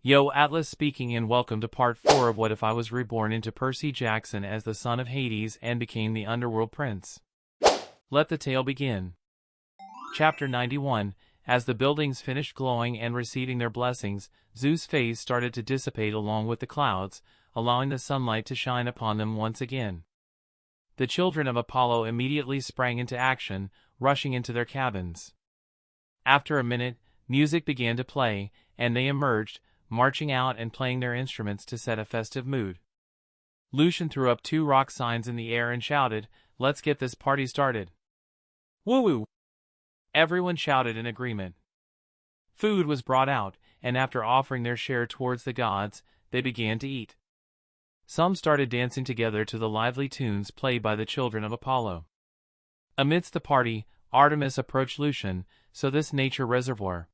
Yo, Atlas speaking, and welcome to part 4 of What If I Was Reborn into Percy Jackson as the son of Hades and became the Underworld Prince. Let the tale begin. Chapter 91. As the buildings finished glowing and receiving their blessings, Zeus' phase started to dissipate along with the clouds, allowing the sunlight to shine upon them once again. The children of Apollo immediately sprang into action, rushing into their cabins. After a minute, music began to play, and they emerged, marching out and playing their instruments to set a festive mood. Lucian threw up 2 rock signs in the air and shouted, "Let's get this party started." Woo-woo! Everyone shouted in agreement. Food was brought out, and after offering their share towards the gods, they began to eat. Some started dancing together to the lively tunes played by the children of Apollo. Amidst the party, Artemis approached Lucian, so this nature reservoir.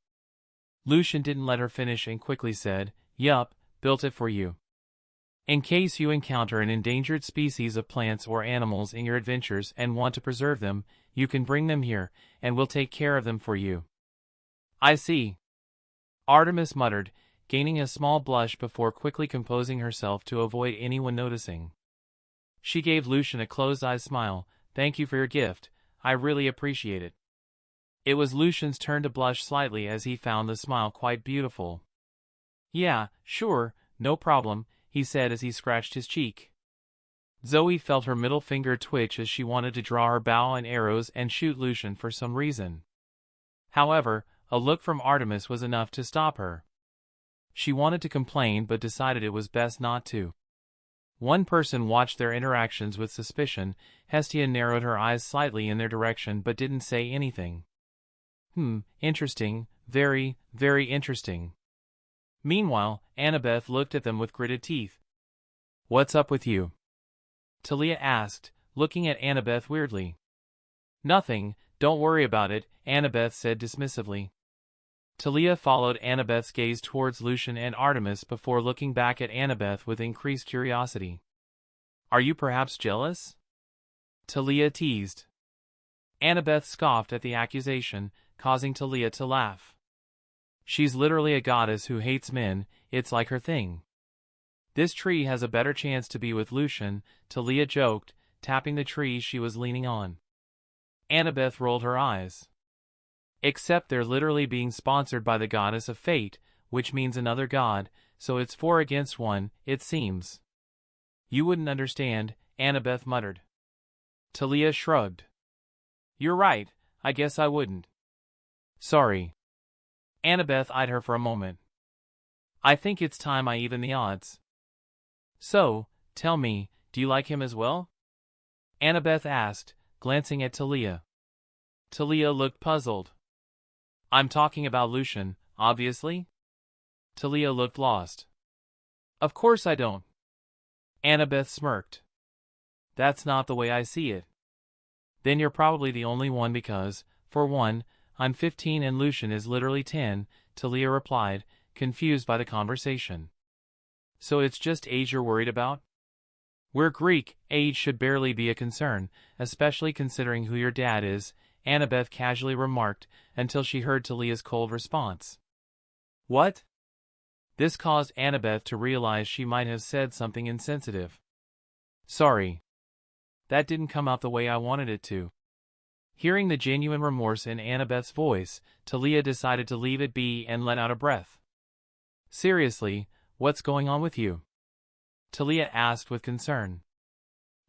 Lucian didn't let her finish and quickly said, "Yup, built it for you. In case you encounter an endangered species of plants or animals in your adventures and want to preserve them, you can bring them here, and we'll take care of them for you." "I see," Artemis muttered, gaining a small blush before quickly composing herself to avoid anyone noticing. She gave Lucian a closed-eyed smile. "Thank you for your gift, I really appreciate it." It was Lucian's turn to blush slightly as he found the smile quite beautiful. "Yeah, sure, no problem," he said as he scratched his cheek. Zoe felt her middle finger twitch as she wanted to draw her bow and arrows and shoot Lucian for some reason. However, a look from Artemis was enough to stop her. She wanted to complain but decided it was best not to. One person watched their interactions with suspicion. Hestia narrowed her eyes slightly in their direction but didn't say anything. Interesting, very, very interesting." Meanwhile, Annabeth looked at them with gritted teeth. "What's up with you?" Talia asked, looking at Annabeth weirdly. "Nothing, don't worry about it," Annabeth said dismissively. Talia followed Annabeth's gaze towards Lucian and Artemis before looking back at Annabeth with increased curiosity. "Are you perhaps jealous?" Talia teased. Annabeth scoffed at the accusation, causing Talia to laugh. "She's literally a goddess who hates men, it's like her thing." "This tree has a better chance to be with Lucian," Talia joked, tapping the tree she was leaning on. Annabeth rolled her eyes. "Except they're literally being sponsored by the goddess of fate, which means another god, so it's 4 against 1, it seems." "You wouldn't understand," Annabeth muttered. Talia shrugged. "You're right, I guess I wouldn't." "Sorry." Annabeth eyed her for a moment. "I think it's time I even the odds." "So, tell me, do you like him as well?" Annabeth asked, glancing at Talia. Talia looked puzzled. "I'm talking about Lucian, obviously." Talia looked lost. "Of course I don't." Annabeth smirked. "That's not the way I see it." "Then you're probably the only one because, for one, I'm 15 and Lucian is literally 10, Talia replied, confused by the conversation. "So it's just age you're worried about?" "We're Greek, age should barely be a concern, especially considering who your dad is," Annabeth casually remarked, until she heard Talia's cold response. "What?" This caused Annabeth to realize she might have said something insensitive. "Sorry. That didn't come out the way I wanted it to." Hearing the genuine remorse in Annabeth's voice, Talia decided to leave it be and let out a breath. "Seriously, what's going on with you?" Talia asked with concern.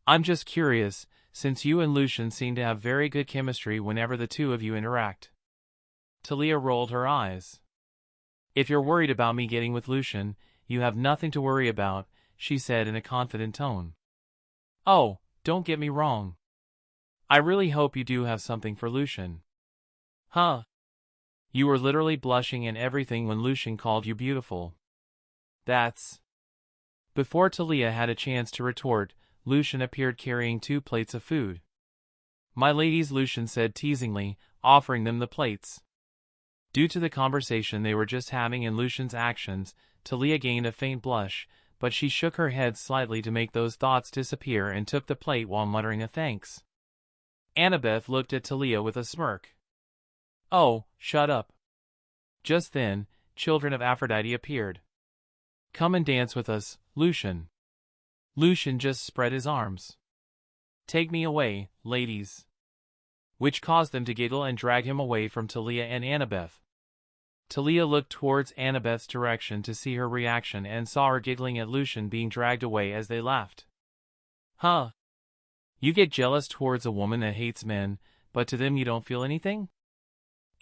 "I'm just curious, since you and Lucian seem to have very good chemistry whenever the two of you interact." Talia rolled her eyes. "If you're worried about me getting with Lucian, you have nothing to worry about," she said in a confident tone. "Oh, don't get me wrong. I really hope you do have something for Lucian." "Huh? You were literally blushing and everything when Lucian called you beautiful." "That's..." Before Talia had a chance to retort, Lucian appeared carrying 2 plates of food. "My ladies," Lucian said teasingly, offering them the plates. Due to the conversation they were just having and Lucian's actions, Talia gained a faint blush, but she shook her head slightly to make those thoughts disappear and took the plate while muttering a thanks. Annabeth looked at Talia with a smirk. "Oh, shut up." Just then, children of Aphrodite appeared. Come and dance with us, Lucian. Lucian just spread his arms. Take me away, ladies. Which caused them to giggle and drag him away from Talia and Annabeth. Talia looked towards Annabeth's direction to see her reaction and saw her giggling at Lucian being dragged away as they laughed. Huh? You get jealous towards a woman that hates men, but to them you don't feel anything?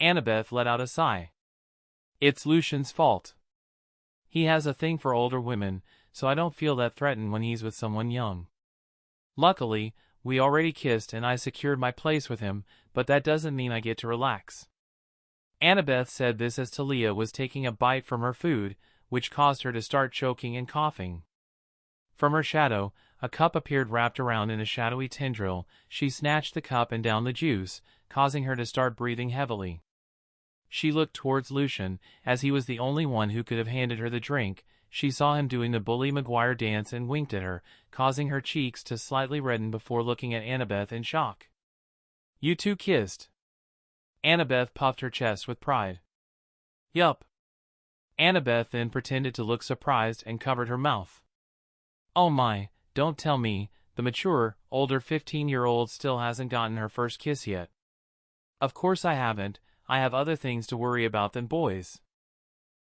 Annabeth let out a sigh. It's Lucian's fault. He has a thing for older women, so I don't feel that threatened when he's with someone young. Luckily, we already kissed and I secured my place with him, but that doesn't mean I get to relax. Annabeth said this as Talia was taking a bite from her food, which caused her to start choking and coughing. From her shadow, a cup appeared wrapped around in a shadowy tendril. She snatched the cup and downed the juice, causing her to start breathing heavily. She looked towards Lucian, as he was the only one who could have handed her the drink. She saw him doing the Bully Maguire dance and winked at her, causing her cheeks to slightly redden before looking at Annabeth in shock. You two kissed. Annabeth puffed her chest with pride. Yup. Annabeth then pretended to look surprised and covered her mouth. Oh my, don't tell me, the mature, older 15-year-old still hasn't gotten her first kiss yet. Of course I haven't, I have other things to worry about than boys.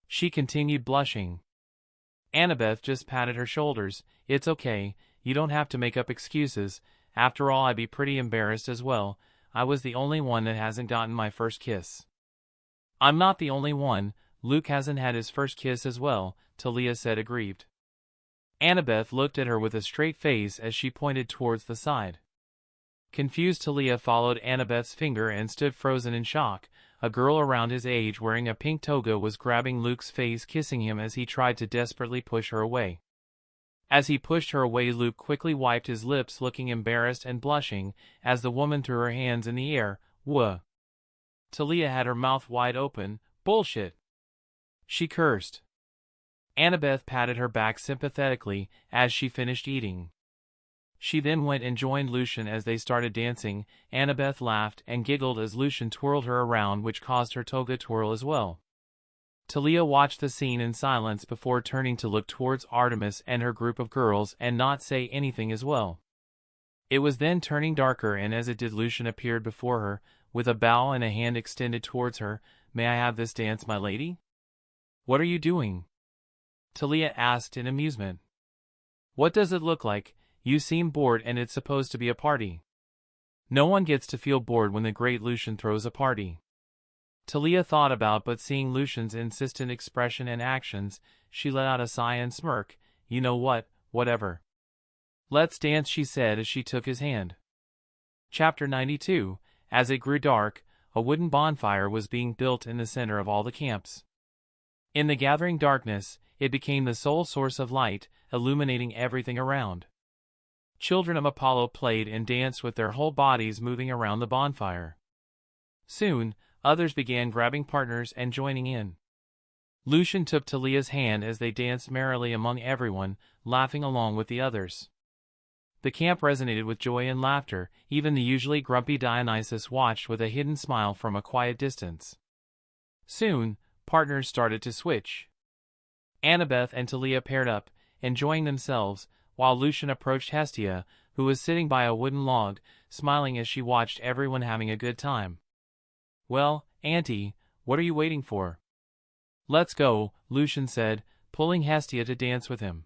She continued blushing. Annabeth just patted her shoulders. It's okay, you don't have to make up excuses, after all I'd be pretty embarrassed as well. I was the only one that hasn't gotten my first kiss. I'm not the only one, Luke hasn't had his first kiss as well, Talia said aggrieved. Annabeth looked at her with a straight face as she pointed towards the side. Confused Talia followed Annabeth's finger and stood frozen in shock. A girl around his age wearing a pink toga was grabbing Luke's face, kissing him as he tried to desperately push her away. As he pushed her away, Luke quickly wiped his lips, looking embarrassed and blushing, as the woman threw her hands in the air. Whoa. Talia had her mouth wide open. Bullshit. She cursed. Annabeth patted her back sympathetically as she finished eating. She then went and joined Lucian as they started dancing. Annabeth laughed and giggled as Lucian twirled her around, which caused her toga twirl as well. Talia watched the scene in silence before turning to look towards Artemis and her group of girls and not say anything as well. It was then turning darker, and as it did, Lucian appeared before her, with a bow and a hand extended towards her. May I have this dance, my lady? What are you doing? Talia asked in amusement. What does it look like? You seem bored and it's supposed to be a party. No one gets to feel bored when the great Lucian throws a party. Talia thought about, but seeing Lucian's insistent expression and actions, she let out a sigh and smirk. You know what, whatever. Let's dance, she said as she took his hand. Chapter 92. As it grew dark, a wooden bonfire was being built in the center of all the camps. In the gathering darkness, it became the sole source of light, illuminating everything around. Children of Apollo played and danced with their whole bodies moving around the bonfire. Soon, others began grabbing partners and joining in. Lucian took Talia's hand as they danced merrily among everyone, laughing along with the others. The camp resonated with joy and laughter. Even the usually grumpy Dionysus watched with a hidden smile from a quiet distance. Soon, partners started to switch. Annabeth and Talia paired up, enjoying themselves, while Lucian approached Hestia, who was sitting by a wooden log, smiling as she watched everyone having a good time. Well, Auntie, what are you waiting for? Let's go, Lucian said, pulling Hestia to dance with him.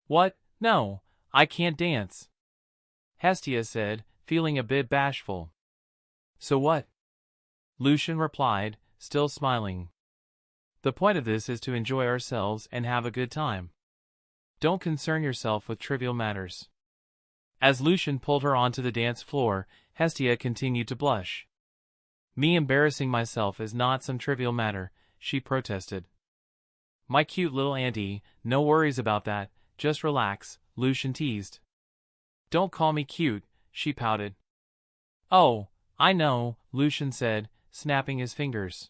What? No, I can't dance, Hestia said, feeling a bit bashful. So what? Lucian replied, still smiling. The point of this is to enjoy ourselves and have a good time. Don't concern yourself with trivial matters. As Lucian pulled her onto the dance floor, Hestia continued to blush. Me embarrassing myself is not some trivial matter, she protested. My cute little auntie, no worries about that, just relax, Lucian teased. Don't call me cute, she pouted. Oh, I know, Lucian said, snapping his fingers.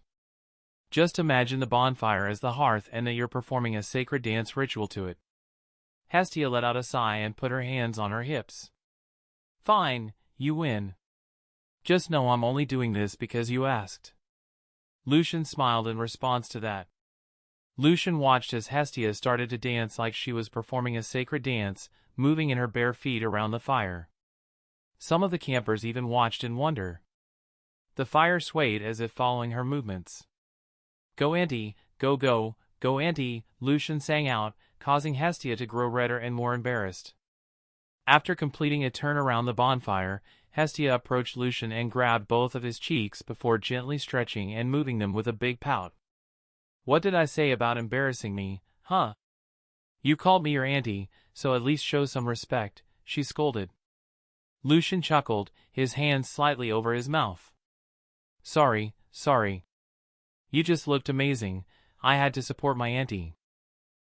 Just imagine the bonfire as the hearth and that you're performing a sacred dance ritual to it. Hestia let out a sigh and put her hands on her hips. Fine, you win. Just know I'm only doing this because you asked. Lucian smiled in response to that. Lucian watched as Hestia started to dance like she was performing a sacred dance, moving in her bare feet around the fire. Some of the campers even watched in wonder. The fire swayed as if following her movements. "Go Auntie, go go, go Auntie," Lucian sang out, causing Hestia to grow redder and more embarrassed. After completing a turn around the bonfire, Hestia approached Lucian and grabbed both of his cheeks before gently stretching and moving them with a big pout. "What did I say about embarrassing me, huh? You called me your auntie, so at least show some respect," she scolded. Lucian chuckled, his hands slightly over his mouth. Sorry. You just looked amazing. I had to support my auntie."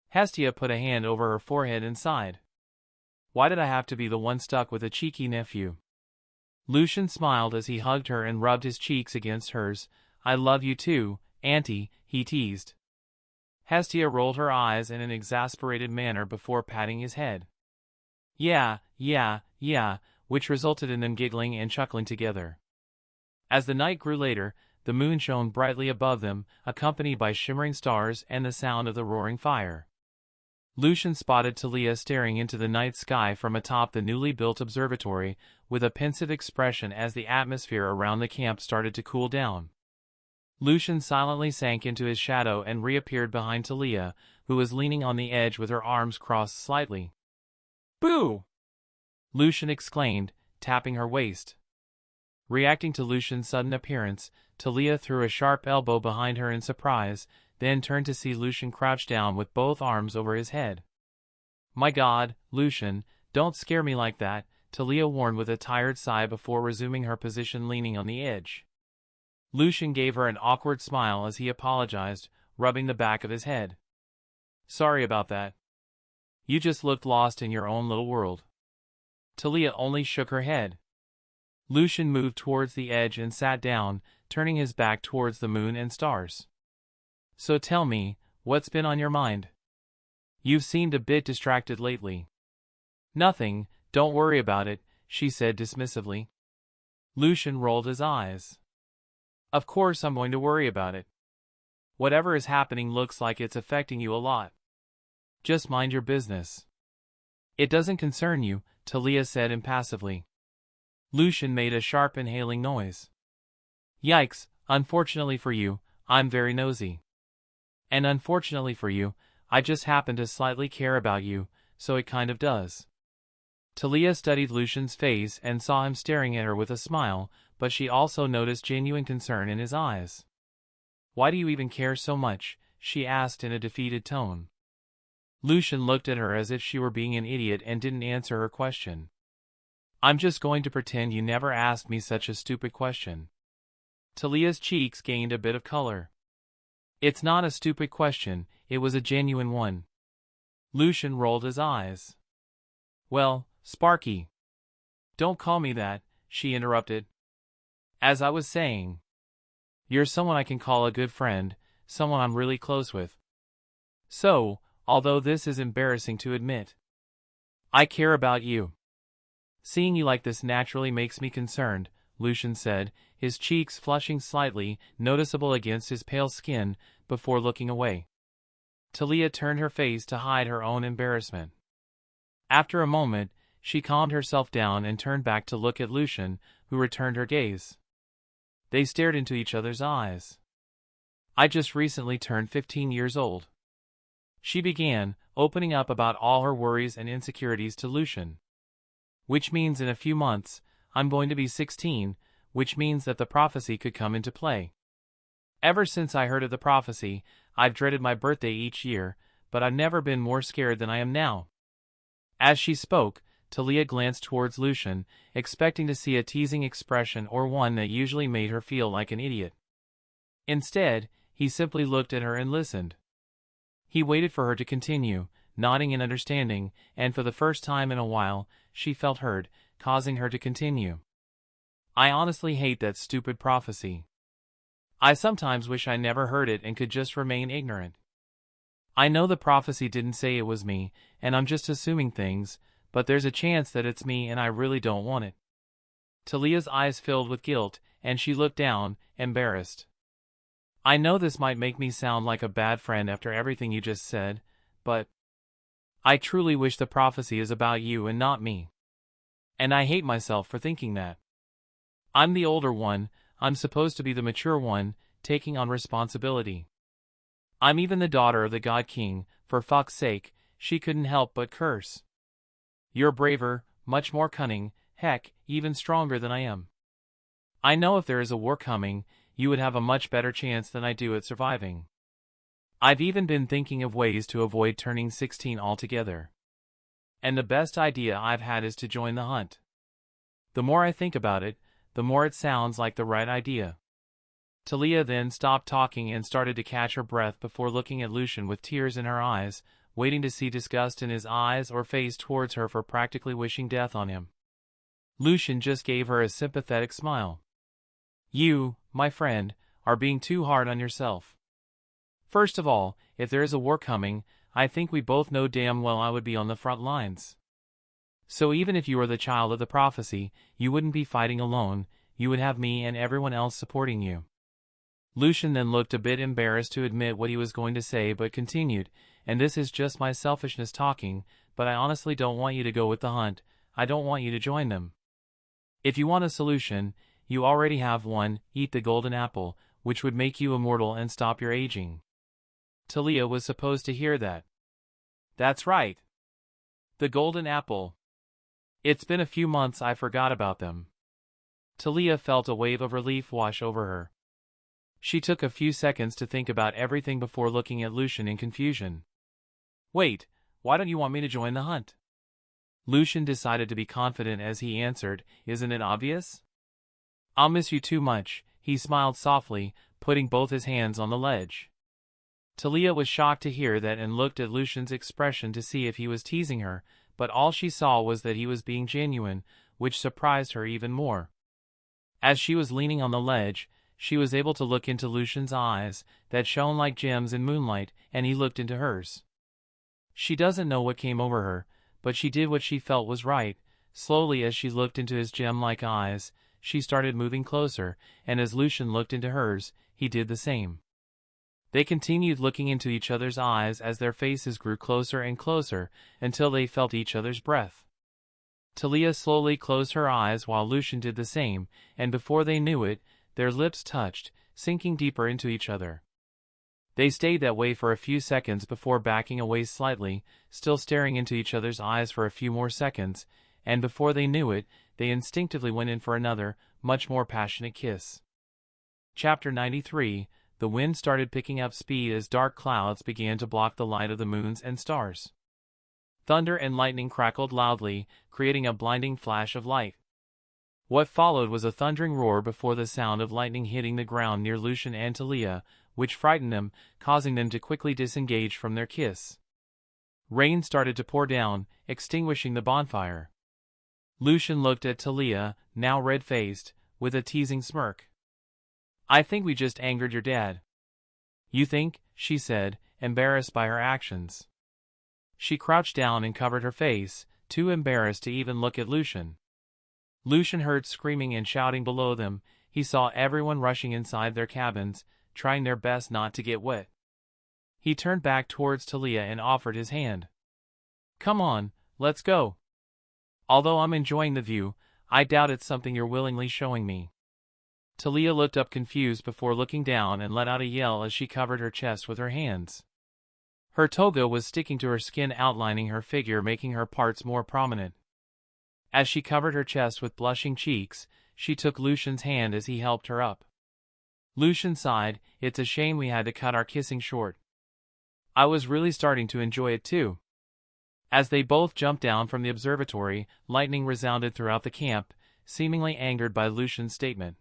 Hestia put a hand over her forehead and sighed. "Why did I have to be the one stuck with a cheeky nephew?" Lucian smiled as he hugged her and rubbed his cheeks against hers. "I love you too, Auntie," he teased. Hestia rolled her eyes in an exasperated manner before patting his head. Yeah, which resulted in them giggling and chuckling together. As the night grew later, the moon shone brightly above them, accompanied by shimmering stars and the sound of the roaring fire. Lucian spotted Talia staring into the night sky from atop the newly built observatory, with a pensive expression as the atmosphere around the camp started to cool down. Lucian silently sank into his shadow and reappeared behind Talia, who was leaning on the edge with her arms crossed slightly. "Boo!" Lucian exclaimed, tapping her waist. Reacting to Lucian's sudden appearance, Talia threw a sharp elbow behind her in surprise, then turned to see Lucian crouched down with both arms over his head. "My God, Lucian, don't scare me like that," Talia warned with a tired sigh before resuming her position leaning on the edge. Lucian gave her an awkward smile as he apologized, rubbing the back of his head. "Sorry about that. You just looked lost in your own little world." Talia only shook her head. Lucian moved towards the edge and sat down, turning his back towards the moon and stars. "So tell me, what's been on your mind? You've seemed a bit distracted lately." "Nothing, don't worry about it," she said dismissively. Lucian rolled his eyes. "Of course I'm going to worry about it. Whatever is happening looks like it's affecting you a lot. Just mind your business." "It doesn't concern you," Talia said impassively. Lucian made a sharp inhaling noise. "Yikes, unfortunately for you, I'm very nosy. And unfortunately for you, I just happen to slightly care about you, so it kind of does." Talia studied Lucian's face and saw him staring at her with a smile, but she also noticed genuine concern in his eyes. "Why do you even care so much?" she asked in a defeated tone. Lucian looked at her as if she were being an idiot and didn't answer her question. "I'm just going to pretend you never asked me such a stupid question." Talia's cheeks gained a bit of color. "It's not a stupid question, it was a genuine one." Lucian rolled his eyes. "Well, Sparky." "Don't call me that," she interrupted. "As I was saying, you're someone I can call a good friend, someone I'm really close with. So, although this is embarrassing to admit, I care about you. Seeing you like this naturally makes me concerned," Lucian said, his cheeks flushing slightly, noticeable against his pale skin, before looking away. Talia turned her face to hide her own embarrassment. After a moment, she calmed herself down and turned back to look at Lucian, who returned her gaze. They stared into each other's eyes. "I just recently turned 15 years old," she began, opening up about all her worries and insecurities to Lucian. "Which means in a few months, I'm going to be 16, which means that the prophecy could come into play. Ever since I heard of the prophecy, I've dreaded my birthday each year, but I've never been more scared than I am now." As she spoke, Talia glanced towards Lucian, expecting to see a teasing expression or one that usually made her feel like an idiot. Instead, he simply looked at her and listened. He waited for her to continue, nodding in understanding, and for the first time in a while, she felt heard, causing her to continue. "I honestly hate that stupid prophecy. I sometimes wish I never heard it and could just remain ignorant. I know the prophecy didn't say it was me, and I'm just assuming things, but there's a chance that it's me and I really don't want it." Talia's eyes filled with guilt, and she looked down, embarrassed. I know this might make me sound like a bad friend after everything you just said, but I truly wish the prophecy is about you and not me. And I hate myself for thinking that. I'm the older one, I'm supposed to be the mature one, taking on responsibility. I'm even the daughter of the God King, for fuck's sake, she couldn't help but curse. You're braver, much more cunning, heck, even stronger than I am. I know if there is a war coming, you would have a much better chance than I do at surviving. I've even been thinking of ways to avoid turning 16 altogether. And the best idea I've had is to join the hunt. The more I think about it, the more it sounds like the right idea. Talia then stopped talking and started to catch her breath before looking at Lucian with tears in her eyes, waiting to see disgust in his eyes or face towards her for practically wishing death on him. Lucian just gave her a sympathetic smile. You, my friend, are being too hard on yourself. First of all, if there is a war coming, I think we both know damn well I would be on the front lines. So even if you were the child of the prophecy, you wouldn't be fighting alone, you would have me and everyone else supporting you. Lucian then looked a bit embarrassed to admit what he was going to say but continued, and this is just my selfishness talking, but I honestly don't want you to go with the hunt, I don't want you to join them. If you want a solution, you already have one, eat the golden apple, which would make you immortal and stop your aging. Talia was supposed to hear that. That's right. The golden apple. It's been a few months I forgot about them. Talia felt a wave of relief wash over her. She took a few seconds to think about everything before looking at Lucian in confusion. Wait, why don't you want me to join the hunt? Lucian decided to be confident as he answered, isn't it obvious? I'll miss you too much, he smiled softly, putting both his hands on the ledge. Talia was shocked to hear that and looked at Lucian's expression to see if he was teasing her, but all she saw was that he was being genuine, which surprised her even more. As she was leaning on the ledge, she was able to look into Lucian's eyes, that shone like gems in moonlight, and he looked into hers. She doesn't know what came over her, but she did what she felt was right. Slowly as she looked into his gem-like eyes, she started moving closer, and as Lucian looked into hers, he did the same. They continued looking into each other's eyes as their faces grew closer and closer, until they felt each other's breath. Talia slowly closed her eyes while Lucian did the same, and before they knew it, their lips touched, sinking deeper into each other. They stayed that way for a few seconds before backing away slightly, still staring into each other's eyes for a few more seconds, and before they knew it, they instinctively went in for another, much more passionate kiss. Chapter 93. The wind started picking up speed as dark clouds began to block the light of the moons and stars. Thunder and lightning crackled loudly, creating a blinding flash of light. What followed was a thundering roar before the sound of lightning hitting the ground near Lucian and Talia, which frightened them, causing them to quickly disengage from their kiss. Rain started to pour down, extinguishing the bonfire. Lucian looked at Talia, now red-faced, with a teasing smirk. I think we just angered your dad. You think? She said, embarrassed by her actions. She crouched down and covered her face, too embarrassed to even look at Lucian. Lucian heard screaming and shouting below them. He saw everyone rushing inside their cabins, trying their best not to get wet. He turned back towards Talia and offered his hand. Come on, let's go. Although I'm enjoying the view, I doubt it's something you're willingly showing me. Talia looked up confused before looking down and let out a yell as she covered her chest with her hands. Her toga was sticking to her skin, outlining her figure, making her parts more prominent. As she covered her chest with blushing cheeks, she took Lucian's hand as he helped her up. Lucian sighed, it's a shame we had to cut our kissing short. I was really starting to enjoy it too. As they both jumped down from the observatory, lightning resounded throughout the camp, seemingly angered by Lucian's statement.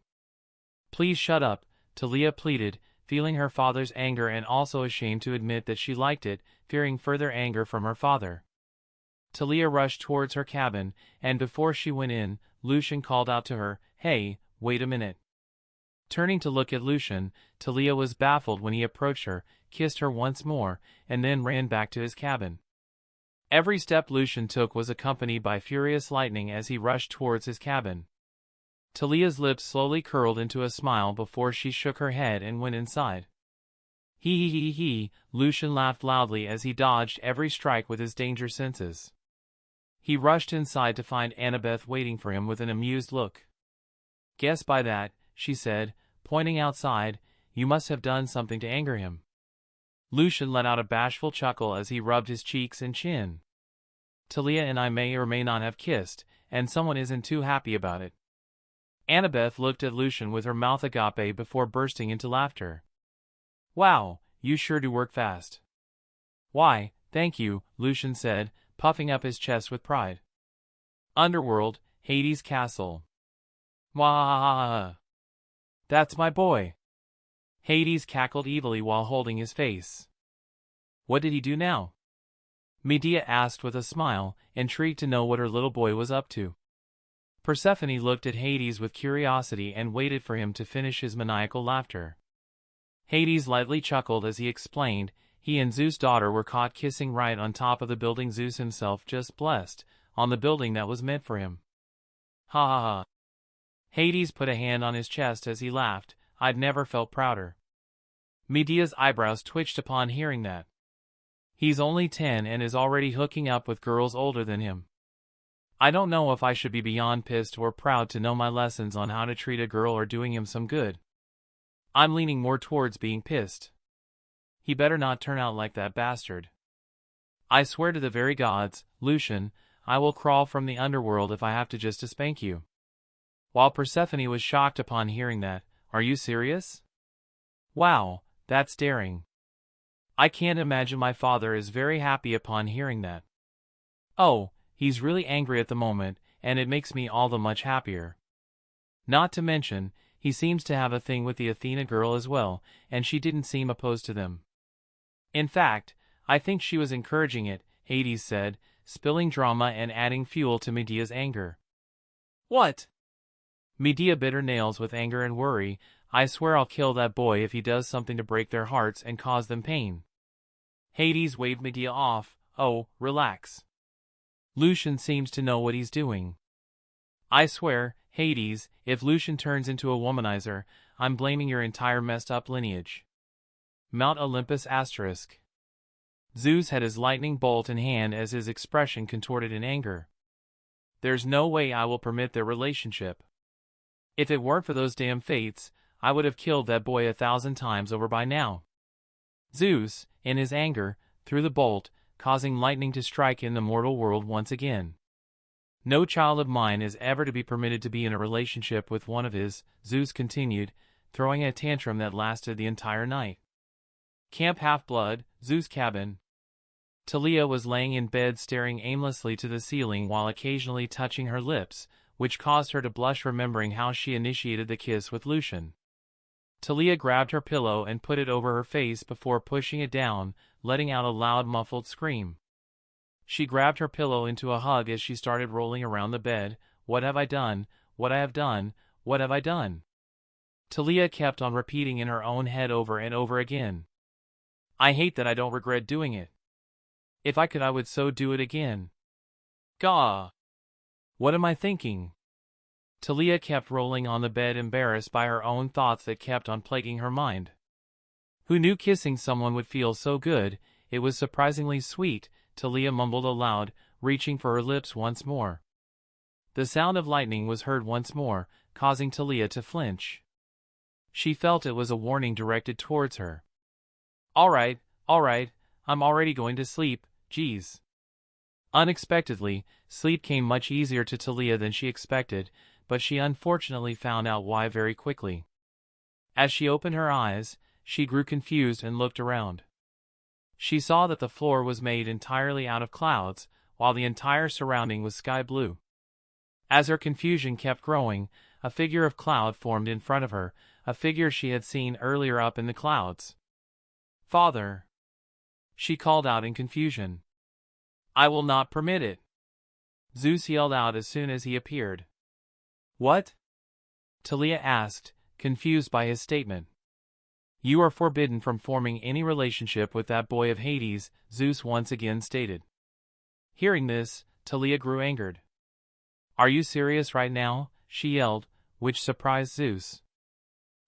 Please shut up, Talia pleaded, feeling her father's anger and also ashamed to admit that she liked it, fearing further anger from her father. Talia rushed towards her cabin, and before she went in, Lucian called out to her, Hey, wait a minute. Turning to look at Lucian, Talia was baffled when he approached her, kissed her once more, and then ran back to his cabin. Every step Lucian took was accompanied by furious lightning as he rushed towards his cabin. Talia's lips slowly curled into a smile before she shook her head and went inside. He, Lucian laughed loudly as he dodged every strike with his danger senses. He rushed inside to find Annabeth waiting for him with an amused look. Guess by that, she said, pointing outside, you must have done something to anger him. Lucian let out a bashful chuckle as he rubbed his cheeks and chin. Talia and I may or may not have kissed, and someone isn't too happy about it. Annabeth looked at Lucian with her mouth agape before bursting into laughter. Wow, you sure do work fast. Why, thank you, Lucian said, puffing up his chest with pride. Underworld, Hades' castle. Wah! That's my boy. Hades cackled evilly while holding his face. What did he do now? Medea asked with a smile, intrigued to know what her little boy was up to. Persephone looked at Hades with curiosity and waited for him to finish his maniacal laughter. Hades lightly chuckled as he explained, he and Zeus' daughter were caught kissing right on top of the building Zeus himself just blessed, on the building that was meant for him. Ha ha ha. Hades put a hand on his chest as he laughed, I'd never felt prouder. Medea's eyebrows twitched upon hearing that. He's only 10 and is already hooking up with girls older than him. I don't know if I should be beyond pissed or proud to know my lessons on how to treat a girl are doing him some good. I'm leaning more towards being pissed. He better not turn out like that bastard. I swear to the very gods, Lucian, I will crawl from the underworld if I have to just to spank you. While Persephone was shocked upon hearing that, are you serious? Wow, that's daring. I can't imagine my father is very happy upon hearing that. Oh, he's really angry at the moment, and it makes me all the much happier. Not to mention, he seems to have a thing with the Athena girl as well, and she didn't seem opposed to them. In fact, I think she was encouraging it, Hades said, spilling drama and adding fuel to Medea's anger. What? Medea bit her nails with anger and worry. I swear I'll kill that boy if he does something to break their hearts and cause them pain. Hades waved Medea off. Oh, relax. Lucian seems to know what he's doing. I swear, Hades, if Lucian turns into a womanizer, I'm blaming your entire messed up lineage. Mount Olympus *. Zeus had his lightning bolt in hand as his expression contorted in anger. There's no way I will permit their relationship. If it weren't for those damn fates, I would have killed that boy 1,000 times over by now. Zeus, in his anger, threw the bolt, causing lightning to strike in the mortal world once again. No child of mine is ever to be permitted to be in a relationship with one of his, Zeus continued, throwing a tantrum that lasted the entire night. Camp Half-Blood, Zeus' cabin. Talia was laying in bed staring aimlessly to the ceiling while occasionally touching her lips, which caused her to blush remembering how she initiated the kiss with Lucian. Talia grabbed her pillow and put it over her face before pushing it down, letting out a loud muffled scream. She grabbed her pillow into a hug as she started rolling around the bed. What have I done? What I have done? What have I done? Talia kept on repeating in her own head over and over again. I hate that I don't regret doing it. If I could I would so do it again. Gah! What am I thinking? Talia kept rolling on the bed embarrassed by her own thoughts that kept on plaguing her mind. Who knew kissing someone would feel so good? It was surprisingly sweet, Talia mumbled aloud, reaching for her lips once more. The sound of lightning was heard once more, causing Talia to flinch. She felt it was a warning directed towards her. All right, I'm already going to sleep, geez. Unexpectedly, sleep came much easier to Talia than she expected, but she unfortunately found out why very quickly. As she opened her eyes, she grew confused and looked around. She saw that the floor was made entirely out of clouds, while the entire surrounding was sky blue. As her confusion kept growing, a figure of cloud formed in front of her, a figure she had seen earlier up in the clouds. Father! She called out in confusion. I will not permit it! Zeus yelled out as soon as he appeared. What? Talia asked, confused by his statement. You are forbidden from forming any relationship with that boy of Hades, Zeus once again stated. Hearing this, Talia grew angered. Are you serious right now? She yelled, which surprised Zeus.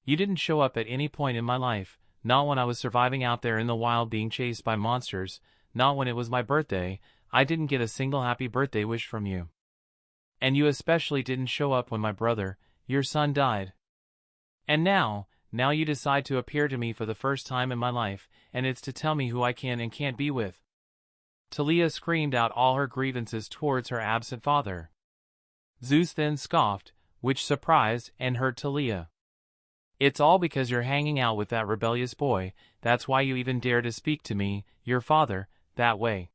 You didn't show up at any point in my life, not when I was surviving out there in the wild being chased by monsters, not when it was my birthday. I didn't get a single happy birthday wish from you. And you especially didn't show up when my brother, your son, died. And now you decide to appear to me for the first time in my life, and it's to tell me who I can and can't be with." Talia screamed out all her grievances towards her absent father. Zeus then scoffed, which surprised and hurt Talia. "It's all because you're hanging out with that rebellious boy, that's why you even dare to speak to me, your father, that way.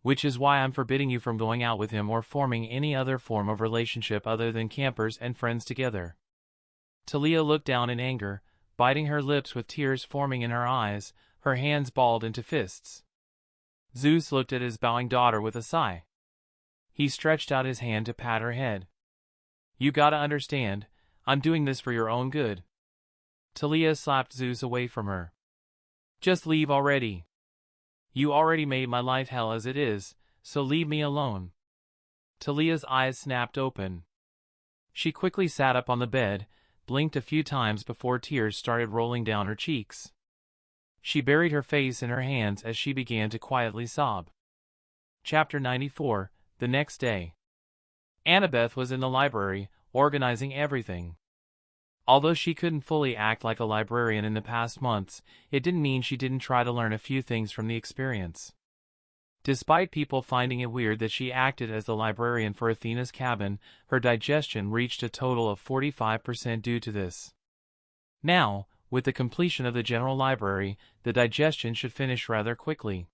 Which is why I'm forbidding you from going out with him or forming any other form of relationship other than campers and friends together." Talia looked down in anger, biting her lips with tears forming in her eyes, her hands balled into fists. Zeus looked at his bowing daughter with a sigh. He stretched out his hand to pat her head. "You gotta understand, I'm doing this for your own good." Talia slapped Zeus away from her. "Just leave already. You already made my life hell as it is, so leave me alone." Talia's eyes snapped open. She quickly sat up on the bed, blinked a few times before tears started rolling down her cheeks. She buried her face in her hands as she began to quietly sob. Chapter 94, the next day. Annabeth was in the library, organizing everything. Although she couldn't fully act like a librarian in the past months, it didn't mean she didn't try to learn a few things from the experience. Despite people finding it weird that she acted as the librarian for Athena's cabin, her digestion reached a total of 45% due to this. Now, with the completion of the general library, the digestion should finish rather quickly.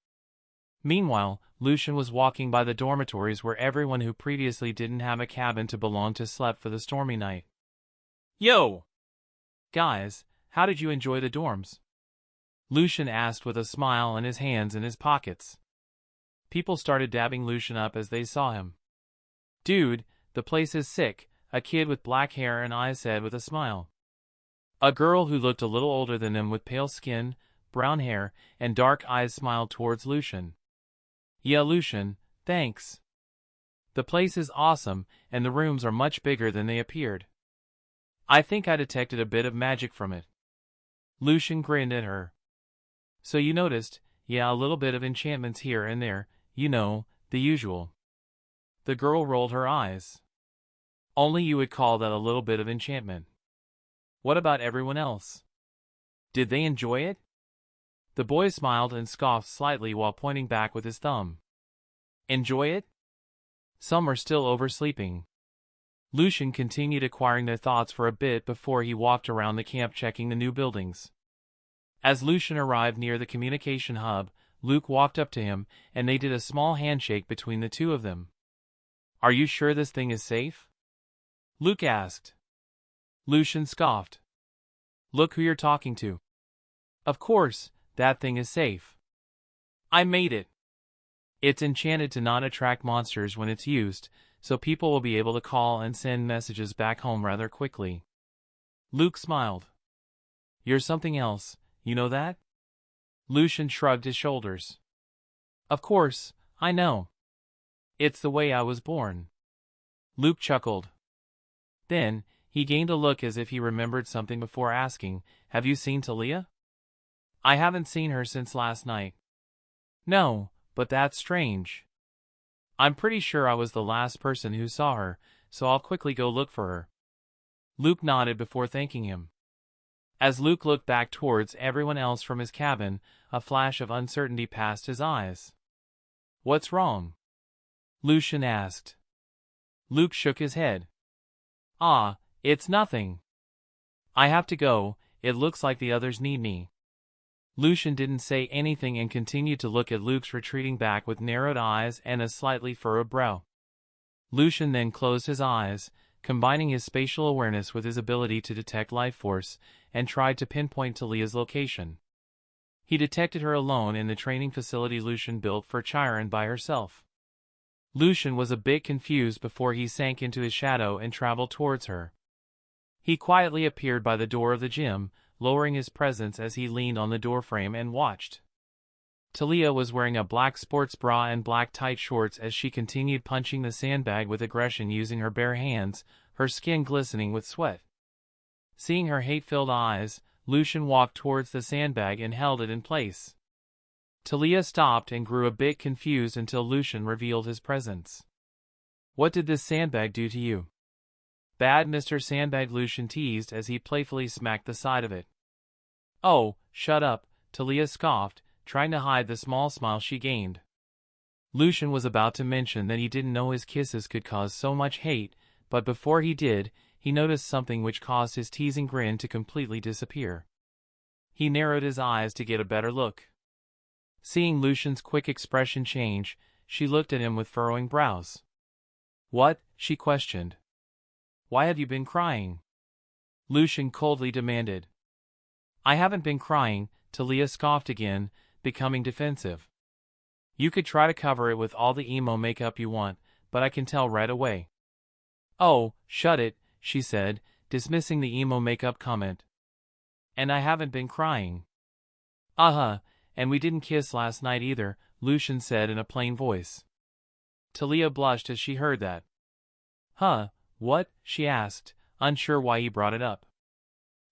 Meanwhile, Lucian was walking by the dormitories where everyone who previously didn't have a cabin to belong to slept for the stormy night. "Yo! Guys, how did you enjoy the dorms?" Lucian asked with a smile and his hands in his pockets. People started dabbing Lucian up as they saw him. "Dude, the place is sick," a kid with black hair and eyes said with a smile. A girl who looked a little older than him with pale skin, brown hair, and dark eyes smiled towards Lucian. "Yeah, Lucian, thanks. The place is awesome, and the rooms are much bigger than they appeared. I think I detected a bit of magic from it." Lucian grinned at her. "So you noticed, yeah, a little bit of enchantments here and there, you know, the usual." The girl rolled her eyes. "Only you would call that a little bit of enchantment. What about everyone else? Did they enjoy it?" The boy smiled and scoffed slightly while pointing back with his thumb. "Enjoy it? Some are still oversleeping." Lucian continued acquiring their thoughts for a bit before he walked around the camp checking the new buildings. As Lucian arrived near the communication hub, Luke walked up to him, and they did a small handshake between the two of them. "Are you sure this thing is safe?" Luke asked. Lucian scoffed. "Look who you're talking to. Of course, that thing is safe. I made it. It's enchanted to not attract monsters when it's used, so people will be able to call and send messages back home rather quickly." Luke smiled. "You're something else, you know that?" Lucian shrugged his shoulders. "Of course, I know. It's the way I was born." Luke chuckled. Then, he gained a look as if he remembered something before asking, "Have you seen Talia?" "I haven't seen her since last night." "No, but that's strange. I'm pretty sure I was the last person who saw her, so I'll quickly go look for her." Luke nodded before thanking him. As Luke looked back towards everyone else from his cabin, a flash of uncertainty passed his eyes. "What's wrong?" Lucian asked. Luke shook his head. "Ah, it's nothing. I have to go, it looks like the others need me." Lucian didn't say anything and continued to look at Luke's retreating back with narrowed eyes and a slightly furrowed brow. Lucian then closed his eyes, combining his spatial awareness with his ability to detect life force, and tried to pinpoint Talia's location. He detected her alone in the training facility Lucian built for Chiron by herself. Lucian was a bit confused before he sank into his shadow and traveled towards her. He quietly appeared by the door of the gym, lowering his presence as he leaned on the doorframe and watched. Talia was wearing a black sports bra and black tight shorts as she continued punching the sandbag with aggression using her bare hands, her skin glistening with sweat. Seeing her hate-filled eyes, Lucian walked towards the sandbag and held it in place. Talia stopped and grew a bit confused until Lucian revealed his presence. "What did this sandbag do to you?" "Bad, Mr. Sandbag," Lucian teased as he playfully smacked the side of it. "Oh, shut up," Talia scoffed, trying to hide the small smile she gained. Lucian was about to mention that he didn't know his kisses could cause so much hate, but before he did, he noticed something which caused his teasing grin to completely disappear. He narrowed his eyes to get a better look. Seeing Lucian's quick expression change, she looked at him with furrowing brows. "What?" she questioned. "Why have you been crying?" Lucian coldly demanded. "I haven't been crying," Talia scoffed again, becoming defensive. "You could try to cover it with all the emo makeup you want, but I can tell right away." "Oh, shut it," she said, dismissing the emo makeup comment. "And I haven't been crying." And we didn't kiss last night either," Lucian said in a plain voice. Talia blushed as she heard that. "Huh, what?" she asked, unsure why he brought it up.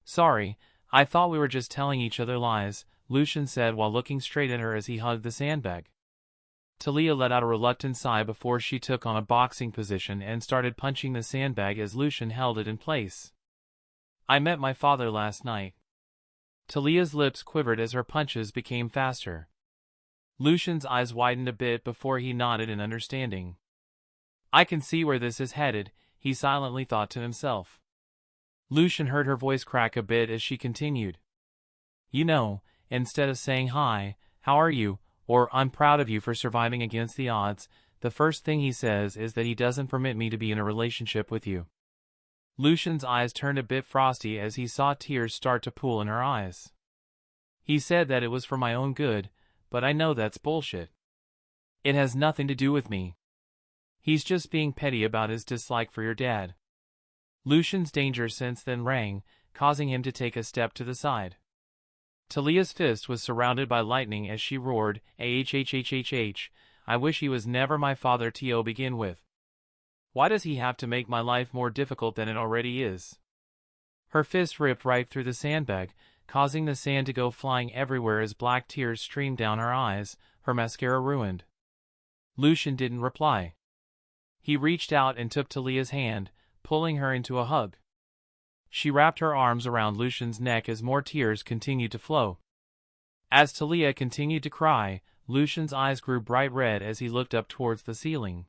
"Sorry, I thought we were just telling each other lies," Lucian said while looking straight at her as he hugged the sandbag. Talia let out a reluctant sigh before she took on a boxing position and started punching the sandbag as Lucian held it in place. "I met my father last night." Talia's lips quivered as her punches became faster. Lucian's eyes widened a bit before he nodded in understanding. "I can see where this is headed," he silently thought to himself. Lucian heard her voice crack a bit as she continued. "You know, instead of saying hi, how are you, or I'm proud of you for surviving against the odds, the first thing he says is that he doesn't permit me to be in a relationship with you." Lucian's eyes turned a bit frosty as he saw tears start to pool in her eyes. "He said that it was for my own good, but I know that's bullshit. It has nothing to do with me. He's just being petty about his dislike for your dad." Lucian's danger sense then rang, causing him to take a step to the side. Talia's fist was surrounded by lightning as she roared, "Ahhhhhh, I wish he was never my father to begin with. Why does he have to make my life more difficult than it already is?" Her fist ripped right through the sandbag, causing the sand to go flying everywhere as black tears streamed down her eyes, her mascara ruined. Lucian didn't reply. He reached out and took Talia's hand, pulling her into a hug. She wrapped her arms around Lucian's neck as more tears continued to flow. As Talia continued to cry, Lucian's eyes grew bright red as he looked up towards the ceiling.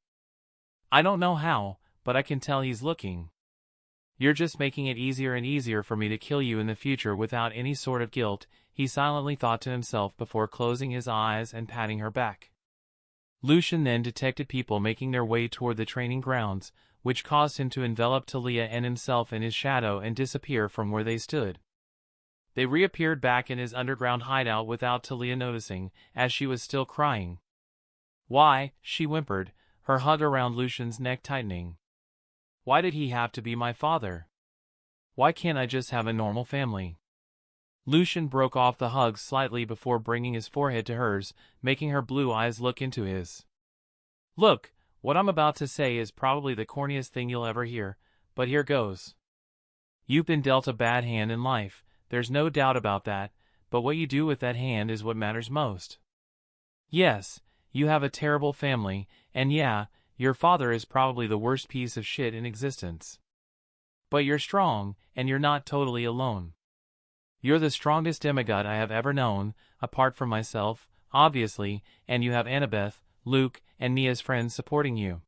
"I don't know how, but I can tell he's looking. You're just making it easier and easier for me to kill you in the future without any sort of guilt," he silently thought to himself before closing his eyes and patting her back. Lucian then detected people making their way toward the training grounds, which caused him to envelop Talia and himself in his shadow and disappear from where they stood. They reappeared back in his underground hideout without Talia noticing, as she was still crying. "Why?" she whimpered, her hug around Lucian's neck tightening. "Why did he have to be my father? Why can't I just have a normal family?" Lucian broke off the hug slightly before bringing his forehead to hers, making her blue eyes look into his. "Look, what I'm about to say is probably the corniest thing you'll ever hear, but here goes. You've been dealt a bad hand in life, there's no doubt about that, but what you do with that hand is what matters most. Yes, you have a terrible family, and yeah, your father is probably the worst piece of shit in existence. But you're strong, and you're not totally alone. You're the strongest demigod I have ever known, apart from myself, obviously, and you have Annabeth, Luke, and me as friends supporting you.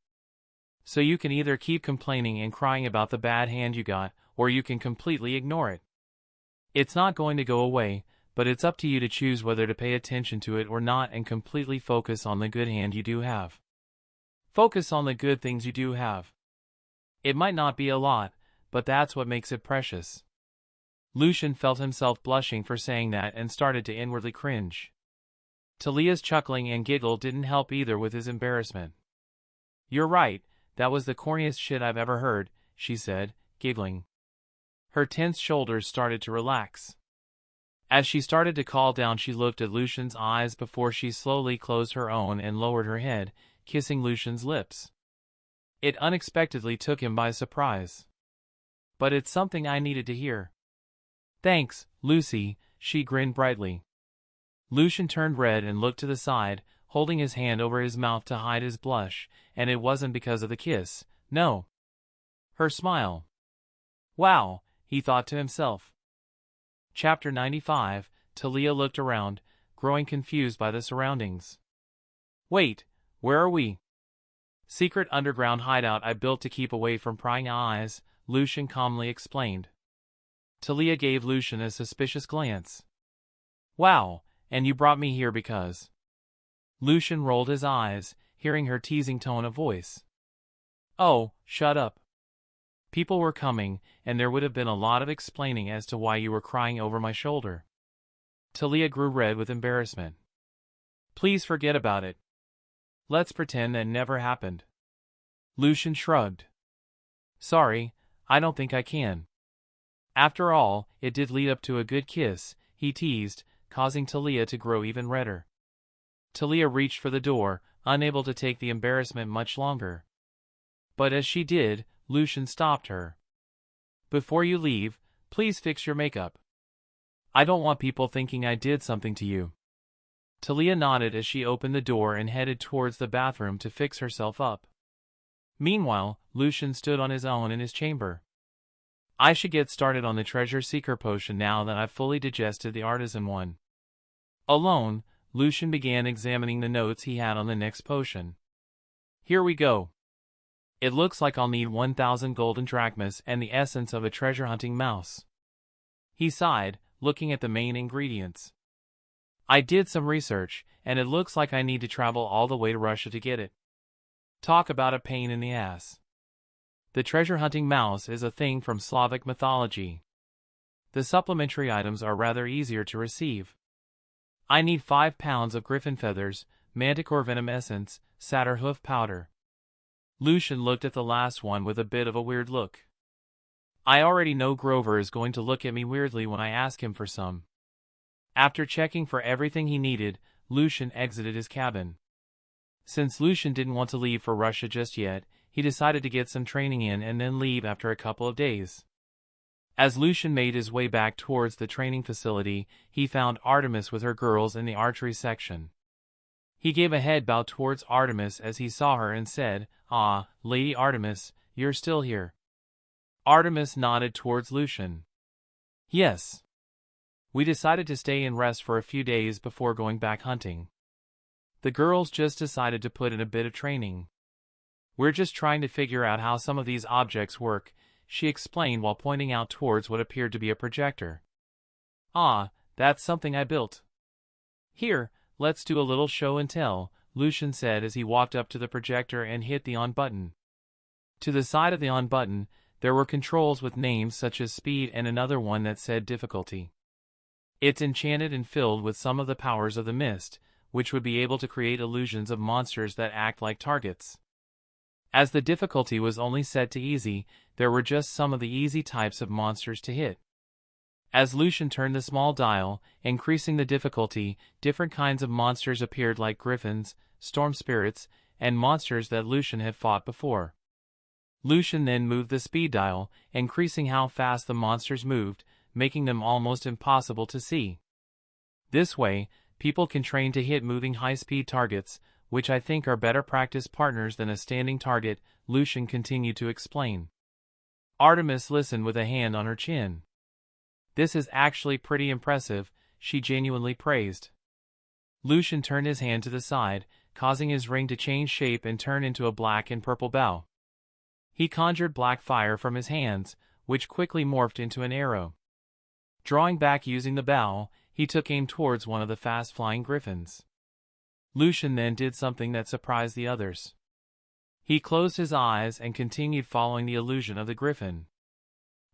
So you can either keep complaining and crying about the bad hand you got, or you can completely ignore it. It's not going to go away, but it's up to you to choose whether to pay attention to it or not and completely focus on the good hand you do have. Focus on the good things you do have. It might not be a lot, but that's what makes it precious." Lucian felt himself blushing for saying that and started to inwardly cringe. Talia's chuckling and giggle didn't help either with his embarrassment. "You're right, that was the corniest shit I've ever heard," she said, giggling. Her tense shoulders started to relax. As she started to calm down, she looked at Lucian's eyes before she slowly closed her own and lowered her head, kissing Lucian's lips. It unexpectedly took him by surprise. "But it's something I needed to hear." Thanks, Lucy, she grinned brightly. Lucian turned red and looked to the side, holding his hand over his mouth to hide his blush, and it wasn't because of the kiss, no. Her smile. Wow, he thought to himself. Chapter 95, Talia looked around, growing confused by the surroundings. Wait, where are we? Secret underground hideout I built to keep away from prying eyes, Lucian calmly explained. Talia gave Lucian a suspicious glance. Wow, and you brought me here because... Lucian rolled his eyes, hearing her teasing tone of voice. Oh, shut up. People were coming, and there would have been a lot of explaining as to why you were crying over my shoulder. Talia grew red with embarrassment. Please forget about it. Let's pretend that never happened. Lucian shrugged. Sorry, I don't think I can. After all, it did lead up to a good kiss, he teased, causing Talia to grow even redder. Talia reached for the door, unable to take the embarrassment much longer. But as she did, Lucian stopped her. Before you leave, please fix your makeup. I don't want people thinking I did something to you. Talia nodded as she opened the door and headed towards the bathroom to fix herself up. Meanwhile, Lucian stood on his own in his chamber. I should get started on the treasure seeker potion now that I've fully digested the artisan one. Alone, Lucian began examining the notes he had on the next potion. Here we go. It looks like I'll need 1,000 golden drachmas and the essence of a treasure-hunting mouse. He sighed, looking at the main ingredients. I did some research, and it looks like I need to travel all the way to Russia to get it. Talk about a pain in the ass. The treasure-hunting mouse is a thing from Slavic mythology. The supplementary items are rather easier to receive. I need 5 pounds of griffin feathers, manticore venom essence, satyr hoof powder. Lucian looked at the last one with a bit of a weird look. I already know Grover is going to look at me weirdly when I ask him for some. After checking for everything he needed, Lucian exited his cabin. Since Lucian didn't want to leave for Russia just yet, he decided to get some training in and then leave after a couple of days. As Lucian made his way back towards the training facility, he found Artemis with her girls in the archery section. He gave a head bow towards Artemis as he saw her and said, "Ah, Lady Artemis, you're still here." Artemis nodded towards Lucian. "Yes. We decided to stay and rest for a few days before going back hunting. The girls just decided to put in a bit of training. We're just trying to figure out how some of these objects work," she explained while pointing out towards what appeared to be a projector. "Ah, that's something I built. Here, let's do a little show and tell," Lucian said as he walked up to the projector and hit the on button. To the side of the on button, there were controls with names such as speed and another one that said difficulty. It's enchanted and filled with some of the powers of the mist, which would be able to create illusions of monsters that act like targets. As the difficulty was only set to easy, there were just some of the easy types of monsters to hit. As Lucian turned the small dial, increasing the difficulty, different kinds of monsters appeared like griffins, storm spirits, and monsters that Lucian had fought before. Lucian then moved the speed dial, increasing how fast the monsters moved, making them almost impossible to see. This way, people can train to hit moving high-speed targets, which I think are better practice partners than a standing target, Lucian continued to explain. Artemis listened with a hand on her chin. This is actually pretty impressive, she genuinely praised. Lucian turned his hand to the side, causing his ring to change shape and turn into a black and purple bow. He conjured black fire from his hands, which quickly morphed into an arrow. Drawing back using the bow, he took aim towards one of the fast-flying griffins. Lucian then did something that surprised the others. He closed his eyes and continued following the illusion of the griffin.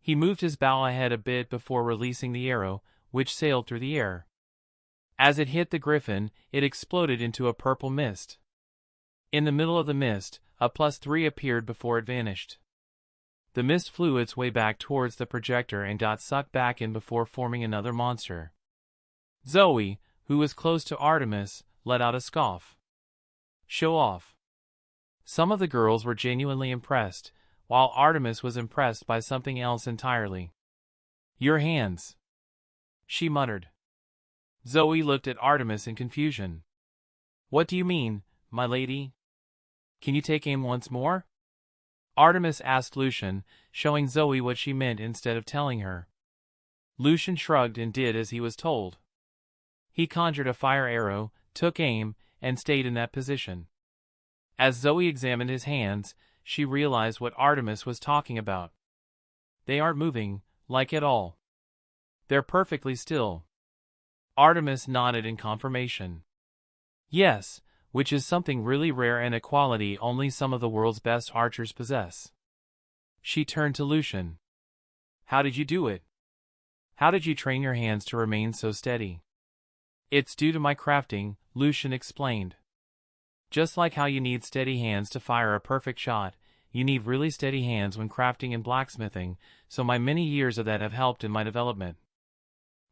He moved his bow ahead a bit before releasing the arrow, which sailed through the air. As it hit the griffin, it exploded into a purple mist. In the middle of the mist, a +3 appeared before it vanished. The mist flew its way back towards the projector and got sucked back in before forming another monster. Zoe, who was close to Artemis, let out a scoff. Show off. Some of the girls were genuinely impressed, while Artemis was impressed by something else entirely. Your hands. she muttered. Zoe looked at Artemis in confusion. What do you mean, my lady? Can you take aim once more? Artemis asked Lucian, showing Zoe what she meant instead of telling her. Lucian shrugged and did as he was told. He conjured a fire arrow, took aim, and stayed in that position. As Zoe examined his hands, she realized what Artemis was talking about. They aren't moving, like at all. They're perfectly still. Artemis nodded in confirmation. Yes, which is something really rare and a quality only some of the world's best archers possess. She turned to Lucian. How did you do it? How did you train your hands to remain so steady? It's due to my crafting, Lucian explained. Just like how you need steady hands to fire a perfect shot, you need really steady hands when crafting and blacksmithing, so my many years of that have helped in my development.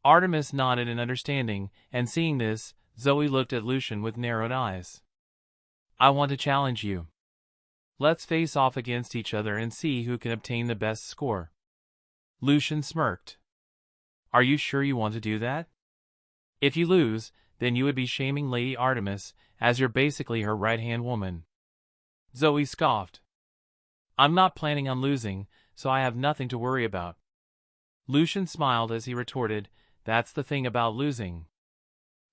Artemis nodded in understanding, and seeing this, Zoe looked at Lucian with narrowed eyes. I want to challenge you. Let's face off against each other and see who can obtain the best score. Lucian smirked. Are you sure you want to do that? If you lose, then you would be shaming Lady Artemis, as you're basically her right-hand woman. Zoe scoffed. I'm not planning on losing, so I have nothing to worry about. Lucian smiled as he retorted, that's the thing about losing.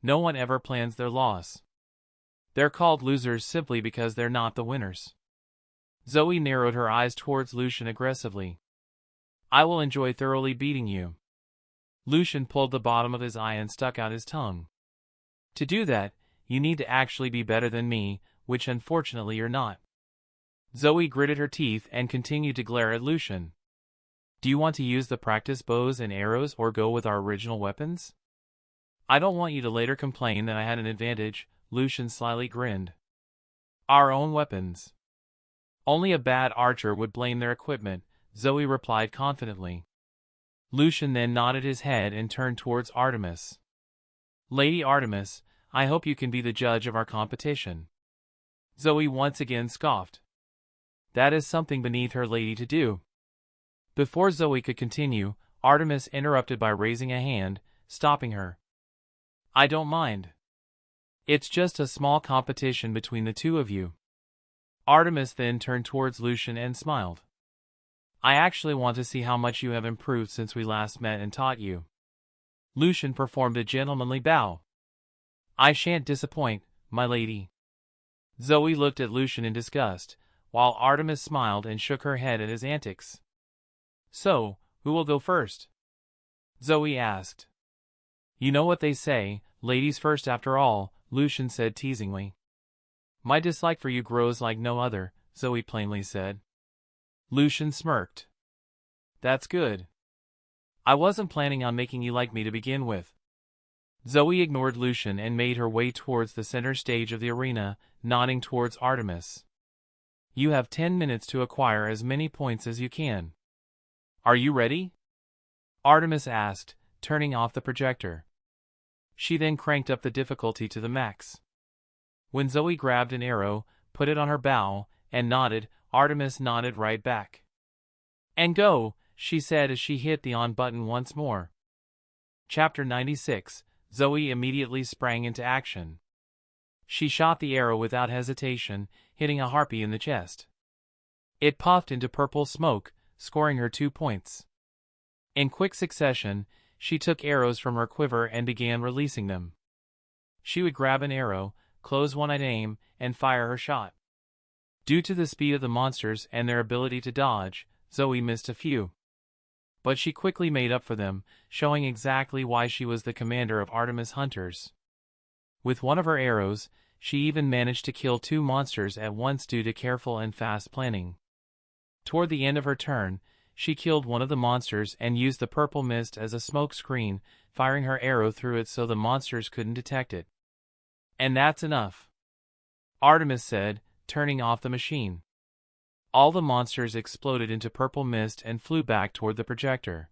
No one ever plans their loss. They're called losers simply because they're not the winners. Zoe narrowed her eyes towards Lucian aggressively. I will enjoy thoroughly beating you. Lucian pulled the bottom of his eye and stuck out his tongue. To do that, you need to actually be better than me, which unfortunately you're not. Zoe gritted her teeth and continued to glare at Lucian. Do you want to use the practice bows and arrows or go with our original weapons? I don't want you to later complain that I had an advantage, Lucian slyly grinned. Our own weapons. Only a bad archer would blame their equipment, Zoe replied confidently. Lucian then nodded his head and turned towards Artemis. Lady Artemis, I hope you can be the judge of our competition. Zoe once again scoffed. That is something beneath her lady to do. Before Zoe could continue, Artemis interrupted by raising a hand, stopping her. I don't mind. It's just a small competition between the two of you. Artemis then turned towards Lucian and smiled. I actually want to see how much you have improved since we last met and taught you. Lucian performed a gentlemanly bow. I shan't disappoint, my lady. Zoe looked at Lucian in disgust, while Artemis smiled and shook her head at his antics. So, who will go first? Zoe asked. You know what they say, ladies first after all, Lucian said teasingly. My dislike for you grows like no other, Zoe plainly said. Lucian smirked. That's good. I wasn't planning on making you like me to begin with. Zoe ignored Lucian and made her way towards the center stage of the arena, nodding towards Artemis. You have 10 minutes to acquire as many points as you can. Are you ready? Artemis asked, turning off the projector. She then cranked up the difficulty to the max. When Zoe grabbed an arrow, put it on her bow, and nodded, Artemis nodded right back. And go, she said as she hit the on button once more. Chapter 96, Zoe immediately sprang into action. She shot the arrow without hesitation, hitting a harpy in the chest. It puffed into purple smoke, scoring her 2 points. In quick succession, she took arrows from her quiver and began releasing them. She would grab an arrow, close one at aim, and fire her shot. Due to the speed of the monsters and their ability to dodge, Zoe missed a few. But she quickly made up for them, showing exactly why she was the commander of Artemis Hunters. With one of her arrows, she even managed to kill 2 monsters at once due to careful and fast planning. Toward the end of her turn, she killed one of the monsters and used the purple mist as a smoke screen, firing her arrow through it so the monsters couldn't detect it. And that's enough, Artemis said, turning off the machine. All the monsters exploded into purple mist and flew back toward the projector.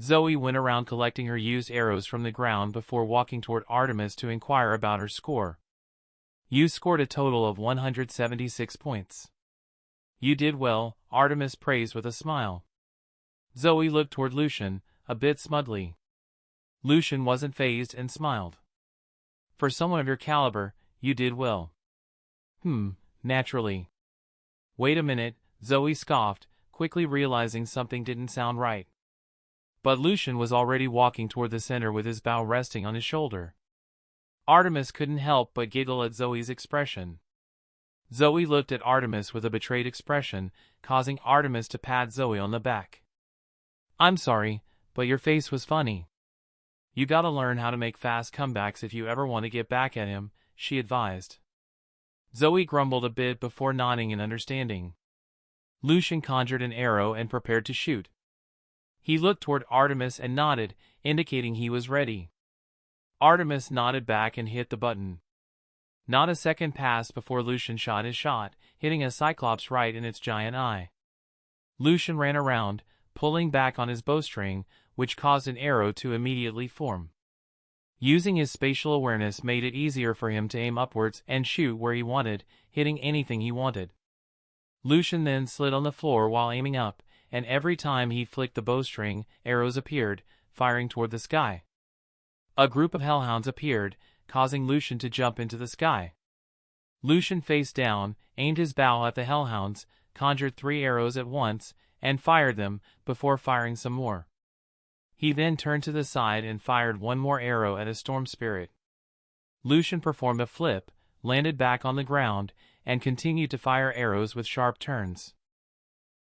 Zoe went around collecting her used arrows from the ground before walking toward Artemis to inquire about her score. You scored a total of 176 points. You did well, Artemis praised with a smile. Zoe looked toward Lucian, a bit smugly. Lucian wasn't fazed and smiled. For someone of your caliber, you did well. Naturally. Wait a minute, Zoe scoffed, quickly realizing something didn't sound right. But Lucian was already walking toward the center with his bow resting on his shoulder. Artemis couldn't help but giggle at Zoe's expression. Zoe looked at Artemis with a betrayed expression, causing Artemis to pat Zoe on the back. I'm sorry, but your face was funny. You gotta learn how to make fast comebacks if you ever want to get back at him, she advised. Zoe grumbled a bit before nodding in understanding. Lucian conjured an arrow and prepared to shoot. He looked toward Artemis and nodded, indicating he was ready. Artemis nodded back and hit the button. Not a second passed before Lucian shot his shot, hitting a Cyclops right in its giant eye. Lucian ran around, pulling back on his bowstring, which caused an arrow to immediately form. Using his spatial awareness made it easier for him to aim upwards and shoot where he wanted, hitting anything he wanted. Lucian then slid on the floor while aiming up, and every time he flicked the bowstring, arrows appeared, firing toward the sky. A group of hellhounds appeared, causing Lucian to jump into the sky. Lucian face down, aimed his bow at the hellhounds, conjured 3 arrows at once, and fired them, before firing some more. He then turned to the side and fired 1 more arrow at a storm spirit. Lucian performed a flip, landed back on the ground, and continued to fire arrows with sharp turns.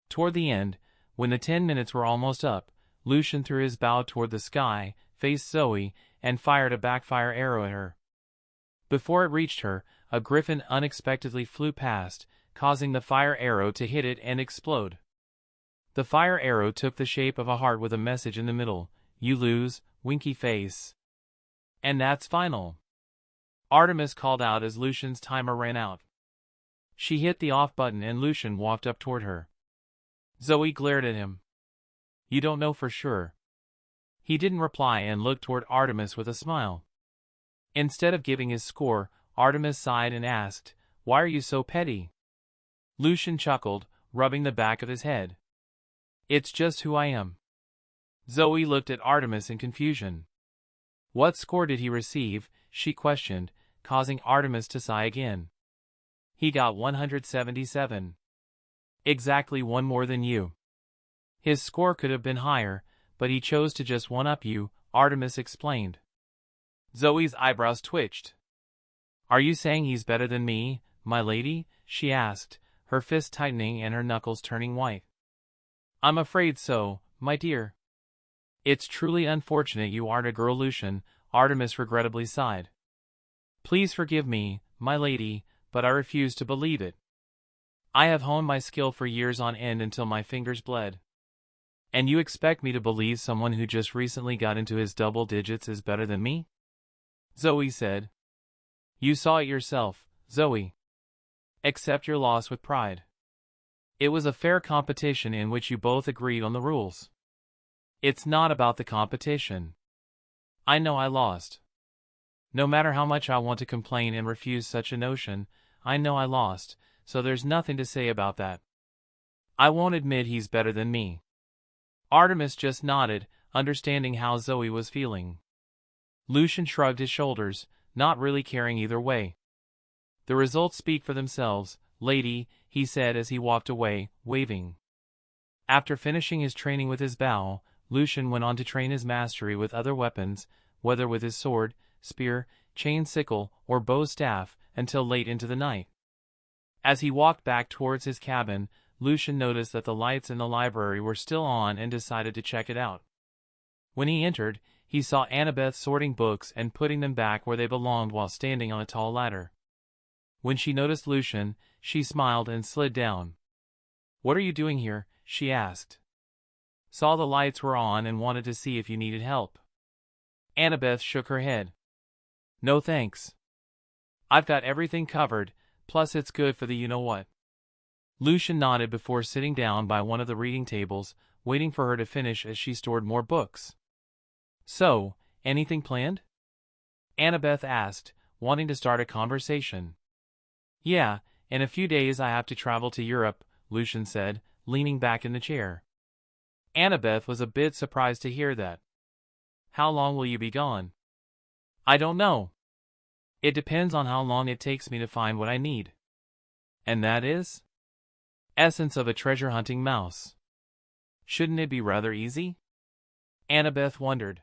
Toward the end, when the 10 minutes were almost up, Lucian threw his bow toward the sky, faced Zoe, and fired a backfire arrow at her. Before it reached her, a griffin unexpectedly flew past, causing the fire arrow to hit it and explode. The fire arrow took the shape of a heart with a message in the middle: "You lose, winky face." And that's final. Artemis called out as Lucian's timer ran out. She hit the off button and Lucian walked up toward her. Zoe glared at him. You don't know for sure. He didn't reply and looked toward Artemis with a smile. Instead of giving his score, Artemis sighed and asked, "Why are you so petty?" Lucian chuckled, rubbing the back of his head. It's just who I am. Zoe looked at Artemis in confusion. What score did he receive? She questioned, causing Artemis to sigh again. He got 177. Exactly 1 more than you. His score could have been higher, but he chose to just one-up you, Artemis explained. Zoe's eyebrows twitched. Are you saying he's better than me, my lady? She asked, her fist tightening and her knuckles turning white. I'm afraid so, my dear. It's truly unfortunate you aren't a girl, Lucian, Artemis regrettably sighed. Please forgive me, my lady, but I refuse to believe it. I have honed my skill for years on end until my fingers bled. And you expect me to believe someone who just recently got into his double digits is better than me? Zoe said. You saw it yourself, Zoe. Accept your loss with pride. It was a fair competition in which you both agreed on the rules. It's not about the competition. I know I lost. No matter how much I want to complain and refuse such a notion, I know I lost, so there's nothing to say about that. I won't admit he's better than me. Artemis just nodded, understanding how Zoe was feeling. Lucian shrugged his shoulders, not really caring either way. The results speak for themselves, lady, he said as he walked away, waving. After finishing his training with his bow, Lucian went on to train his mastery with other weapons, whether with his sword, spear, chain sickle, or bow staff, until late into the night. As he walked back towards his cabin, Lucian noticed that the lights in the library were still on and decided to check it out. When he entered, he saw Annabeth sorting books and putting them back where they belonged while standing on a tall ladder. When she noticed Lucian, she smiled and slid down. What are you doing here? She asked. Saw the lights were on and wanted to see if you needed help. Annabeth shook her head. No thanks. I've got everything covered, plus it's good for the you-know-what. Lucian nodded before sitting down by one of the reading tables, waiting for her to finish as she stored more books. So, anything planned? Annabeth asked, wanting to start a conversation. Yeah, in a few days I have to travel to Europe, Lucian said, leaning back in the chair. Annabeth was a bit surprised to hear that. How long will you be gone? I don't know. It depends on how long it takes me to find what I need. And that is? Essence of a treasure-hunting mouse. Shouldn't it be rather easy? Annabeth wondered.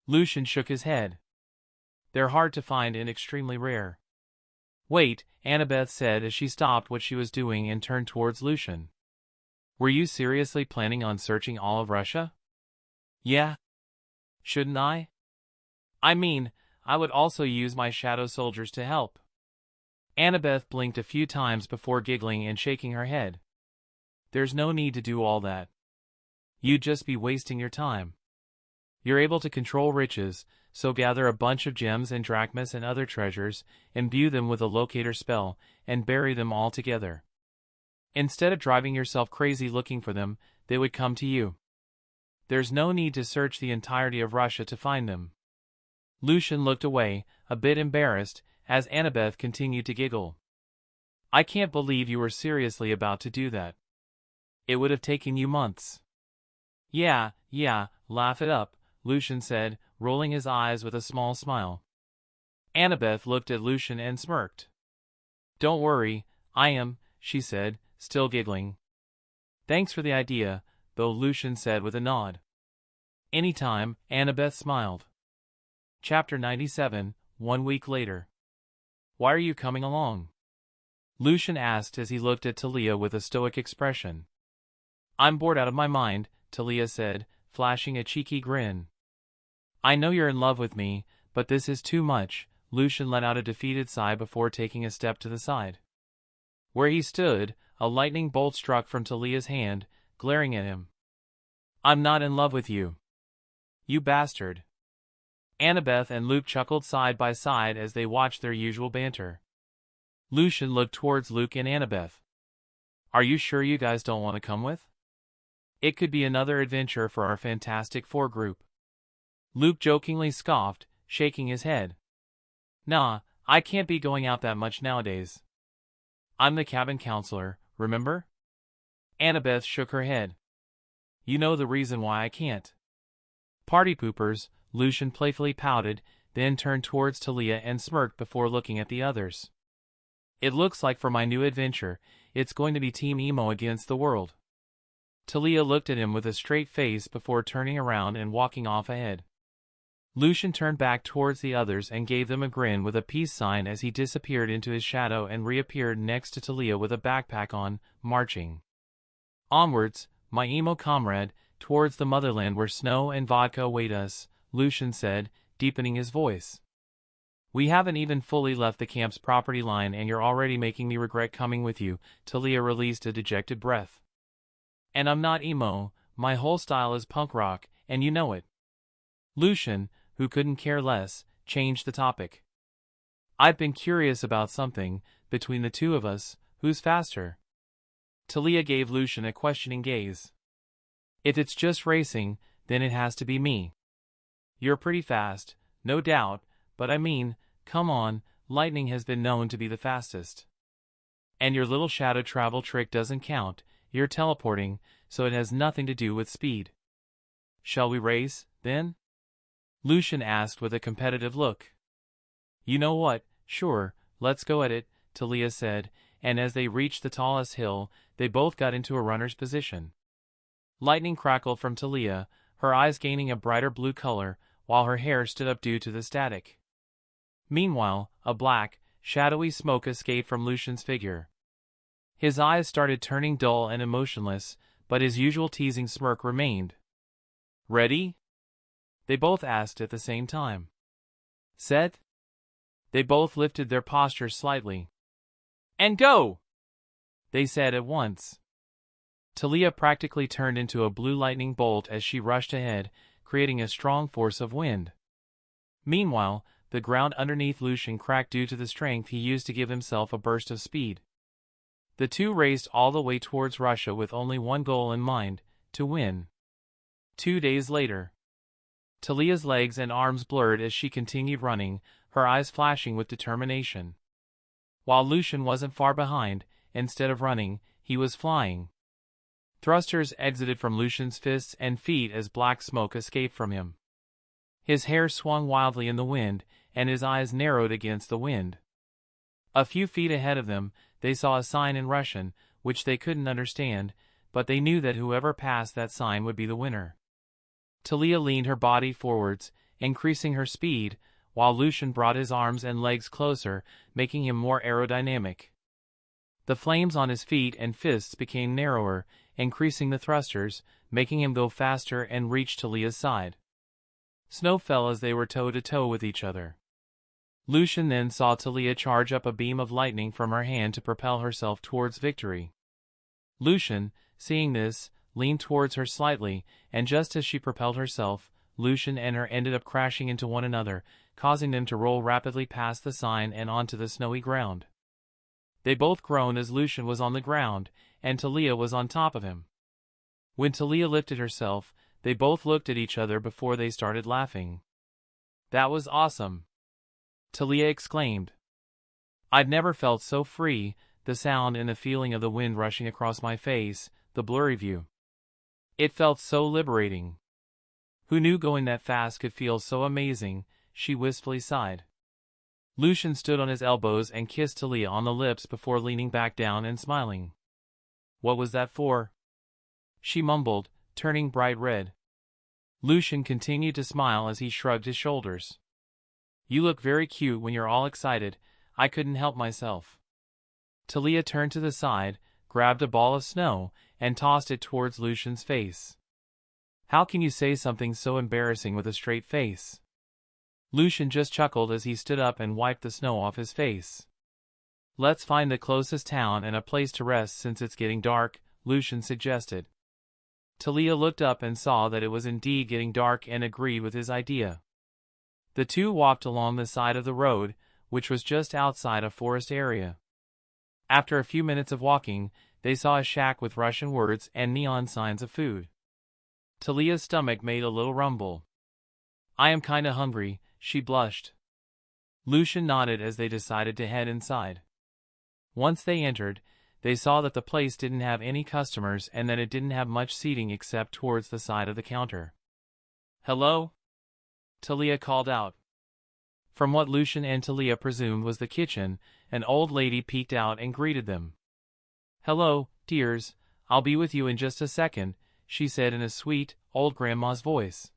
Lucian shook his head. They're hard to find and extremely rare. Wait, Annabeth said as she stopped what she was doing and turned towards Lucian. Were you seriously planning on searching all of Russia? Yeah. Shouldn't I? I mean, I would also use my shadow soldiers to help. Annabeth blinked a few times before giggling and shaking her head. There's no need to do all that. You'd just be wasting your time. You're able to control riches, so gather a bunch of gems and drachmas and other treasures, imbue them with a locator spell, and bury them all together. Instead of driving yourself crazy looking for them, they would come to you. There's no need to search the entirety of Russia to find them. Lucian looked away, a bit embarrassed, as Annabeth continued to giggle. I can't believe you were seriously about to do that. It would have taken you months. Yeah, laugh it up, Lucian said, rolling his eyes with a small smile. Annabeth looked at Lucian and smirked. Don't worry, I am, she said, still giggling. Thanks for the idea, though, Lucian said with a nod. Anytime, Annabeth smiled. Chapter 97, 1 week later. Why are you coming along? Lucian asked as he looked at Talia with a stoic expression. I'm bored out of my mind, Talia said, flashing a cheeky grin. I know you're in love with me, but this is too much, Lucian let out a defeated sigh before taking a step to the side. Where he stood, a lightning bolt struck from Talia's hand, glaring at him. I'm not in love with you. You bastard. Annabeth and Luke chuckled side by side as they watched their usual banter. Lucian looked towards Luke and Annabeth. Are you sure you guys don't want to come with? It could be another adventure for our Fantastic Four group. Luke jokingly scoffed, shaking his head. Nah, I can't be going out that much nowadays. I'm the cabin counselor, remember? Annabeth shook her head. You know the reason why I can't. Party poopers, Lucian playfully pouted, then turned towards Talia and smirked before looking at the others. It looks like for my new adventure, it's going to be Team Emo against the world. Talia looked at him with a straight face before turning around and walking off ahead. Lucian turned back towards the others and gave them a grin with a peace sign as he disappeared into his shadow and reappeared next to Talia with a backpack on, marching. Onwards, my emo comrade, towards the motherland where snow and vodka await us, Lucian said, deepening his voice. We haven't even fully left the camp's property line and you're already making me regret coming with you, Talia released a dejected breath. And I'm not emo, my whole style is punk rock, and you know it. Lucian, who couldn't care less, changed the topic. I've been curious about something, between the two of us, who's faster? Talia gave Lucian a questioning gaze. If it's just racing, then it has to be me. You're pretty fast, no doubt, but I mean, come on, lightning has been known to be the fastest. And your little shadow travel trick doesn't count, you're teleporting, so it has nothing to do with speed. Shall we race, then? Lucian asked with a competitive look. You know what, sure, let's go at it, Talia said, and as they reached the tallest hill, they both got into a runner's position. Lightning crackled from Talia, her eyes gaining a brighter blue color, while her hair stood up due to the static. Meanwhile, a black, shadowy smoke escaped from Lucian's figure. His eyes started turning dull and emotionless, but his usual teasing smirk remained. Ready? They both asked at the same time. Set? They both lifted their postures slightly. And go! They said at once. Talia practically turned into a blue lightning bolt as she rushed ahead, creating a strong force of wind. Meanwhile, the ground underneath Lucian cracked due to the strength he used to give himself a burst of speed. The two raced all the way towards Russia with only one goal in mind, to win. 2 days later. Talia's legs and arms blurred as she continued running, her eyes flashing with determination. While Lucian wasn't far behind, instead of running, he was flying. Thrusters exited from Lucian's fists and feet as black smoke escaped from him. His hair swung wildly in the wind, and his eyes narrowed against the wind. A few feet ahead of them, they saw a sign in Russian, which they couldn't understand, but they knew that whoever passed that sign would be the winner. Talia leaned her body forwards, increasing her speed, while Lucian brought his arms and legs closer, making him more aerodynamic. The flames on his feet and fists became narrower, increasing the thrusters, making him go faster and reach Talia's side. Snow fell as they were toe-to-toe with each other. Lucian then saw Talia charge up a beam of lightning from her hand to propel herself towards victory. Lucian, seeing this, leaned towards her slightly, and just as she propelled herself, Lucian and her ended up crashing into one another, causing them to roll rapidly past the sign and onto the snowy ground. They both groaned as Lucian was on the ground, and Talia was on top of him. When Talia lifted herself, they both looked at each other before they started laughing. "That was awesome!" Talia exclaimed. "I'd never felt so free," the sound and the feeling of the wind rushing across my face, the blurry view. It felt so liberating. Who knew going that fast could feel so amazing, she wistfully sighed. Lucian stood on his elbows and kissed Talia on the lips before leaning back down and smiling. "What was that for?" she mumbled, turning bright red. Lucian continued to smile as he shrugged his shoulders. "You look very cute when you're all excited. I couldn't help myself." Talia turned to the side, grabbed a ball of snow, and tossed it towards Lucian's face. "How can you say something so embarrassing with a straight face?" Lucian just chuckled as he stood up and wiped the snow off his face. "Let's find the closest town and a place to rest since it's getting dark," Lucian suggested. Talia looked up and saw that it was indeed getting dark and agreed with his idea. The two walked along the side of the road, which was just outside a forest area. After a few minutes of walking, they saw a shack with Russian words and neon signs of food. Talia's stomach made a little rumble. "I am kinda hungry," she blushed. Lucian nodded as they decided to head inside. Once they entered, they saw that the place didn't have any customers and that it didn't have much seating except towards the side of the counter. "Hello?" Talia called out. From what Lucian and Talia presumed was the kitchen, an old lady peeked out and greeted them. "Hello, dears, I'll be with you in just a second," she said in a sweet, old grandma's voice.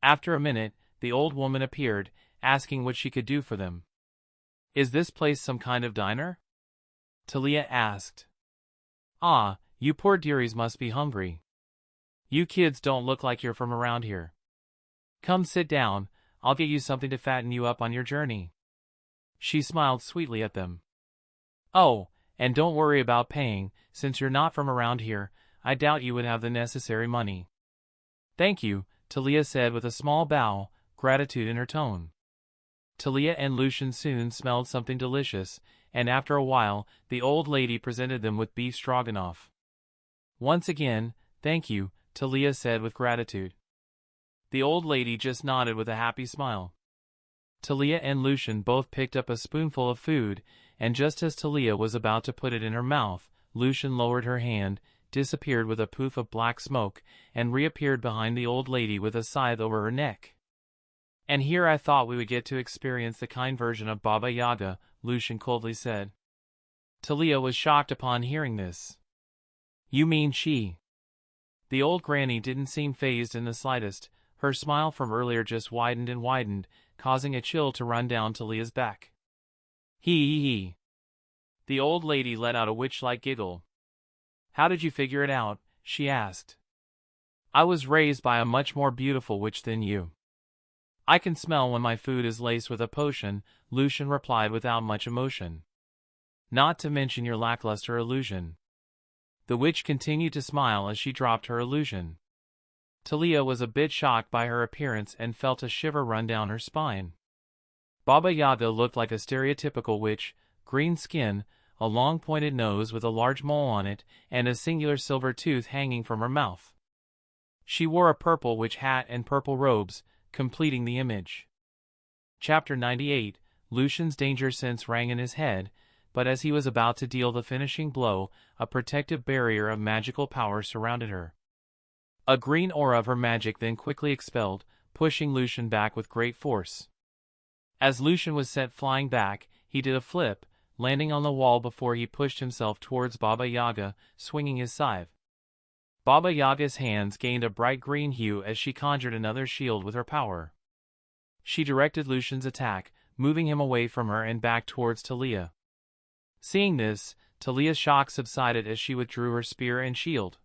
After a minute, the old woman appeared, asking what she could do for them. "Is this place some kind of diner?" Talia asked. "Ah, you poor dearies must be hungry. You kids don't look like you're from around here. Come sit down, I'll get you something to fatten you up on your journey." She smiled sweetly at them. "Oh, and don't worry about paying, since you're not from around here, I doubt you would have the necessary money." "Thank you," Talia said with a small bow, gratitude in her tone. Talia and Lucian soon smelled something delicious, and after a while, the old lady presented them with beef stroganoff. "Once again, thank you," Talia said with gratitude. The old lady just nodded with a happy smile. Talia and Lucian both picked up a spoonful of food, and just as Talia was about to put it in her mouth, Lucian lowered her hand, disappeared with a poof of black smoke, and reappeared behind the old lady with a scythe over her neck. "And here I thought we would get to experience the kind version of Baba Yaga," Lucian coldly said. Talia was shocked upon hearing this. "You mean she?" The old granny didn't seem fazed in the slightest. Her smile from earlier just widened and widened, causing a chill to run down Talia's back. He. The old lady let out a witch-like giggle. "How did you figure it out?" she asked. "I was raised by a much more beautiful witch than you." "I can smell when my food is laced with a potion," Lucian replied without much emotion. "Not to mention your lackluster illusion." The witch continued to smile as she dropped her illusion. Talia was a bit shocked by her appearance and felt a shiver run down her spine. Baba Yaga looked like a stereotypical witch, green skin, a long pointed nose with a large mole on it, and a singular silver tooth hanging from her mouth. She wore a purple witch hat and purple robes, completing the image. Chapter 98, Lucian's danger sense rang in his head, but as he was about to deal the finishing blow, a protective barrier of magical power surrounded her. A green aura of her magic then quickly expelled, pushing Lucian back with great force. As Lucian was sent flying back, he did a flip, landing on the wall before he pushed himself towards Baba Yaga, swinging his scythe. Baba Yaga's hands gained a bright green hue as she conjured another shield with her power. She directed Lucian's attack, moving him away from her and back towards Talia. Seeing this, Talia's shock subsided as she withdrew her spear and shield.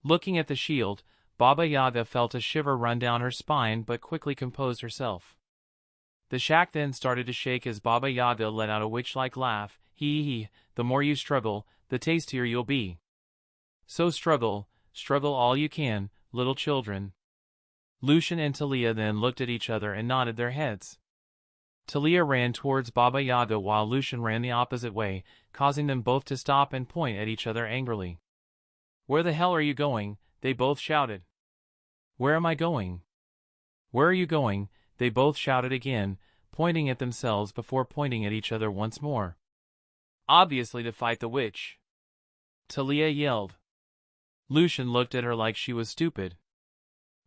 Looking at the shield, Baba Yaga felt a shiver run down her spine but quickly composed herself. The shack then started to shake as Baba Yaga let out a witch-like laugh. Hee, the more you struggle, the tastier you'll be. So struggle all you can, little children. Lucian and Talia then looked at each other and nodded their heads. Talia ran towards Baba Yaga while Lucian ran the opposite way, causing them both to stop and point at each other angrily. Where the hell are you going? They both shouted. Where am I going? Where are you going? They both shouted again, pointing at themselves before pointing at each other once more. Obviously to fight the witch, Talia yelled. Lucian looked at her like she was stupid.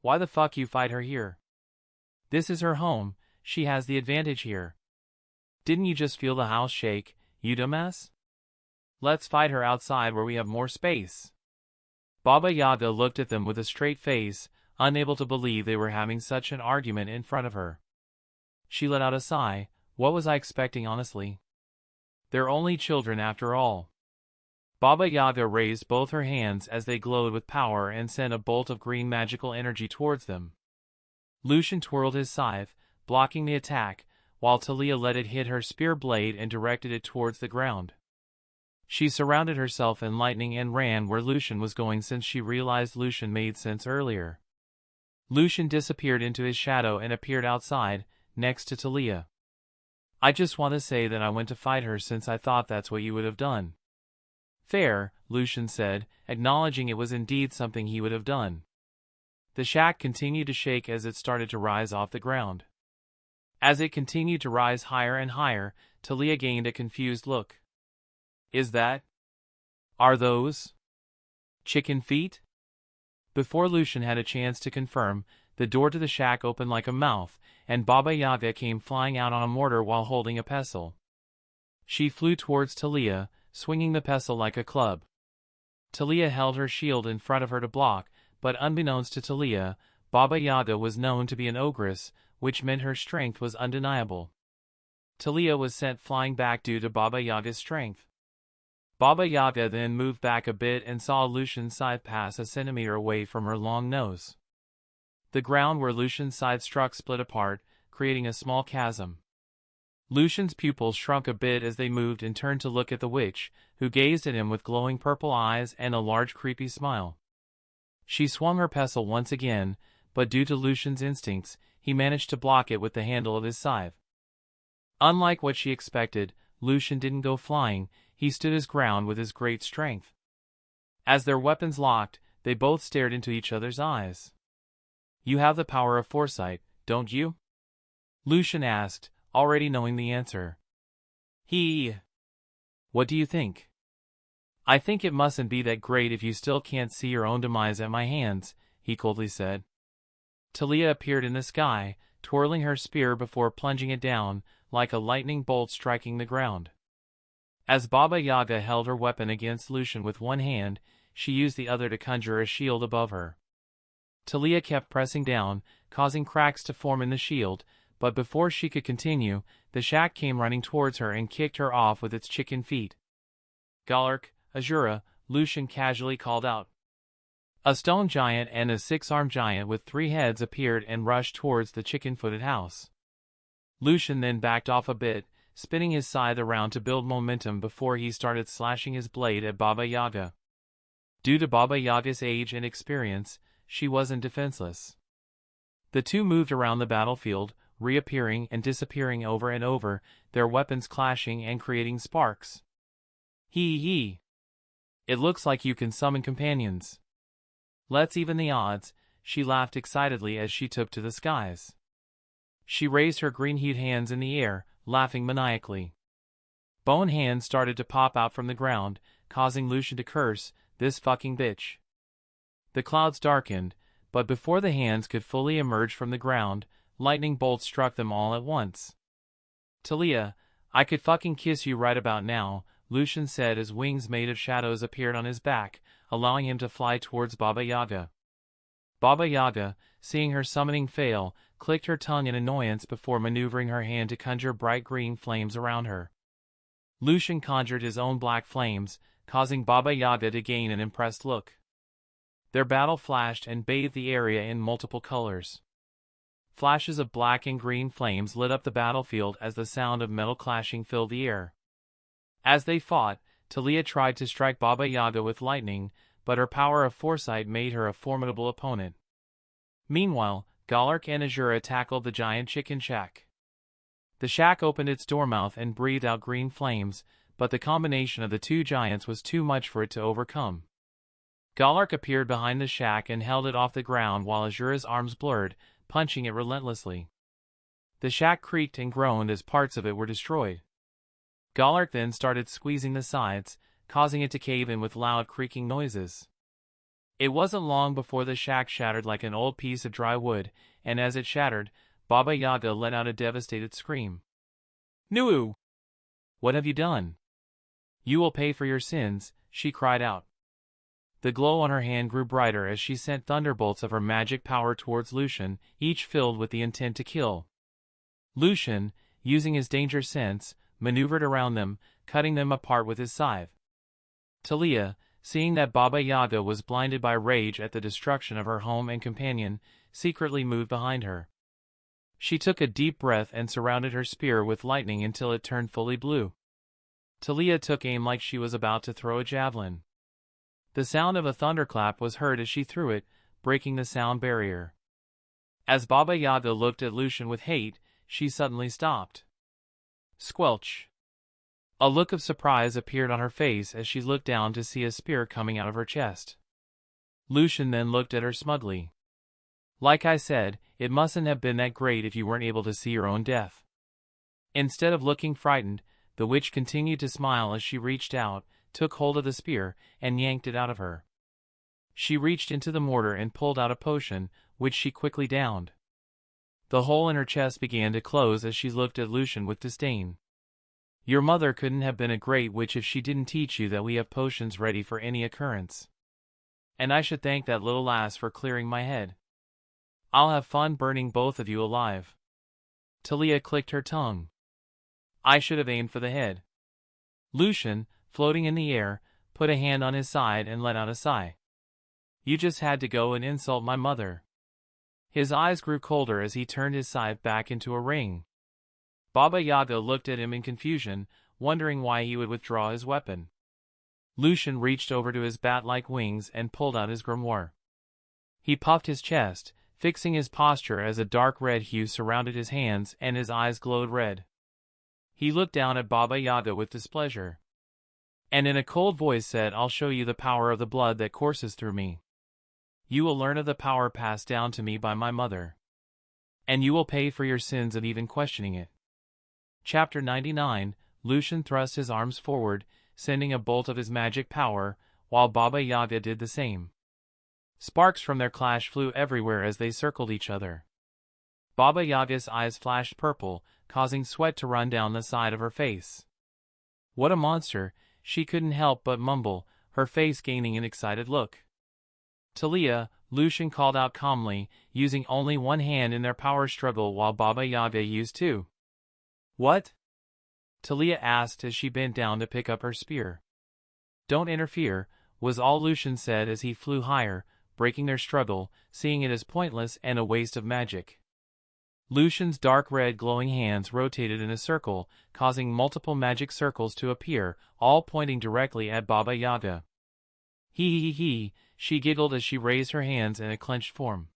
Why the fuck you fight her here? This is her home, she has the advantage here. Didn't you just feel the house shake, you dumbass? Let's fight her outside where we have more space. Baba Yaga looked at them with a straight face, unable to believe they were having such an argument in front of her. She let out a sigh. What was I expecting, honestly? They're only children after all. Baba Yaga raised both her hands as they glowed with power and sent a bolt of green magical energy towards them. Lucian twirled his scythe, blocking the attack, while Talia let it hit her spear blade and directed it towards the ground. She surrounded herself in lightning and ran where Lucian was going since she realized Lucian made sense earlier. Lucian disappeared into his shadow and appeared outside, next to Talia. I just want to say that I went to fight her since I thought that's what you would have done. Fair, Lucian said, acknowledging it was indeed something he would have done. The shack continued to shake as it started to rise off the ground. As it continued to rise higher and higher, Talia gained a confused look. Are those chicken feet? Before Lucian had a chance to confirm, the door to the shack opened like a mouth, and Baba Yaga came flying out on a mortar while holding a pestle. She flew towards Talia, swinging the pestle like a club. Talia held her shield in front of her to block, but unbeknownst to Talia, Baba Yaga was known to be an ogress, which meant her strength was undeniable. Talia was sent flying back due to Baba Yaga's strength. Baba Yaga then moved back a bit and saw Lucian's scythe pass a centimeter away from her long nose. The ground where Lucian's scythe struck split apart, creating a small chasm. Lucian's pupils shrunk a bit as they moved and turned to look at the witch, who gazed at him with glowing purple eyes and a large creepy smile. She swung her pestle once again, but due to Lucian's instincts, he managed to block it with the handle of his scythe. Unlike what she expected, Lucian didn't go flying, he stood his ground with his great strength. As their weapons locked, they both stared into each other's eyes. You have the power of foresight, don't you? Lucian asked, already knowing the answer. What do you think? I think it mustn't be that great if you still can't see your own demise at my hands, he coldly said. Talia appeared in the sky, twirling her spear before plunging it down, like a lightning bolt striking the ground. As Baba Yaga held her weapon against Lucian with one hand, she used the other to conjure a shield above her. Talia kept pressing down, causing cracks to form in the shield, but before she could continue, the shack came running towards her and kicked her off with its chicken feet. Galark, Azura, Lucian casually called out. A stone giant and a six-armed giant with 3 heads appeared and rushed towards the chicken-footed house. Lucian then backed off a bit, spinning his scythe around to build momentum before he started slashing his blade at Baba Yaga. Due to Baba Yaga's age and experience, she wasn't defenseless. The two moved around the battlefield, reappearing and disappearing over and over, their weapons clashing and creating sparks. It looks like you can summon companions. Let's even the odds, she laughed excitedly as she took to the skies. She raised her green-hued hands in the air, laughing maniacally. Bone hands started to pop out from the ground, causing Lucian to curse, this fucking bitch. The clouds darkened, but before the hands could fully emerge from the ground, lightning bolts struck them all at once. "Talia, I could fucking kiss you right about now," Lucian said as wings made of shadows appeared on his back, allowing him to fly towards Baba Yaga. Baba Yaga, seeing her summoning fail, clicked her tongue in annoyance before maneuvering her hand to conjure bright green flames around her. Lucian conjured his own black flames, causing Baba Yaga to gain an impressed look. Their battle flashed and bathed the area in multiple colors. Flashes of black and green flames lit up the battlefield as the sound of metal clashing filled the air. As they fought, Talia tried to strike Baba Yaga with lightning, but her power of foresight made her a formidable opponent. Meanwhile, Galark and Azura tackled the giant chicken shack. The shack opened its doormouth and breathed out green flames, but the combination of the two giants was too much for it to overcome. Galark appeared behind the shack and held it off the ground while Azura's arms blurred, punching it relentlessly. The shack creaked and groaned as parts of it were destroyed. Galark then started squeezing the sides, causing it to cave in with loud creaking noises. It wasn't long before the shack shattered like an old piece of dry wood, and as it shattered, Baba Yaga let out a devastated scream. "Nuu! What have you done? You will pay for your sins," she cried out. The glow on her hand grew brighter as she sent thunderbolts of her magic power towards Lucian, each filled with the intent to kill. Lucian, using his danger sense, maneuvered around them, cutting them apart with his scythe. Talia, seeing that Baba Yaga was blinded by rage at the destruction of her home and companion, secretly moved behind her. She took a deep breath and surrounded her spear with lightning until it turned fully blue. Talia took aim like she was about to throw a javelin. The sound of a thunderclap was heard as she threw it, breaking the sound barrier. As Baba Yaga looked at Lucian with hate, she suddenly stopped. Squelch! A look of surprise appeared on her face as she looked down to see a spear coming out of her chest. Lucian then looked at her smugly. "Like I said, it mustn't have been that great if you weren't able to see your own death." Instead of looking frightened, the witch continued to smile as she reached out, took hold of the spear, and yanked it out of her. She reached into the mortar and pulled out a potion, which she quickly downed. The hole in her chest began to close as she looked at Lucian with disdain. "Your mother couldn't have been a great witch if she didn't teach you that we have potions ready for any occurrence. And I should thank that little lass for clearing my head. I'll have fun burning both of you alive." Talia clicked her tongue. "I should have aimed for the head." Lucian, floating in the air, put a hand on his side and let out a sigh. "You just had to go and insult my mother." His eyes grew colder as he turned his scythe back into a ring. Baba Yaga looked at him in confusion, wondering why he would withdraw his weapon. Lucian reached over to his bat-like wings and pulled out his grimoire. He puffed his chest, fixing his posture as a dark red hue surrounded his hands and his eyes glowed red. He looked down at Baba Yaga with displeasure, and in a cold voice said, "I'll show you the power of the blood that courses through me. You will learn of the power passed down to me by my mother. And you will pay for your sins of even questioning it." Chapter 99, Lucian thrust his arms forward, sending a bolt of his magic power, while Baba Yaga did the same. Sparks from their clash flew everywhere as they circled each other. Baba Yaga's eyes flashed purple, causing sweat to run down the side of her face. "What a monster," she couldn't help but mumble, her face gaining an excited look. "Talia," Lucian called out calmly, using only one hand in their power struggle while Baba Yaga used two. "What?" Talia asked as she bent down to pick up her spear. "Don't interfere," was all Lucian said as he flew higher, breaking their struggle, seeing it as pointless and a waste of magic. Lucian's dark red glowing hands rotated in a circle, causing multiple magic circles to appear, all pointing directly at Baba Yaga. He, she giggled as she raised her hands in a clenched form.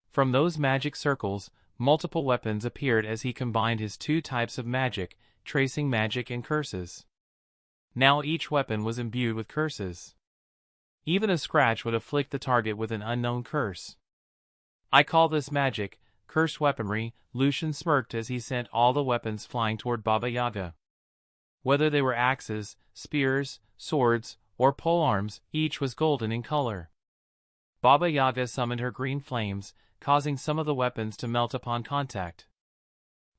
From those magic circles, multiple weapons appeared as he combined his two types of magic, tracing magic and curses. Now each weapon was imbued with curses. Even a scratch would afflict the target with an unknown curse. "I call this magic, cursed weaponry," Lucian smirked as he sent all the weapons flying toward Baba Yaga. Whether they were axes, spears, swords, or polearms, each was golden in color. Baba Yaga summoned her green flames, causing some of the weapons to melt upon contact.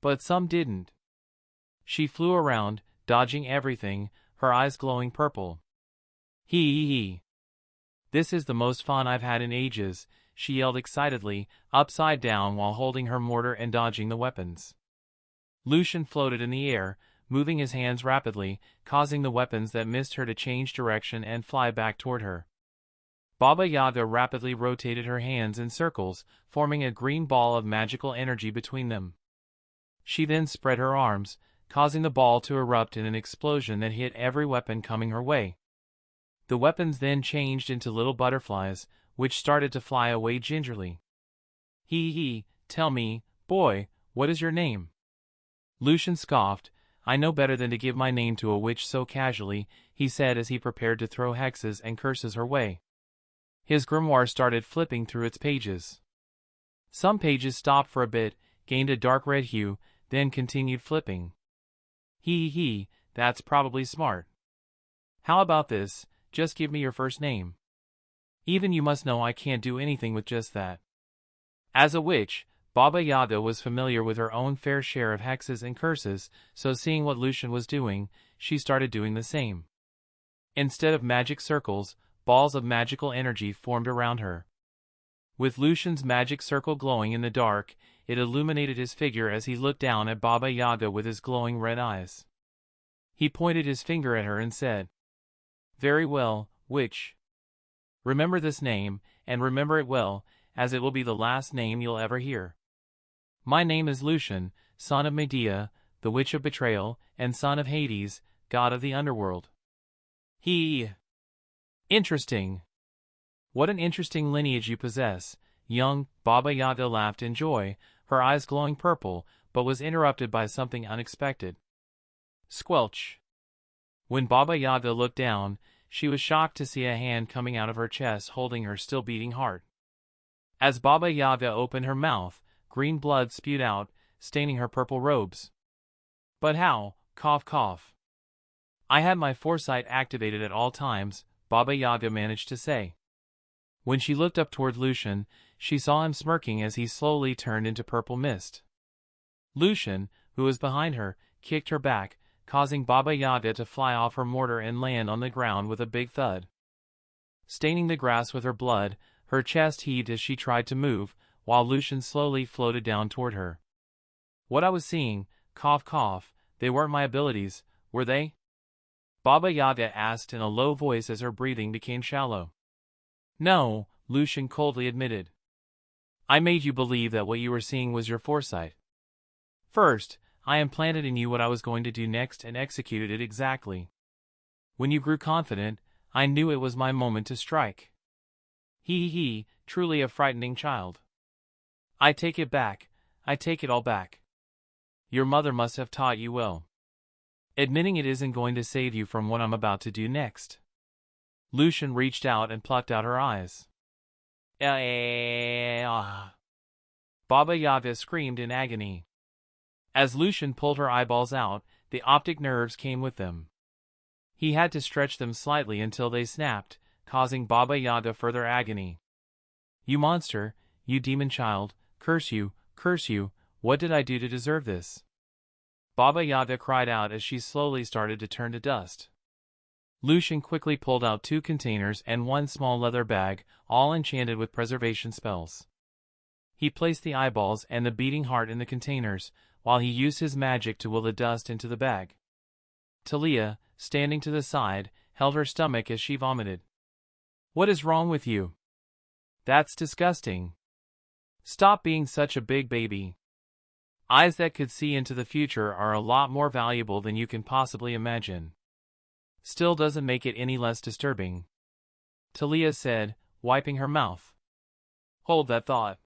But some didn't. She flew around, dodging everything, her eyes glowing purple. Hee. This is the most fun I've had in ages, she yelled excitedly, upside down while holding her mortar and dodging the weapons. Lucian floated in the air, moving his hands rapidly, causing the weapons that missed her to change direction and fly back toward her. Baba Yaga rapidly rotated her hands in circles, forming a green ball of magical energy between them. She then spread her arms, causing the ball to erupt in an explosion that hit every weapon coming her way. The weapons then changed into little butterflies, which started to fly away gingerly. Hee, tell me, boy, what is your name? Lucian scoffed. I know better than to give my name to a witch so casually, he said as he prepared to throw hexes and curses her way. His grimoire started flipping through its pages. Some pages stopped for a bit, gained a dark red hue, then continued flipping. Hee, that's probably smart. How about this, just give me your first name. Even you must know I can't do anything with just that. As a witch, Baba Yaga was familiar with her own fair share of hexes and curses, so seeing what Lucian was doing, she started doing the same. Instead of magic circles, balls of magical energy formed around her. With Lucian's magic circle glowing in the dark, it illuminated his figure as he looked down at Baba Yaga with his glowing red eyes. He pointed his finger at her and said, "Very well, witch. Remember this name, and remember it well, as it will be the last name you'll ever hear. My name is Lucian, son of Medea, the witch of betrayal, and son of Hades, god of the underworld." Interesting. What an interesting lineage you possess, young Baba Yaga laughed in joy, her eyes glowing purple, but was interrupted by something unexpected. Squelch. When Baba Yaga looked down, she was shocked to see a hand coming out of her chest holding her still beating heart. As Baba Yaga opened her mouth, green blood spewed out, staining her purple robes. But how? Cough cough. I had my foresight activated at all times, Baba Yaga managed to say. When she looked up toward Lucian, she saw him smirking as he slowly turned into purple mist. Lucian, who was behind her, kicked her back, causing Baba Yaga to fly off her mortar and land on the ground with a big thud. Staining the grass with her blood, her chest heaved as she tried to move, while Lucian slowly floated down toward her. What I was seeing, cough cough, they weren't my abilities, were they? Baba Yaga asked in a low voice as her breathing became shallow. No, Lucian coldly admitted. I made you believe that what you were seeing was your foresight. First, I implanted in you what I was going to do next and executed it exactly. When you grew confident, I knew it was my moment to strike. Truly a frightening child. I take it back, I take it all back. Your mother must have taught you well. Admitting it isn't going to save you from what I'm about to do next. Lucian reached out and plucked out her eyes. Baba Yaga screamed in agony. As Lucian pulled her eyeballs out, the optic nerves came with them. He had to stretch them slightly until they snapped, causing Baba Yaga further agony. You monster, you demon child, curse you, what did I do to deserve this? Baba Yaga cried out as she slowly started to turn to dust. Lucian quickly pulled out 2 containers and 1 small leather bag, all enchanted with preservation spells. He placed the eyeballs and the beating heart in the containers, while he used his magic to will the dust into the bag. Talia, standing to the side, held her stomach as she vomited. What is wrong with you? That's disgusting. Stop being such a big baby. Eyes that could see into the future are a lot more valuable than you can possibly imagine. Still doesn't make it any less disturbing. Talia said, wiping her mouth. Hold that thought.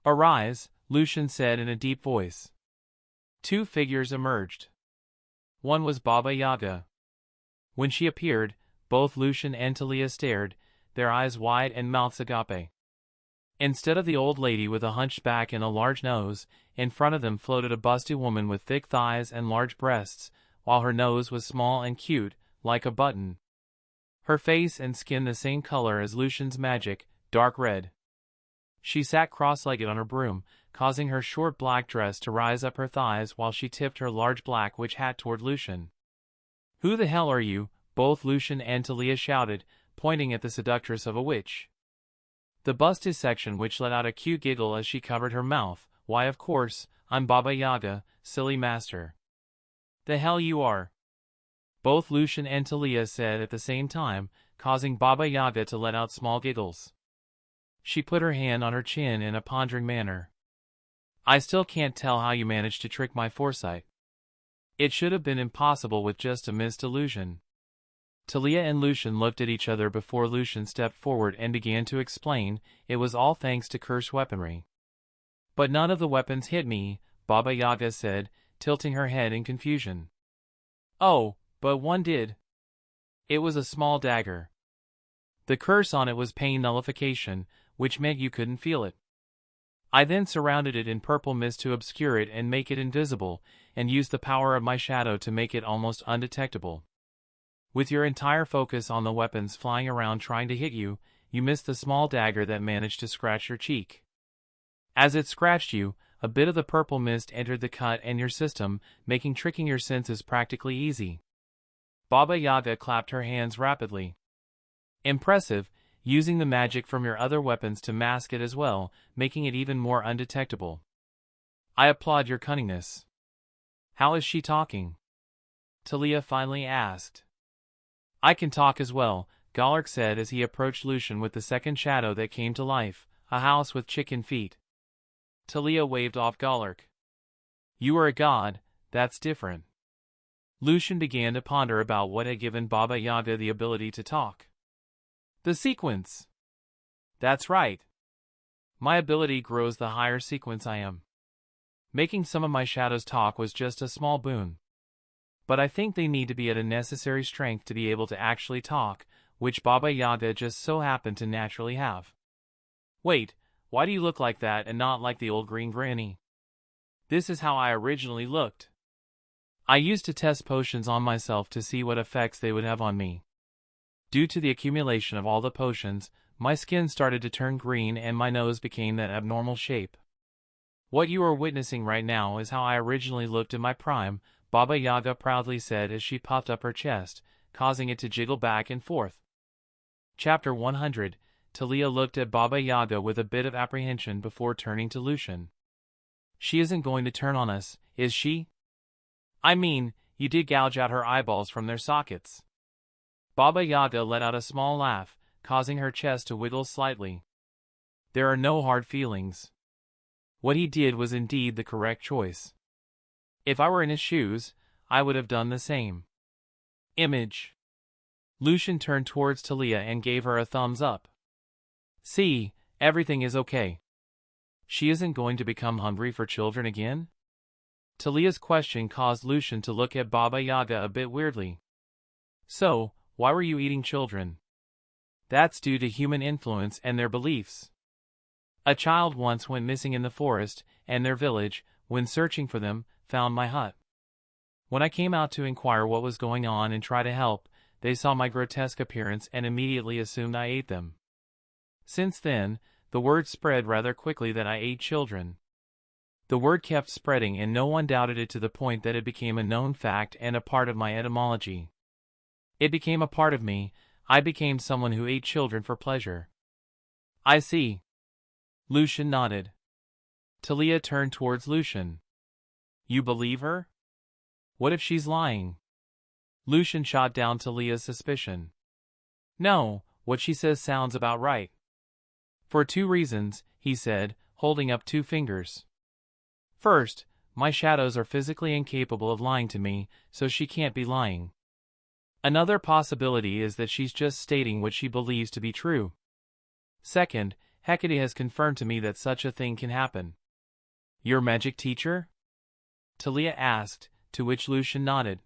Arise, Lucian said in a deep voice. 2 figures emerged. One was Baba Yaga. When she appeared, both Lucian and Talia stared, their eyes wide and mouths agape. Instead of the old lady with a hunched back and a large nose, in front of them floated a busty woman with thick thighs and large breasts, while her nose was small and cute, like a button. Her face and skin the same color as Lucian's magic, dark red. She sat cross-legged on her broom, causing her short black dress to rise up her thighs while she tipped her large black witch hat toward Lucian. "Who the hell are you?" both Lucian and Talia shouted, pointing at the seductress of a witch. The busted section which let out a cute giggle as she covered her mouth. "Why, of course, I'm Baba Yaga, silly master." "The hell you are!" both Lucian and Talia said at the same time, causing Baba Yaga to let out small giggles. She put her hand on her chin in a pondering manner. "I still can't tell how you managed to trick my foresight. It should have been impossible with just a missed illusion." Talia and Lucian looked at each other before Lucian stepped forward and began to explain. "It was all thanks to cursed weaponry." "But none of the weapons hit me," Baba Yaga said, tilting her head in confusion. "Oh, but one did. It was a small dagger. The curse on it was pain nullification, which meant you couldn't feel it. I then surrounded it in purple mist to obscure it and make it invisible, and used the power of my shadow to make it almost undetectable. With your entire focus on the weapons flying around trying to hit you, you missed the small dagger that managed to scratch your cheek. As it scratched you, a bit of the purple mist entered the cut and your system, making tricking your senses practically easy." Baba Yaga clapped her hands rapidly. "Impressive, using the magic from your other weapons to mask it as well, making it even more undetectable. I applaud your cunningness." "How is she talking?" Talia finally asked. "I can talk as well," Galark said as he approached Lucian with the second shadow that came to life, a house with chicken feet. Talia waved off Galark. "You are a god, that's different." Lucian began to ponder about what had given Baba Yaga the ability to talk. "The sequence." "That's right. My ability grows the higher sequence I am. Making some of my shadows talk was just a small boon. But I think they need to be at a necessary strength to be able to actually talk, which Baba Yaga just so happened to naturally have." "Wait, why do you look like that and not like the old green granny?" "This is how I originally looked. I used to test potions on myself to see what effects they would have on me. Due to the accumulation of all the potions, my skin started to turn green and my nose became that abnormal shape. What you are witnessing right now is how I originally looked in my prime," Baba Yaga proudly said as she puffed up her chest, causing it to jiggle back and forth. Chapter 100. Talia looked at Baba Yaga with a bit of apprehension before turning to Lucian. "She isn't going to turn on us, is she? I mean, you did gouge out her eyeballs from their sockets." Baba Yaga let out a small laugh, causing her chest to wiggle slightly. "There are no hard feelings. What he did was indeed the correct choice. If I were in his shoes, I would have done the same." Image. Lucian turned towards Talia and gave her a thumbs up. "See, everything is okay. She isn't going to become hungry for children again?" Talia's question caused Lucian to look at Baba Yaga a bit weirdly. "So, why were you eating children?" "That's due to human influence and their beliefs. A child once went missing in the forest, and their village, when searching for them, found my hut. When I came out to inquire what was going on and try to help, they saw my grotesque appearance and immediately assumed I ate them. Since then, the word spread rather quickly that I ate children. The word kept spreading and no one doubted it to the point that it became a known fact and a part of my etymology. It became a part of me. I became someone who ate children for pleasure." "I see." Lucian nodded. Talia turned towards Lucian. "You believe her? What if she's lying?" Lucian shot down Talia's suspicion. "No, what she says sounds about right. For 2 reasons," he said, holding up 2 fingers. "First, my shadows are physically incapable of lying to me, so she can't be lying. Another possibility is that she's just stating what she believes to be true. Second, Hecate has confirmed to me that such a thing can happen." "Your magic teacher?" Talia asked, to which Lucian nodded.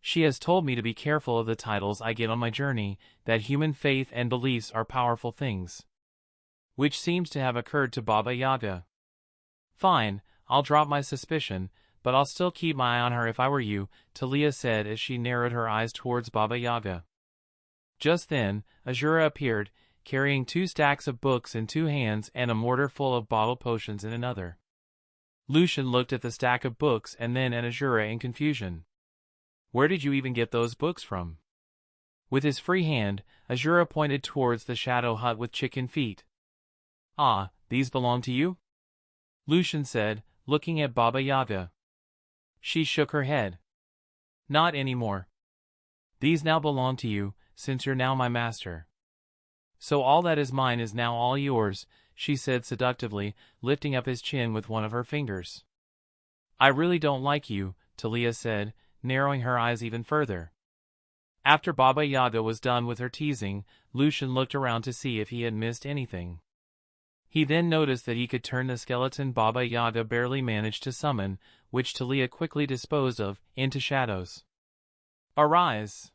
"She has told me to be careful of the titles I get on my journey, that human faith and beliefs are powerful things." Which seems to have occurred to Baba Yaga. "Fine, I'll drop my suspicion, but I'll still keep my eye on her if I were you," Talia said as she narrowed her eyes towards Baba Yaga. Just then, Azura appeared, carrying 2 stacks of books in 2 hands and a mortar full of bottled potions in another. Lucian looked at the stack of books and then at Azura in confusion. Where did you even get those books from? With his free hand, Azura pointed towards the shadow hut with chicken feet. Ah, these belong to you? Lucian said, looking at Baba Yaga. She shook her head. Not anymore. These now belong to you, since you're now my master. So all that is mine is now all yours, she said seductively, lifting up his chin with one of her fingers. I really don't like you, Talia said, narrowing her eyes even further. After Baba Yaga was done with her teasing, Lucian looked around to see if he had missed anything. He then noticed that he could turn the skeleton Baba Yaga barely managed to summon, which Talia quickly disposed of, into shadows. Arise!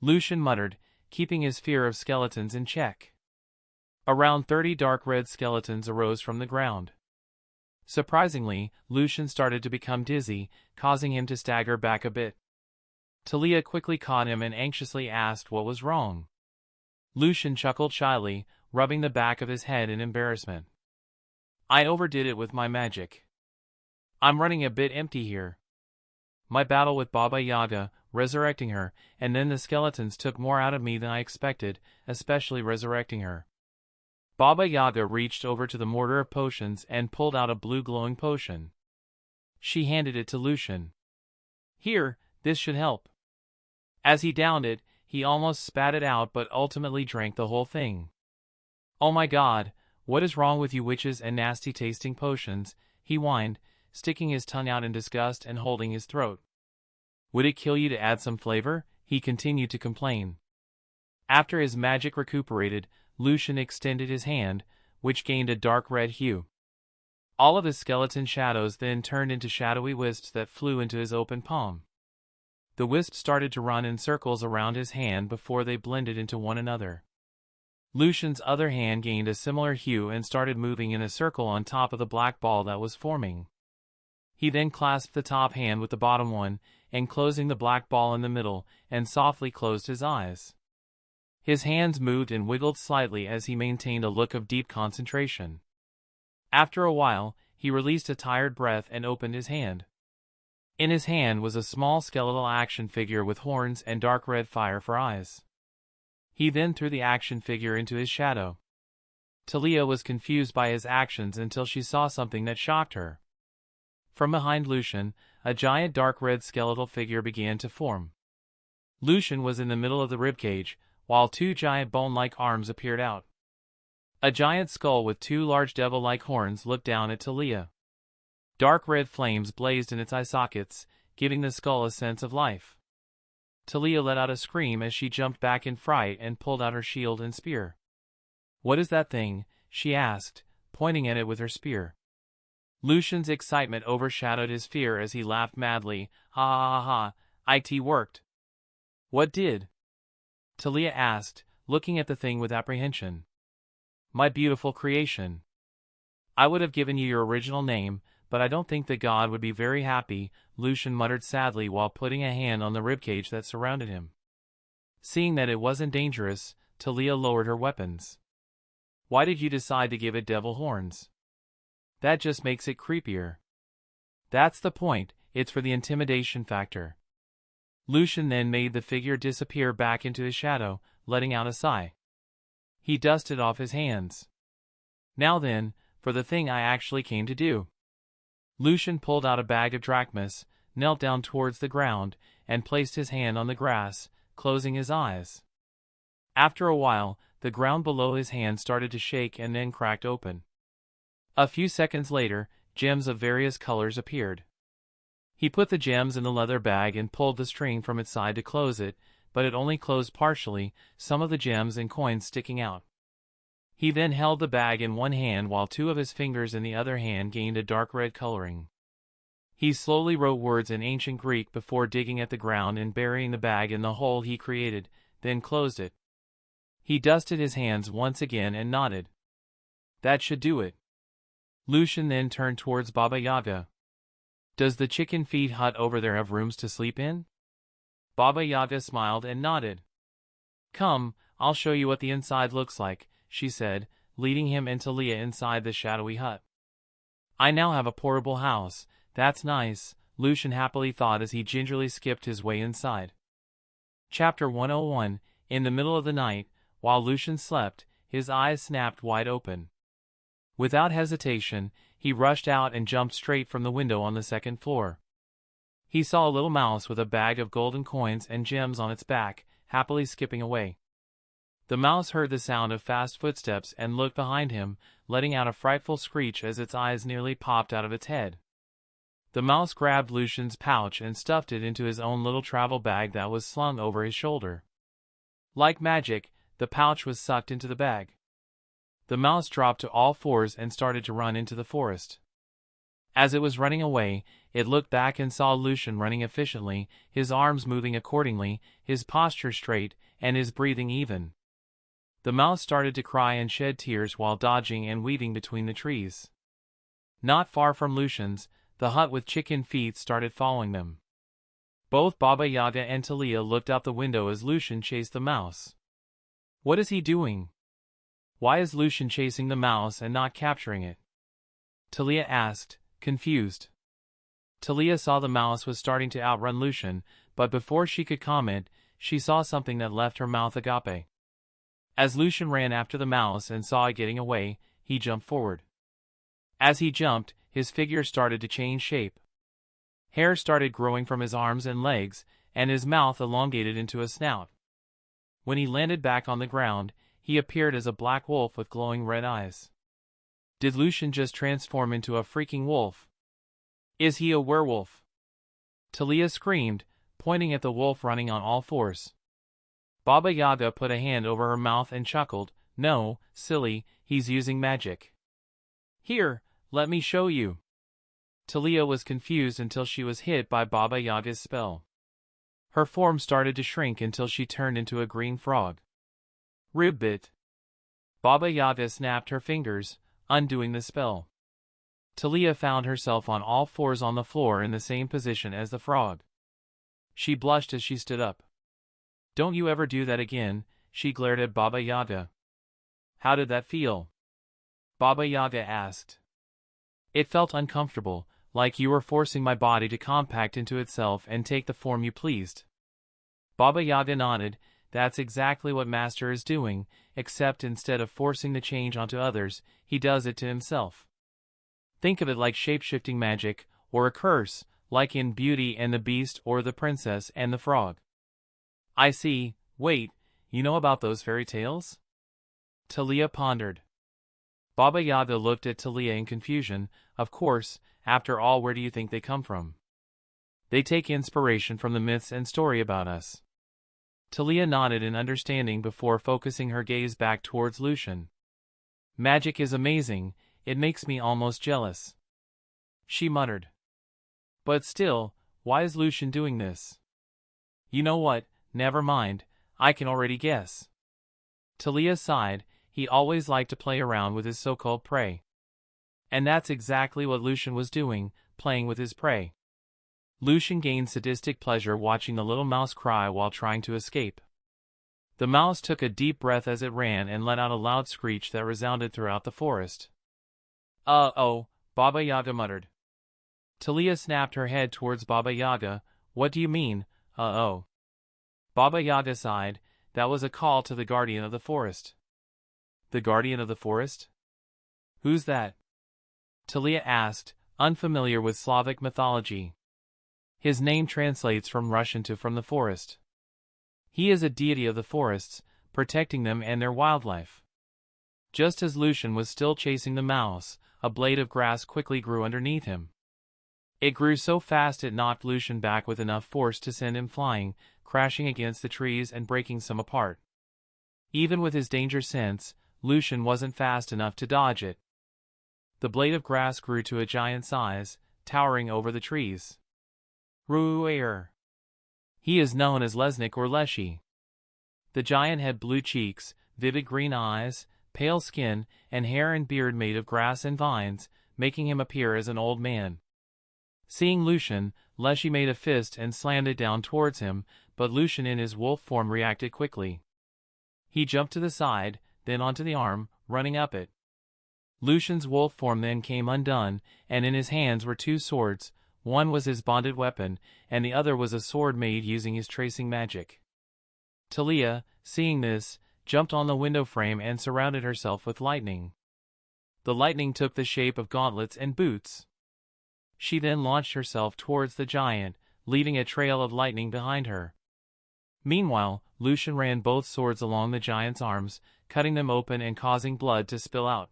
Lucian muttered, keeping his fear of skeletons in check. Around 30 dark red skeletons arose from the ground. Surprisingly, Lucian started to become dizzy, causing him to stagger back a bit. Talia quickly caught him and anxiously asked what was wrong. Lucian chuckled shyly, rubbing the back of his head in embarrassment. I overdid it with my magic. I'm running a bit empty here. My battle with Baba Yaga, resurrecting her, and then the skeletons took more out of me than I expected, especially resurrecting her. Baba Yaga reached over to the mortar of potions and pulled out a blue glowing potion. She handed it to Lucian. Here, this should help. As he downed it, he almost spat it out but ultimately drank the whole thing. Oh my god, what is wrong with you witches and nasty-tasting potions, he whined, sticking his tongue out in disgust and holding his throat. Would it kill you to add some flavor? He continued to complain. After his magic recuperated, Lucian extended his hand, which gained a dark red hue. All of his skeleton shadows then turned into shadowy wisps that flew into his open palm. The wisps started to run in circles around his hand before they blended into one another. Lucian's other hand gained a similar hue and started moving in a circle on top of the black ball that was forming. He then clasped the top hand with the bottom one, enclosing the black ball in the middle, and softly closed his eyes. His hands moved and wiggled slightly as he maintained a look of deep concentration. After a while, he released a tired breath and opened his hand. In his hand was a small skeletal action figure with horns and dark red fire for eyes. He then threw the action figure into his shadow. Talia was confused by his actions until she saw something that shocked her. From behind Lucian, a giant dark red skeletal figure began to form. Lucian was in the middle of the ribcage, while 2 giant bone-like arms appeared out. A giant skull with 2 large devil-like horns looked down at Talia. Dark red flames blazed in its eye sockets, giving the skull a sense of life. Talia let out a scream as she jumped back in fright and pulled out her shield and spear. What is that thing? She asked, pointing at it with her spear. Lucian's excitement overshadowed his fear as he laughed madly. Ha ha ha ha, it worked. What did? Talia asked, looking at the thing with apprehension. My beautiful creation. I would have given you your original name, but I don't think that God would be very happy, Lucian muttered sadly while putting a hand on the ribcage that surrounded him. Seeing that it wasn't dangerous, Talia lowered her weapons. Why did you decide to give it devil horns? That just makes it creepier. That's the point, it's for the intimidation factor. Lucian then made the figure disappear back into his shadow, letting out a sigh. He dusted off his hands. Now then, for the thing I actually came to do. Lucian pulled out a bag of drachmas, knelt down towards the ground, and placed his hand on the grass, closing his eyes. After a while, the ground below his hand started to shake and then cracked open. A few seconds later, gems of various colors appeared. He put the gems in the leather bag and pulled the string from its side to close it, but it only closed partially, some of the gems and coins sticking out. He then held the bag in one hand while 2 of his fingers in the other hand gained a dark red coloring. He slowly wrote words in ancient Greek before digging at the ground and burying the bag in the hole he created, then closed it. He dusted his hands once again and nodded. That should do it. Lucian then turned towards Baba Yaga. Does the chicken feed hut over there have rooms to sleep in? Baba Yaga smiled and nodded. Come, I'll show you what the inside looks like, she said, leading him and Talia inside the shadowy hut. I now have a portable house, that's nice, Lucian happily thought as he gingerly skipped his way inside. Chapter 101, in the middle of the night, while Lucian slept, his eyes snapped wide open. Without hesitation, he rushed out and jumped straight from the window on the second floor. He saw a little mouse with a bag of golden coins and gems on its back, happily skipping away. The mouse heard the sound of fast footsteps and looked behind him, letting out a frightful screech as its eyes nearly popped out of its head. The mouse grabbed Lucian's pouch and stuffed it into his own little travel bag that was slung over his shoulder. Like magic, the pouch was sucked into the bag. The mouse dropped to all fours and started to run into the forest. As it was running away, it looked back and saw Lucian running efficiently, his arms moving accordingly, his posture straight, and his breathing even. The mouse started to cry and shed tears while dodging and weaving between the trees. Not far from Lucian's, the hut with chicken feet started following them. Both Baba Yaga and Talia looked out the window as Lucian chased the mouse. What is he doing? Why is Lucian chasing the mouse and not capturing it? Talia asked, confused. Talia saw the mouse was starting to outrun Lucian, but before she could comment, she saw something that left her mouth agape. As Lucian ran after the mouse and saw it getting away, he jumped forward. As he jumped, his figure started to change shape. Hair started growing from his arms and legs, and his mouth elongated into a snout. When he landed back on the ground, he appeared as a black wolf with glowing red eyes. Did Lucian just transform into a freaking wolf? Is he a werewolf? Talia screamed, pointing at the wolf running on all fours. Baba Yaga put a hand over her mouth and chuckled, "No, silly, he's using magic. Here, let me show you." Talia was confused until she was hit by Baba Yaga's spell. Her form started to shrink until she turned into a green frog. Ribbit. Baba Yaga snapped her fingers, undoing the spell. Talia found herself on all fours on the floor in the same position as the frog. She blushed as she stood up. "Don't you ever do that again," she glared at Baba Yaga. "How did that feel?" Baba Yaga asked. "It felt uncomfortable, like you were forcing my body to compact into itself and take the form you pleased." Baba Yaga nodded. "That's exactly what Master is doing, except instead of forcing the change onto others, he does it to himself. Think of it like shape-shifting magic, or a curse, like in Beauty and the Beast or The Princess and the Frog." "I see. Wait, you know about those fairy tales?" Talia pondered. Baba Yaga looked at Talia in confusion. "Of course, after all, where do you think they come from?" "They take inspiration from the myths and story about us." Talia nodded in understanding before focusing her gaze back towards Lucian. "Magic is amazing, it makes me almost jealous," she muttered. "But still, why is Lucian doing this?" "You know what, never mind, I can already guess." Talia sighed. He always liked to play around with his so-called prey. And that's exactly what Lucian was doing, playing with his prey. Lucian gained sadistic pleasure watching the little mouse cry while trying to escape. The mouse took a deep breath as it ran and let out a loud screech that resounded throughout the forest. "Uh-oh," Baba Yaga muttered. Talia snapped her head towards Baba Yaga. "What do you mean, uh-oh?" Baba Yaga sighed. "That was a call to the guardian of the forest." "The guardian of the forest? Who's that?" Talia asked, unfamiliar with Slavic mythology. "His name translates from Russian to from the forest. He is a deity of the forests, protecting them and their wildlife." Just as Lucian was still chasing the mouse, a blade of grass quickly grew underneath him. It grew so fast it knocked Lucian back with enough force to send him flying, crashing against the trees and breaking some apart. Even with his danger sense, Lucian wasn't fast enough to dodge it. The blade of grass grew to a giant size, towering over the trees. Ruer. He is known as Lesnik or Leshy. The giant had blue cheeks, vivid green eyes, pale skin, and hair and beard made of grass and vines, making him appear as an old man. Seeing Lucian, Leshy made a fist and slammed it down towards him, but Lucian in his wolf form reacted quickly. He jumped to the side, then onto the arm, running up it. Lucian's wolf form then came undone, and in his hands were two swords. One was his bonded weapon, and the other was a sword made using his tracing magic. Talia, seeing this, jumped on the window frame and surrounded herself with lightning. The lightning took the shape of gauntlets and boots. She then launched herself towards the giant, leaving a trail of lightning behind her. Meanwhile, Lucian ran both swords along the giant's arms, cutting them open and causing blood to spill out.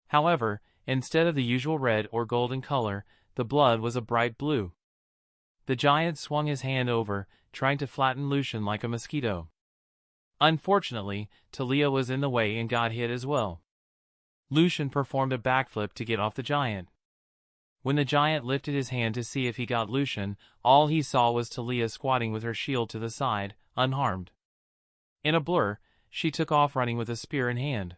However, instead of the usual red or golden color, the blood was a bright blue. The giant swung his hand over, trying to flatten Lucian like a mosquito. Unfortunately, Talia was in the way and got hit as well. Lucian performed a backflip to get off the giant. When the giant lifted his hand to see if he got Lucian, all he saw was Talia squatting with her shield to the side, unharmed. In a blur, she took off running with a spear in hand.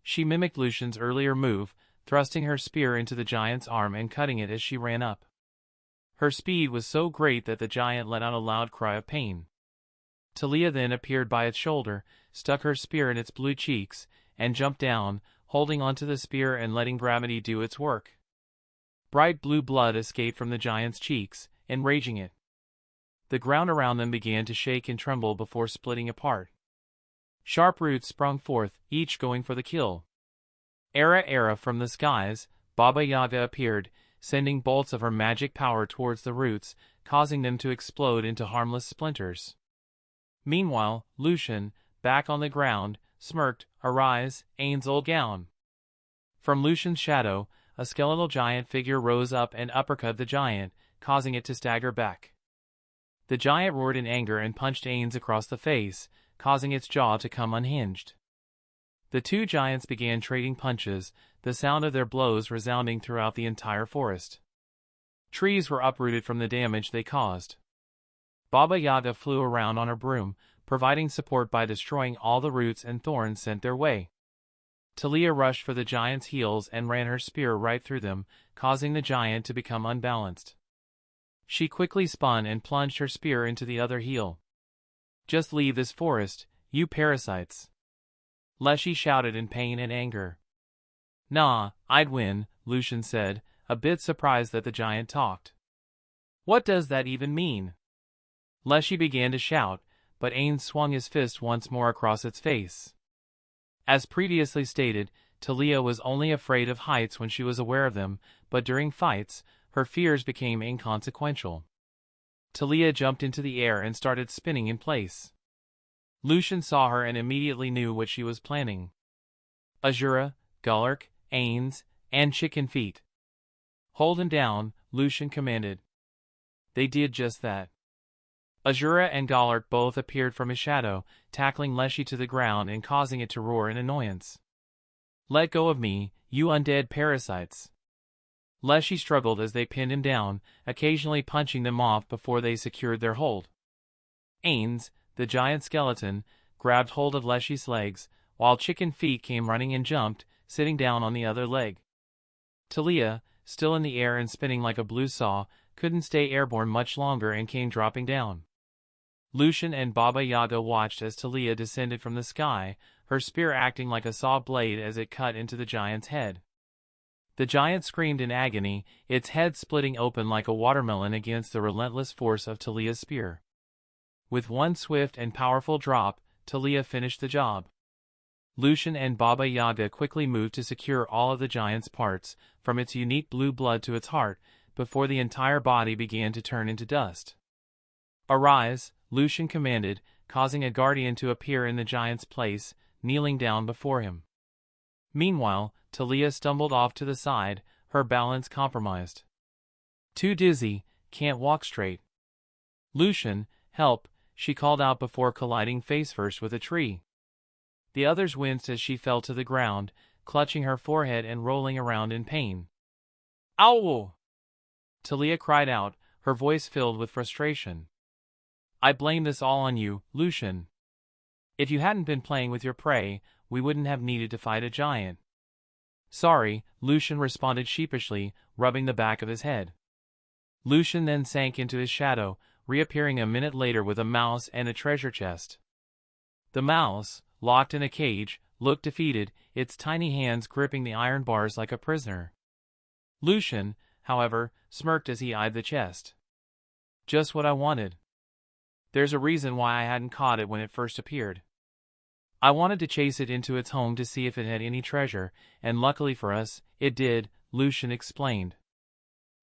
She mimicked Lucian's earlier move, thrusting her spear into the giant's arm and cutting it as she ran up. Her speed was so great that the giant let out a loud cry of pain. Talia then appeared by its shoulder, stuck her spear in its blue cheeks, and jumped down, holding onto the spear and letting gravity do its work. Bright blue blood escaped from the giant's cheeks, enraging it. The ground around them began to shake and tremble before splitting apart. Sharp roots sprung forth, each going for the kill. Era from the skies, Baba Yaga appeared, sending bolts of her magic power towards the roots, causing them to explode into harmless splinters. Meanwhile, Lucian, back on the ground, smirked, "Arise, Ain's old gown." From Lucian's shadow, a skeletal giant figure rose up and uppercut the giant, causing it to stagger back. The giant roared in anger and punched Ain's across the face, causing its jaw to come unhinged. The two giants began trading punches, the sound of their blows resounding throughout the entire forest. Trees were uprooted from the damage they caused. Baba Yaga flew around on her broom, providing support by destroying all the roots and thorns sent their way. Talia rushed for the giant's heels and ran her spear right through them, causing the giant to become unbalanced. She quickly spun and plunged her spear into the other heel. "Just leave this forest, you parasites!" Leshy shouted in pain and anger. "Nah, I'd win," Lucian said, a bit surprised that the giant talked. "What does that even mean?" Leshy began to shout, but Ain swung his fist once more across its face. As previously stated, Talia was only afraid of heights when she was aware of them, but during fights, her fears became inconsequential. Talia jumped into the air and started spinning in place. Lucian saw her and immediately knew what she was planning. Azura, Gullark, Ains, and Chicken Feet. "Hold him down," Lucian commanded. They did just that. Azura and Gullark both appeared from his shadow, tackling Leshy to the ground and causing it to roar in annoyance. "Let go of me, you undead parasites!" Leshy struggled as they pinned him down, occasionally punching them off before they secured their hold. Ains, the giant skeleton, grabbed hold of Leshy's legs, while Chicken Feet came running and jumped, sitting down on the other leg. Talia, still in the air and spinning like a blue saw, couldn't stay airborne much longer and came dropping down. Lucian and Baba Yaga watched as Talia descended from the sky, her spear acting like a saw blade as it cut into the giant's head. The giant screamed in agony, its head splitting open like a watermelon against the relentless force of Talia's spear. With one swift and powerful drop, Talia finished the job. Lucian and Baba Yaga quickly moved to secure all of the giant's parts, from its unique blue blood to its heart, before the entire body began to turn into dust. "Arise," Lucian commanded, causing a guardian to appear in the giant's place, kneeling down before him. Meanwhile, Talia stumbled off to the side, her balance compromised. "Too dizzy, can't walk straight." "Lucian, help," she called out before colliding face first with a tree. The others winced as she fell to the ground, clutching her forehead and rolling around in pain. "Ow!" Talia cried out, her voice filled with frustration. "I blame this all on you, Lucian. If you hadn't been playing with your prey, we wouldn't have needed to fight a giant." "Sorry," Lucian responded sheepishly, rubbing the back of his head. Lucian then sank into his shadow, reappearing a minute later with a mouse and a treasure chest. The mouse, locked in a cage, looked defeated, its tiny hands gripping the iron bars like a prisoner. Lucian, however, smirked as he eyed the chest. Just what I wanted. There's a reason why I hadn't caught it when it first appeared. I wanted to chase it into its home to see if it had any treasure, and luckily for us, it did, Lucian explained.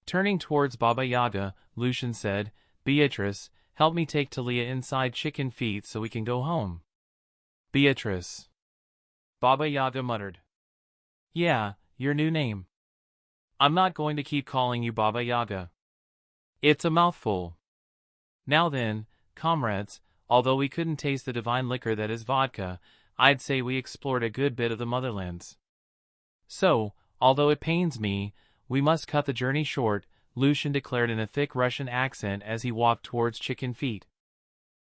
Turning towards Baba Yaga, Lucian said, Beatrice, help me take Talia inside Chicken Feet so we can go home. Beatrice. Baba Yaga muttered. Yeah, your new name. I'm not going to keep calling you Baba Yaga. It's a mouthful. Now then, comrades, although we couldn't taste the divine liquor that is vodka, I'd say we explored a good bit of the motherlands. So, although it pains me, we must cut the journey short, Lucian declared in a thick Russian accent as he walked towards Chicken Feet.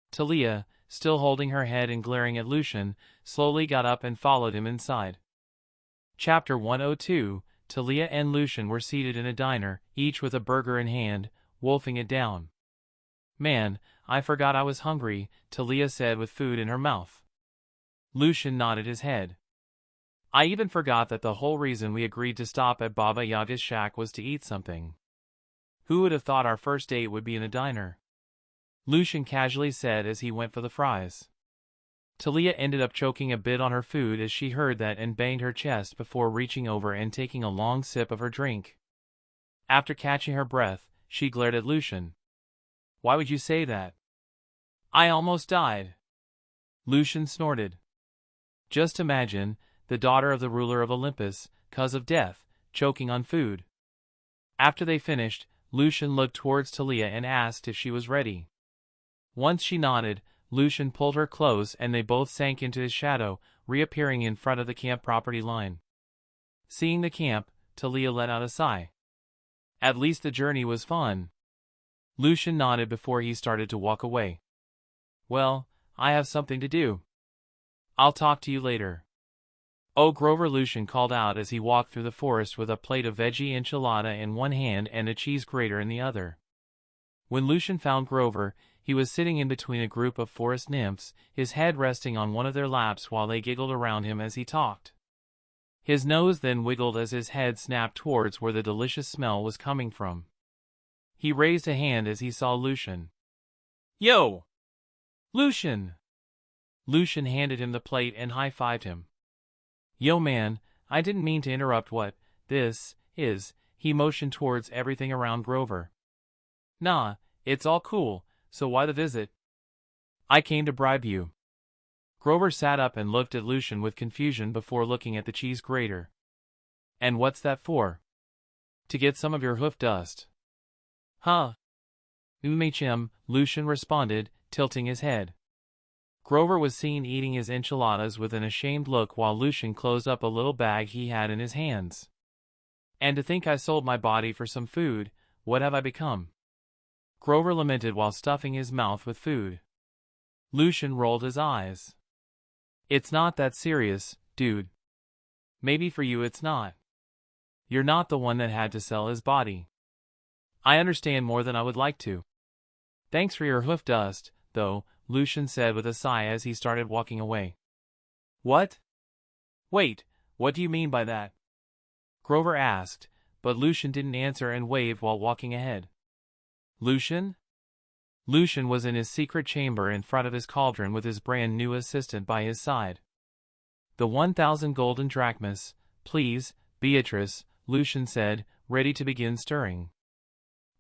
Talia, still holding her head and glaring at Lucian, slowly got up and followed him inside. Chapter 102, Talia and Lucian were seated in a diner, each with a burger in hand, wolfing it down. Man, I forgot I was hungry, Talia said with food in her mouth. Lucian nodded his head. I even forgot that the whole reason we agreed to stop at Baba Yaga's shack was to eat something. Who would have thought our first date would be in a diner? Lucian casually said as he went for the fries. Talia ended up choking a bit on her food as she heard that and banged her chest before reaching over and taking a long sip of her drink. After catching her breath, she glared at Lucian. Why would you say that? I almost died. Lucian snorted. Just imagine, the daughter of the ruler of Olympus, cause of death, choking on food. After they finished, Lucian looked towards Talia and asked if she was ready. Once she nodded, Lucian pulled her close and they both sank into his shadow, reappearing in front of the camp property line. Seeing the camp, Talia let out a sigh. At least the journey was fun. Lucian nodded before he started to walk away. Well, I have something to do. I'll talk to you later. Oh Grover, Lucian called out as he walked through the forest with a plate of veggie enchilada in one hand and a cheese grater in the other. When Lucian found Grover, he was sitting in between a group of forest nymphs, his head resting on one of their laps while they giggled around him as he talked. His nose then wiggled as his head snapped towards where the delicious smell was coming from. He raised a hand as he saw Lucian. Yo! Lucian! Lucian handed him the plate and high-fived him. Yo man, I didn't mean to interrupt what this is, he motioned towards everything around Grover. Nah, it's all cool, so why the visit? I came to bribe you. Grover sat up and looked at Lucian with confusion before looking at the cheese grater. And what's that for? To get some of your hoof dust. Huh? Umhm, Lucian responded, tilting his head. Grover was seen eating his enchiladas with an ashamed look while Lucian closed up a little bag he had in his hands. And to think I sold my body for some food, what have I become? Grover lamented while stuffing his mouth with food. Lucian rolled his eyes. It's not that serious, dude. Maybe for you it's not. You're not the one that had to sell his body. I understand more than I would like to. Thanks for your hoof dust, though, Lucian said with a sigh as he started walking away. What? Wait, what do you mean by that? Grover asked, but Lucian didn't answer and waved while walking ahead. Lucian? Lucian was in his secret chamber in front of his cauldron with his brand new assistant by his side. The 1,000 golden drachmas, please, Beatrice, Lucian said, ready to begin stirring.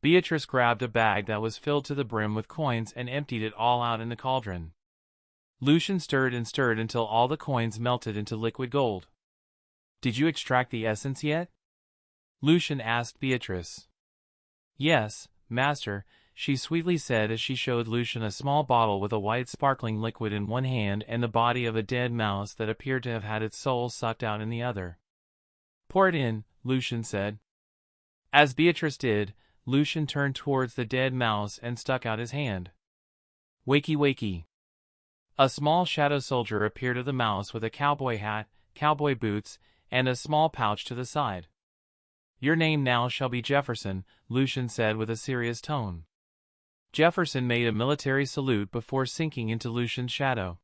Beatrice grabbed a bag that was filled to the brim with coins and emptied it all out in the cauldron. Lucian stirred and stirred until all the coins melted into liquid gold. Did you extract the essence yet? Lucian asked Beatrice. Yes, master, she sweetly said as she showed Lucian a small bottle with a white sparkling liquid in one hand and the body of a dead mouse that appeared to have had its soul sucked out in the other. Pour it in, Lucian said. As Beatrice did, Lucian turned towards the dead mouse and stuck out his hand. Wakey wakey. A small shadow soldier appeared of the mouse with a cowboy hat, cowboy boots, and a small pouch to the side. Your name now shall be Jefferson, Lucian said with a serious tone. Jefferson made a military salute before sinking into Lucian's shadow.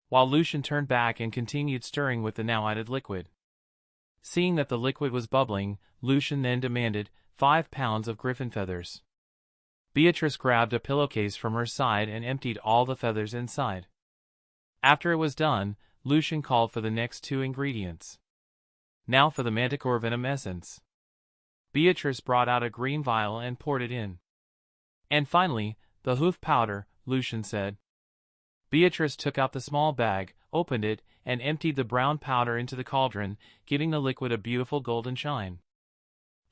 while Lucian turned back and continued stirring with the now added liquid. Seeing that the liquid was bubbling, Lucian then demanded 5 pounds of griffin feathers. Beatrice grabbed a pillowcase from her side and emptied all the feathers inside. After it was done, Lucian called for the next 2 ingredients. Now for the manticore venom essence. Beatrice brought out a green vial and poured it in. And finally, the hoof powder, Lucian said. Beatrice took out the small bag, opened it, and emptied the brown powder into the cauldron, giving the liquid a beautiful golden shine.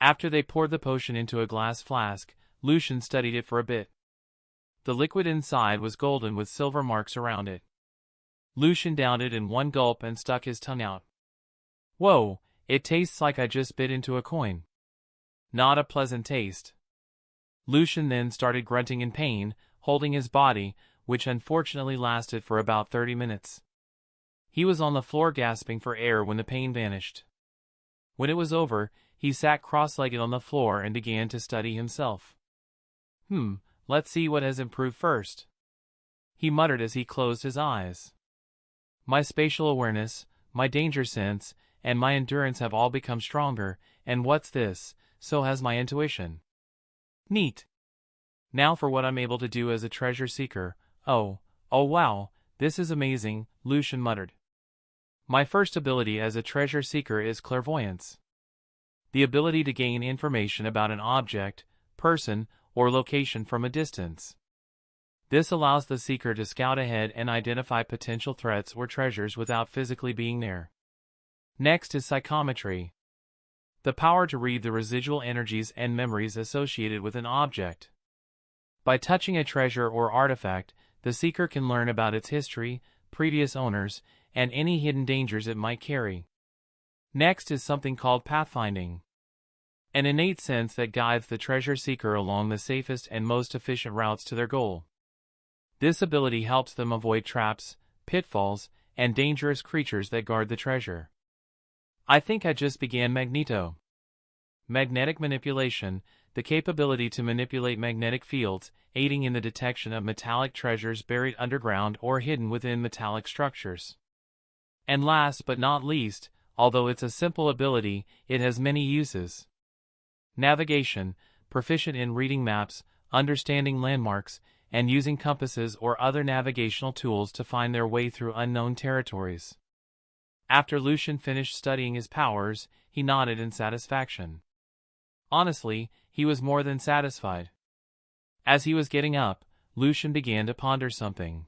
After they poured the potion into a glass flask, Lucian studied it for a bit. The liquid inside was golden with silver marks around it. Lucian downed it in one gulp and stuck his tongue out. Whoa, it tastes like I just bit into a coin. Not a pleasant taste. Lucian then started grunting in pain, holding his body, which unfortunately lasted for about 30 minutes. He was on the floor gasping for air when the pain vanished. When it was over, he sat cross-legged on the floor and began to study himself. Let's see what has improved first, he muttered as he closed his eyes. My spatial awareness, my danger sense, and my endurance have all become stronger, and what's this, so has my intuition. Neat. Now for what I'm able to do as a treasure seeker. Oh wow, this is amazing, Lucian muttered. My first ability as a treasure seeker is clairvoyance. The ability to gain information about an object, person, or location from a distance. This allows the seeker to scout ahead and identify potential threats or treasures without physically being there. Next is psychometry. The power to read the residual energies and memories associated with an object. By touching a treasure or artifact, the seeker can learn about its history, previous owners, and any hidden dangers it might carry. Next is something called pathfinding. An innate sense that guides the treasure seeker along the safest and most efficient routes to their goal. This ability helps them avoid traps, pitfalls, and dangerous creatures that guard the treasure. I think I just began Magneto. Magnetic manipulation, the capability to manipulate magnetic fields, aiding in the detection of metallic treasures buried underground or hidden within metallic structures. And last but not least, although it's a simple ability, it has many uses. Navigation, proficient in reading maps, understanding landmarks, and using compasses or other navigational tools to find their way through unknown territories. After Lucian finished studying his powers, he nodded in satisfaction. Honestly, he was more than satisfied. As he was getting up, Lucian began to ponder something.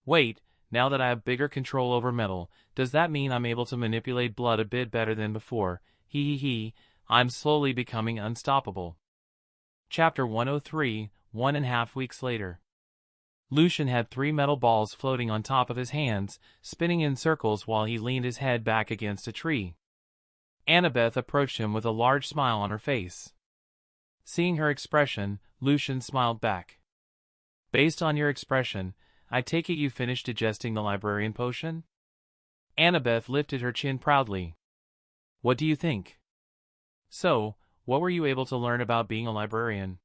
Wait, now that I have bigger control over metal, does that mean I'm able to manipulate blood a bit better than before? I'm slowly becoming unstoppable. Chapter 103, 1.5 weeks later. Lucian had 3 metal balls floating on top of his hands, spinning in circles while he leaned his head back against a tree. Annabeth approached him with a large smile on her face. Seeing her expression, Lucian smiled back. Based on your expression, I take it you finished digesting the librarian potion? Annabeth lifted her chin proudly. What do you think? So, what were you able to learn about being a librarian?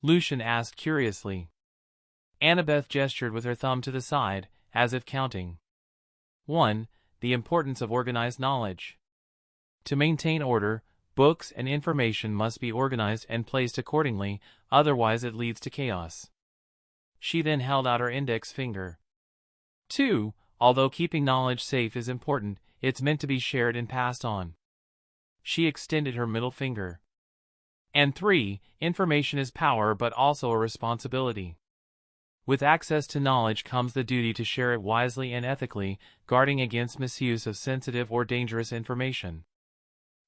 Lucian asked curiously. Annabeth gestured with her thumb to the side, as if counting. 1. The importance of organized knowledge. To maintain order, books and information must be organized and placed accordingly, otherwise it leads to chaos. She then held out her index finger. 2. Although keeping knowledge safe is important, it's meant to be shared and passed on. She extended her middle finger. And 3. Information is power but also a responsibility. With access to knowledge comes the duty to share it wisely and ethically, guarding against misuse of sensitive or dangerous information.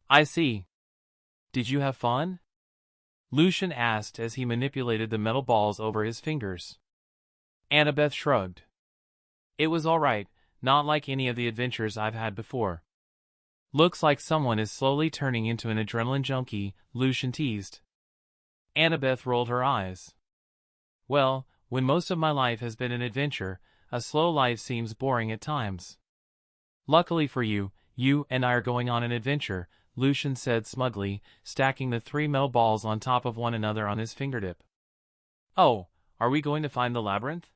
I see. Did you have fun? Lucian asked as he manipulated the metal balls over his fingers. Annabeth shrugged. It was all right, not like any of the adventures I've had before. Looks like someone is slowly turning into an adrenaline junkie, Lucian teased. Annabeth rolled her eyes. Well, when most of my life has been an adventure, a slow life seems boring at times. Luckily for you, you and I are going on an adventure, Lucian said smugly, stacking the 3 metal balls on top of one another on his fingertip. Oh, are we going to find the labyrinth?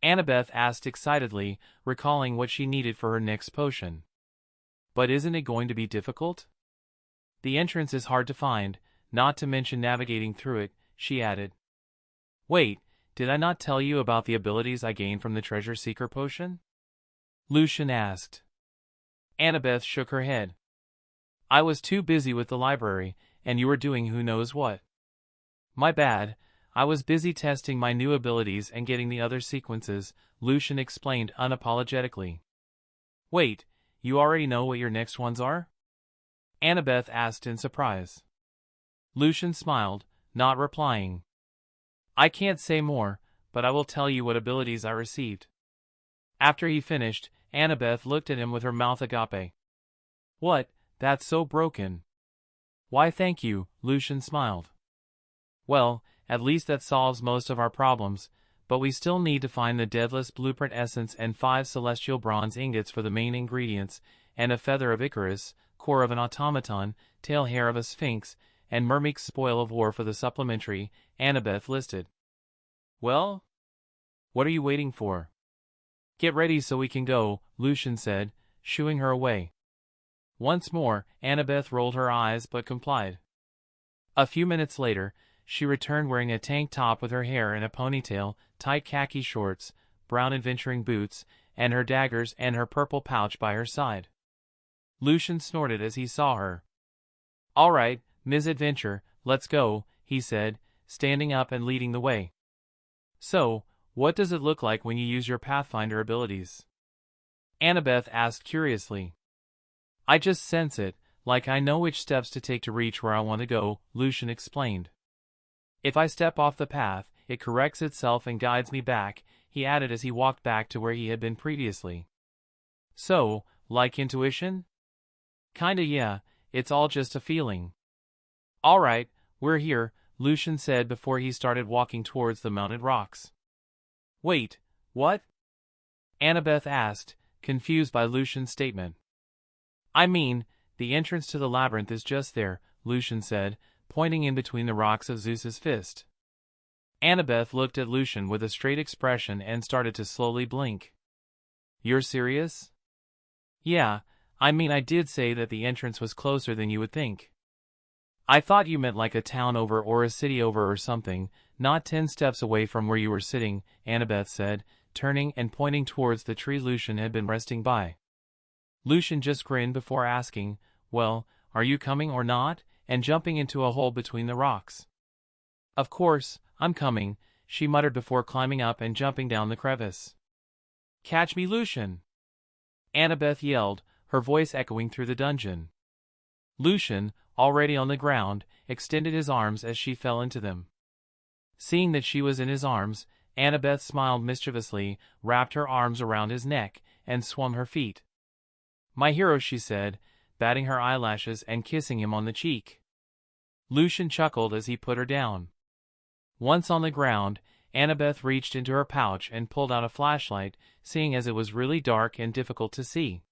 Annabeth asked excitedly, recalling what she needed for her next potion. But isn't it going to be difficult? The entrance is hard to find, not to mention navigating through it, she added. Wait, did I not tell you about the abilities I gained from the Treasure Seeker potion? Lucian asked. Annabeth shook her head. I was too busy with the library, and you were doing who knows what. My bad, I was busy testing my new abilities and getting the other sequences, Lucian explained unapologetically. Wait, you already know what your next ones are? Annabeth asked in surprise. Lucian smiled, not replying. I can't say more, but I will tell you what abilities I received. After he finished, Annabeth looked at him with her mouth agape. What, that's so broken. Why thank you, Lucian smiled. Well, at least that solves most of our problems, but we still need to find the Deathless Blueprint Essence and 5 Celestial Bronze Ingots for the main ingredients, and a Feather of Icarus, Core of an Automaton, Tail Hair of a Sphinx, and Myrmidon's Spoil of War for the supplementary, Annabeth listed. Well? What are you waiting for? Get ready so we can go, Lucian said, shooing her away. Once more, Annabeth rolled her eyes but complied. A few minutes later, she returned wearing a tank top with her hair in a ponytail, tight khaki shorts, brown adventuring boots, and her daggers and her purple pouch by her side. Lucian snorted as he saw her. All right, Ms. Adventure, let's go, he said, standing up and leading the way. So, what does it look like when you use your Pathfinder abilities? Annabeth asked curiously. I just sense it, like I know which steps to take to reach where I want to go, Lucian explained. If I step off the path, it corrects itself and guides me back, he added as he walked back to where he had been previously. So, like intuition? Kinda yeah, it's all just a feeling. Alright, we're here, Lucian said before he started walking towards the mounted rocks. Wait, what? Annabeth asked, confused by Lucian's statement. I mean, the entrance to the labyrinth is just there, Lucian said, pointing in between the rocks of Zeus's fist. Annabeth looked at Lucian with a straight expression and started to slowly blink. You're serious? Yeah, I mean I did say that the entrance was closer than you would think. I thought you meant like a town over or a city over or something, not 10 steps away from where you were sitting, Annabeth said, turning and pointing towards the tree Lucian had been resting by. Lucian just grinned before asking, well, are you coming or not, and jumping into a hole between the rocks. Of course, I'm coming, she muttered before climbing up and jumping down the crevice. Catch me, Lucian! Annabeth yelled, her voice echoing through the dungeon. Lucian, already on the ground, extended his arms as she fell into them. Seeing that she was in his arms, Annabeth smiled mischievously, wrapped her arms around his neck, and swung her feet. My hero, she said, batting her eyelashes and kissing him on the cheek. Lucian chuckled as he put her down. Once on the ground, Annabeth reached into her pouch and pulled out a flashlight, seeing as it was really dark and difficult to see.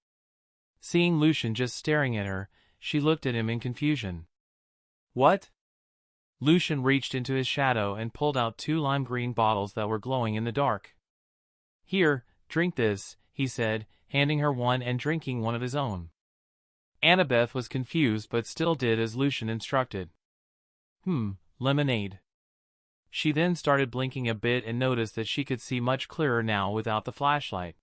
Seeing Lucian just staring at her, she looked at him in confusion. What? Lucian reached into his shadow and pulled out 2 lime green bottles that were glowing in the dark. Here, drink this, he said, handing her one and drinking one of his own. Annabeth was confused but still did as Lucian instructed. Lemonade. She then started blinking a bit and noticed that she could see much clearer now without the flashlight.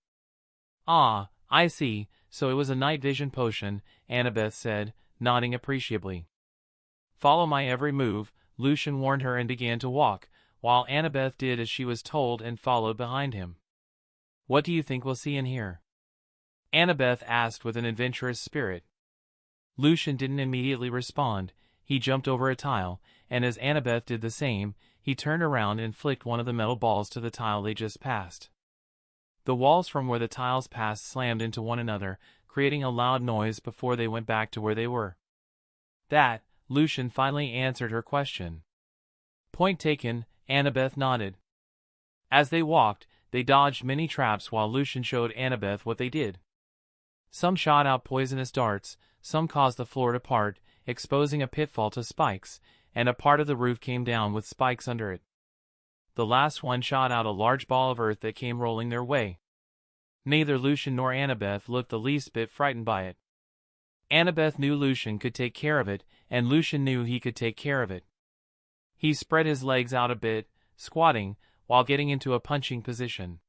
Ah, I see, so it was a night vision potion, Annabeth said, nodding appreciably. Follow my every move, Lucian warned her and began to walk, while Annabeth did as she was told and followed behind him. What do you think we'll see in here? Annabeth asked with an adventurous spirit. Lucian didn't immediately respond. He jumped over a tile, and as Annabeth did the same, he turned around and flicked one of the metal balls to the tile they just passed. The walls from where the tiles passed slammed into one another, creating a loud noise before they went back to where they were. That, Lucian finally answered her question. Point taken, Annabeth nodded. As they walked, they dodged many traps while Lucian showed Annabeth what they did. Some shot out poisonous darts, some caused the floor to part, exposing a pitfall to spikes, and a part of the roof came down with spikes under it. The last one shot out a large ball of earth that came rolling their way. Neither Lucian nor Annabeth looked the least bit frightened by it. Annabeth knew Lucian could take care of it, and Lucian knew he could take care of it. He spread his legs out a bit, squatting, while getting into a punching position.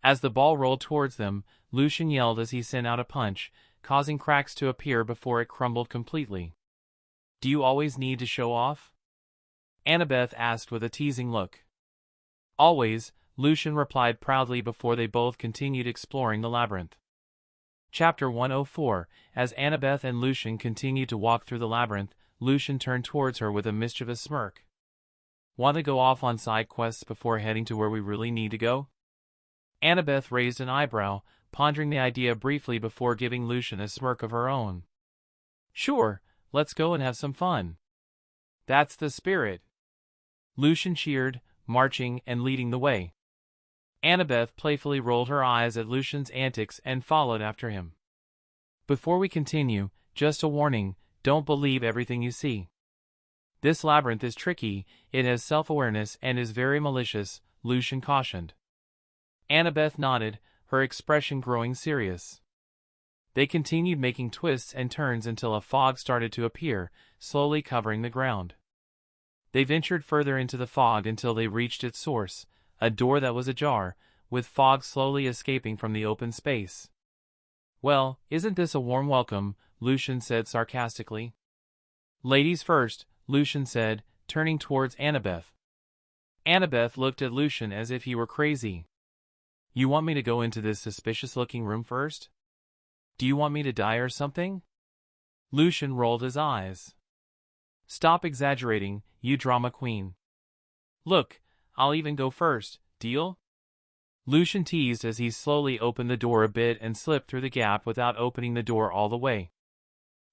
As the ball rolled towards them, Lucian yelled as he sent out a punch, causing cracks to appear before it crumbled completely. "Do you always need to show off?" Annabeth asked with a teasing look. "Always," Lucian replied proudly before they both continued exploring the labyrinth. Chapter 104. As Annabeth and Lucian continued to walk through the labyrinth, Lucian turned towards her with a mischievous smirk. "Want to go off on side quests before heading to where we really need to go?" Annabeth raised an eyebrow, pondering the idea briefly before giving Lucian a smirk of her own. "Sure, let's go and have some fun." "That's the spirit." Lucian cheered, marching and leading the way. Annabeth playfully rolled her eyes at Lucian's antics and followed after him. "Before we continue, just a warning, don't believe everything you see. This labyrinth is tricky, it has self-awareness and is very malicious," Lucian cautioned. Annabeth nodded, her expression growing serious. They continued making twists and turns until a fog started to appear, slowly covering the ground. They ventured further into the fog until they reached its source, a door that was ajar, with fog slowly escaping from the open space. "Well, isn't this a warm welcome?" Lucian said sarcastically. "Ladies first," Lucian said, turning towards Annabeth. Annabeth looked at Lucian as if he were crazy. "You want me to go into this suspicious-looking room first? Do you want me to die or something?" Lucian rolled his eyes. "Stop exaggerating, you drama queen. Look, I'll even go first, deal?" Lucian teased as he slowly opened the door a bit and slipped through the gap without opening the door all the way.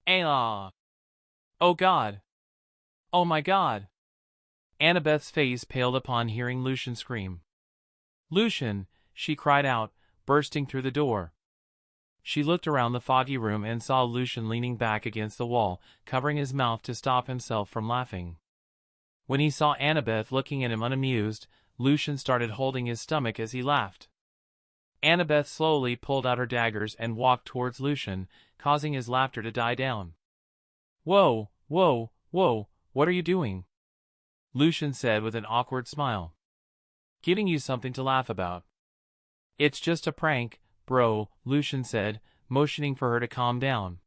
"Ah! Oh God! Oh my God!" Annabeth's face paled upon hearing Lucian scream. "Lucian!" she cried out, bursting through the door. She looked around the foggy room and saw Lucian leaning back against the wall, covering his mouth to stop himself from laughing. When he saw Annabeth looking at him unamused, Lucian started holding his stomach as he laughed. Annabeth slowly pulled out her daggers and walked towards Lucian, causing his laughter to die down. "Whoa, whoa, whoa, what are you doing?" Lucian said with an awkward smile. "Giving you something to laugh about." "It's just a prank, bro," Lucian said, motioning for her to calm down.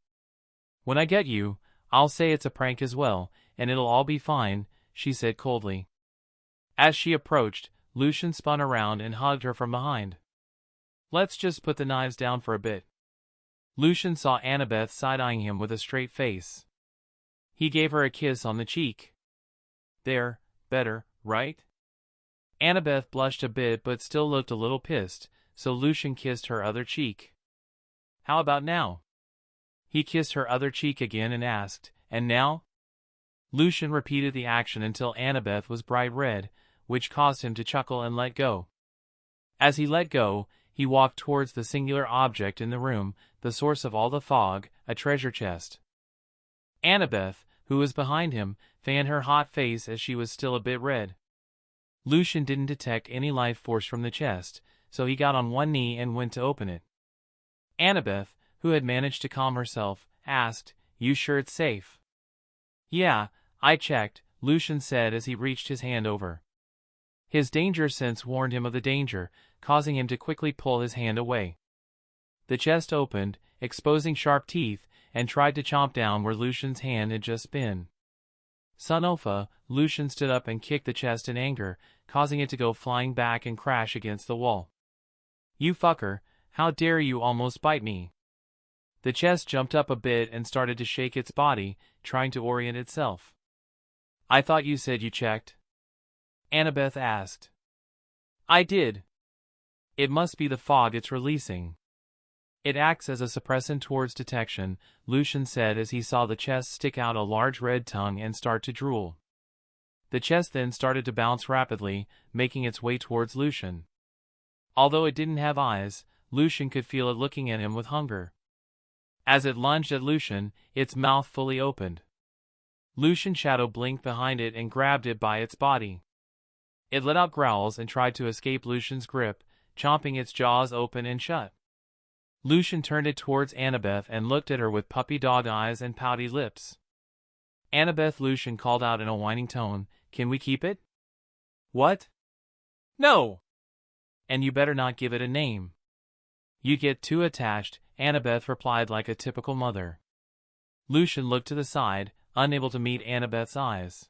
"When I get you, I'll say it's a prank as well, and it'll all be fine," she said coldly. As she approached, Lucian spun around and hugged her from behind. "Let's just put the knives down for a bit." Lucian saw Annabeth side-eyeing him with a straight face. He gave her a kiss on the cheek. "There, better, right?" Annabeth blushed a bit but still looked a little pissed, so Lucian kissed her other cheek. "How about now?" He kissed her other cheek again and asked, "And now?" Lucian repeated the action until Annabeth was bright red, which caused him to chuckle and let go. As he let go, he walked towards the singular object in the room, the source of all the fog, a treasure chest. Annabeth, who was behind him, fanned her hot face as she was still a bit red. Lucian didn't detect any life force from the chest, so he got on one knee and went to open it. Annabeth, who had managed to calm herself, asked, "You sure it's safe?" "Yeah, I checked," Lucian said as he reached his hand over. His danger sense warned him of the danger, causing him to quickly pull his hand away. The chest opened, exposing sharp teeth, and tried to chomp down where Lucian's hand had just been. Son-of-a, Lucian stood up and kicked the chest in anger, causing it to go flying back and crash against the wall. "You fucker, how dare you almost bite me!" The chest jumped up a bit and started to shake its body, trying to orient itself. "I thought you said you checked?" Annabeth asked. "I did. It must be the fog it's releasing. It acts as a suppressant towards detection," Lucian said as he saw the chest stick out a large red tongue and start to drool. The chest then started to bounce rapidly, making its way towards Lucian. Although it didn't have eyes, Lucian could feel it looking at him with hunger. As it lunged at Lucian, its mouth fully opened. Lucian's shadow blinked behind it and grabbed it by its body. It let out growls and tried to escape Lucian's grip, chomping its jaws open and shut. Lucian turned it towards Annabeth and looked at her with puppy dog eyes and pouty lips. Annabeth, Lucian called out in a whining tone, "Can we keep it?" "What?" "No!" "And you better not give it a name." "You'd get too attached," Annabeth replied like a typical mother. Lucian looked to the side, unable to meet Annabeth's eyes.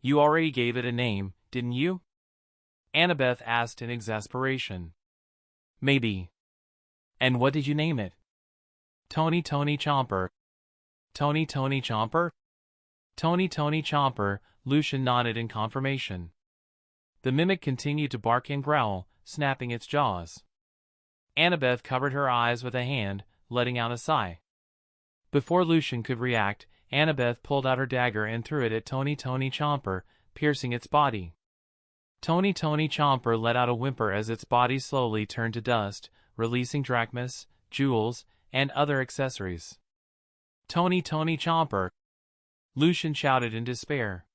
"You already gave it a name, didn't you?" Annabeth asked in exasperation. "Maybe." "And what did you name it?" "Tony Tony Chomper." "Tony Tony Chomper?" "Tony Tony Chomper," Lucian nodded in confirmation. The mimic continued to bark and growl, snapping its jaws. Annabeth covered her eyes with a hand, letting out a sigh. Before Lucian could react, Annabeth pulled out her dagger and threw it at Tony Tony Chomper, piercing its body. Tony Tony Chomper let out a whimper as its body slowly turned to dust, releasing drachmas, jewels, and other accessories. "Tony Tony Chomper!" Lucian shouted in despair.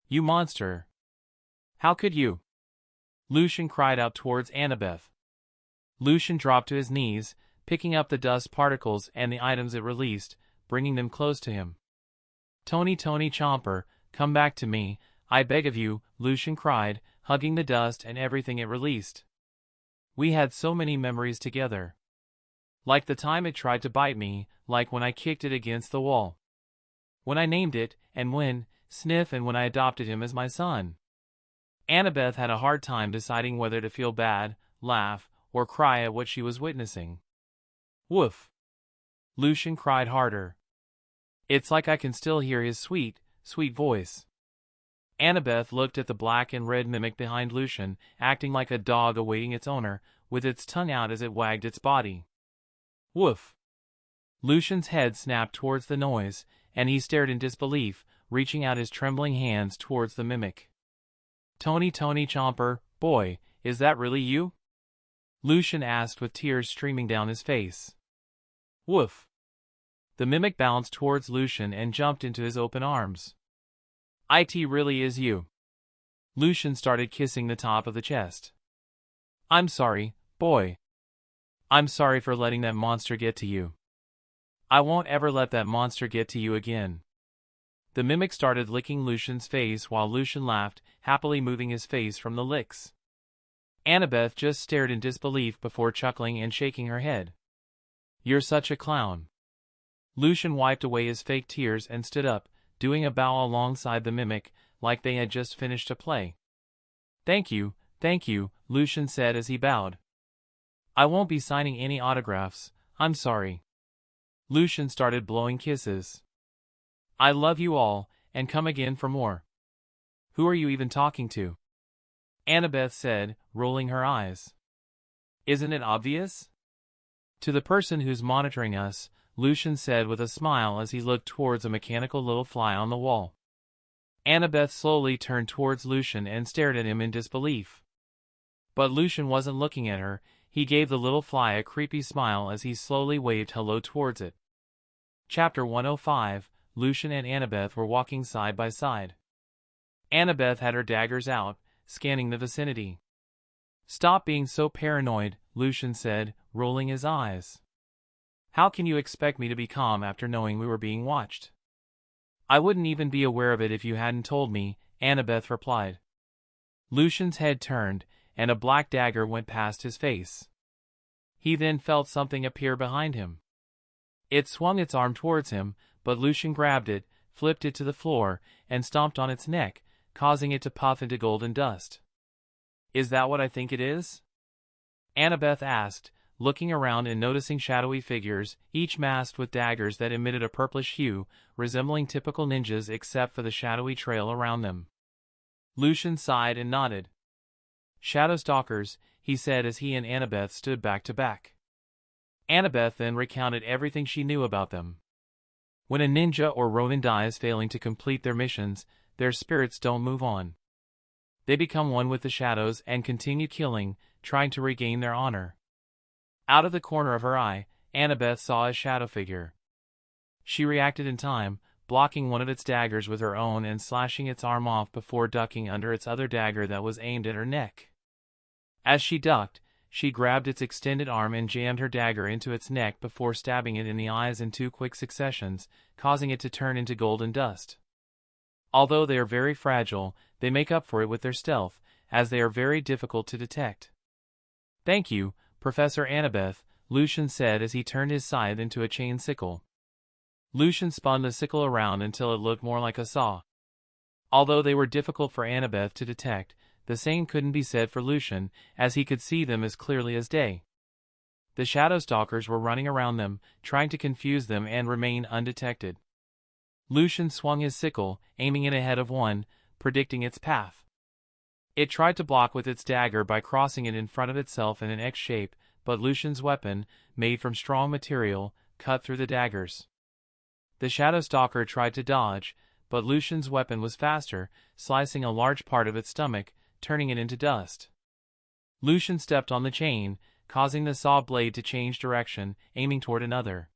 "You monster! How could you?" Lucian cried out towards Annabeth. Lucian dropped to his knees, picking up the dust particles and the items it released, bringing them close to him. "Tony Tony Chomper, come back to me, I beg of you," Lucian cried, hugging the dust and everything it released. "We had so many memories together. Like the time it tried to bite me, like when I kicked it against the wall. When I named it, and when, Sniff, and when I adopted him as my son." Annabeth had a hard time deciding whether to feel bad, laugh, or cry at what she was witnessing. "Woof!" Lucian cried harder. "It's like I can still hear his sweet, sweet voice." Annabeth looked at the black and red mimic behind Lucian, acting like a dog awaiting its owner, with its tongue out as it wagged its body. "Woof!" Lucian's head snapped towards the noise, and he stared in disbelief, reaching out his trembling hands towards the mimic. "Tony Tony Chomper, boy, is that really you?" Lucian asked with tears streaming down his face. "Woof!" The mimic bounced towards Lucian and jumped into his open arms. "It really is you." Lucian started kissing the top of the chest. "I'm sorry, boy. I'm sorry for letting that monster get to you. I won't ever let that monster get to you again." The mimic started licking Lucian's face while Lucian laughed, happily moving his face from the licks. Annabeth just stared in disbelief before chuckling and shaking her head. "You're such a clown." Lucian wiped away his fake tears and stood up, doing a bow alongside the mimic, like they had just finished a play. Thank you," Lucian said as he bowed. "I won't be signing any autographs, I'm sorry." Lucian started blowing kisses. "I love you all, and come again for more." "Who are you even talking to?" Annabeth said, rolling her eyes. "Isn't it obvious?" "To the person who's monitoring us," Lucian said with a smile as he looked towards a mechanical little fly on the wall. Annabeth slowly turned towards Lucian and stared at him in disbelief. But Lucian wasn't looking at her, he gave the little fly a creepy smile as he slowly waved hello towards it. Chapter 105, Lucian and Annabeth were walking side by side. Annabeth had her daggers out, scanning the vicinity. "Stop being so paranoid," Lucian said, rolling his eyes. "How can you expect me to be calm after knowing we were being watched?" "I wouldn't even be aware of it if you hadn't told me," Annabeth replied. Lucian's head turned, and a black dagger went past his face. He then felt something appear behind him. It swung its arm towards him, but Lucian grabbed it, flipped it to the floor, and stomped on its neck, causing it to puff into golden dust. "Is that what I think it is?" Annabeth asked, looking around and noticing shadowy figures, each masked with daggers that emitted a purplish hue, resembling typical ninjas except for the shadowy trail around them. Lucian sighed and nodded. "Shadow stalkers," he said as he and Annabeth stood back to back. Annabeth then recounted everything she knew about them. When a ninja or ronin dies failing to complete their missions, their spirits don't move on. They become one with the shadows and continue killing, trying to regain their honor. Out of the corner of her eye, Annabeth saw a shadow figure. She reacted in time, blocking one of its daggers with her own and slashing its arm off before ducking under its other dagger that was aimed at her neck. As she ducked, she grabbed its extended arm and jammed her dagger into its neck before stabbing it in the eyes in 2 quick successions, causing it to turn into golden dust. Although they are very fragile, they make up for it with their stealth, as they are very difficult to detect. "Thank you, Professor Annabeth," Lucian said as he turned his scythe into a chain sickle. Lucian spun the sickle around until it looked more like a saw. Although they were difficult for Annabeth to detect, the same couldn't be said for Lucian, as he could see them as clearly as day. The shadow stalkers were running around them, trying to confuse them and remain undetected. Lucian swung his sickle, aiming it ahead of one, predicting its path. It tried to block with its dagger by crossing it in front of itself in an X shape, but Lucian's weapon, made from strong material, cut through the daggers. The shadow stalker tried to dodge, but Lucian's weapon was faster, slicing a large part of its stomach, turning it into dust. Lucian stepped on the chain, causing the saw blade to change direction, aiming toward another.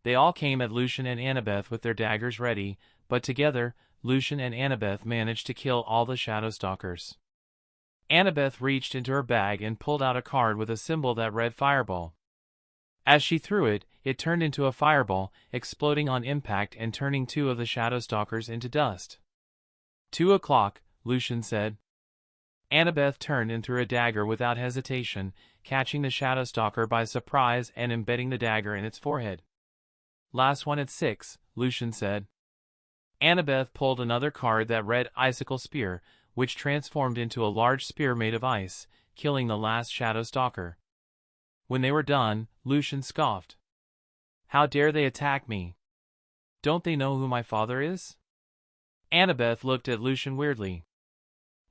They all came at Lucian and Annabeth with their daggers ready, but together, Lucian and Annabeth managed to kill all the shadow stalkers. Annabeth reached into her bag and pulled out a card with a symbol that read Fireball. As she threw it, it turned into a fireball, exploding on impact and turning 2 of the shadow stalkers into dust. 2 o'clock, Lucian said. Annabeth turned and threw a dagger without hesitation, catching the shadow stalker by surprise and embedding the dagger in its forehead. "Last one at 6, Lucian said. Annabeth pulled another card that read Icicle Spear, which transformed into a large spear made of ice, killing the last shadow stalker. When they were done, Lucian scoffed. "How dare they attack me? Don't they know who my father is?" Annabeth looked at Lucian weirdly.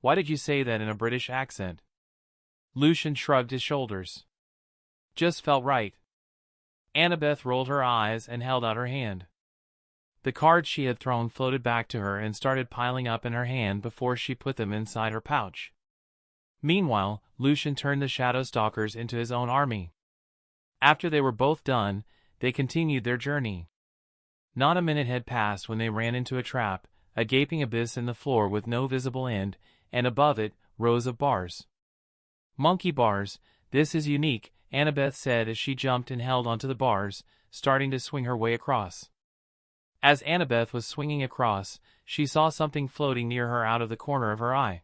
"Why did you say that in a British accent?" Lucian shrugged his shoulders. "Just felt right." Annabeth rolled her eyes and held out her hand. The cards she had thrown floated back to her and started piling up in her hand before she put them inside her pouch. Meanwhile, Lucian turned the shadow stalkers into his own army. After they were both done, they continued their journey. Not a minute had passed when they ran into a trap, a gaping abyss in the floor with no visible end, and above it, rows of bars. "Monkey bars, this is unique," Annabeth said as she jumped and held onto the bars, starting to swing her way across. As Annabeth was swinging across, she saw something floating near her out of the corner of her eye.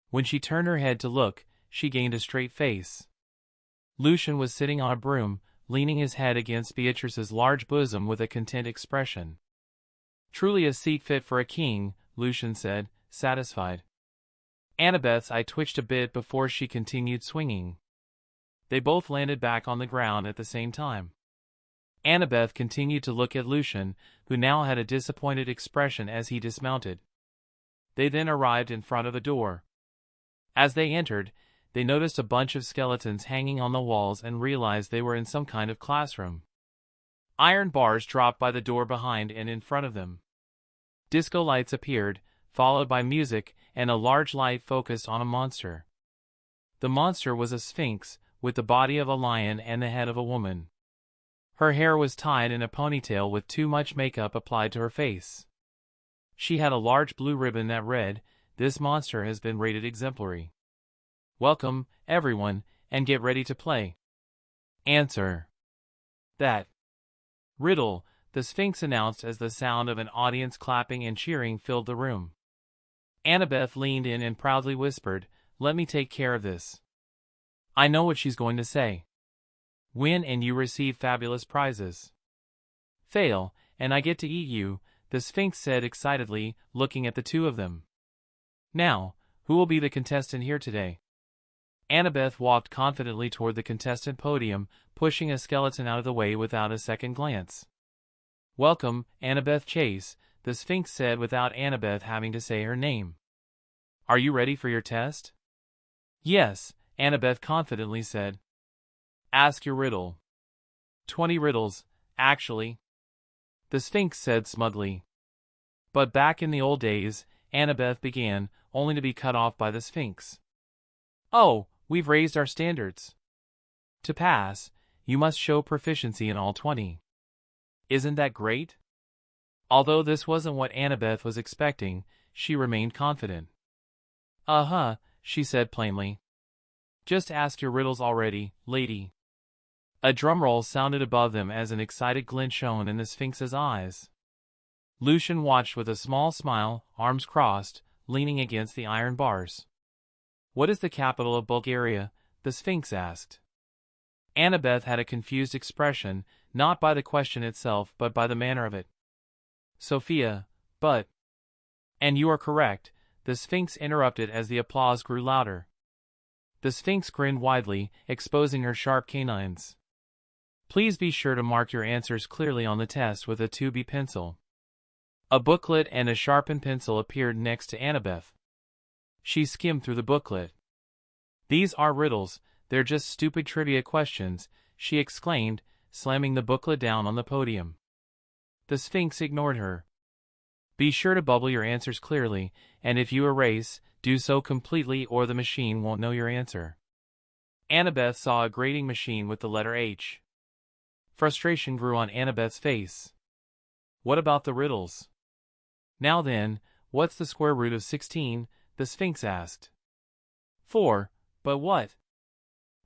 When she turned her head to look, she gained a straight face. Lucian was sitting on a broom, leaning his head against Beatrice's large bosom with a content expression. "Truly a seat fit for a king," Lucian said, satisfied. Annabeth's eye twitched a bit before she continued swinging. They both landed back on the ground at the same time. Annabeth continued to look at Lucian, who now had a disappointed expression as he dismounted. They then arrived in front of a door. As they entered, they noticed a bunch of skeletons hanging on the walls and realized they were in some kind of classroom. Iron bars dropped by the door behind and in front of them. Disco lights appeared, followed by music, and a large light focused on a monster. The monster was a sphinx, with the body of a lion and the head of a woman. Her hair was tied in a ponytail with too much makeup applied to her face. She had a large blue ribbon that read, "This monster has been rated exemplary. Welcome, everyone, and get ready to play. Answer that riddle," the Sphinx announced as the sound of an audience clapping and cheering filled the room. Annabeth leaned in and proudly whispered, "Let me take care of this. I know what she's going to say. Win and you receive fabulous prizes. Fail, and I get to eat you," the Sphinx said excitedly, looking at the two of them. "Now, who will be the contestant here today?" Annabeth walked confidently toward the contestant podium, pushing a skeleton out of the way without a second glance. "Welcome, Annabeth Chase," the Sphinx said without Annabeth having to say her name. "Are you ready for your test?" "Yes," Annabeth confidently said. "Ask your riddle." 20 riddles, actually," the Sphinx said smugly. But back in the old days, Annabeth began, only to be cut off by the Sphinx. "Oh, we've raised our standards. To pass, you must show proficiency in all 20. Isn't that great?" Although this wasn't what Annabeth was expecting, she remained confident. "Uh-huh," she said plainly. "Just asked your riddles already, lady." A drumroll sounded above them as an excited glint shone in the Sphinx's eyes. Lucian watched with a small smile, arms crossed, leaning against the iron bars. "What is the capital of Bulgaria?" the Sphinx asked. Annabeth had a confused expression, not by the question itself but by the manner of it. "Sophia, but—" "And you are correct," the Sphinx interrupted as the applause grew louder. The Sphinx grinned widely, exposing her sharp canines. "Please be sure to mark your answers clearly on the test with a 2B pencil." A booklet and a sharpened pencil appeared next to Annabeth. She skimmed through the booklet. "These are riddles, they're just stupid trivia questions," she exclaimed, slamming the booklet down on the podium. The Sphinx ignored her. "Be sure to bubble your answers clearly, and if you erase, do so completely or the machine won't know your answer." Annabeth saw a grading machine with the letter H. Frustration grew on Annabeth's face. "What about the riddles?" "Now then, what's the square root of 16? The Sphinx asked. 4, but what?"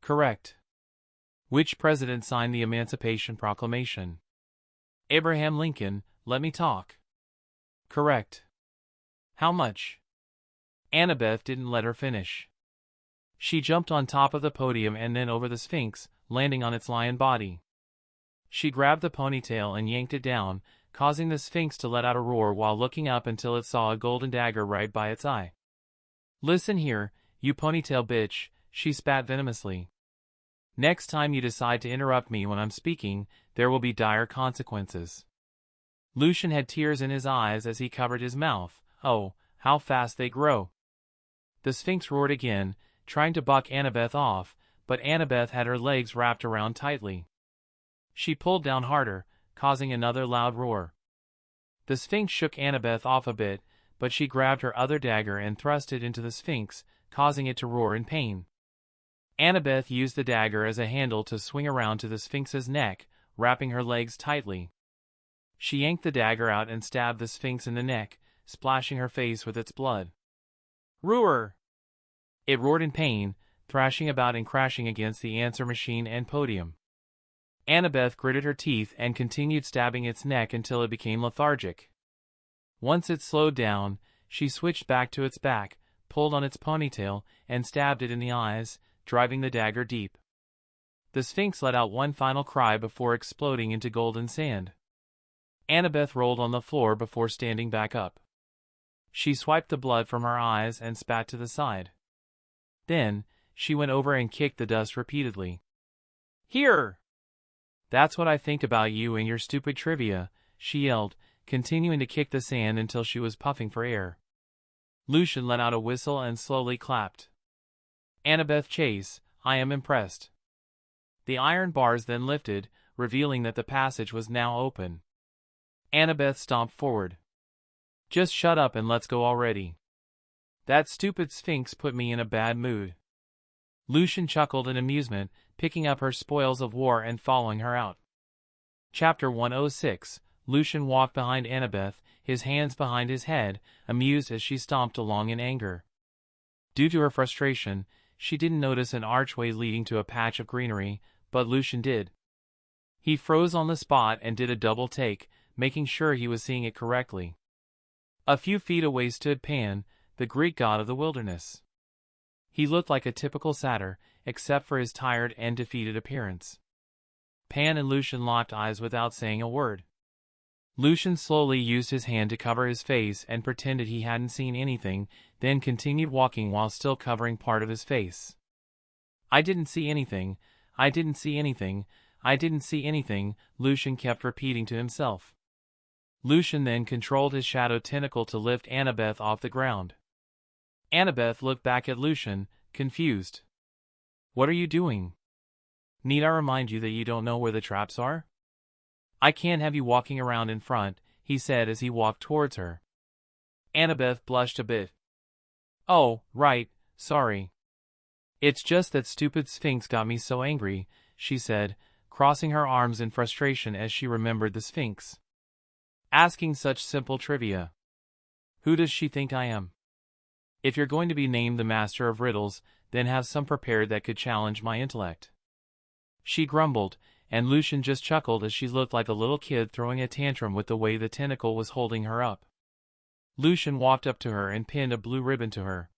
"Correct." "Which president signed the Emancipation Proclamation?" "Abraham Lincoln. Let me talk." "Correct." "How much?" Annabeth didn't let her finish. She jumped on top of the podium and then over the Sphinx, landing on its lion body. She grabbed the ponytail and yanked it down, causing the Sphinx to let out a roar while looking up until it saw a golden dagger right by its eye. "Listen here, you ponytail bitch," she spat venomously. "Next time you decide to interrupt me when I'm speaking, there will be dire consequences." Lucian had tears in his eyes as he covered his mouth. Oh, how fast they grow! The Sphinx roared again, trying to buck Annabeth off, but Annabeth had her legs wrapped around tightly. She pulled down harder, causing another loud roar. The Sphinx shook Annabeth off a bit, but she grabbed her other dagger and thrust it into the Sphinx, causing it to roar in pain. Annabeth used the dagger as a handle to swing around to the Sphinx's neck, wrapping her legs tightly. She yanked the dagger out and stabbed the Sphinx in the neck, splashing her face with its blood. "Roar!" It roared in pain, thrashing about and crashing against the answer machine and podium. Annabeth gritted her teeth and continued stabbing its neck until it became lethargic. Once it slowed down, she switched back to its back, pulled on its ponytail, and stabbed it in the eyes, driving the dagger deep. The Sphinx let out one final cry before exploding into golden sand. Annabeth rolled on the floor before standing back up. She swiped the blood from her eyes and spat to the side. Then, she went over and kicked the dust repeatedly. "Here! That's what I think about you and your stupid trivia," she yelled, continuing to kick the sand until she was puffing for air. Lucian let out a whistle and slowly clapped. "Annabeth Chase, I am impressed." The iron bars then lifted, revealing that the passage was now open. Annabeth stomped forward. "Just shut up and let's go already. That stupid Sphinx put me in a bad mood." Lucian chuckled in amusement, picking up her spoils of war and following her out. Chapter 106. Lucian walked behind Annabeth, his hands behind his head, amused as she stomped along in anger. Due to her frustration, she didn't notice an archway leading to a patch of greenery, but Lucian did. He froze on the spot and did a double take, making sure he was seeing it correctly. A few feet away stood Pan, the Greek god of the wilderness. He looked like a typical satyr, except for his tired and defeated appearance. Pan and Lucian locked eyes without saying a word. Lucian slowly used his hand to cover his face and pretended he hadn't seen anything, then continued walking while still covering part of his face. "I didn't see anything, I didn't see anything, I didn't see anything," Lucian kept repeating to himself. Lucian then controlled his shadow tentacle to lift Annabeth off the ground. Annabeth looked back at Lucian, confused. "What are you doing? Need I remind you that you don't know where the traps are? I can't have you walking around in front," he said as he walked towards her. Annabeth blushed a bit. "Oh, right, sorry. It's just that stupid Sphinx got me so angry," she said, crossing her arms in frustration as she remembered the Sphinx. Asking such simple trivia. Who does she think I am? If you're going to be named the master of riddles, then have some prepared that could challenge my intellect. She grumbled, and Lucian just chuckled as she looked like a little kid throwing a tantrum with the way the tentacle was holding her up. Lucian walked up to her and pinned a blue ribbon to her.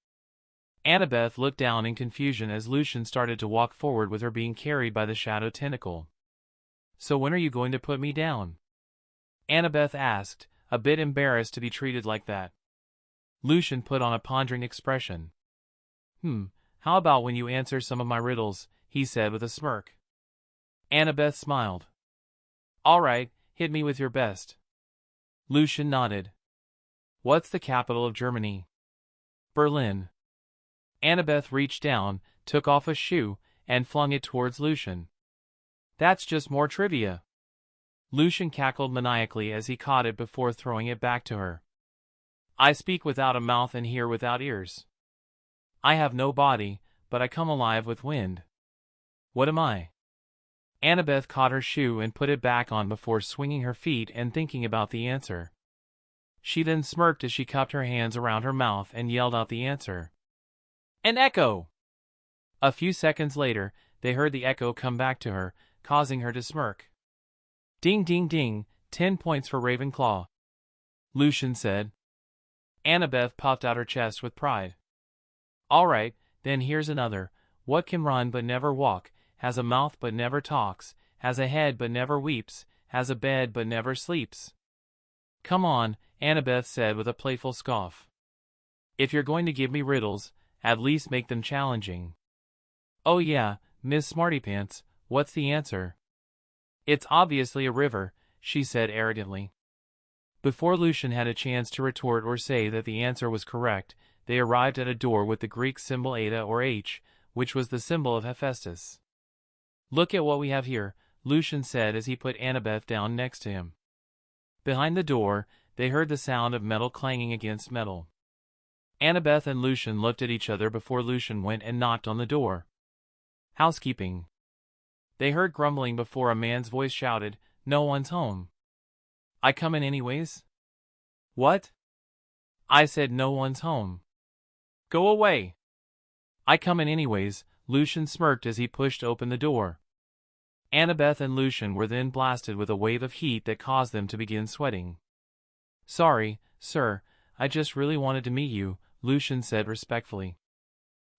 Annabeth looked down in confusion as Lucian started to walk forward with her being carried by the shadow tentacle. So when are you going to put me down? Annabeth asked, a bit embarrassed to be treated like that. Lucian put on a pondering expression. How about when you answer some of my riddles, he said with a smirk. Annabeth smiled. All right, hit me with your best. Lucian nodded. What's the capital of Germany? Berlin. Annabeth reached down, took off a shoe, and flung it towards Lucian. That's just more trivia. Lucian cackled maniacally as he caught it before throwing it back to her. I speak without a mouth and hear without ears. I have no body, but I come alive with wind. What am I? Annabeth caught her shoe and put it back on before swinging her feet and thinking about the answer. She then smirked as she cupped her hands around her mouth and yelled out the answer. An echo! A few seconds later, they heard the echo come back to her, causing her to smirk. Ding ding ding, 10 points for Ravenclaw, Lucian said. Annabeth puffed out her chest with pride. All right, then here's another. What can run but never walk, has a mouth but never talks, has a head but never weeps, has a bed but never sleeps? Come on, Annabeth said with a playful scoff. If you're going to give me riddles, at least make them challenging. Oh yeah, Miss Smartypants, what's the answer? It's obviously a river, she said arrogantly. Before Lucian had a chance to retort or say that the answer was correct, they arrived at a door with the Greek symbol eta or H, which was the symbol of Hephaestus. Look at what we have here, Lucian said as he put Annabeth down next to him. Behind the door, they heard the sound of metal clanging against metal. Annabeth and Lucian looked at each other before Lucian went and knocked on the door. Housekeeping. They heard grumbling before a man's voice shouted, No one's home. I come in anyways? What? I said no one's home. Go away. I come in anyways, Lucian smirked as he pushed open the door. Annabeth and Lucian were then blasted with a wave of heat that caused them to begin sweating. Sorry, sir, I just really wanted to meet you, Lucian said respectfully.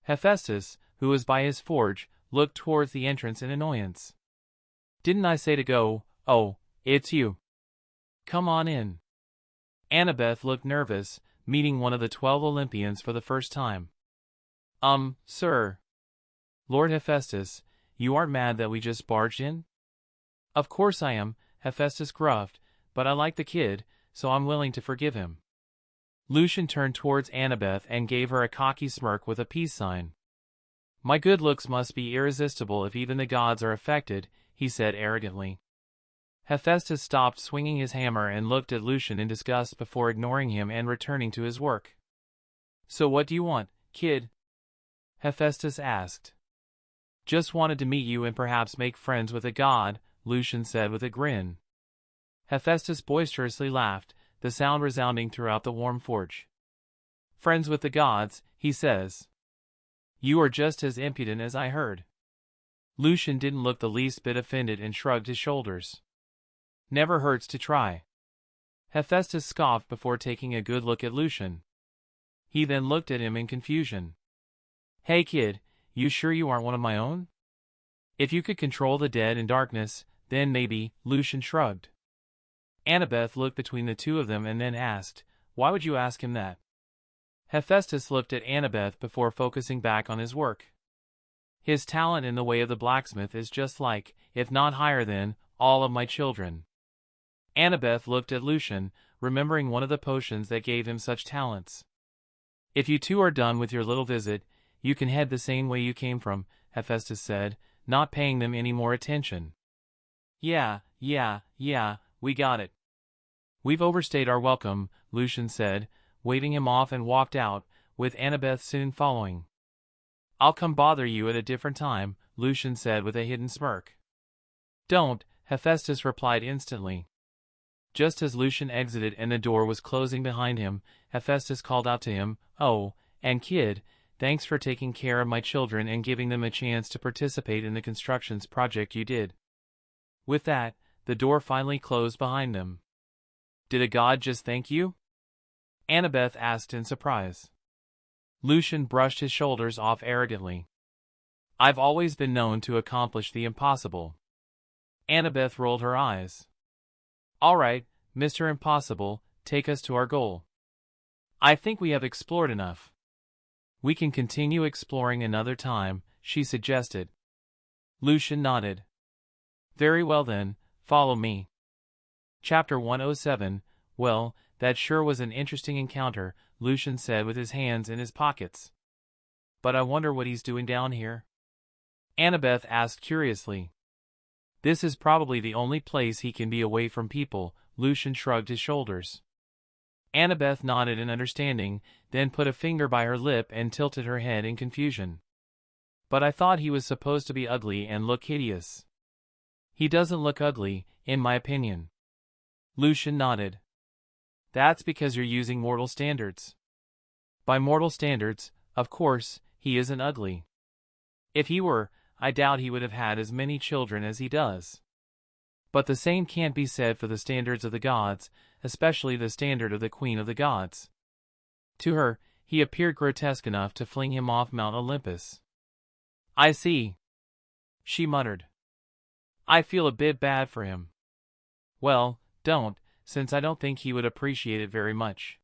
Hephaestus, who was by his forge, looked towards the entrance in annoyance. Didn't I say to go? Oh, it's you. Come on in. Annabeth looked nervous, meeting one of the 12 Olympians for the first time. Sir. Lord Hephaestus, you aren't mad that we just barged in? Of course I am, Hephaestus gruffed, but I like the kid, so I'm willing to forgive him. Lucian turned towards Annabeth and gave her a cocky smirk with a peace sign. My good looks must be irresistible if even the gods are affected, he said arrogantly. Hephaestus stopped swinging his hammer and looked at Lucian in disgust before ignoring him and returning to his work. So what do you want, kid? Hephaestus asked. Just wanted to meet you and perhaps make friends with a god, Lucian said with a grin. Hephaestus boisterously laughed, the sound resounding throughout the warm forge. Friends with the gods, he says. You are just as impudent as I heard. Lucian didn't look the least bit offended and shrugged his shoulders. Never hurts to try. Hephaestus scoffed before taking a good look at Lucian. He then looked at him in confusion. Hey kid, you sure you aren't one of my own? If you could control the dead in darkness, then maybe, Lucian shrugged. Annabeth looked between the two of them and then asked, Why would you ask him that? Hephaestus looked at Annabeth before focusing back on his work. His talent in the way of the blacksmith is just like, if not higher than, all of my children. Annabeth looked at Lucian, remembering one of the potions that gave him such talents. If you two are done with your little visit, you can head the same way you came from, Hephaestus said, not paying them any more attention. Yeah, we got it. We've overstayed our welcome, Lucian said, waving him off and walked out, with Annabeth soon following. I'll come bother you at a different time, Lucian said with a hidden smirk. Don't, Hephaestus replied instantly. Just as Lucian exited and the door was closing behind him, Hephaestus called out to him, "Oh, and kid, thanks for taking care of my children and giving them a chance to participate in the constructions project you did." With that, the door finally closed behind them. "Did a god just thank you?" Annabeth asked in surprise. Lucian brushed his shoulders off arrogantly. "I've always been known to accomplish the impossible." Annabeth rolled her eyes. "All right, Mr. Impossible, take us to our goal." "I think we have explored enough. We can continue exploring another time," she suggested. Lucian nodded. "Very well then, follow me." Chapter 107. "Well, that sure was an interesting encounter," Lucian said with his hands in his pockets. "But I wonder what he's doing down here?" Annabeth asked curiously. "This is probably the only place he can be away from people," Lucian shrugged his shoulders. Annabeth nodded in understanding, then put a finger by her lip and tilted her head in confusion. "But I thought he was supposed to be ugly and look hideous." "He doesn't look ugly, in my opinion." Lucian nodded. "That's because you're using mortal standards. By mortal standards, of course, he isn't ugly. If he were, I doubt he would have had as many children as he does. But the same can't be said for the standards of the gods, especially the standard of the Queen of the Gods. To her, he appeared grotesque enough to fling him off Mount Olympus." "I see," she muttered. "I feel a bit bad for him." "Well, don't, since I don't think he would appreciate it very much.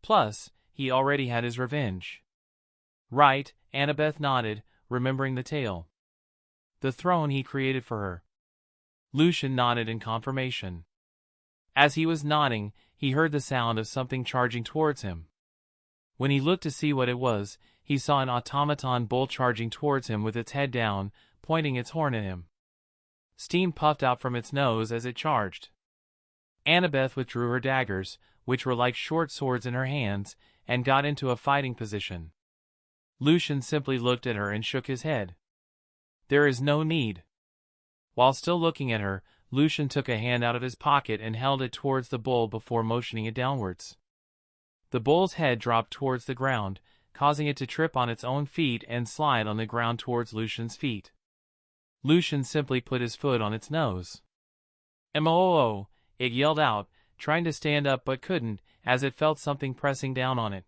Plus, he already had his revenge." "Right," Annabeth nodded, remembering the tale. "The throne he created for her." Lucian nodded in confirmation. As he was nodding, he heard the sound of something charging towards him. When he looked to see what it was, he saw an automaton bull charging towards him with its head down, pointing its horn at him. Steam puffed out from its nose as it charged. Annabeth withdrew her daggers, which were like short swords in her hands, and got into a fighting position. Lucian simply looked at her and shook his head. "There is no need." While still looking at her, Lucian took a hand out of his pocket and held it towards the bull before motioning it downwards. The bull's head dropped towards the ground, causing it to trip on its own feet and slide on the ground towards Lucian's feet. Lucian simply put his foot on its nose. "Moo!" it yelled out, trying to stand up but couldn't, as it felt something pressing down on it.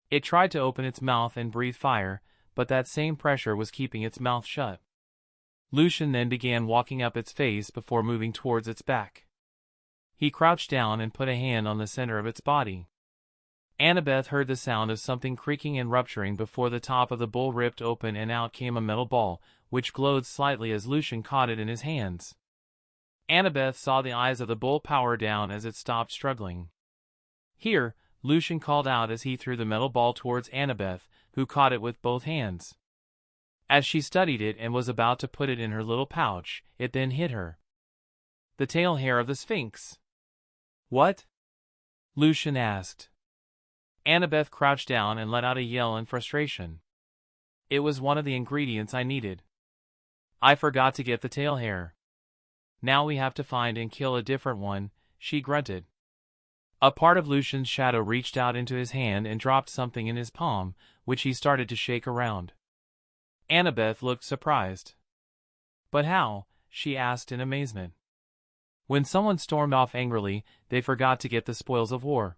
It tried to open its mouth and breathe fire, but that same pressure was keeping its mouth shut. Lucian then began walking up its face before moving towards its back. He crouched down and put a hand on the center of its body. Annabeth heard the sound of something creaking and rupturing before the top of the bull ripped open and out came a metal ball, which glowed slightly as Lucian caught it in his hands. Annabeth saw the eyes of the bull power down as it stopped struggling. "Here," Lucian called out as he threw the metal ball towards Annabeth, who caught it with both hands. As she studied it and was about to put it in her little pouch, it then hit her. "The tail hair of the Sphinx." "What?" Lucian asked. Annabeth crouched down and let out a yell in frustration. "It was one of the ingredients I needed. I forgot to get the tail hair. Now we have to find and kill a different one," she grunted. A part of Lucian's shadow reached out into his hand and dropped something in his palm, which he started to shake around. Annabeth looked surprised. "But how?" she asked in amazement. "When someone stormed off angrily, they forgot to get the spoils of war.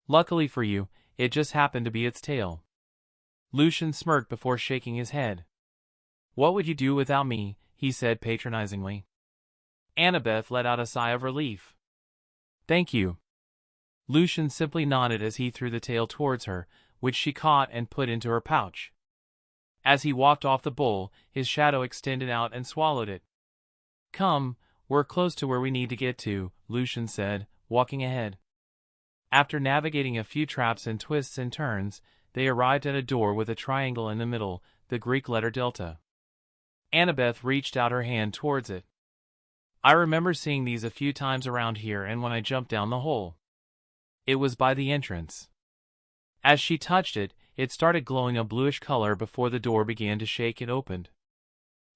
Luckily for you, it just happened to be its tail." Lucian smirked before shaking his head. "What would you do without me?" he said patronizingly. Annabeth let out a sigh of relief. "Thank you." Lucian simply nodded as he threw the tail towards her, which she caught and put into her pouch. As he walked off the bull, his shadow extended out and swallowed it. "Come, we're close to where we need to get to," Lucian said, walking ahead. After navigating a few traps and twists and turns, they arrived at a door with a triangle in the middle, the Greek letter delta. Annabeth reached out her hand towards it. "I remember seeing these a few times around here and when I jumped down the hole. It was by the entrance." As she touched it, it started glowing a bluish color before the door began to shake and opened.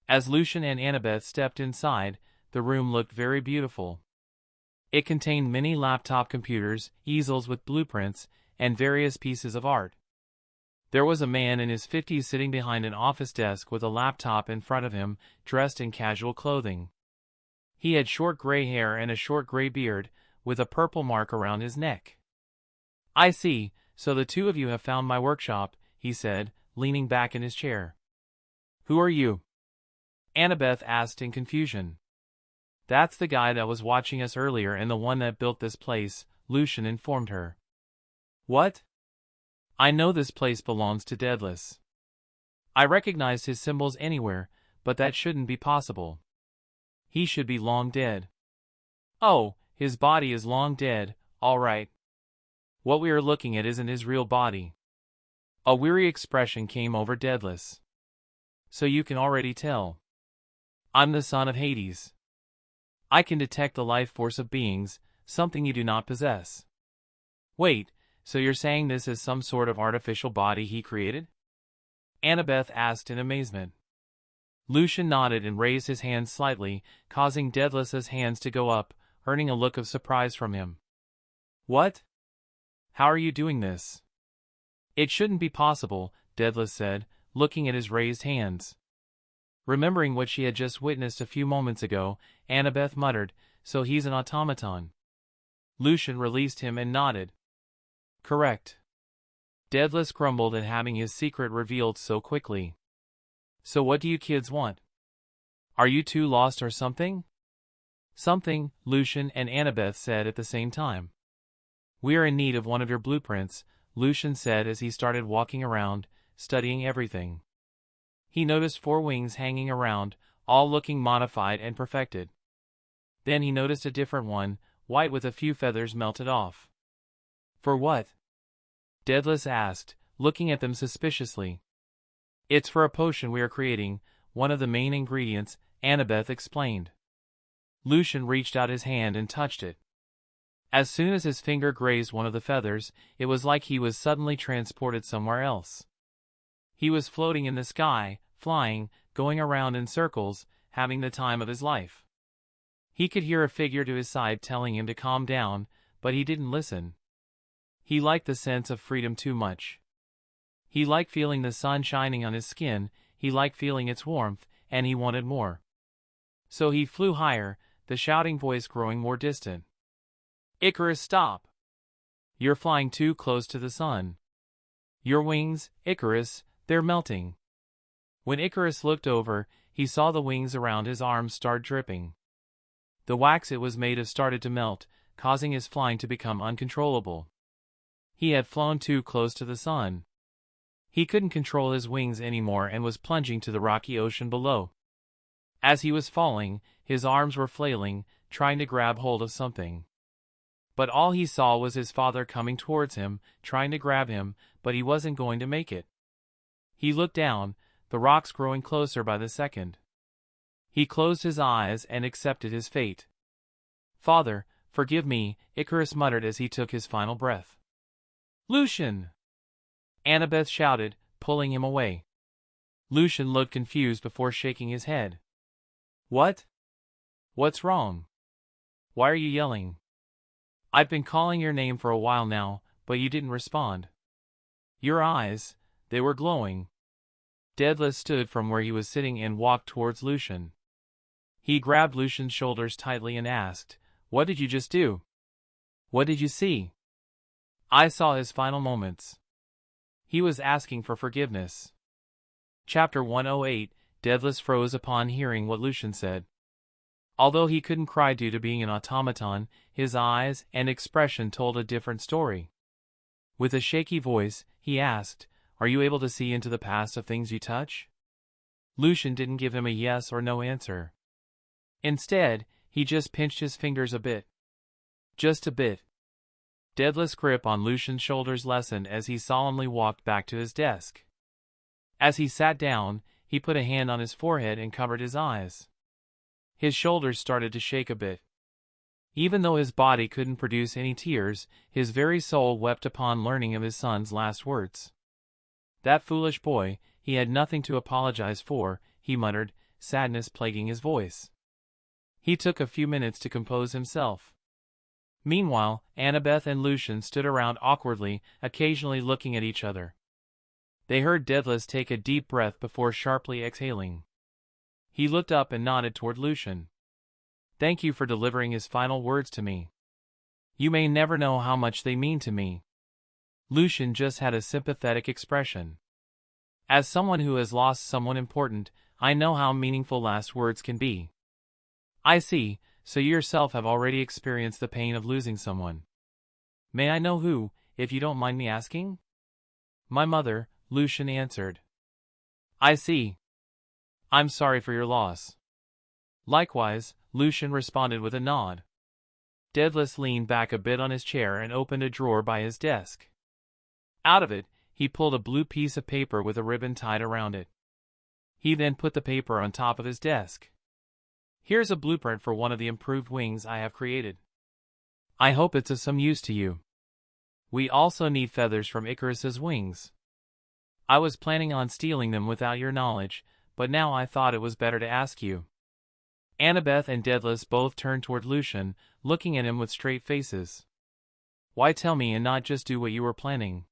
As Lucian and Annabeth stepped inside, the room looked very beautiful. It contained many laptop computers, easels with blueprints, and various pieces of art. There was a man in his 50s sitting behind an office desk with a laptop in front of him, dressed in casual clothing. He had short gray hair and a short gray beard, with a purple mark around his neck. "I see, so the two of you have found my workshop," he said, leaning back in his chair. "Who are you?" Annabeth asked in confusion. "That's the guy that was watching us earlier and the one that built this place," Lucian informed her. "What? I know this place belongs to Daedalus. I recognized his symbols anywhere, but that shouldn't be possible. He should be long dead." "Oh, his body is long dead, all right. What we are looking at isn't his real body." A weary expression came over Daedalus. "So you can already tell. I'm the son of Hades. I can detect the life force of beings, something you do not possess." "Wait, so you're saying this is some sort of artificial body he created?" Annabeth asked in amazement. Lucian nodded and raised his hands slightly, causing Daedalus's hands to go up, earning a look of surprise from him. "What? How are you doing this?" "It shouldn't be possible," Daedalus said, looking at his raised hands. Remembering what she had just witnessed a few moments ago, Annabeth muttered, "So he's an automaton." Lucian released him and nodded. "Correct." Daedalus grumbled at having his secret revealed so quickly. "So what do you kids want? Are you two lost or something?" "Something," Lucian and Annabeth said at the same time. "We are in need of one of your blueprints," Lucian said as he started walking around, studying everything. He noticed 4 wings hanging around, all looking modified and perfected. Then he noticed a different one, white with a few feathers melted off. "For what?" Daedalus asked, looking at them suspiciously. "It's for a potion we are creating, one of the main ingredients," Annabeth explained. Lucian reached out his hand and touched it. As soon as his finger grazed one of the feathers, it was like he was suddenly transported somewhere else. He was floating in the sky, flying, going around in circles, having the time of his life. He could hear a figure to his side telling him to calm down, but he didn't listen. He liked the sense of freedom too much. He liked feeling the sun shining on his skin, he liked feeling its warmth, and he wanted more. So he flew higher, the shouting voice growing more distant. "Icarus, stop! You're flying too close to the sun. Your wings, Icarus, they're melting." When Icarus looked over, he saw the wings around his arms start dripping. The wax it was made of started to melt, causing his flying to become uncontrollable. He had flown too close to the sun. He couldn't control his wings anymore and was plunging to the rocky ocean below. As he was falling, his arms were flailing, trying to grab hold of something. But all he saw was his father coming towards him, trying to grab him, but he wasn't going to make it. He looked down, the rocks growing closer by the second. He closed his eyes and accepted his fate. "Father, forgive me," Icarus muttered as he took his final breath. "Lucian!" Annabeth shouted, pulling him away. Lucian looked confused before shaking his head. "What? What's wrong? Why are you yelling? I've been calling your name for a while now, but you didn't respond." "Your eyes, they were glowing." Daedalus stood from where he was sitting and walked towards Lucian. He grabbed Lucian's shoulders tightly and asked, "What did you just do? What did you see?" "I saw his final moments. He was asking for forgiveness." Chapter 108, Daedalus froze upon hearing what Lucian said. Although he couldn't cry due to being an automaton, his eyes and expression told a different story. With a shaky voice, he asked, "Are you able to see into the past of things you touch?" Lucian didn't give him a yes or no answer. Instead, he just pinched his fingers a bit. Just a bit. Daedalus' grip on Lucian's shoulders lessened as he solemnly walked back to his desk. As he sat down, he put a hand on his forehead and covered his eyes. His shoulders started to shake a bit. Even though his body couldn't produce any tears, his very soul wept upon learning of his son's last words. "That foolish boy, he had nothing to apologize for," he muttered, sadness plaguing his voice. He took a few minutes to compose himself. Meanwhile, Annabeth and Lucian stood around awkwardly, occasionally looking at each other. They heard Daedalus take a deep breath before sharply exhaling. He looked up and nodded toward Lucian. "Thank you for delivering his final words to me. You may never know how much they mean to me." Lucian just had a sympathetic expression. "As someone who has lost someone important, I know how meaningful last words can be." "I see, so you yourself have already experienced the pain of losing someone. May I know who, if you don't mind me asking?" "My mother," Lucian answered. "I see. I'm sorry for your loss." "Likewise," Lucian responded with a nod. Daedalus leaned back a bit on his chair and opened a drawer by his desk. Out of it, he pulled a blue piece of paper with a ribbon tied around it. He then put the paper on top of his desk. "Here's a blueprint for one of the improved wings I have created. I hope it's of some use to you. We also need feathers from Icarus's wings. I was planning on stealing them without your knowledge, but now I thought it was better to ask you." Annabeth and Daedalus both turned toward Lucian, looking at him with straight faces. "Why tell me and not just do what you were planning?"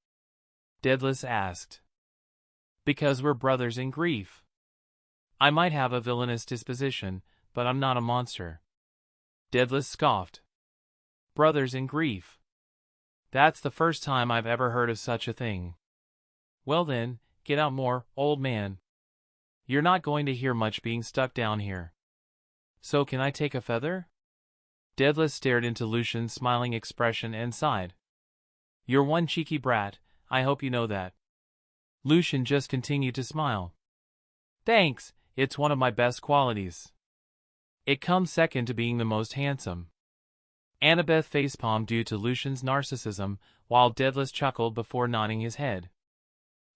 Daedalus asked. "Because we're brothers in grief. I might have a villainous disposition, but I'm not a monster." Daedalus scoffed. "Brothers in grief? That's the first time I've ever heard of such a thing." "Well then, get out more, old man. You're not going to hear much being stuck down here. So can I take a feather?" Daedalus stared into Lucian's smiling expression and sighed. "You're one cheeky brat, I hope you know that." Lucian just continued to smile. "Thanks, it's one of my best qualities. It comes second to being the most handsome." Annabeth facepalmed due to Lucian's narcissism, while Daedalus chuckled before nodding his head.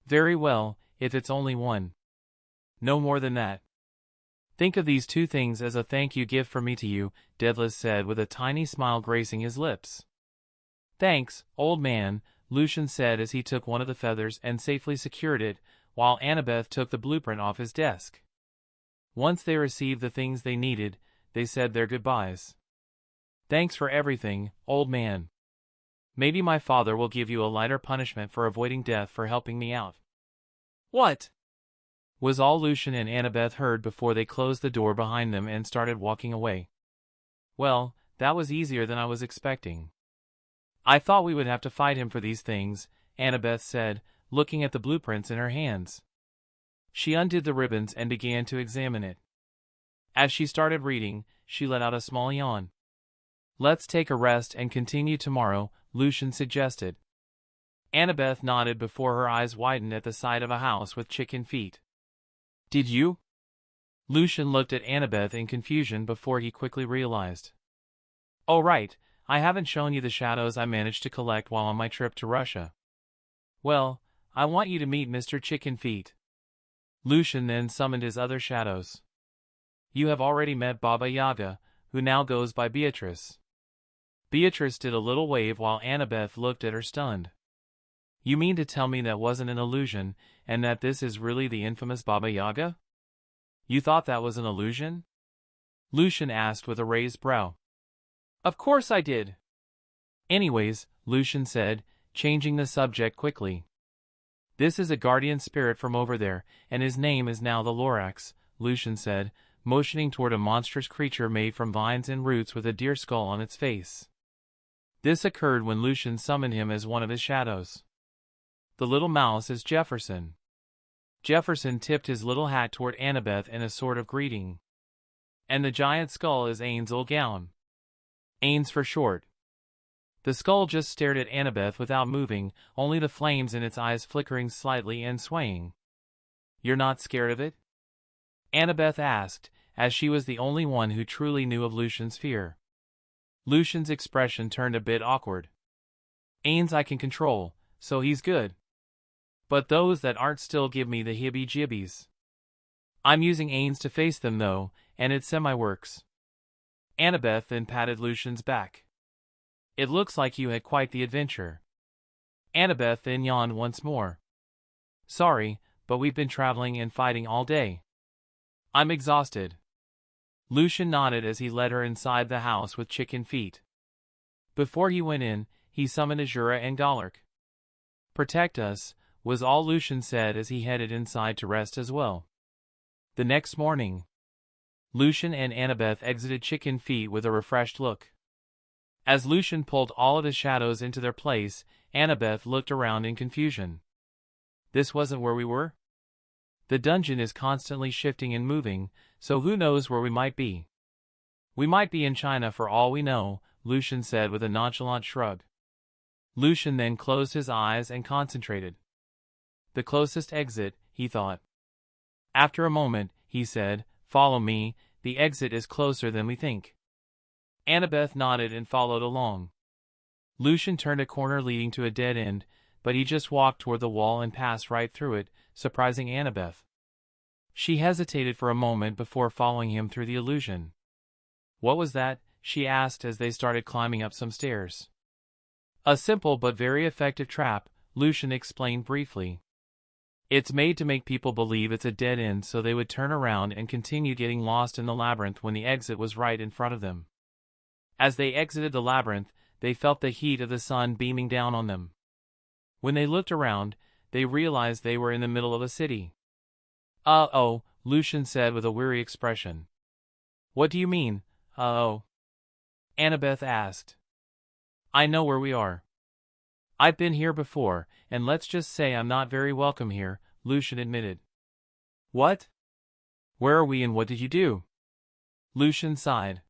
"Very well, if it's only one. No more than that." "Think of these two things as a thank you gift from me to you," Daedalus said with a tiny smile gracing his lips. "Thanks, old man," Lucian said as he took one of the feathers and safely secured it, while Annabeth took the blueprint off his desk. Once they received the things they needed, they said their goodbyes. "Thanks for everything, old man. Maybe my father will give you a lighter punishment for avoiding death for helping me out." "What?" was all Lucian and Annabeth heard before they closed the door behind them and started walking away. "Well, that was easier than I was expecting. I thought we would have to fight him for these things," Annabeth said, looking at the blueprints in her hands. She undid the ribbons and began to examine it. As she started reading, she let out a small yawn. "Let's take a rest and continue tomorrow," Lucian suggested. Annabeth nodded before her eyes widened at the sight of a house with chicken feet. "Did you?" Lucian looked at Annabeth in confusion before he quickly realized. "Oh right, I haven't shown you the shadows I managed to collect while on my trip to Russia. Well, I want you to meet Mr. Chicken Feet." Lucian then summoned his other shadows. "You have already met Baba Yaga, who now goes by Beatrice." Beatrice did a little wave while Annabeth looked at her stunned. "You mean to tell me that wasn't an illusion, and that this is really the infamous Baba Yaga? You thought that was an illusion?" Lucian asked with a raised brow. "Of course I did." "Anyways," Lucian said, changing the subject quickly. "This is a guardian spirit from over there, and his name is now the Lorax," Lucian said, motioning toward a monstrous creature made from vines and roots with a deer skull on its face. This occurred when Lucian summoned him as one of his shadows. "The little mouse is Jefferson." Jefferson tipped his little hat toward Annabeth in a sort of greeting. "And the giant skull is Ainsley Gown. Ains for short." The skull just stared at Annabeth without moving, only the flames in its eyes flickering slightly and swaying. "You're not scared of it?" Annabeth asked, as she was the only one who truly knew of Lucian's fear. Lucian's expression turned a bit awkward. "Ains I can control, so he's good. But those that aren't still give me the heebie-jeebies. I'm using Ains to face them though, and it semi-works." Annabeth then patted Lucian's back. "It looks like you had quite the adventure." Annabeth then yawned once more. "Sorry, but we've been traveling and fighting all day. I'm exhausted." Lucian nodded as he led her inside the house with chicken feet. Before he went in, he summoned Azura and Galark. "Protect us," was all Lucian said as he headed inside to rest as well. The next morning, Lucian and Annabeth exited Chicken Feet with a refreshed look. As Lucian pulled all of the shadows into their place, Annabeth looked around in confusion. "This wasn't where we were? The dungeon is constantly shifting and moving, so who knows where we might be?" "We might be in China for all we know," Lucian said with a nonchalant shrug. Lucian then closed his eyes and concentrated. The closest exit, he thought. After a moment, he said, "Follow me, the exit is closer than we think." Annabeth nodded and followed along. Lucian turned a corner leading to a dead end, but he just walked toward the wall and passed right through it, surprising Annabeth. She hesitated for a moment before following him through the illusion. "What was that?" she asked as they started climbing up some stairs. "A simple but very effective trap," Lucian explained briefly. "It's made to make people believe it's a dead end so they would turn around and continue getting lost in the labyrinth when the exit was right in front of them." As they exited the labyrinth, they felt the heat of the sun beaming down on them. When they looked around, they realized they were in the middle of a city. "Uh-oh," Lucian said with a weary expression. "What do you mean, uh-oh?" Annabeth asked. "I know where we are. I've been here before, and let's just say I'm not very welcome here," Lucian admitted. "What? Where are we and what did you do?" Lucian sighed.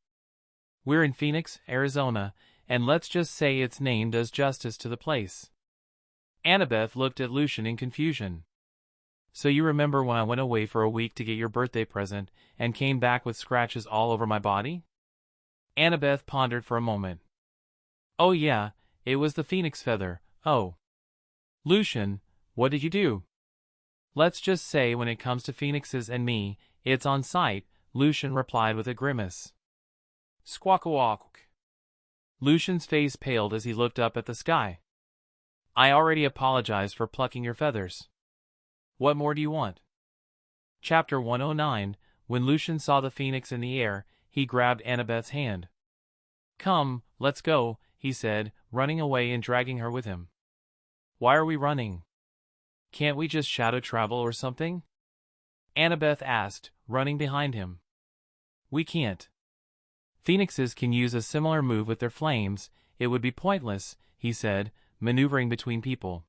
"We're in Phoenix, Arizona, and let's just say its name does justice to the place." Annabeth looked at Lucian in confusion. "So you remember when I went away for a week to get your birthday present, and came back with scratches all over my body?" Annabeth pondered for a moment. "Oh yeah, it was the phoenix feather, oh." "Lucian, what did you do?" "Let's just say when it comes to phoenixes and me, it's on sight," Lucian replied with a grimace. "Squawk-a-walk." Lucian's face paled as he looked up at the sky. "I already apologized for plucking your feathers. What more do you want?" Chapter 109. When Lucian saw the phoenix in the air, he grabbed Annabeth's hand. "Come, let's go," he said, running away and dragging her with him. "Why are we running? Can't we just shadow travel or something?" Annabeth asked, running behind him. "We can't. Phoenixes can use a similar move with their flames. It would be pointless," he said, maneuvering between people.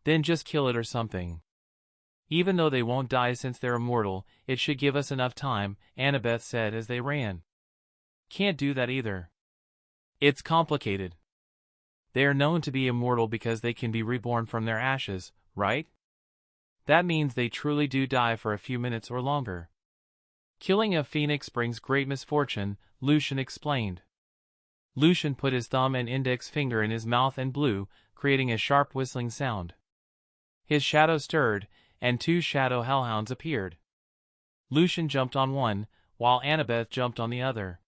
"Then just kill it or something. Even though they won't die since they're immortal, it should give us enough time," Annabeth said as they ran. "Can't do that either. It's complicated. They are known to be immortal because they can be reborn from their ashes, right? That means they truly do die for a few minutes or longer. Killing a phoenix brings great misfortune," Lucian explained. Lucian put his thumb and index finger in his mouth and blew, creating a sharp whistling sound. His shadow stirred, and two shadow hellhounds appeared. Lucian jumped on one, while Annabeth jumped on the other.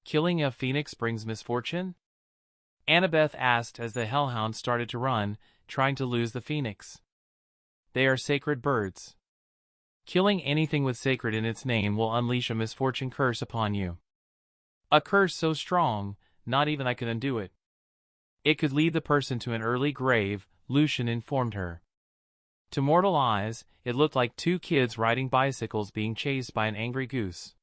"Killing a phoenix brings misfortune?" Annabeth asked as the hellhounds started to run, trying to lose the phoenix. "They are sacred birds. Killing anything with sacred in its name will unleash a misfortune curse upon you. A curse so strong, not even I could undo it. It could lead the person to an early grave," Lucian informed her. To mortal eyes, it looked like two kids riding bicycles being chased by an angry goose.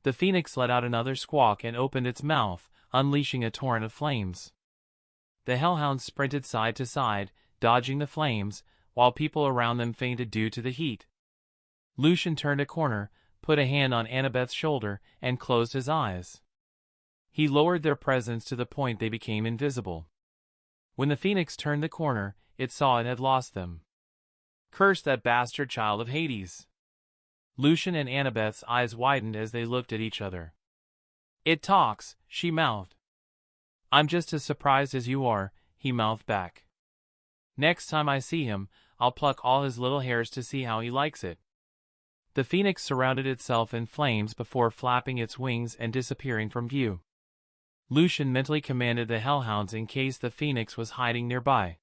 The phoenix let out another squawk and opened its mouth, unleashing a torrent of flames. The hellhounds sprinted side to side, dodging the flames, while people around them fainted due to the heat. Lucian turned a corner, put a hand on Annabeth's shoulder, and closed his eyes. He lowered their presence to the point they became invisible. When the phoenix turned the corner, it saw it had lost them. "Curse that bastard child of Hades!" Lucian and Annabeth's eyes widened as they looked at each other. "It talks," she mouthed. "I'm just as surprised as you are," he mouthed back. "Next time I see him, I'll pluck all his little hairs to see how he likes it." The phoenix surrounded itself in flames before flapping its wings and disappearing from view. Lucian mentally commanded the hellhounds in case the phoenix was hiding nearby.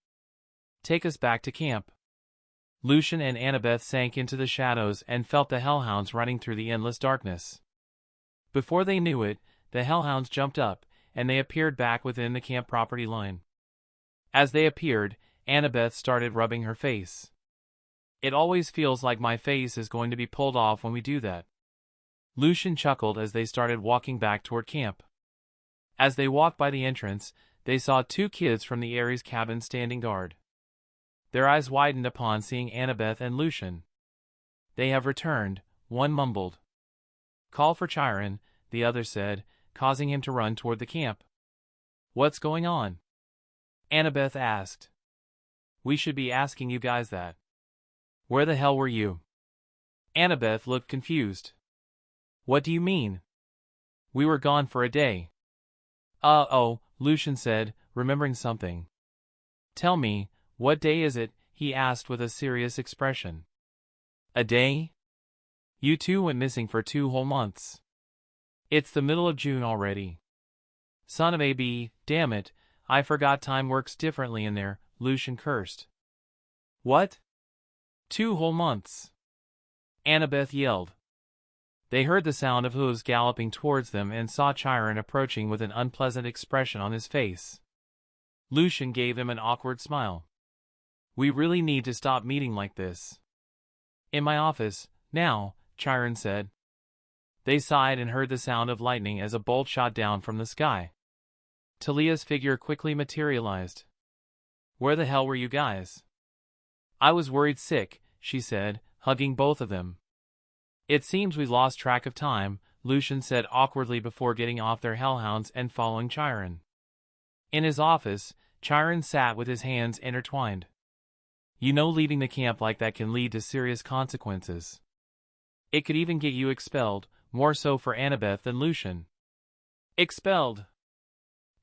"Take us back to camp." Lucian and Annabeth sank into the shadows and felt the hellhounds running through the endless darkness. Before they knew it, the hellhounds jumped up, and they appeared back within the camp property line. As they appeared, Annabeth started rubbing her face. It always feels like my face is going to be pulled off when we do that. Lucian chuckled as they started walking back toward camp. As they walked by the entrance, they saw 2 kids from the Ares cabin standing guard. Their eyes widened upon seeing Annabeth and Lucian. "They have returned," one mumbled. "Call for Chiron," the other said, causing him to run toward the camp. "What's going on?" Annabeth asked. "We should be asking you guys that. Where the hell were you?" Annabeth looked confused. "What do you mean?" "We were gone for a day." Oh, Lucian said, remembering something. "Tell me, what day is it?" he asked with a serious expression. "A day? You 2 went missing for 2 whole months. It's the middle of June already." "Son of a b, damn it, I forgot time works differently in there," Lucian cursed. "What? 2 whole months?" Annabeth yelled. They heard the sound of hooves galloping towards them and saw Chiron approaching with an unpleasant expression on his face. Lucian gave him an awkward smile. "We really need to stop meeting like this." "In my office, now," Chiron said. They sighed and heard the sound of lightning as a bolt shot down from the sky. Talia's figure quickly materialized. "Where the hell were you guys?" "I was worried sick," she said, hugging both of them. "It seems we lost track of time," Lucian said awkwardly before getting off their hellhounds and following Chiron. In his office, Chiron sat with his hands intertwined. "You know, leaving the camp like that can lead to serious consequences. It could even get you expelled, more so for Annabeth than Lucian." "Expelled?"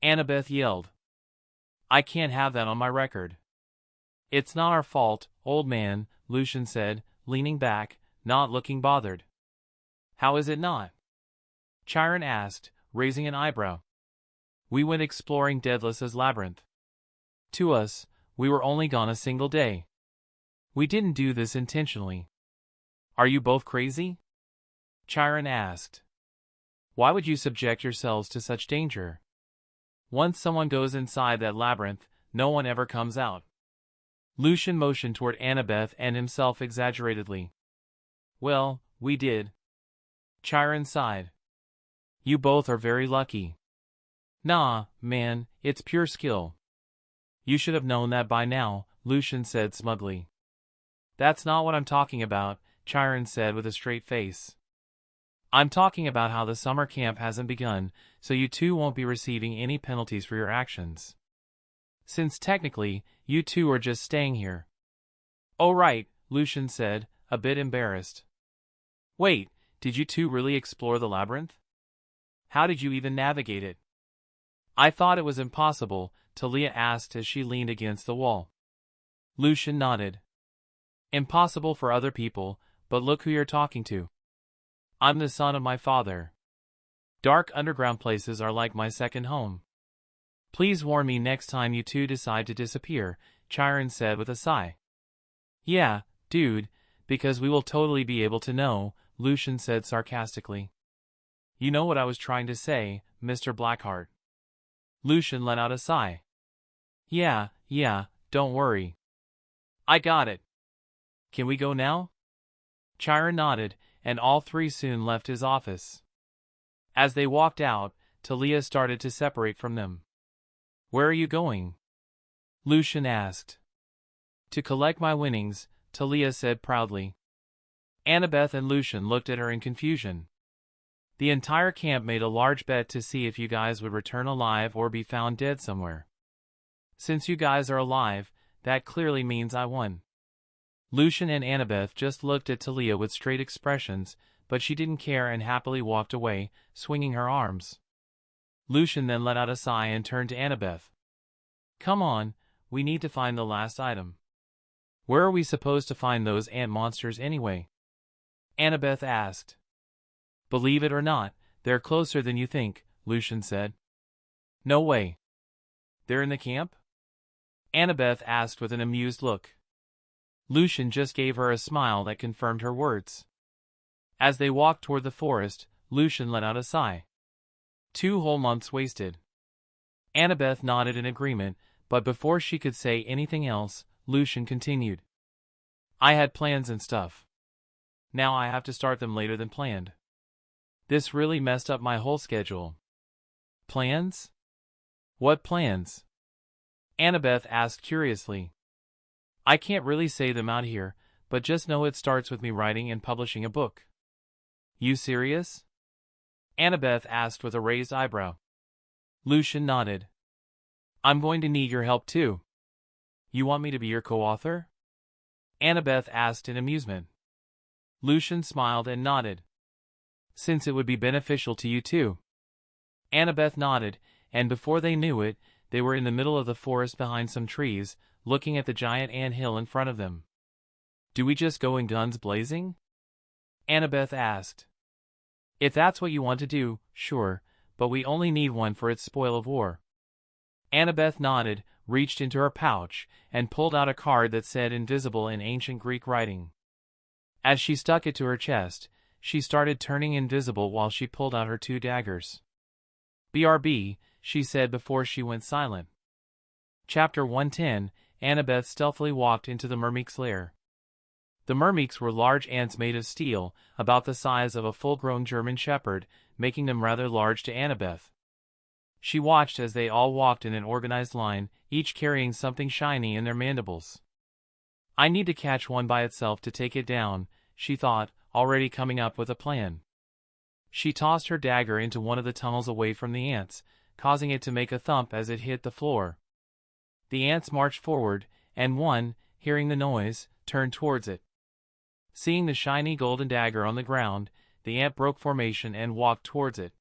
Annabeth yelled. "I can't have that on my record." "It's not our fault, old man," Lucian said, leaning back, not looking bothered. "How is it not?" Chiron asked, raising an eyebrow. "We went exploring Daedalus' labyrinth. To us, we were only gone a single day. We didn't do this intentionally." "Are you both crazy?" Chiron asked. "Why would you subject yourselves to such danger? Once someone goes inside that labyrinth, no one ever comes out." Lucian motioned toward Annabeth and himself exaggeratedly. "Well, we did." Chiron sighed. "You both are very lucky." "Nah, man, it's pure skill." "You should have known that by now," Lucian said smugly. "That's not what I'm talking about," Chiron said with a straight face. "I'm talking about how the summer camp hasn't begun, so you 2 won't be receiving any penalties for your actions. Since technically, you 2 are just staying here." "Oh right," Lucian said, a bit embarrassed. "Wait, did you 2 really explore the labyrinth? How did you even navigate it?" "I thought it was impossible," Talia asked as she leaned against the wall. Lucian nodded. "Impossible for other people, but look who you're talking to. I'm the son of my father. Dark underground places are like my second home. Please warn me next time you 2 decide to disappear," Chiron said with a sigh. "Yeah, dude, because we will totally be able to know," Lucian said sarcastically. "You know what I was trying to say, Mr. Blackheart." Lucian let out a sigh. Yeah, don't worry. I got it. Can we go now?" Chiron nodded, and all 3 soon left his office. As they walked out, Talia started to separate from them. "Where are you going?" Lucian asked. "To collect my winnings," Talia said proudly. Annabeth and Lucian looked at her in confusion. The entire camp made a large bet to see if you guys would return alive or be found dead somewhere. Since you guys are alive, that clearly means I won. Lucian and Annabeth just looked at Talia with straight expressions, but she didn't care and happily walked away, swinging her arms. Lucian then let out a sigh and turned to Annabeth. "Come on, we need to find the last item." "Where are we supposed to find those ant monsters anyway?" Annabeth asked. "Believe it or not, they're closer than you think," Lucian said. "No way. They're in the camp?" Annabeth asked with an amused look. Lucian just gave her a smile that confirmed her words. As they walked toward the forest, Lucian let out a sigh. 2 whole months wasted. Annabeth nodded in agreement, but before she could say anything else, Lucian continued. I had plans and stuff. Now I have to start them later than planned. This really messed up my whole schedule. Plans? What plans? Annabeth asked curiously. I can't really say them out here, but just know it starts with me writing and publishing a book. You serious? Annabeth asked with a raised eyebrow. Lucian nodded. I'm going to need your help too. You want me to be your co-author? Annabeth asked in amusement. Lucian smiled and nodded. Since it would be beneficial to you too. Annabeth nodded, and before they knew it, they were in the middle of the forest behind some trees, looking at the giant ant hill in front of them. Do we just go in guns blazing? Annabeth asked. If that's what you want to do, sure, but we only need one for its spoil of war. Annabeth nodded, reached into her pouch, and pulled out a card that said invisible in ancient Greek writing. As she stuck it to her chest, she started turning invisible while she pulled out her 2 daggers. BRB, she said before she went silent. Chapter 110, Annabeth stealthily walked into the Mermeek's lair. The Mermeeks were large ants made of steel, about the size of a full-grown German shepherd, making them rather large to Annabeth. She watched as they all walked in an organized line, each carrying something shiny in their mandibles. I need to catch one by itself to take it down, she thought, already coming up with a plan. She tossed her dagger into one of the tunnels away from the ants, causing it to make a thump as it hit the floor. The ants marched forward, and one, hearing the noise, turned towards it. Seeing the shiny golden dagger on the ground, the ant broke formation and walked towards it.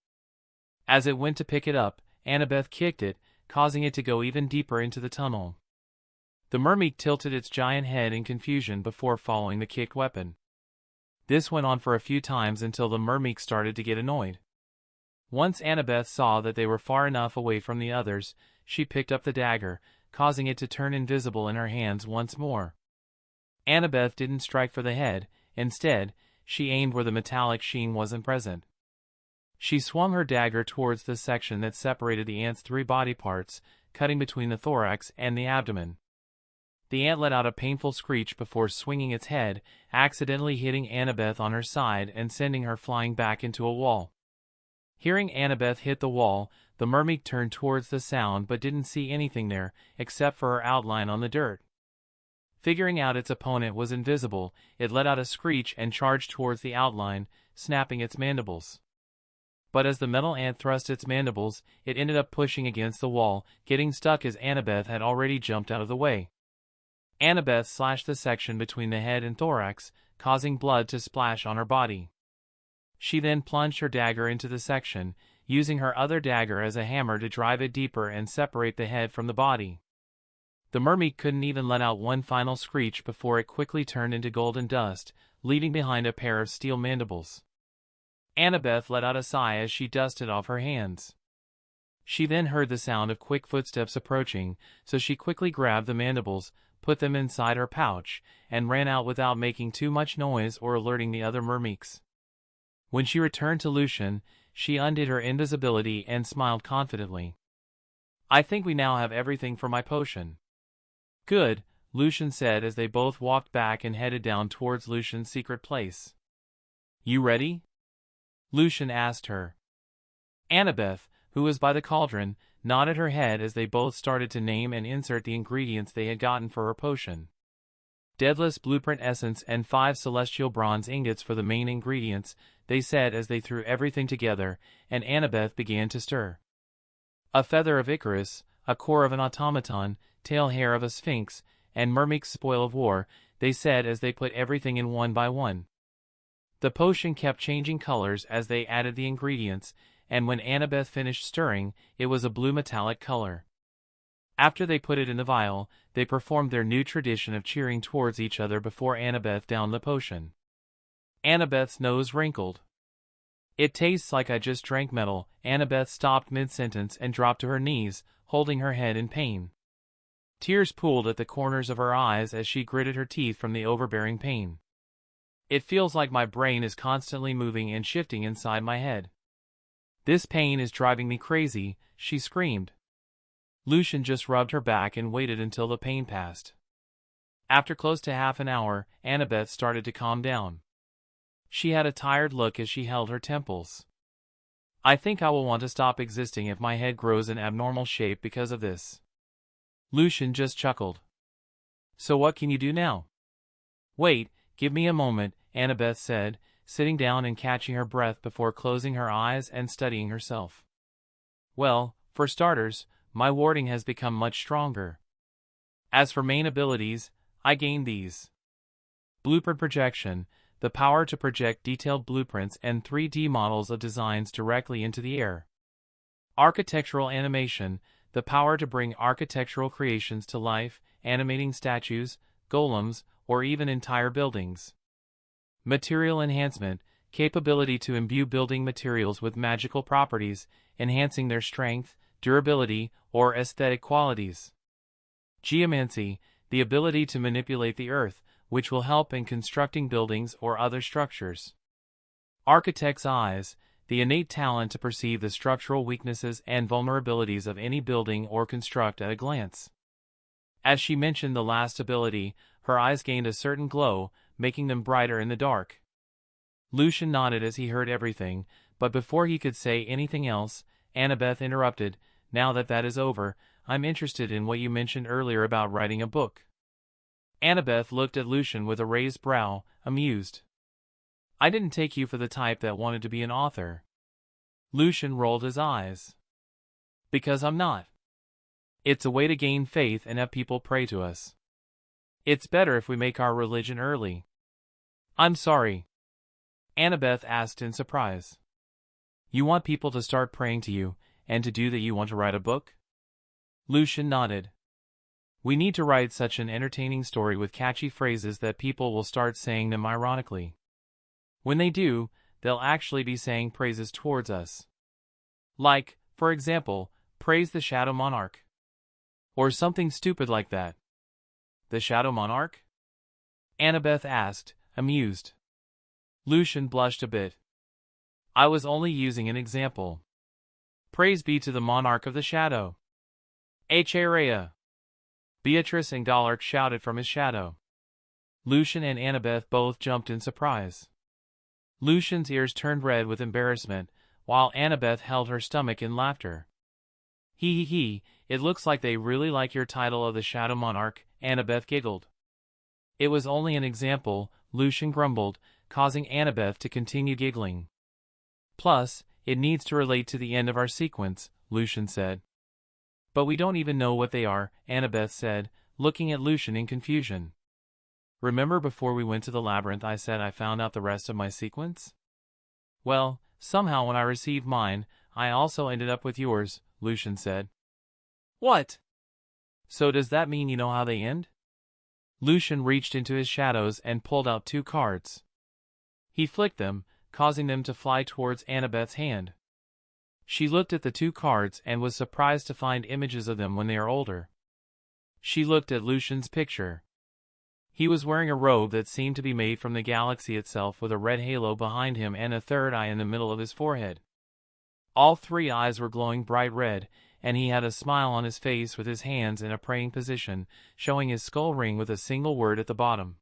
As it went to pick it up, Annabeth kicked it, causing it to go even deeper into the tunnel. The Mermeek tilted its giant head in confusion before following the kicked weapon. This went on for a few times until the Mermeek started to get annoyed. Once Annabeth saw that they were far enough away from the others, she picked up the dagger, causing it to turn invisible in her hands once more. Annabeth didn't strike for the head, instead, she aimed where the metallic sheen wasn't present. She swung her dagger towards the section that separated the ant's 3 body parts, cutting between the thorax and the abdomen. The ant let out a painful screech before swinging its head, accidentally hitting Annabeth on her side and sending her flying back into a wall. Hearing Annabeth hit the wall, the Mermeek turned towards the sound but didn't see anything there, except for her outline on the dirt. Figuring out its opponent was invisible, it let out a screech and charged towards the outline, snapping its mandibles. But as the metal ant thrust its mandibles, it ended up pushing against the wall, getting stuck as Annabeth had already jumped out of the way. Annabeth slashed the section between the head and thorax, causing blood to splash on her body. She then plunged her dagger into the section, using her other dagger as a hammer to drive it deeper and separate the head from the body. The Mermeek couldn't even let out one final screech before it quickly turned into golden dust, leaving behind a pair of steel mandibles. Annabeth let out a sigh as she dusted off her hands. She then heard the sound of quick footsteps approaching, so she quickly grabbed the mandibles, put them inside her pouch, and ran out without making too much noise or alerting the other Mermeeks. When she returned to Lucian, she undid her invisibility and smiled confidently. I think we now have everything for my potion. Good, Lucian said as they both walked back and headed down towards Lucian's secret place. You ready? Lucian asked her. Annabeth, who was by the cauldron, nodded her head as they both started to name and insert the ingredients they had gotten for her potion. Daedalus blueprint essence and 5 celestial bronze ingots for the main ingredients, they said as they threw everything together, and Annabeth began to stir. A feather of Icarus, a core of an automaton, tail hair of a sphinx, and Mermeek's spoil of war, they said as they put everything in one by one. The potion kept changing colors as they added the ingredients, and when Annabeth finished stirring, it was a blue metallic color. After they put it in the vial, they performed their new tradition of cheering towards each other before Annabeth downed the potion. Annabeth's nose wrinkled. It tastes like I just drank metal. Annabeth stopped mid-sentence and dropped to her knees, holding her head in pain. Tears pooled at the corners of her eyes as she gritted her teeth from the overbearing pain. It feels like my brain is constantly moving and shifting inside my head. This pain is driving me crazy, she screamed. Lucian just rubbed her back and waited until the pain passed. After close to half an hour, Annabeth started to calm down. She had a tired look as she held her temples. I think I will want to stop existing if my head grows an abnormal shape because of this. Lucian just chuckled. So what can you do now? Wait, give me a moment, Annabeth said, sitting down and catching her breath before closing her eyes and studying herself. Well, for starters, my warding has become much stronger. As for main abilities, I gained these. Blueprint projection, the power to project detailed blueprints and 3D models of designs directly into the air. Architectural animation, the power to bring architectural creations to life, animating statues, golems, or even entire buildings. Material enhancement, capability to imbue building materials with magical properties, enhancing their strength, durability, or aesthetic qualities. Geomancy, the ability to manipulate the earth, which will help in constructing buildings or other structures. Architect's eyes, the innate talent to perceive the structural weaknesses and vulnerabilities of any building or construct at a glance. As she mentioned the last ability, her eyes gained a certain glow, making them brighter in the dark. Lucian nodded as he heard everything, but before he could say anything else, Annabeth interrupted, Now that is over, I'm interested in what you mentioned earlier about writing a book. Annabeth looked at Lucian with a raised brow, amused. I didn't take you for the type that wanted to be an author. Lucian rolled his eyes. Because I'm not. It's a way to gain faith and have people pray to us. It's better if we make our religion early. I'm sorry. Annabeth asked in surprise. You want people to start praying to you, and to do that you want to write a book? Lucian nodded. We need to write such an entertaining story with catchy phrases that people will start saying them ironically. When they do, they'll actually be saying praises towards us. Like, for example, praise the Shadow Monarch. Or something stupid like that. The Shadow Monarch? Annabeth asked, amused. Lucian blushed a bit. I was only using an example. Praise be to the Monarch of the Shadow. H.A.R.A. Beatrice and Gallard shouted from his shadow. Lucian and Annabeth both jumped in surprise. Lucian's ears turned red with embarrassment, while Annabeth held her stomach in laughter. He, it looks like they really like your title of the Shadow Monarch, Annabeth giggled. It was only an example, Lucian grumbled, causing Annabeth to continue giggling. Plus, it needs to relate to the end of our sequence, Lucian said. But we don't even know what they are, Annabeth said, looking at Lucian in confusion. Remember before we went to the labyrinth I said I found out the rest of my sequence? Well, somehow when I received mine, I also ended up with yours, Lucian said. What? So does that mean you know how they end? Lucian reached into his shadows and pulled out 2 cards. He flicked them, causing them to fly towards Annabeth's hand. She looked at the 2 cards and was surprised to find images of them when they are older. She looked at Lucian's picture. He was wearing a robe that seemed to be made from the galaxy itself with a red halo behind him and a third eye in the middle of his forehead. All 3 eyes were glowing bright red, and he had a smile on his face with his hands in a praying position, showing his skull ring with a single word at the bottom.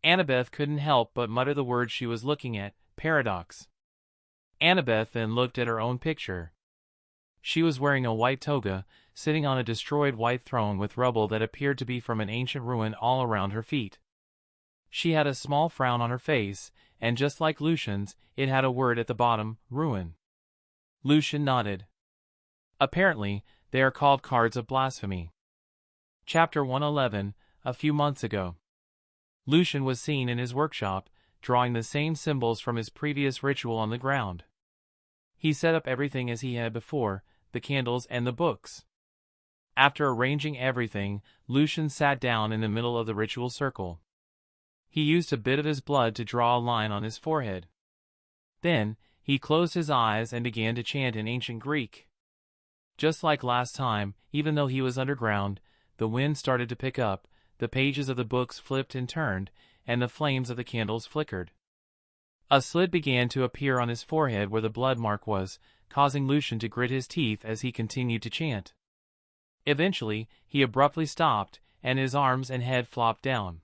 Annabeth couldn't help but mutter the word she was looking at, paradox. Annabeth then looked at her own picture. She was wearing a white toga, sitting on a destroyed white throne with rubble that appeared to be from an ancient ruin all around her feet. She had a small frown on her face, and just like Lucian's, it had a word at the bottom, ruin. Lucian nodded. Apparently, they are called cards of blasphemy. Chapter 111, a few months ago. Lucian was seen in his workshop, drawing the same symbols from his previous ritual on the ground. He set up everything as he had before, the candles and the books. After arranging everything, Lucian sat down in the middle of the ritual circle. He used a bit of his blood to draw a line on his forehead. Then, he closed his eyes and began to chant in ancient Greek. Just like last time, even though he was underground, the wind started to pick up, the pages of the books flipped and turned, and the flames of the candles flickered. A slit began to appear on his forehead where the blood mark was, causing Lucian to grit his teeth as he continued to chant. Eventually, he abruptly stopped, and his arms and head flopped down.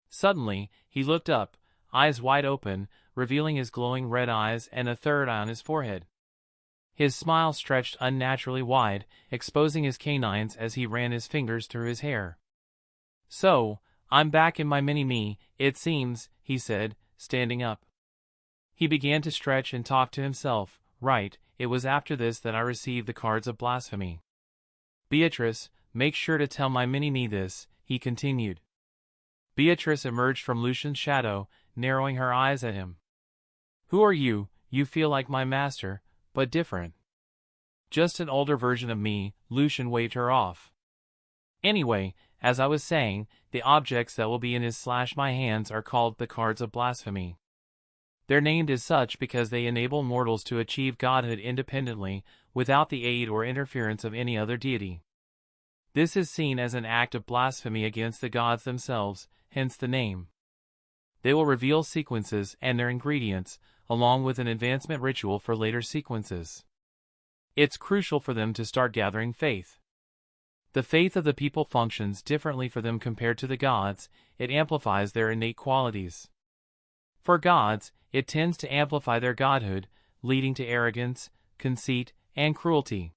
Suddenly, he looked up, eyes wide open, revealing his glowing red eyes and a third eye on his forehead. His smile stretched unnaturally wide, exposing his canines as he ran his fingers through his hair. "So, I'm back in my mini-me, it seems," he said, standing up. He began to stretch and talk to himself. "Right, it was after this that I received the cards of blasphemy. Beatrice, make sure to tell my mini-me this," he continued. Beatrice emerged from Lucian's shadow, narrowing her eyes at him. "Who are you? You feel like my master, but different." "Just an older version of me," Lucian waved her off. "Anyway, as I was saying, the objects that will be in his/my hands are called the cards of blasphemy. They're named as such because they enable mortals to achieve godhood independently, without the aid or interference of any other deity. This is seen as an act of blasphemy against the gods themselves, hence the name. They will reveal sequences and their ingredients, along with an advancement ritual for later sequences. It's crucial for them to start gathering faith. The faith of the people functions differently for them compared to the gods. It amplifies their innate qualities. For gods, it tends to amplify their godhood, leading to arrogance, conceit, and cruelty.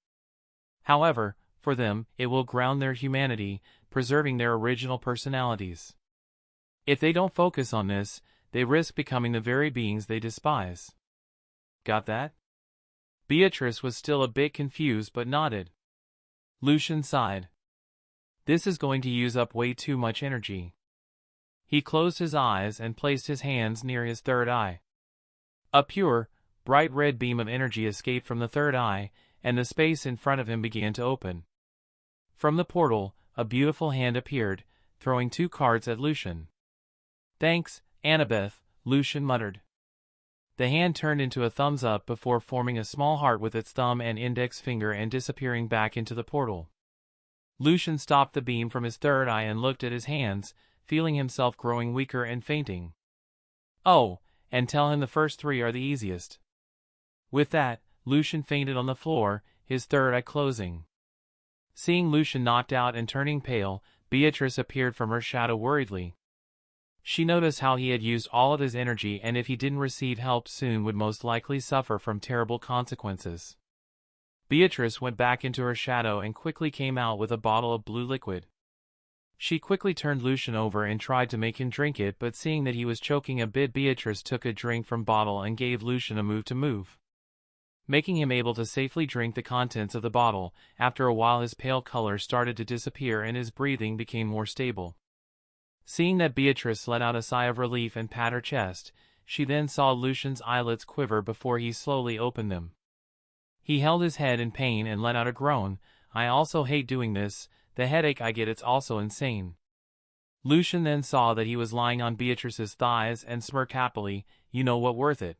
However, for them, it will ground their humanity, preserving their original personalities. If they don't focus on this, they risk becoming the very beings they despise. Got that? Beatrice was still a bit confused but nodded. Lucian sighed. This is going to use up way too much energy. He closed his eyes and placed his hands near his third eye. A pure, bright red beam of energy escaped from the third eye, and the space in front of him began to open. From the portal, a beautiful hand appeared, throwing 2 cards at Lucian. "Thanks, Annabeth," Lucian muttered. The hand turned into a thumbs up before forming a small heart with its thumb and index finger and disappearing back into the portal. Lucian stopped the beam from his third eye and looked at his hands, feeling himself growing weaker and fainting. "Oh, and tell him the first 3 are the easiest." With that, Lucian fainted on the floor, his third eye closing. Seeing Lucian knocked out and turning pale, Beatrice appeared from her shadow worriedly. She noticed how he had used all of his energy, and if he didn't receive help soon would most likely suffer from terrible consequences. Beatrice went back into her shadow and quickly came out with a bottle of blue liquid. She quickly turned Lucian over and tried to make him drink it, but seeing that he was choking a bit, Beatrice took a drink from bottle and gave Lucian a move to move, making him able to safely drink the contents of the bottle. After a while his pale color started to disappear and his breathing became more stable. Seeing that, Beatrice let out a sigh of relief and pat her chest. She then saw Lucian's eyelids quiver before he slowly opened them. He held his head in pain and let out a groan. "I also hate doing this, the headache I get, it's also insane." Lucian then saw that he was lying on Beatrice's thighs and smirked happily. "You know what, worth it."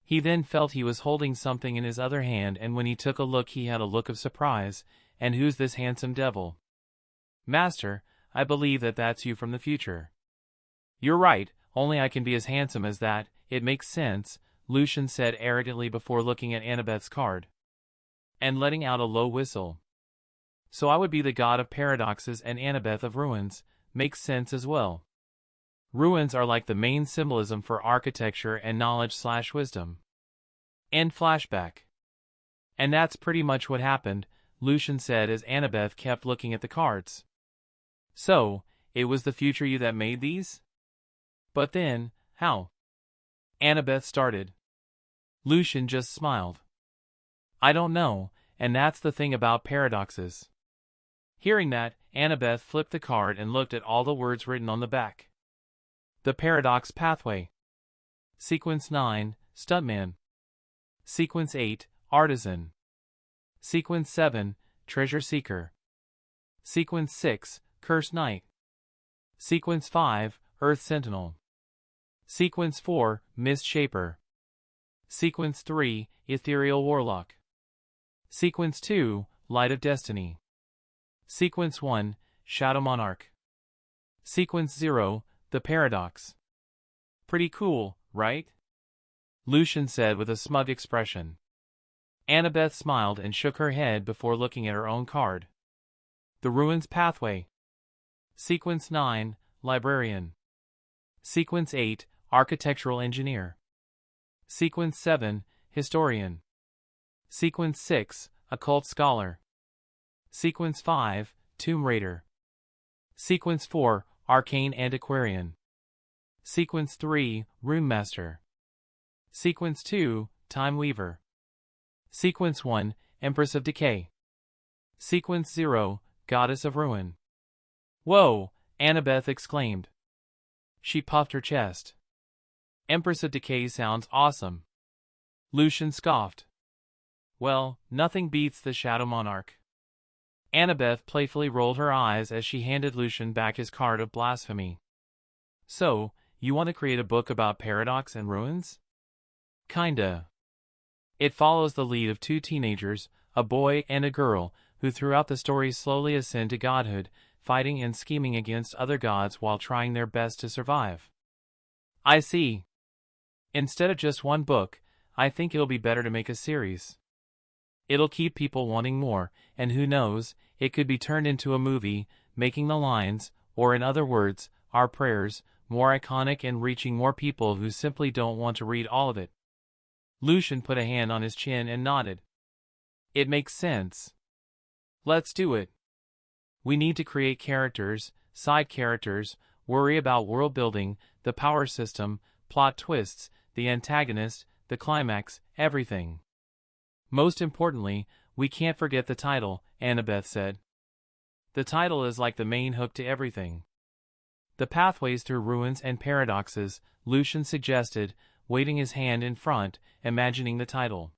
He then felt he was holding something in his other hand, and when he took a look he had a look of surprise. "And who's this handsome devil?" "Master, I believe that that's you from the future." "You're right, only I can be as handsome as that, it makes sense," Lucian said arrogantly before looking at Annabeth's card, and letting out a low whistle. "So I would be the god of paradoxes and Annabeth of ruins, makes sense as well. Ruins are like the main symbolism for architecture and knowledge/wisdom. End flashback. "And that's pretty much what happened," Lucian said as Annabeth kept looking at the cards. "So, it was the future you that made these? But then, how?" Annabeth started. Lucian just smiled. "I don't know, and that's the thing about paradoxes." Hearing that, Annabeth flipped the card and looked at all the words written on the back. The Paradox Pathway. Sequence 9, Stuntman. Sequence 8, Artisan. Sequence 7, Treasure Seeker. Sequence 6, Cursed Knight. Sequence 5, Earth Sentinel. Sequence 4, Mist Shaper. Sequence 3, Ethereal Warlock. Sequence 2, Light of Destiny. Sequence 1, Shadow Monarch. Sequence 0, The Paradox. Pretty cool, right? Lucian said with a smug expression. Annabeth smiled and shook her head before looking at her own card. The Ruins Pathway. Sequence 9, Librarian. Sequence 8, Architectural Engineer. Sequence 7, Historian. Sequence 6, Occult Scholar. Sequence 5, Tomb Raider. Sequence 4, Arcane Antiquarian. Sequence 3, Rune Master. Sequence 2, Time Weaver. Sequence 1, Empress of Decay. Sequence 0, Goddess of Ruin. Whoa! Annabeth exclaimed. She puffed her chest. Empress of Decay sounds awesome. Lucian scoffed. Well, nothing beats the Shadow Monarch. Annabeth playfully rolled her eyes as she handed Lucian back his card of blasphemy. So, you want to create a book about paradox and ruins? Kinda. It follows the lead of two teenagers, a boy and a girl, who throughout the story slowly ascend to godhood, fighting and scheming against other gods while trying their best to survive. I see. Instead of just one book, I think it'll be better to make a series. It'll keep people wanting more, and who knows, it could be turned into a movie, making the lines, or in other words, our prayers, more iconic and reaching more people who simply don't want to read all of it. Lucian put a hand on his chin and nodded. It makes sense. Let's do it. We need to create characters, side characters, worry about world building, the power system, plot twists, the antagonist, the climax, everything. Most importantly, we can't forget the title, Annabeth said. The title is like the main hook to everything. The pathways through ruins and paradoxes, Lucian suggested, waving his hand in front, imagining the title.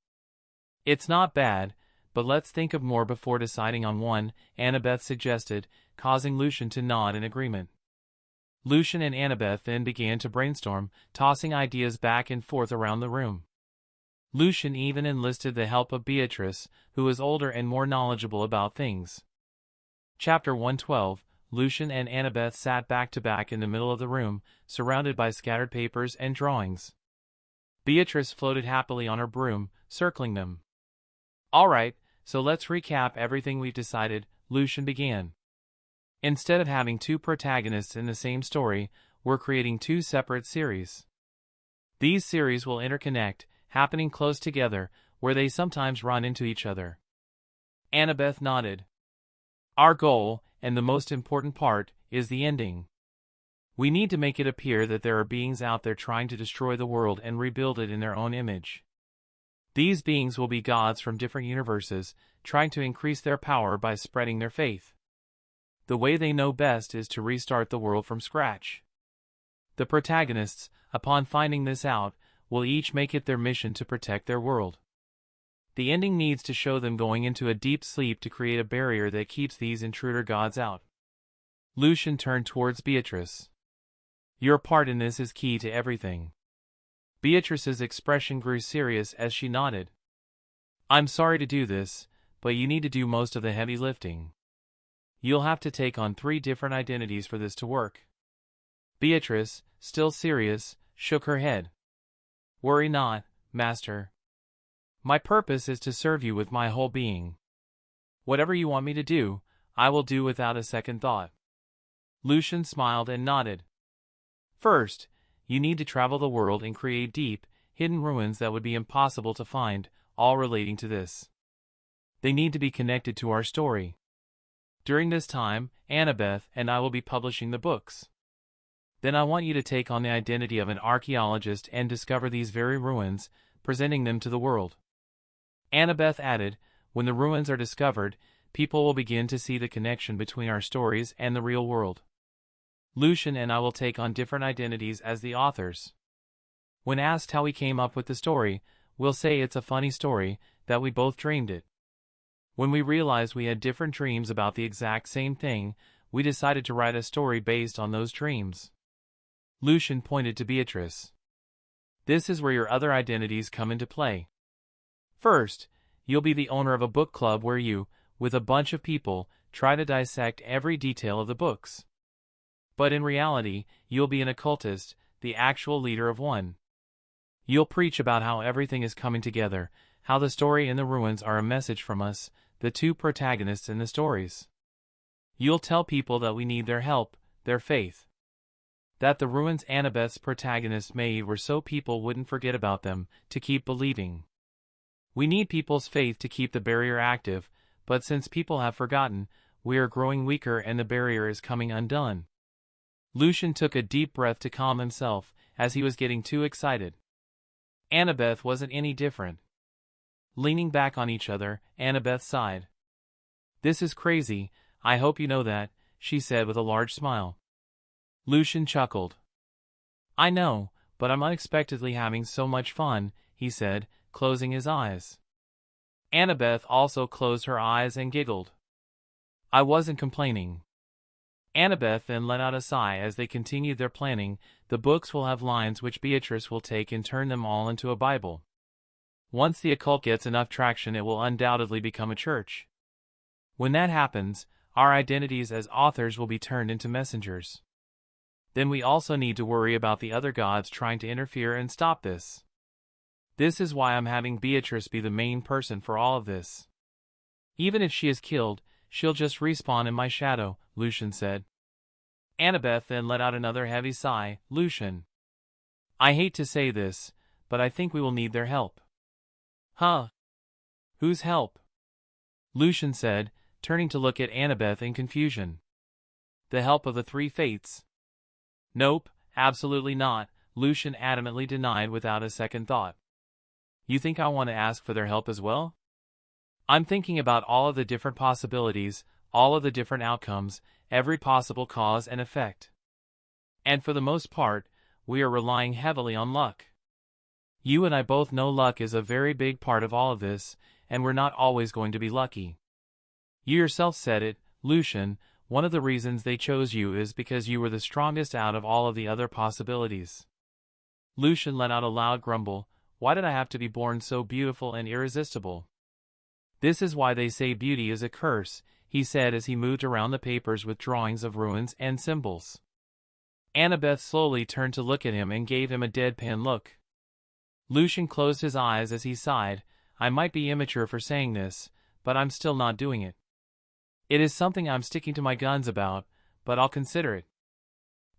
It's not bad, but let's think of more before deciding on one, Annabeth suggested, causing Lucian to nod in agreement. Lucian and Annabeth then began to brainstorm, tossing ideas back and forth around the room. Lucian even enlisted the help of Beatrice, who was older and more knowledgeable about things. Chapter 112, Lucian and Annabeth sat back to back in the middle of the room, surrounded by scattered papers and drawings. Beatrice floated happily on her broom, circling them. All right, so let's recap everything we've decided, Lucian began. Instead of having two protagonists in the same story, we're creating two separate series. These series will interconnect, happening close together, where they sometimes run into each other. Annabeth nodded. Our goal, and the most important part, is the ending. We need to make it appear that there are beings out there trying to destroy the world and rebuild it in their own image. These beings will be gods from different universes, trying to increase their power by spreading their faith. The way they know best is to restart the world from scratch. The protagonists, upon finding this out, will each make it their mission to protect their world. The ending needs to show them going into a deep sleep to create a barrier that keeps these intruder gods out. Lucian turned towards Beatrice. Your part in this is key to everything. Beatrice's expression grew serious as she nodded. I'm sorry to do this, but you need to do most of the heavy lifting. You'll have to take on 3 different identities for this to work. Beatrice, still serious, shook her head. Worry not, Master. My purpose is to serve you with my whole being. Whatever you want me to do, I will do without a second thought. Lucian smiled and nodded. First, you need to travel the world and create deep, hidden ruins that would be impossible to find, all relating to this. They need to be connected to our story. During this time, Annabeth and I will be publishing the books. Then I want you to take on the identity of an archaeologist and discover these very ruins, presenting them to the world. Annabeth added, when the ruins are discovered, people will begin to see the connection between our stories and the real world. Lucian and I will take on different identities as the authors. When asked how we came up with the story, we'll say it's a funny story, that we both dreamed it. When we realized we had different dreams about the exact same thing, we decided to write a story based on those dreams. Lucian pointed to Beatrice. This is where your other identities come into play. First, you'll be the owner of a book club where you, with a bunch of people, try to dissect every detail of the books. But in reality, you'll be an occultist, the actual leader of one. You'll preach about how everything is coming together, how the story and the ruins are a message from us, the two protagonists in the stories. You'll tell people that we need their help, their faith. That the ruins Annabeth's protagonists made were so people wouldn't forget about them, to keep believing. We need people's faith to keep the barrier active, but since people have forgotten, we are growing weaker and the barrier is coming undone. Lucian took a deep breath to calm himself, as he was getting too excited. Annabeth wasn't any different. Leaning back on each other, Annabeth sighed. "This is crazy, I hope you know that," she said with a large smile. Lucian chuckled. "I know, but I'm unexpectedly having so much fun," he said, closing his eyes. Annabeth also closed her eyes and giggled. "I wasn't complaining." Annabeth then let out a sigh as they continued their planning. The books will have lines which Beatrice will take and turn them all into a Bible. Once the occult gets enough traction, it will undoubtedly become a church. When that happens, our identities as authors will be turned into messengers. Then we also need to worry about the other gods trying to interfere and stop this. This is why I'm having Beatrice be the main person for all of this. Even if she is killed, she'll just respawn in my shadow, Lucian said. Annabeth then let out another heavy sigh. "Lucian, I hate to say this, but I think we will need their help." "Huh? Whose help?" Lucian said, turning to look at Annabeth in confusion. "The help of the three fates." "Nope, absolutely not," Lucian adamantly denied without a second thought. "You think I want to ask for their help as well? I'm thinking about all of the different possibilities, all of the different outcomes, every possible cause and effect. And for the most part, we are relying heavily on luck. You and I both know luck is a very big part of all of this, and we're not always going to be lucky. You yourself said it, Lucian, one of the reasons they chose you is because you were the strongest out of all of the other possibilities." Lucian let out a loud grumble. Why did I have to be born so beautiful and irresistible? "This is why they say beauty is a curse," he said as he moved around the papers with drawings of ruins and symbols. Annabeth slowly turned to look at him and gave him a deadpan look. Lucian closed his eyes as he sighed. "I might be immature for saying this, but I'm still not doing it. It is something I'm sticking to my guns about, but I'll consider it."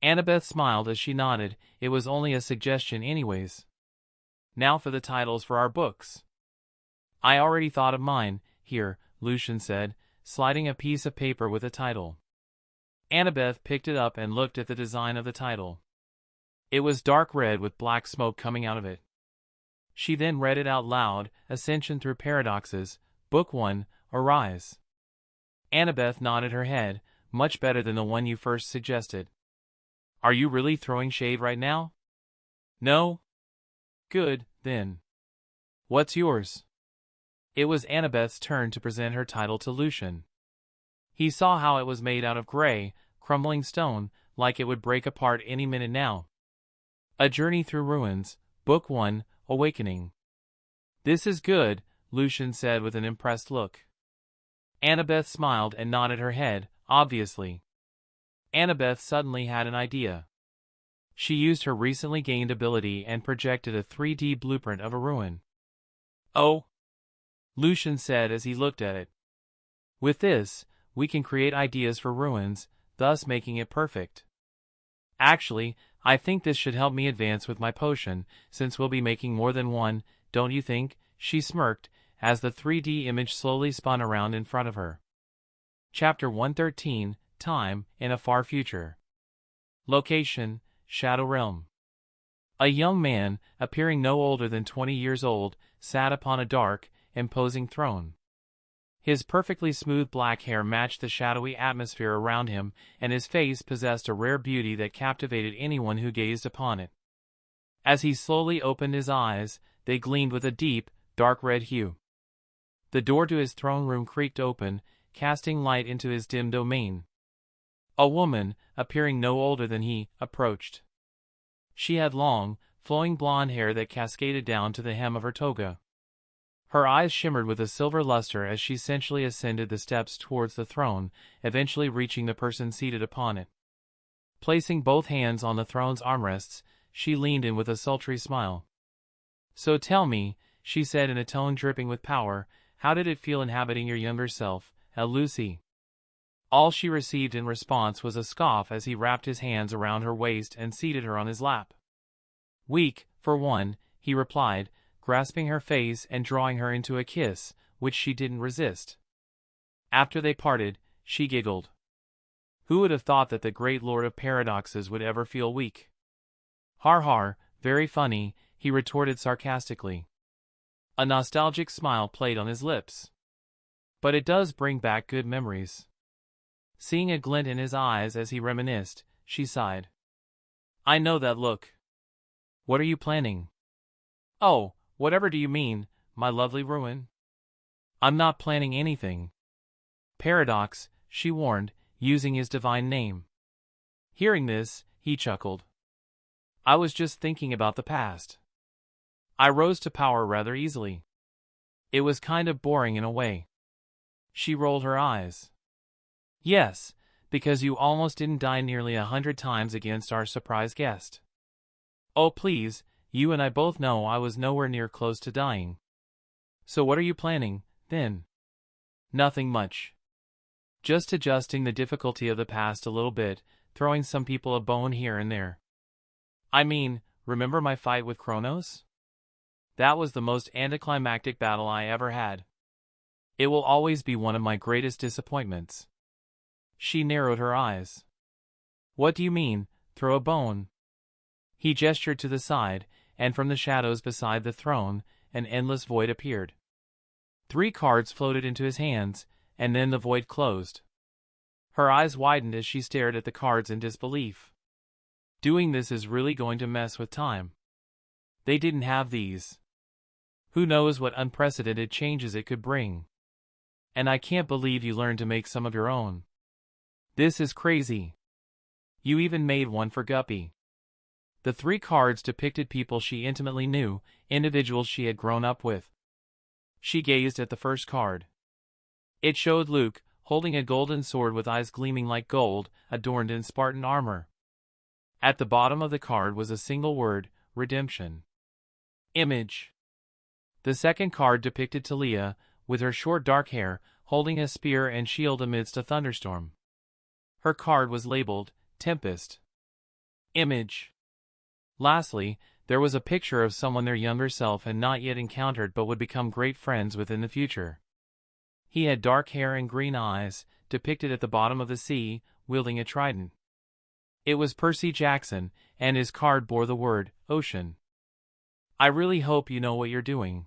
Annabeth smiled as she nodded. It was only a suggestion anyways. "Now for the titles for our books." "I already thought of mine. Here," Lucian said, sliding a piece of paper with a title. Annabeth picked it up and looked at the design of the title. It was dark red with black smoke coming out of it. She then read it out loud. "Ascension Through Paradoxes, Book 1, Arise." Annabeth nodded her head. "Much better than the one you first suggested." "Are you really throwing shade right now?" "No?" "Good, then. What's yours?" It was Annabeth's turn to present her title to Lucian. He saw how it was made out of gray, crumbling stone, like it would break apart any minute now. "A Journey Through Ruins, Book 1, Awakening." "This is good," Lucian said with an impressed look. Annabeth smiled and nodded her head, obviously. Annabeth suddenly had an idea. She used her recently gained ability and projected a 3D blueprint of a ruin. "Oh," Lucian said as he looked at it. "With this, we can create ideas for ruins, thus making it perfect. Actually, I think this should help me advance with my potion, since we'll be making more than one, don't you think?" She smirked, as the 3D image slowly spun around in front of her. Chapter 113, Time, in a Far Future. Location, Shadow Realm. A young man, appearing no older than 20 years old, sat upon a dark, imposing throne. His perfectly smooth black hair matched the shadowy atmosphere around him, and his face possessed a rare beauty that captivated anyone who gazed upon it. As he slowly opened his eyes, they gleamed with a deep, dark red hue. The door to his throne room creaked open, casting light into his dim domain. A woman, appearing no older than he, approached. She had long, flowing blonde hair that cascaded down to the hem of her toga. Her eyes shimmered with a silver luster as she sensually ascended the steps towards the throne, eventually reaching the person seated upon it. Placing both hands on the throne's armrests, she leaned in with a sultry smile. "So tell me," she said in a tone dripping with power, "how did it feel inhabiting your younger self, Lucy?" All she received in response was a scoff as he wrapped his hands around her waist and seated her on his lap. "Weak, for one," he replied, grasping her face and drawing her into a kiss, which she didn't resist. After they parted, she giggled. Who would have thought that the great Lord of Paradoxes would ever feel weak? "Har har, very funny," he retorted sarcastically. A nostalgic smile played on his lips. "But it does bring back good memories." Seeing a glint in his eyes as he reminisced, she sighed. "I know that look. What are you planning?" "Oh, whatever do you mean, my lovely ruin?" "I'm not planning anything." "Paradox," she warned, using his divine name. Hearing this, he chuckled. "I was just thinking about the past. I rose to power rather easily. It was kind of boring in a way." She rolled her eyes. "Yes, because you almost didn't die nearly 100 times against our surprise guest." "Oh please, you and I both know I was nowhere near close to dying." "So what are you planning, then?" "Nothing much. Just adjusting the difficulty of the past a little bit, throwing some people a bone here and there. I mean, remember my fight with Kronos? That was the most anticlimactic battle I ever had. It will always be one of my greatest disappointments." She narrowed her eyes. "What do you mean, throw a bone?" He gestured to the side, and from the shadows beside the throne, an endless void appeared. 3 cards floated into his hands, and then the void closed. Her eyes widened as she stared at the cards in disbelief. Doing this is really going to mess with time. They didn't have these. Who knows what unprecedented changes it could bring. And I can't believe you learned to make some of your own. This is crazy. You even made one for Guppy. The 3 cards depicted people she intimately knew, individuals she had grown up with. She gazed at the first card. It showed Luke, holding a golden sword with eyes gleaming like gold, adorned in Spartan armor. At the bottom of the card was a single word, redemption. Image. The second card depicted Talia, with her short dark hair, holding a spear and shield amidst a thunderstorm. Her card was labeled, Tempest. Image. Lastly, there was a picture of someone their younger self had not yet encountered but would become great friends with in the future. He had dark hair and green eyes, depicted at the bottom of the sea, wielding a trident. It was Percy Jackson, and his card bore the word, Ocean. I really hope you know what you're doing.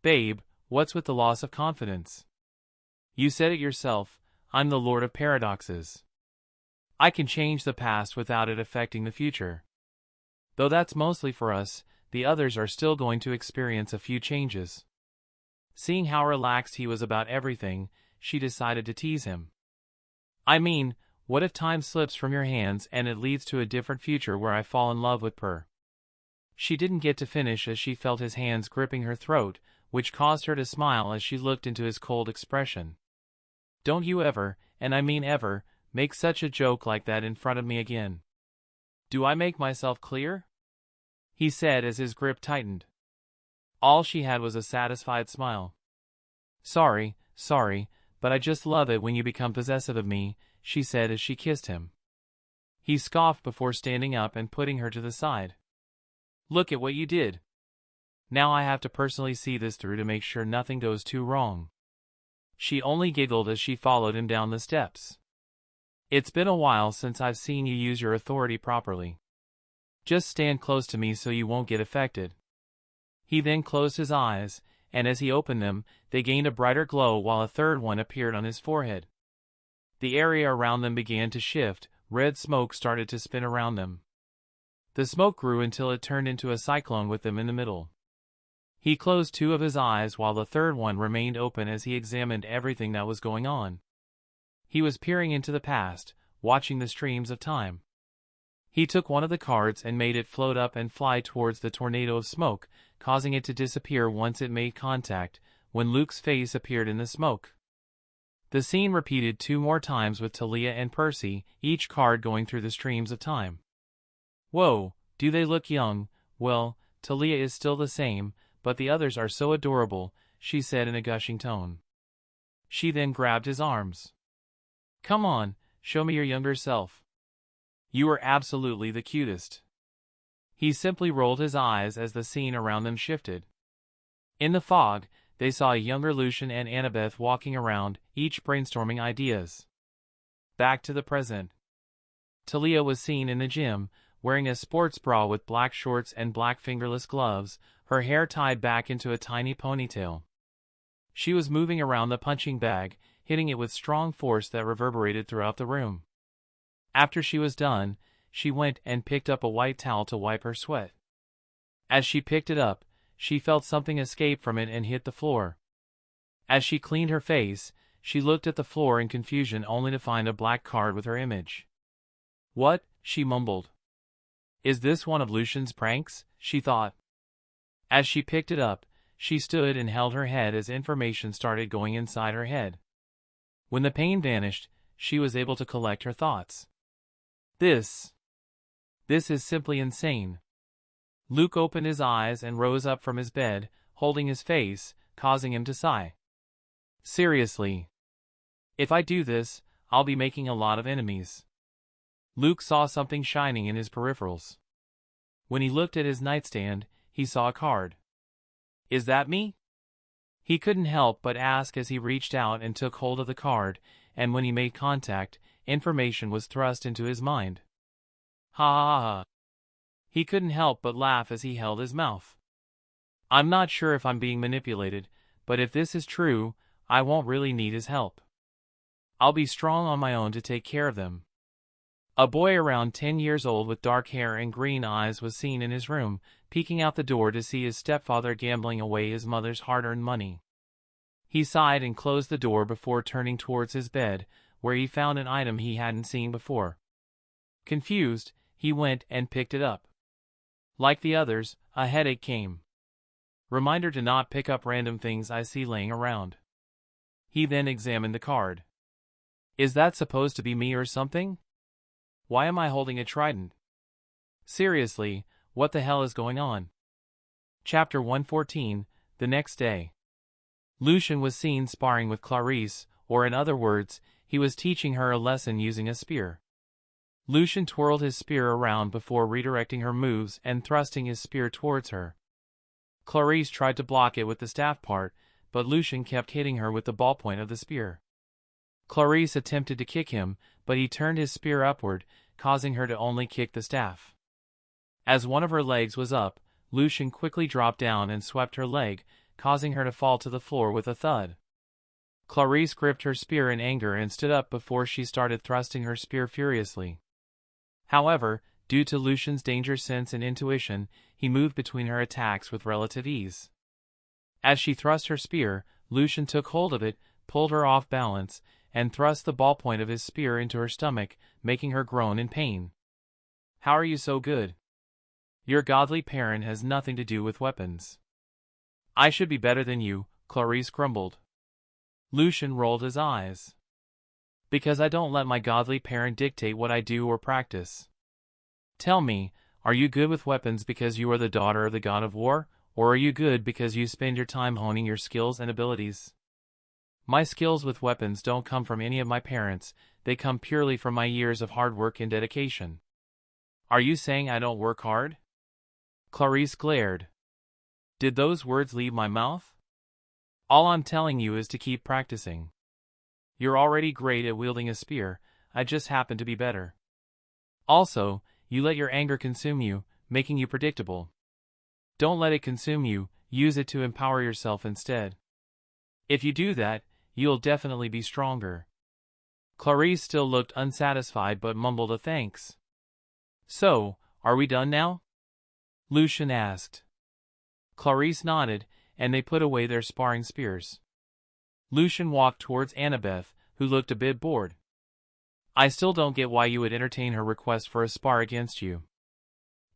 Babe, what's with the loss of confidence? You said it yourself, I'm the Lord of Paradoxes. I can change the past without it affecting the future. Though that's mostly for us, the others are still going to experience a few changes. Seeing how relaxed he was about everything, she decided to tease him. I mean, what if time slips from your hands and it leads to a different future where I fall in love with Per? She didn't get to finish as she felt his hands gripping her throat, which caused her to smile as she looked into his cold expression. Don't you ever, and I mean ever, make such a joke like that in front of me again. Do I make myself clear? He said as his grip tightened. All she had was a satisfied smile. Sorry, but I just love it when you become possessive of me, she said as she kissed him. He scoffed before standing up and putting her to the side. Look at what you did. Now I have to personally see this through to make sure nothing goes too wrong. She only giggled as she followed him down the steps. It's been a while since I've seen you use your authority properly. Just stand close to me so you won't get affected. He then closed his eyes, and as he opened them, they gained a brighter glow while a third one appeared on his forehead. The area around them began to shift, red smoke started to spin around them. The smoke grew until it turned into a cyclone with them in the middle. He closed 2 of his eyes while the third one remained open as he examined everything that was going on. He was peering into the past, watching the streams of time. He took one of the cards and made it float up and fly towards the tornado of smoke, causing it to disappear once it made contact, when Luke's face appeared in the smoke. The scene repeated 2 more times with Talia and Percy, each card going through the streams of time. Whoa, do they look young? Well, Talia is still the same, but the others are so adorable, she said in a gushing tone. She then grabbed his arms. Come on, show me your younger self. You are absolutely the cutest. He simply rolled his eyes as the scene around them shifted. In the fog, they saw a younger Lucian and Annabeth walking around, each brainstorming ideas. Back to the present. Talia was seen in the gym, wearing a sports bra with black shorts and black fingerless gloves, her hair tied back into a tiny ponytail. She was moving around the punching bag, hitting it with strong force that reverberated throughout the room. After she was done, she went and picked up a white towel to wipe her sweat. As she picked it up, she felt something escape from it and hit the floor. As she cleaned her face, she looked at the floor in confusion only to find a black card with her image. What? She mumbled. Is this one of Lucian's pranks? She thought. As she picked it up, she stood and held her head as information started going inside her head. When the pain vanished, she was able to collect her thoughts. This is simply insane. Luke opened his eyes and rose up from his bed, holding his face, causing him to sigh. Seriously. If I do this, I'll be making a lot of enemies. Luke saw something shining in his peripherals. When he looked at his nightstand, he saw a card. Is that me? He couldn't help but ask as he reached out and took hold of the card, and when he made contact, information was thrust into his mind. Ha ha ha. He couldn't help but laugh as he held his mouth. I'm not sure if I'm being manipulated, but if this is true, I won't really need his help. I'll be strong on my own to take care of them. A boy around 10 years old with dark hair and green eyes was seen in his room, peeking out the door to see his stepfather gambling away his mother's hard-earned money. He sighed and closed the door before turning towards his bed, where he found an item he hadn't seen before. Confused, he went and picked it up. Like the others, a headache came. Reminder to not pick up random things I see laying around. He then examined the card. Is that supposed to be me or something? Why am I holding a trident? Seriously, what the hell is going on? Chapter 114, the next day. Lucian was seen sparring with Clarice, or in other words, he was teaching her a lesson using a spear. Lucian twirled his spear around before redirecting her moves and thrusting his spear towards her. Clarice tried to block it with the staff part, but Lucian kept hitting her with the ballpoint of the spear. Clarice attempted to kick him, but he turned his spear upward, causing her to only kick the staff. As one of her legs was up, Lucian quickly dropped down and swept her leg, causing her to fall to the floor with a thud. Clarice gripped her spear in anger and stood up before she started thrusting her spear furiously. However, due to Lucian's danger sense and intuition, he moved between her attacks with relative ease. As she thrust her spear, Lucian took hold of it, pulled her off balance, and thrust the ballpoint of his spear into her stomach, making her groan in pain. How are you so good? Your godly parent has nothing to do with weapons. I should be better than you, Clarice grumbled. Lucian rolled his eyes. Because I don't let my godly parent dictate what I do or practice. Tell me, are you good with weapons because you are the daughter of the god of war, or are you good because you spend your time honing your skills and abilities? My skills with weapons don't come from any of my parents, they come purely from my years of hard work and dedication. Are you saying I don't work hard? Clarice glared. Did those words leave my mouth? All I'm telling you is to keep practicing. You're already great at wielding a spear, I just happen to be better. Also, you let your anger consume you, making you predictable. Don't let it consume you, use it to empower yourself instead. If you do that, you'll definitely be stronger. Clarice still looked unsatisfied but mumbled a thanks. So, are we done now? Lucian asked. Clarice nodded, and they put away their sparring spears. Lucian walked towards Annabeth, who looked a bit bored. I still don't get why you would entertain her request for a spar against you.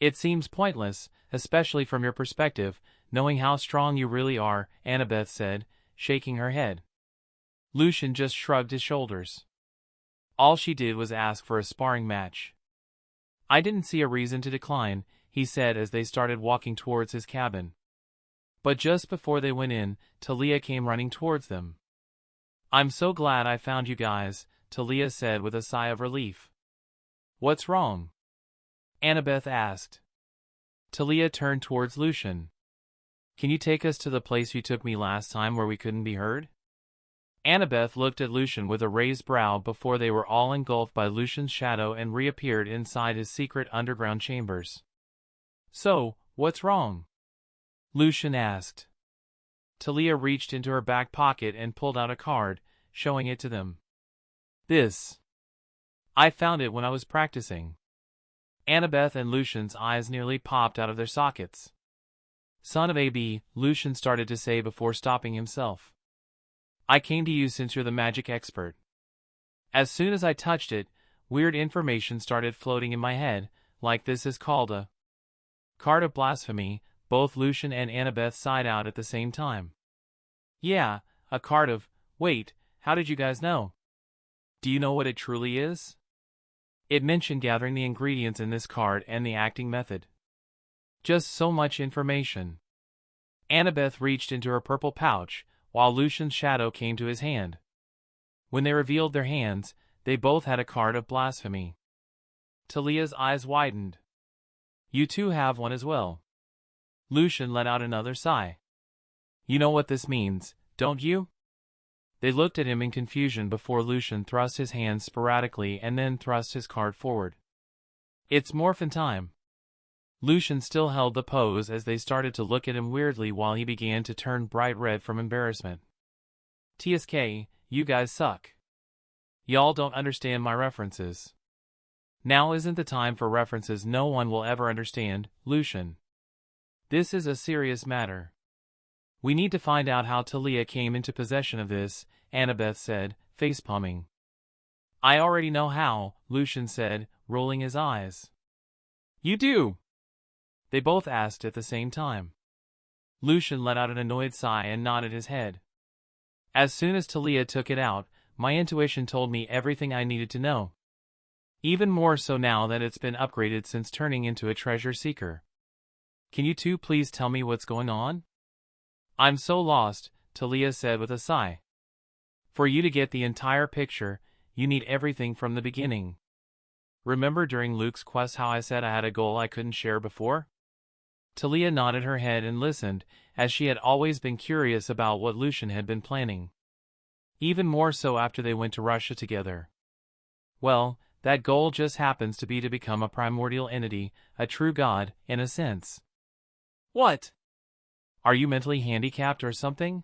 It seems pointless, especially from your perspective, knowing how strong you really are, Annabeth said, shaking her head. Lucian just shrugged his shoulders. All she did was ask for a sparring match. I didn't see a reason to decline, he said as they started walking towards his cabin. But just before they went in, Talia came running towards them. I'm so glad I found you guys, Talia said with a sigh of relief. What's wrong? Annabeth asked. Talia turned towards Lucian. Can you take us to the place you took me last time where we couldn't be heard? Annabeth looked at Lucian with a raised brow before they were all engulfed by Lucian's shadow and reappeared inside his secret underground chambers. So, what's wrong? Lucian asked. Talia reached into her back pocket and pulled out a card, showing it to them. This. I found it when I was practicing. Annabeth and Lucian's eyes nearly popped out of their sockets. Son of AB, Lucian started to say before stopping himself. I came to you since you're the magic expert. As soon as I touched it, weird information started floating in my head, like this is called a card of blasphemy. Both Lucian and Annabeth sighed out at the same time. Yeah, a card of, wait, how did you guys know? Do you know what it truly is? It mentioned gathering the ingredients in this card and the acting method. Just so much information. Annabeth reached into her purple pouch, while Lucian's shadow came to his hand. When they revealed their hands, they both had a card of blasphemy. Talia's eyes widened. You two have one as well. Lucian let out another sigh. You know what this means, don't you? They looked at him in confusion before Lucian thrust his hands sporadically and then thrust his card forward. It's morphin time. Lucian still held the pose as they started to look at him weirdly while he began to turn bright red from embarrassment. TSK, you guys suck. Y'all don't understand my references. Now isn't the time for references no one will ever understand, Lucian. This is a serious matter. We need to find out how Talia came into possession of this, Annabeth said, facepalming. I already know how, Lucian said, rolling his eyes. You do? They both asked at the same time. Lucian let out an annoyed sigh and nodded his head. As soon as Talia took it out, my intuition told me everything I needed to know. Even more so now that it's been upgraded since turning into a treasure seeker. Can you two please tell me what's going on? I'm so lost, Talia said with a sigh. For you to get the entire picture, you need everything from the beginning. Remember during Luke's quest how I said I had a goal I couldn't share before? Talia nodded her head and listened, as she had always been curious about what Lucian had been planning. Even more so after they went to Russia together. Well, that goal just happens to be to become a primordial entity, a true god, in a sense. What? Are you mentally handicapped or something?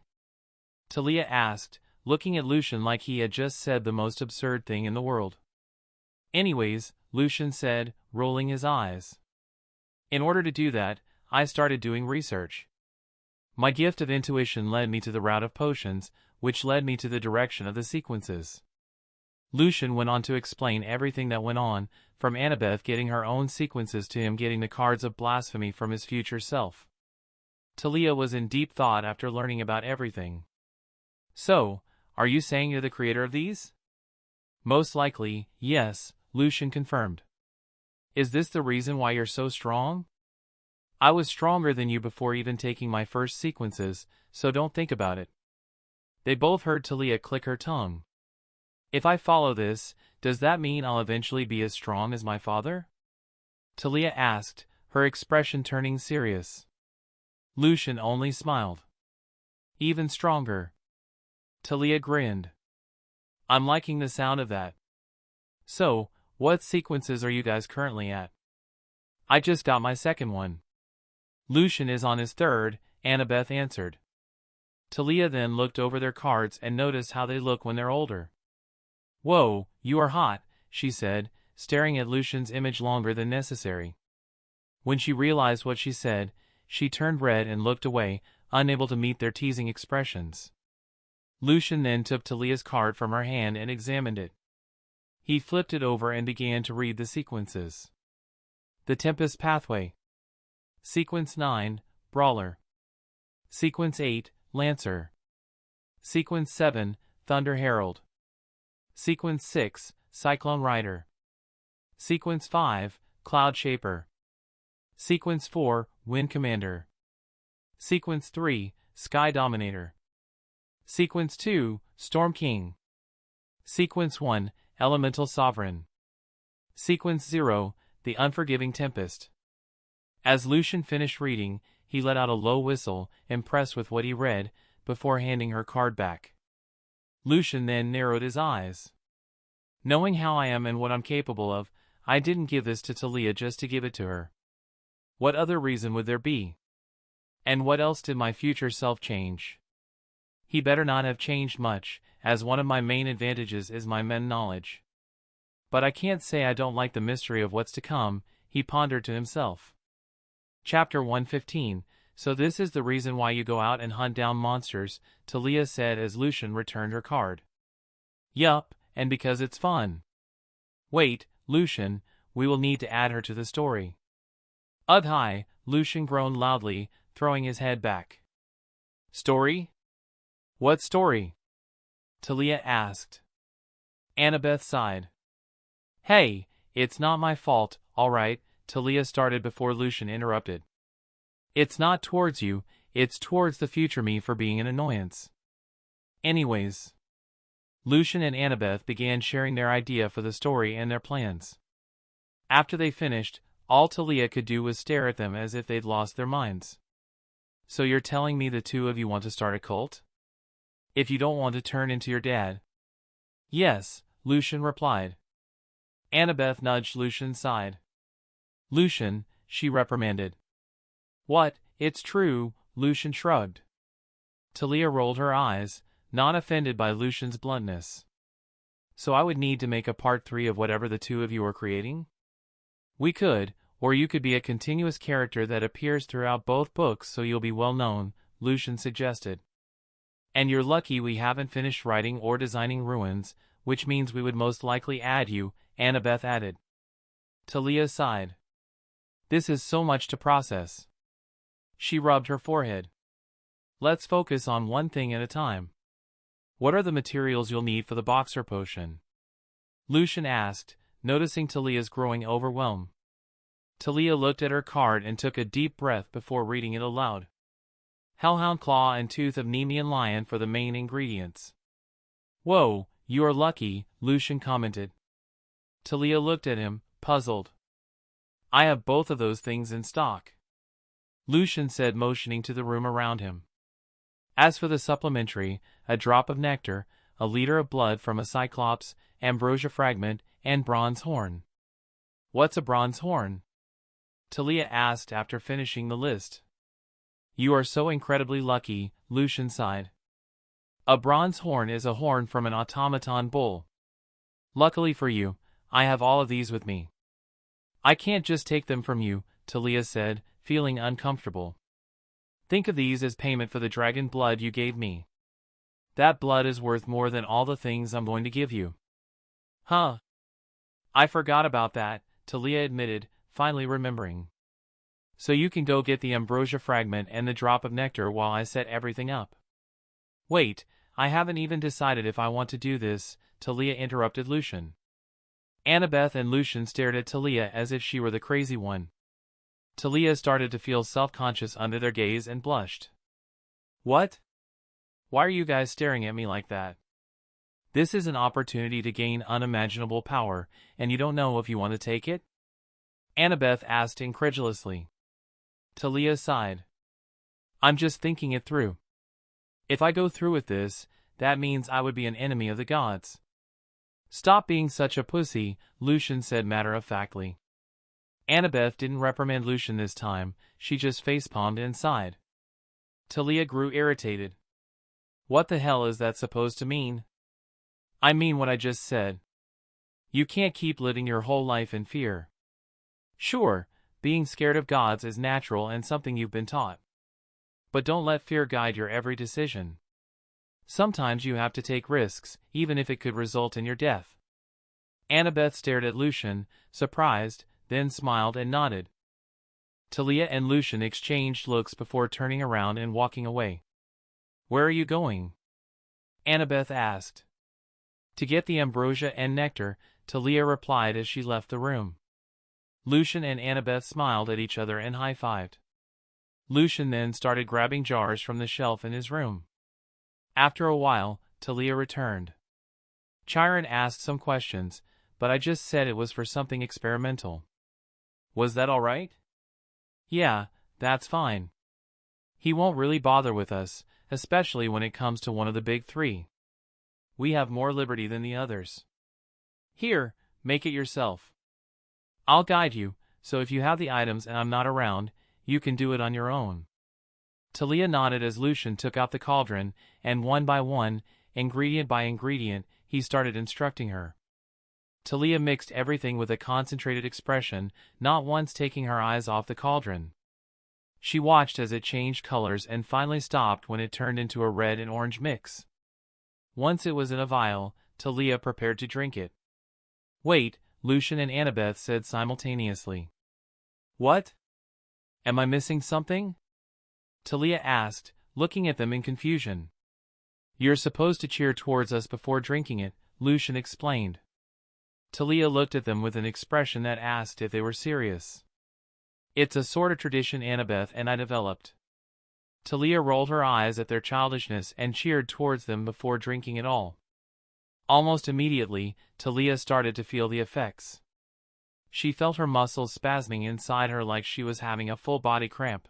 Talia asked, looking at Lucian like he had just said the most absurd thing in the world. Anyways, Lucian said, rolling his eyes. In order to do that, I started doing research. My gift of intuition led me to the route of potions, which led me to the direction of the sequences. Lucian went on to explain everything that went on, from Annabeth getting her own sequences to him getting the cards of blasphemy from his future self. Talia was in deep thought after learning about everything. So, are you saying you're the creator of these? Most likely, yes, Lucian confirmed. Is this the reason why you're so strong? I was stronger than you before even taking my first sequences, so don't think about it. They both heard Talia click her tongue. If I follow this, does that mean I'll eventually be as strong as my father? Talia asked, her expression turning serious. Lucian only smiled. Even stronger. Talia grinned. I'm liking the sound of that. So, what sequences are you guys currently at? I just got my second one. Lucian is on his third, Annabeth answered. Talia then looked over their cards and noticed how they look when they're older. Whoa, you are hot, she said, staring at Lucian's image longer than necessary. When she realized what she said, she turned red and looked away, unable to meet their teasing expressions. Lucian then took Talia's card from her hand and examined it. He flipped it over and began to read the sequences. The Tempest Pathway. Sequence 9, Brawler. Sequence 8, Lancer. Sequence 7, Thunder Herald. Sequence 6, Cyclone Rider. Sequence 5, Cloud Shaper. Sequence 4, Wind Commander. Sequence 3, Sky Dominator. Sequence 2, Storm King. Sequence 1, Elemental Sovereign. Sequence 0, The Unforgiving Tempest. As Lucian finished reading, he let out a low whistle, impressed with what he read, before handing her card back. Lucian then narrowed his eyes. Knowing how I am and what I'm capable of, I didn't give this to Talia just to give it to her. What other reason would there be? And what else did my future self change? He better not have changed much, as one of my main advantages is my men knowledge. But I can't say I don't like the mystery of what's to come, he pondered to himself. Chapter 115, So this is the reason why you go out and hunt down monsters, Talia said as Lucian returned her card. Yup, and because it's fun. Wait, Lucian, we will need to add her to the story. Hi, Lucian groaned loudly, throwing his head back. Story? What story? Talia asked. Annabeth sighed. Hey, it's not my fault, all right, Talia started before Lucian interrupted. It's not towards you, it's towards the future me for being an annoyance. Anyways. Lucian and Annabeth began sharing their idea for the story and their plans. After they finished, all Talia could do was stare at them as if they'd lost their minds. So you're telling me the two of you want to start a cult? If you don't want to turn into your dad? Yes, Lucian replied. Annabeth nudged Lucian's side. Lucian, she reprimanded. What, it's true, Lucian shrugged. Talia rolled her eyes, not offended by Lucian's bluntness. So I would need to make a part 3 of whatever the two of you are creating? We could, or you could be a continuous character that appears throughout both books so you'll be well known, Lucian suggested. And you're lucky we haven't finished writing or designing Ruins, which means we would most likely add you, Annabeth added. Talia sighed. This is so much to process. She rubbed her forehead. Let's focus on one thing at a time. What are the materials you'll need for the boxer potion? Lucian asked, noticing Talia's growing overwhelm. Talia looked at her card and took a deep breath before reading it aloud. Hellhound Claw and Tooth of Nemean Lion for the main ingredients. Whoa, you are lucky, Lucian commented. Talia looked at him, puzzled. I have both of those things in stock. Lucian said, motioning to the room around him. As for the supplementary, a drop of nectar, a liter of blood from a cyclops, ambrosia fragment, and bronze horn. What's a bronze horn? Talia asked after finishing the list. You are so incredibly lucky, Lucian sighed. A bronze horn is a horn from an automaton bull. Luckily for you, I have all of these with me. I can't just take them from you, Talia said, feeling uncomfortable. Think of these as payment for the dragon blood you gave me. That blood is worth more than all the things I'm going to give you. Huh. I forgot about that, Talia admitted, finally remembering. So you can go get the ambrosia fragment and the drop of nectar while I set everything up. Wait, I haven't even decided if I want to do this, Talia interrupted Lucian. Annabeth and Lucian stared at Talia as if she were the crazy one. Talia started to feel self-conscious under their gaze and blushed. What? Why are you guys staring at me like that? This is an opportunity to gain unimaginable power, and you don't know if you want to take it? Annabeth asked incredulously. Talia sighed. I'm just thinking it through. If I go through with this, that means I would be an enemy of the gods. Stop being such a pussy, Lucian said matter-of-factly. Annabeth didn't reprimand Lucian this time, she just facepalmed and sighed. Talia grew irritated. What the hell is that supposed to mean? I mean what I just said. You can't keep living your whole life in fear. Sure, being scared of gods is natural and something you've been taught. But don't let fear guide your every decision. Sometimes you have to take risks, even if it could result in your death. Annabeth stared at Lucian, surprised, then smiled and nodded. Talia and Lucian exchanged looks before turning around and walking away. Where are you going? Annabeth asked. To get the ambrosia and nectar, Talia replied as she left the room. Lucian and Annabeth smiled at each other and high-fived. Lucian then started grabbing jars from the shelf in his room. After a while, Talia returned. Chiron asked some questions, but I just said it was for something experimental. Was that all right? Yeah, that's fine. He won't really bother with us, especially when it comes to one of the big three. We have more liberty than the others. Here, make it yourself. I'll guide you, so if you have the items and I'm not around, you can do it on your own. Talia nodded as Lucian took out the cauldron, and one by one, ingredient by ingredient, he started instructing her. Talia mixed everything with a concentrated expression, not once taking her eyes off the cauldron. She watched as it changed colors and finally stopped when it turned into a red and orange mix. Once it was in a vial, Talia prepared to drink it. Wait, Lucian and Annabeth said simultaneously. What? Am I missing something? Talia asked, looking at them in confusion. You're supposed to cheer towards us before drinking it, Lucian explained. Talia looked at them with an expression that asked if they were serious. It's a sort of tradition Annabeth and I developed. Talia rolled her eyes at their childishness and cheered towards them before drinking it all. Almost immediately, Talia started to feel the effects. She felt her muscles spasming inside her like she was having a full-body cramp.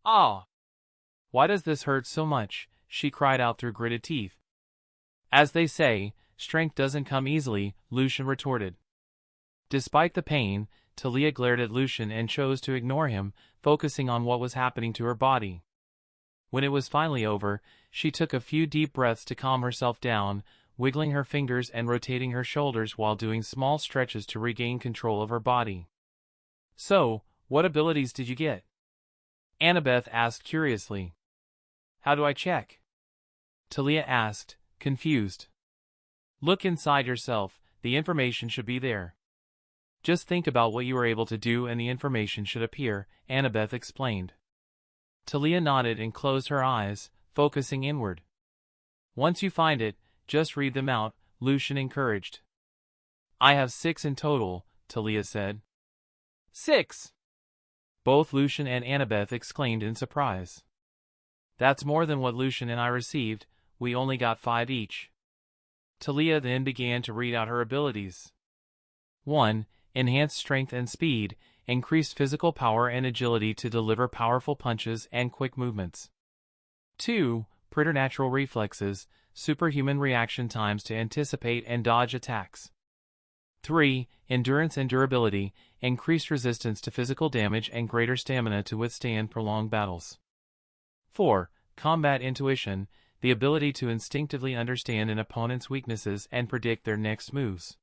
Ah! Why does this hurt so much? She cried out through gritted teeth. As they say, strength doesn't come easily, Lucian retorted. Despite the pain, Talia glared at Lucian and chose to ignore him, focusing on what was happening to her body. When it was finally over, she took a few deep breaths to calm herself down, wiggling her fingers and rotating her shoulders while doing small stretches to regain control of her body. So, what abilities did you get? Annabeth asked curiously. How do I check? Talia asked, confused. Look inside yourself, the information should be there. Just think about what you were able to do and the information should appear, Annabeth explained. Talia nodded and closed her eyes, focusing inward. Once you find it, just read them out, Lucian encouraged. I have 6 in total, Talia said. 6! Both Lucian and Annabeth exclaimed in surprise. That's more than what Lucian and I received, we only got 5 each. Talia then began to read out her abilities. 1. Enhanced strength and speed, increased physical power and agility to deliver powerful punches and quick movements. 2. Preternatural reflexes, superhuman reaction times to anticipate and dodge attacks. 3. Endurance and durability, increased resistance to physical damage and greater stamina to withstand prolonged battles. 4. Combat intuition, the ability to instinctively understand an opponent's weaknesses and predict their next moves.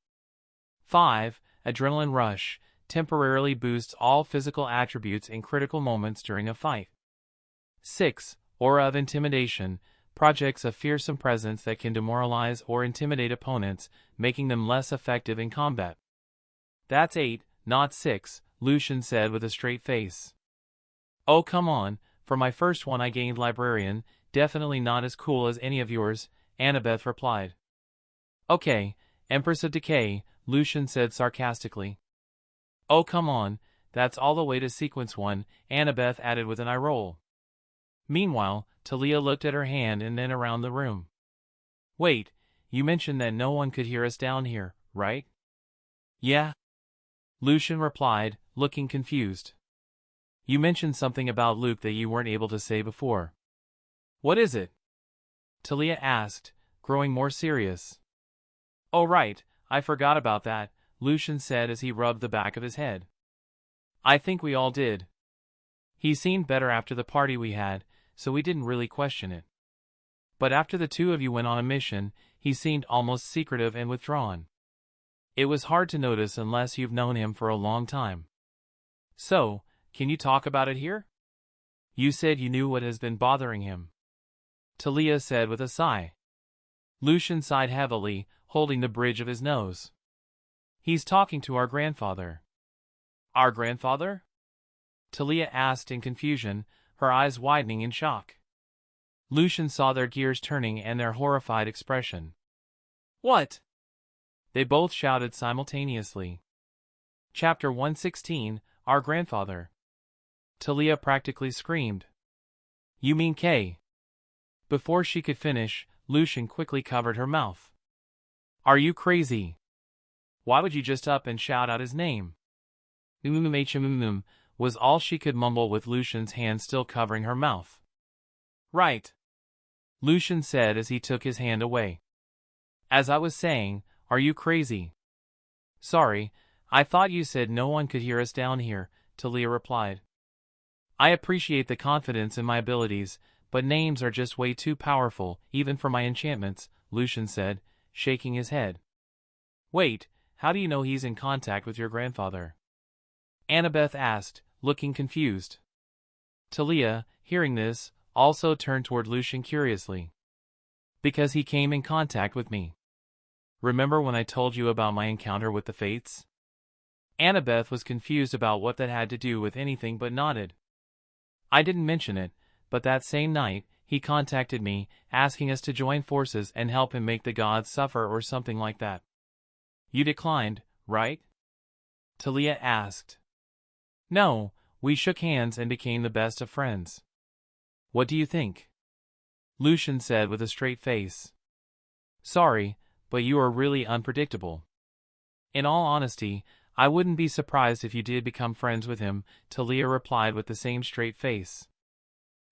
5. Adrenaline rush, temporarily boosts all physical attributes in critical moments during a fight. 6. Aura of intimidation, projects a fearsome presence that can demoralize or intimidate opponents, making them less effective in combat. That's 8, not 6, Lucian said with a straight face. Oh come on, for my first one I gained librarian, definitely not as cool as any of yours, Annabeth replied. Okay, Empress of Decay, Lucian said sarcastically. Oh come on, that's all the way to sequence 1, Annabeth added with an eye roll. Meanwhile, Talia looked at her hand and then around the room. Wait, you mentioned that no one could hear us down here, right? Yeah? Lucian replied, looking confused. You mentioned something about Luke that you weren't able to say before. What is it? Talia asked, growing more serious. Oh right, I forgot about that, Lucian said as he rubbed the back of his head. I think we all did. He seemed better after the party we had, so we didn't really question it. But after the two of you went on a mission, he seemed almost secretive and withdrawn. It was hard to notice unless you've known him for a long time. So, can you talk about it here? You said you knew what has been bothering him. Talia said with a sigh. Lucian sighed heavily, holding the bridge of his nose. He's talking to our grandfather. Our grandfather? Talia asked in confusion, her eyes widening in shock. Lucian saw their gears turning and their horrified expression. What? They both shouted simultaneously. Chapter 116, Our Grandfather. Talia practically screamed. You mean Kay? Before she could finish, Lucian quickly covered her mouth. Are you crazy? Why would you just up and shout out his name? Was all she could mumble with Lucian's hand still covering her mouth. Right, Lucian said as he took his hand away. As I was saying, are you crazy? Sorry, I thought you said no one could hear us down here, Talia replied. I appreciate the confidence in my abilities, but names are just way too powerful, even for my enchantments, Lucian said, shaking his head. Wait, how do you know he's in contact with your grandfather? Annabeth asked, looking confused. Talia, hearing this, also turned toward Lucian curiously. Because he came in contact with me. Remember when I told you about my encounter with the Fates? Annabeth was confused about what that had to do with anything but nodded. I didn't mention it, but that same night, he contacted me, asking us to join forces and help him make the gods suffer or something like that. You declined, right? Talia asked. No, we shook hands and became the best of friends. What do you think? Lucian said with a straight face. Sorry, but you are really unpredictable. In all honesty, I wouldn't be surprised if you did become friends with him, Talia replied with the same straight face.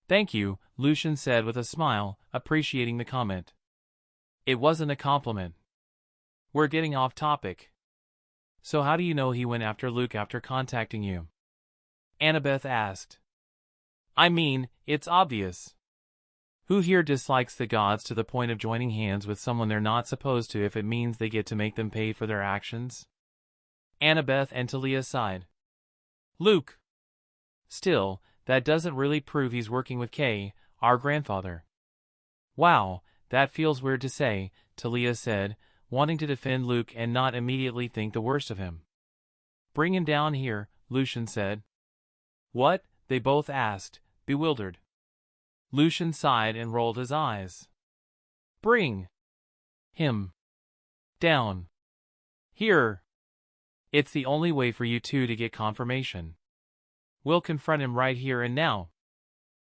Thank you, Lucian said with a smile, appreciating the comment. It wasn't a compliment. We're getting off topic. So how do you know he went after Luke after contacting you? Annabeth asked. I mean, it's obvious. Who here dislikes the gods to the point of joining hands with someone they're not supposed to if it means they get to make them pay for their actions? Annabeth and Talia sighed. Luke. Still, that doesn't really prove he's working with Kay, our grandfather. Wow, that feels weird to say, Talia said, wanting to defend Luke and not immediately think the worst of him. Bring him down here, Lucian said. What? They both asked, bewildered. Lucian sighed and rolled his eyes. Bring him down here. It's the only way for you two to get confirmation. We'll confront him right here and now.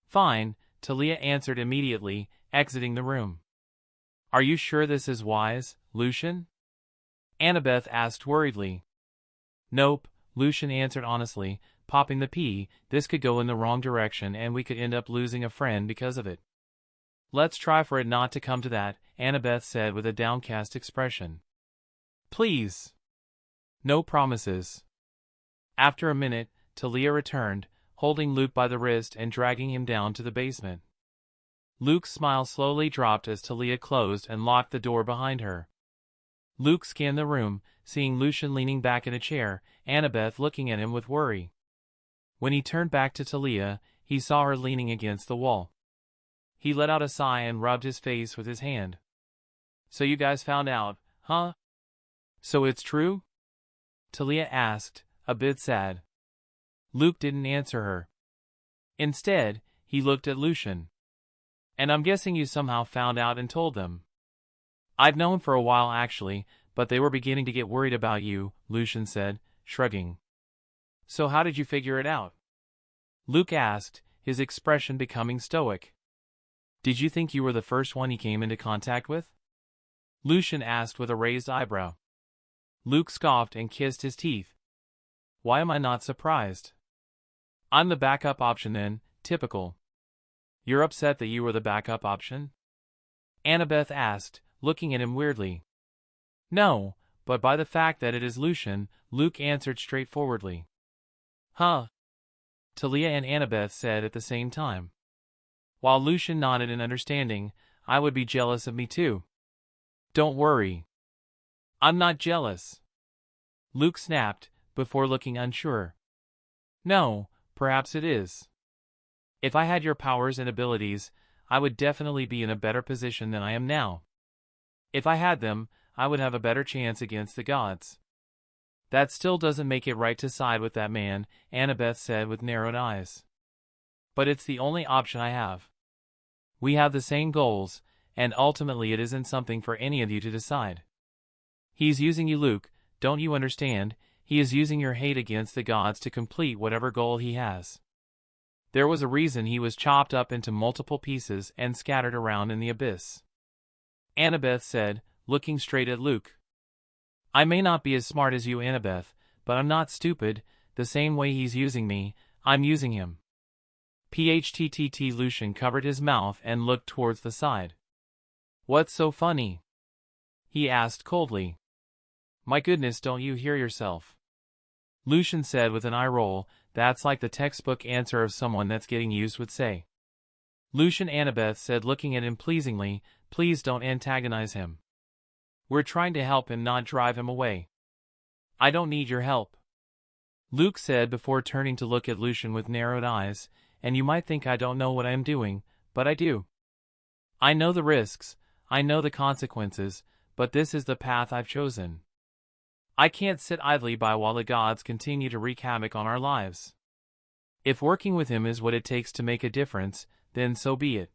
Fine, Talia answered immediately, exiting the room. Are you sure this is wise, Lucian? Annabeth asked worriedly. Nope, Lucian answered honestly, popping the pea. This could go in the wrong direction and we could end up losing a friend because of it. Let's try for it not to come to that, Annabeth said with a downcast expression. Please. No promises. After a minute, Talia returned, holding Luke by the wrist and dragging him down to the basement. Luke's smile slowly dropped as Talia closed and locked the door behind her. Luke scanned the room, seeing Lucian leaning back in a chair, Annabeth looking at him with worry. When he turned back to Talia, he saw her leaning against the wall. He let out a sigh and rubbed his face with his hand. So you guys found out, huh? So it's true? Talia asked, a bit sad. Luke didn't answer her. Instead, he looked at Lucian. And I'm guessing you somehow found out and told them. I'd known for a while actually, but they were beginning to get worried about you, Lucian said, shrugging. So how did you figure it out? Luke asked, his expression becoming stoic. Did you think you were the first one he came into contact with? Lucian asked with a raised eyebrow. Luke scoffed and kissed his teeth. Why am I not surprised? I'm the backup option then, typical. You're upset that you were the backup option? Annabeth asked, looking at him weirdly. No, but by the fact that it is Lucian, Luke answered straightforwardly. Huh? Talia and Annabeth said at the same time. While Lucian nodded in understanding, I would be jealous of me too. Don't worry. I'm not jealous. Luke snapped, before looking unsure. No, perhaps it is. If I had your powers and abilities, I would definitely be in a better position than I am now. If I had them, I would have a better chance against the gods. That still doesn't make it right to side with that man, Annabeth said with narrowed eyes. But it's the only option I have. We have the same goals, and ultimately it isn't something for any of you to decide. He's using you, Luke, don't you understand? He is using your hate against the gods to complete whatever goal he has. There was a reason he was chopped up into multiple pieces and scattered around in the abyss. Annabeth said, looking straight at Luke. I may not be as smart as you, Annabeth, but I'm not stupid. The same way he's using me, I'm using him. PHTTT. Lucian covered his mouth and looked towards the side. What's so funny? He asked coldly. My goodness, don't you hear yourself? Lucian said with an eye roll. That's like the textbook answer of someone that's getting used would say. Lucian. Annabeth said, looking at him pleasingly, please don't antagonize him. We're trying to help him, not drive him away. I don't need your help, Luke said before turning to look at Lucian with narrowed eyes, and you might think I don't know what I am doing, but I do. I know the risks, I know the consequences, but this is the path I've chosen. I can't sit idly by while the gods continue to wreak havoc on our lives. If working with him is what it takes to make a difference, then so be it.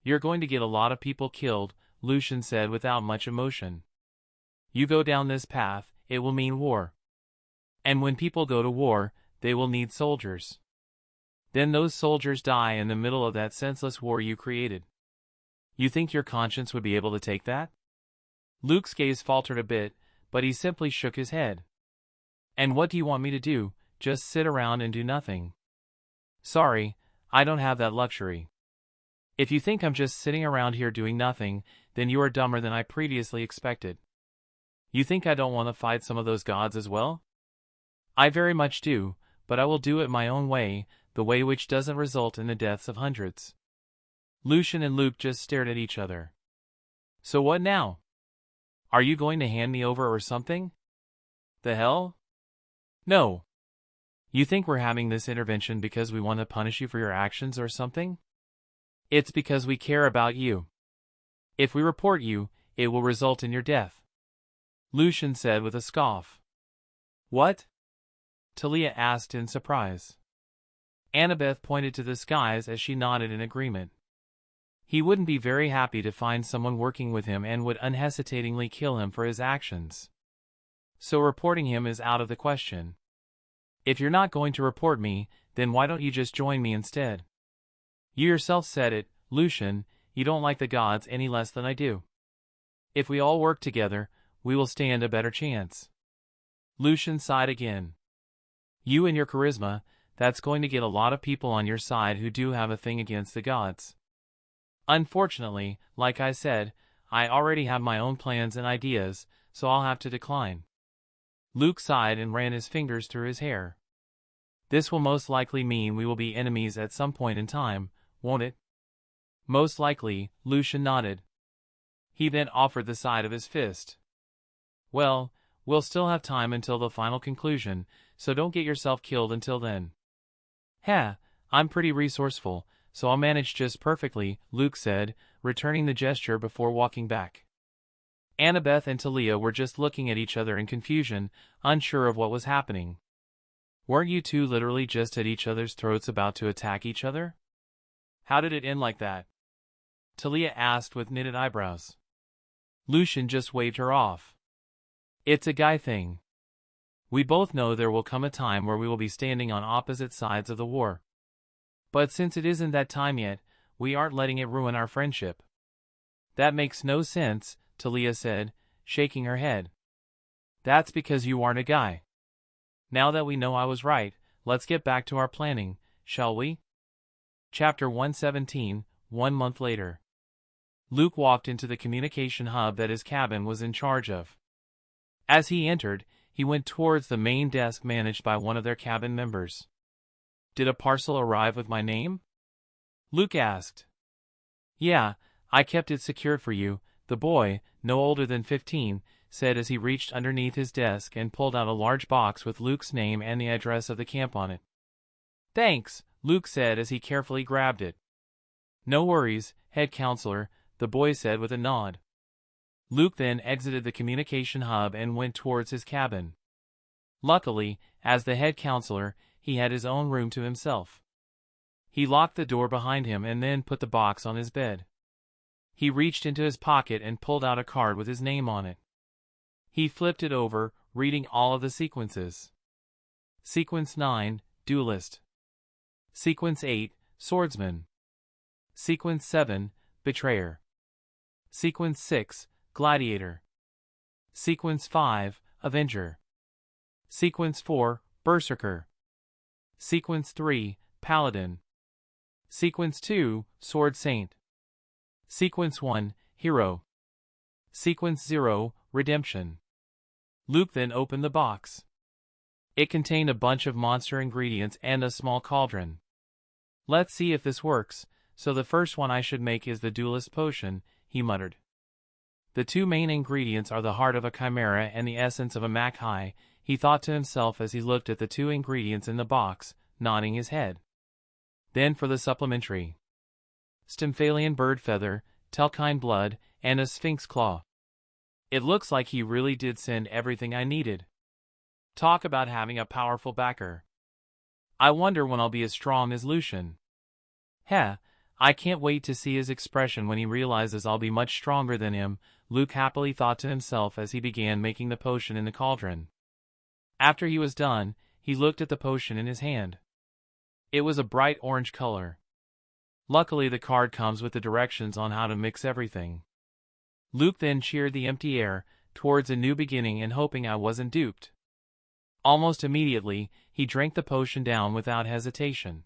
You're going to get a lot of people killed, Lucian said without much emotion. You go down this path, it will mean war. And when people go to war, they will need soldiers. Then those soldiers die in the middle of that senseless war you created. You think your conscience would be able to take that? Luke's gaze faltered a bit, but he simply shook his head. And what do you want me to do, just sit around and do nothing? Sorry, I don't have that luxury. If you think I'm just sitting around here doing nothing, then you are dumber than I previously expected. You think I don't want to fight some of those gods as well? I very much do, but I will do it my own way, the way which doesn't result in the deaths of hundreds. Lucian and Luke just stared at each other. So what now? Are you going to hand me over or something? The hell? No. You think we're having this intervention because we want to punish you for your actions or something? It's because we care about you. If we report you, it will result in your death, Lucian said with a scoff. What? Talia asked in surprise. Annabeth pointed to the skies as she nodded in agreement. He wouldn't be very happy to find someone working with him and would unhesitatingly kill him for his actions. So reporting him is out of the question. If you're not going to report me, then why don't you just join me instead? You yourself said it, Lucian, you don't like the gods any less than I do. If we all work together, we will stand a better chance. Lucian sighed again. You and your charisma, that's going to get a lot of people on your side who do have a thing against the gods. Unfortunately, like I said, I already have my own plans and ideas, so I'll have to decline. Luke sighed and ran his fingers through his hair. This will most likely mean we will be enemies at some point in time, won't it? Most likely, Lucian nodded. He then offered the side of his fist. Well, we'll still have time until the final conclusion, so don't get yourself killed until then. I'm pretty resourceful, so I'll manage just perfectly, Luke said, returning the gesture before walking back. Annabeth and Talia were just looking at each other in confusion, unsure of what was happening. Weren't you two literally just at each other's throats about to attack each other? How did it end like that? Talia asked with knitted eyebrows. Lucian just waved her off. It's a guy thing. We both know there will come a time where we will be standing on opposite sides of the war. But since it isn't that time yet, we aren't letting it ruin our friendship. That makes no sense, Talia said, shaking her head. That's because you aren't a guy. Now that we know I was right, let's get back to our planning, shall we? Chapter 117, 1 month later. Luke walked into the communication hub that his cabin was in charge of. As he entered, he went towards the main desk managed by one of their cabin members. Did a parcel arrive with my name? Luke asked. Yeah, I kept it secured for you, the boy, no older than 15, said as he reached underneath his desk and pulled out a large box with Luke's name and the address of the camp on it. Thanks, Luke said as he carefully grabbed it. No worries, head counselor, the boy said with a nod. Luke then exited the communication hub and went towards his cabin. Luckily, as the head counselor, he had his own room to himself. He locked the door behind him and then put the box on his bed. He reached into his pocket and pulled out a card with his name on it. He flipped it over, reading all of the sequences. Sequence 9, Duelist. Sequence 8, Swordsman. Sequence 7, Betrayer. Sequence 6, Gladiator. Sequence 5, Avenger. Sequence 4, Berserker. Sequence 3, Paladin. Sequence 2, Sword Saint. Sequence 1, Hero. Sequence 0, Redemption. Luke then opened the box. It contained a bunch of monster ingredients and a small cauldron. Let's see if this works, so the first one I should make is the Duelist Potion, he muttered. The two main ingredients are the heart of a chimera and the essence of a Mac-Hai, he thought to himself as he looked at the two ingredients in the box, nodding his head. Then for the supplementary. Stymphalian bird feather, Telkine blood, and a sphinx claw. It looks like he really did send everything I needed. Talk about having a powerful backer. I wonder when I'll be as strong as Lucian. Heh, I can't wait to see his expression when he realizes I'll be much stronger than him, Luke happily thought to himself as he began making the potion in the cauldron. After he was done, he looked at the potion in his hand. It was a bright orange color. Luckily the card comes with the directions on how to mix everything. Luke then cheered the empty air, towards a new beginning and hoping I wasn't duped. Almost immediately, he drank the potion down without hesitation.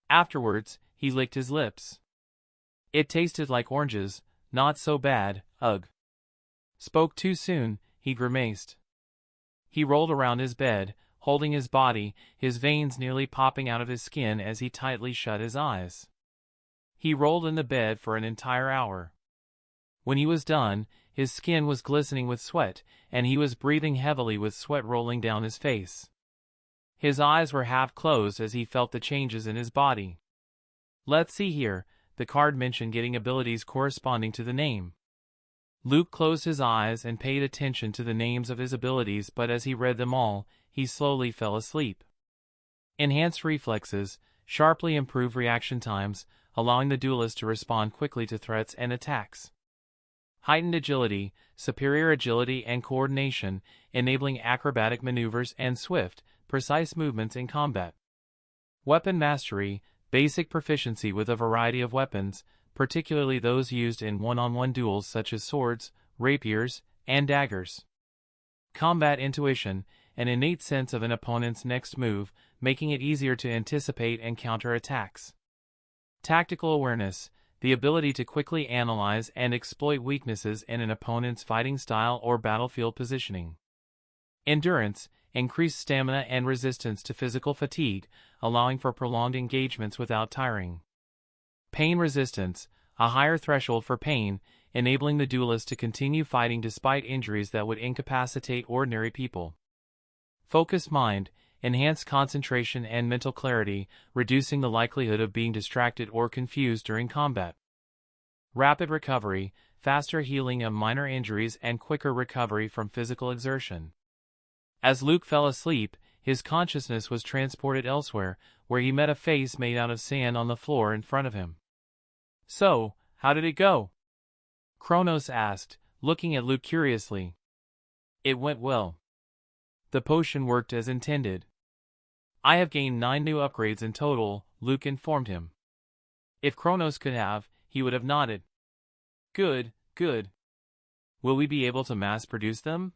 Afterwards, he licked his lips. It tasted like oranges, not so bad, ugh. Spoke too soon, he grimaced. He rolled around his bed, holding his body, his veins nearly popping out of his skin as he tightly shut his eyes. He rolled in the bed for an entire hour. When he was done, his skin was glistening with sweat, and he was breathing heavily with sweat rolling down his face. His eyes were half closed as he felt the changes in his body. Let's see here, the card mentioned getting abilities corresponding to the name. Luke closed his eyes and paid attention to the names of his abilities, but as he read them all, he slowly fell asleep. Enhanced reflexes, sharply improved reaction times, allowing the duelist to respond quickly to threats and attacks. Heightened agility, superior agility and coordination, enabling acrobatic maneuvers and swift, precise movements in combat. Weapon mastery, basic proficiency with a variety of weapons, particularly those used in one-on-one duels such as swords, rapiers, and daggers. Combat intuition, an innate sense of an opponent's next move, making it easier to anticipate and counter attacks. Tactical awareness, the ability to quickly analyze and exploit weaknesses in an opponent's fighting style or battlefield positioning. Endurance, increased stamina and resistance to physical fatigue, allowing for prolonged engagements without tiring. Pain resistance, a higher threshold for pain, enabling the duelist to continue fighting despite injuries that would incapacitate ordinary people. Focused mind, enhanced concentration and mental clarity, reducing the likelihood of being distracted or confused during combat. Rapid recovery, faster healing of minor injuries and quicker recovery from physical exertion. As Luke fell asleep, his consciousness was transported elsewhere, where he met a face made out of sand on the floor in front of him. So, how did it go? Kronos asked, looking at Luke curiously. It went well. The potion worked as intended. I have gained 9 new upgrades in total, Luke informed him. If Kronos could have, he would have nodded. Good, good. Will we be able to mass-produce them?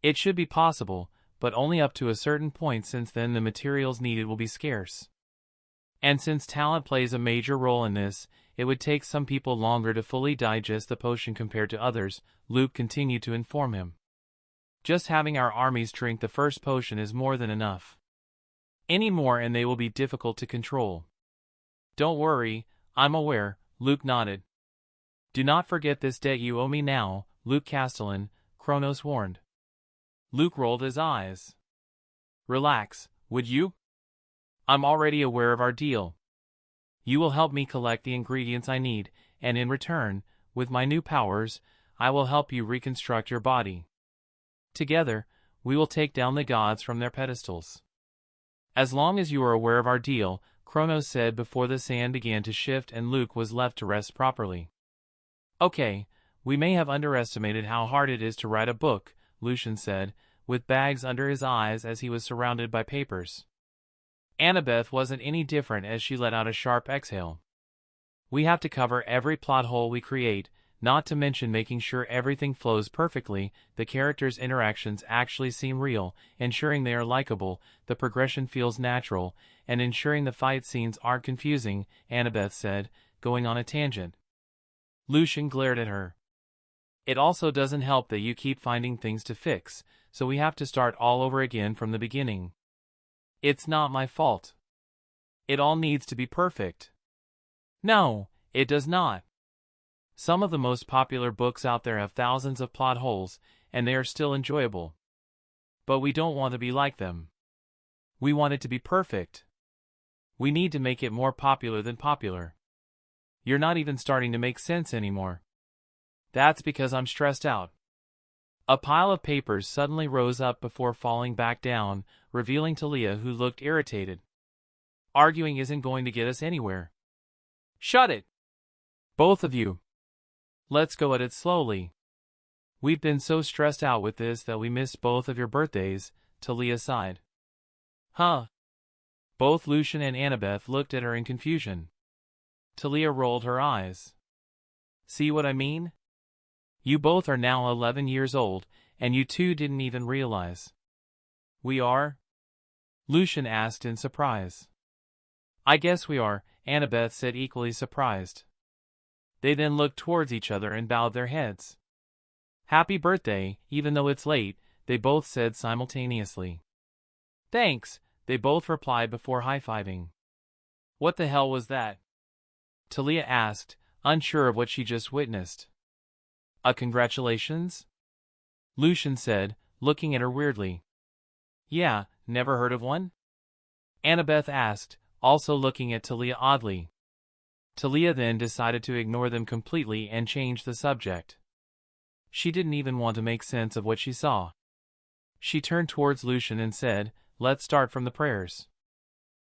It should be possible, but only up to a certain point, since then the materials needed will be scarce. And since talent plays a major role in this, it would take some people longer to fully digest the potion compared to others, Luke continued to inform him. Just having our armies drink the first potion is more than enough. Any more and they will be difficult to control. Don't worry, I'm aware, Luke nodded. Do not forget this debt you owe me now, Luke Castellan, Kronos warned. Luke rolled his eyes. Relax, would you? I'm already aware of our deal. You will help me collect the ingredients I need, and in return, with my new powers, I will help you reconstruct your body. Together, we will take down the gods from their pedestals. As long as you are aware of our deal, Kronos said before the sand began to shift and Luke was left to rest properly. Okay, we may have underestimated how hard it is to write a book, Lucian said, with bags under his eyes as he was surrounded by papers. Annabeth wasn't any different as she let out a sharp exhale. We have to cover every plot hole we create, Not to mention making sure everything flows perfectly, the characters' interactions actually seem real, ensuring they are likable, the progression feels natural, and ensuring the fight scenes aren't confusing, Annabeth said, going on a tangent. Lucian glared at her. It also doesn't help that you keep finding things to fix, so we have to start all over again from the beginning. It's not my fault. It all needs to be perfect. No, it does not. Some of the most popular books out there have thousands of plot holes, and they are still enjoyable. But we don't want to be like them. We want it to be perfect. We need to make it more popular than popular. You're not even starting to make sense anymore. That's because I'm stressed out. A pile of papers suddenly rose up before falling back down, revealing Talia, who looked irritated. Arguing isn't going to get us anywhere. Shut it! Both of you. Let's go at it slowly. We've been so stressed out with this that we missed both of your birthdays, Talia sighed. Huh? Both Lucian and Annabeth looked at her in confusion. Talia rolled her eyes. See what I mean? You both are now 11 years old, and you two didn't even realize. We are? Lucian asked in surprise. I guess we are, Annabeth said, equally surprised. They then looked towards each other and bowed their heads. Happy birthday, even though it's late, they both said simultaneously. Thanks, they both replied before high-fiving. What the hell was that? Talia asked, unsure of what she just witnessed. A congratulations? Lucian said, looking at her weirdly. Yeah, never heard of one? Annabeth asked, also looking at Talia oddly. Talia then decided to ignore them completely and change the subject. She didn't even want to make sense of what she saw. She turned towards Lucian and said, let's start from the prayers.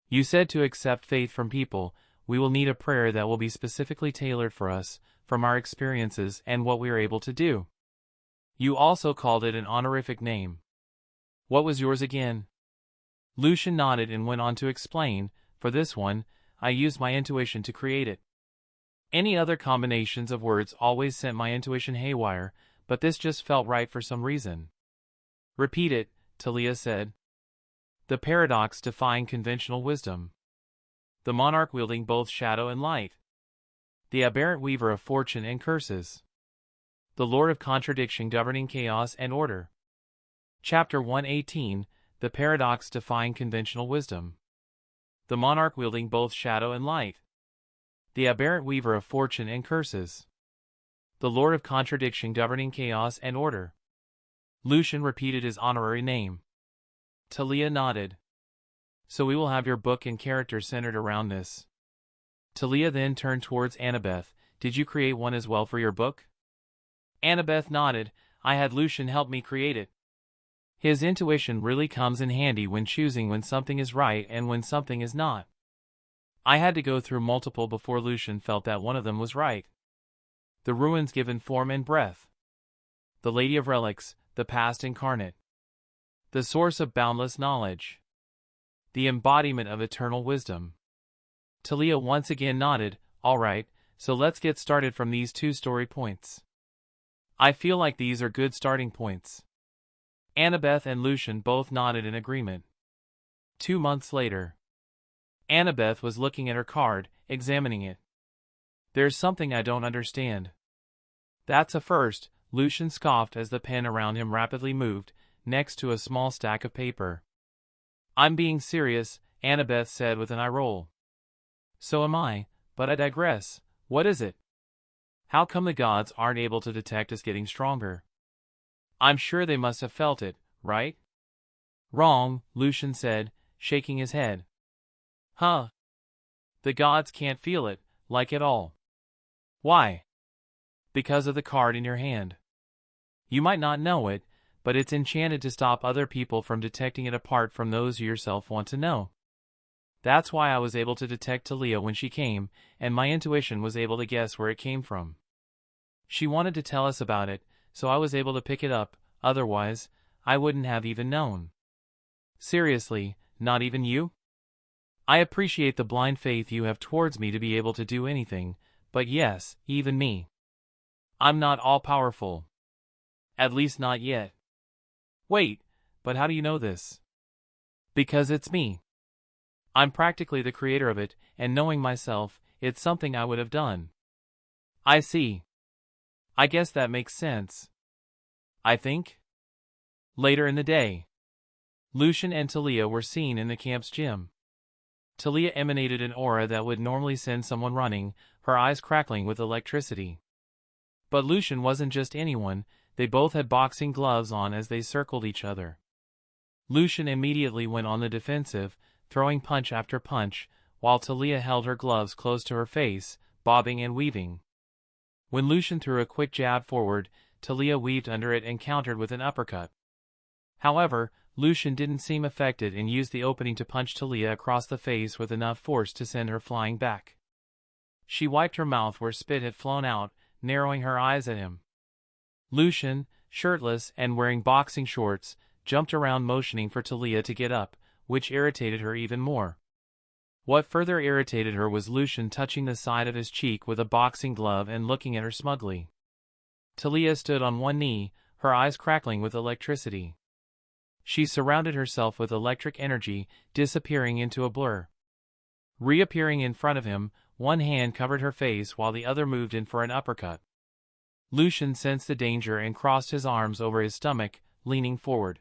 You said to accept faith from people. We will need a prayer that will be specifically tailored for us, from our experiences and what we are able to do. You also called it an honorific name. What was yours again? Lucian nodded and went on to explain, for this one, I used my intuition to create it. Any other combinations of words always sent my intuition haywire, but this just felt right for some reason. Repeat it, Talia said. The paradox defying conventional wisdom. The monarch wielding both shadow and light. The aberrant weaver of fortune and curses. The lord of contradiction governing chaos and order. Chapter 118, The paradox defying conventional wisdom. The monarch wielding both shadow and light. The aberrant weaver of fortune and curses. The lord of contradiction governing chaos and order. Lucian repeated his honorary name. Talia nodded. So we will have your book and characters centered around this. Talia then turned towards Annabeth. Did you create one as well for your book? Annabeth nodded. I had Lucian help me create it. His intuition really comes in handy when choosing when something is right and when something is not. I had to go through multiple before Lucian felt that one of them was right. The ruins given form and breath. The Lady of Relics, the past incarnate. The source of boundless knowledge. The embodiment of eternal wisdom. Talia once again nodded. All right, so let's get started from these two story points. I feel like these are good starting points. Annabeth and Lucian both nodded in agreement. 2 months later. Annabeth was looking at her card, examining it. There's something I don't understand. That's a first, Lucian scoffed as the pen around him rapidly moved, next to a small stack of paper. I'm being serious, Annabeth said with an eye roll. So am I, but I digress. What is it? How come the gods aren't able to detect us getting stronger? I'm sure they must have felt it, right? Wrong, Lucian said, shaking his head. Huh? The gods can't feel it, like at all. Why? Because of the card in your hand. You might not know it, but it's enchanted to stop other people from detecting it apart from those you yourself want to know. That's why I was able to detect Talia when she came, and my intuition was able to guess where it came from. She wanted to tell us about it, so I was able to pick it up, otherwise, I wouldn't have even known. Seriously, not even you? I appreciate the blind faith you have towards me to be able to do anything, but yes, even me. I'm not all-powerful. At least not yet. Wait, but how do you know this? Because it's me. I'm practically the creator of it, and knowing myself, it's something I would have done. I see. I guess that makes sense. I think. Later in the day, Lucian and Talia were seen in the camp's gym. Talia emanated an aura that would normally send someone running, her eyes crackling with electricity. But Lucian wasn't just anyone, they both had boxing gloves on as they circled each other. Lucian immediately went on the defensive, throwing punch after punch, while Talia held her gloves close to her face, bobbing and weaving. When Lucian threw a quick jab forward, Talia weaved under it and countered with an uppercut. However, Lucian didn't seem affected and used the opening to punch Talia across the face with enough force to send her flying back. She wiped her mouth where spit had flown out, narrowing her eyes at him. Lucian, shirtless and wearing boxing shorts, jumped around motioning for Talia to get up, which irritated her even more. What further irritated her was Lucian touching the side of his cheek with a boxing glove and looking at her smugly. Talia stood on one knee, her eyes crackling with electricity. She surrounded herself with electric energy, disappearing into a blur. Reappearing in front of him, one hand covered her face while the other moved in for an uppercut. Lucian sensed the danger and crossed his arms over his stomach, leaning forward.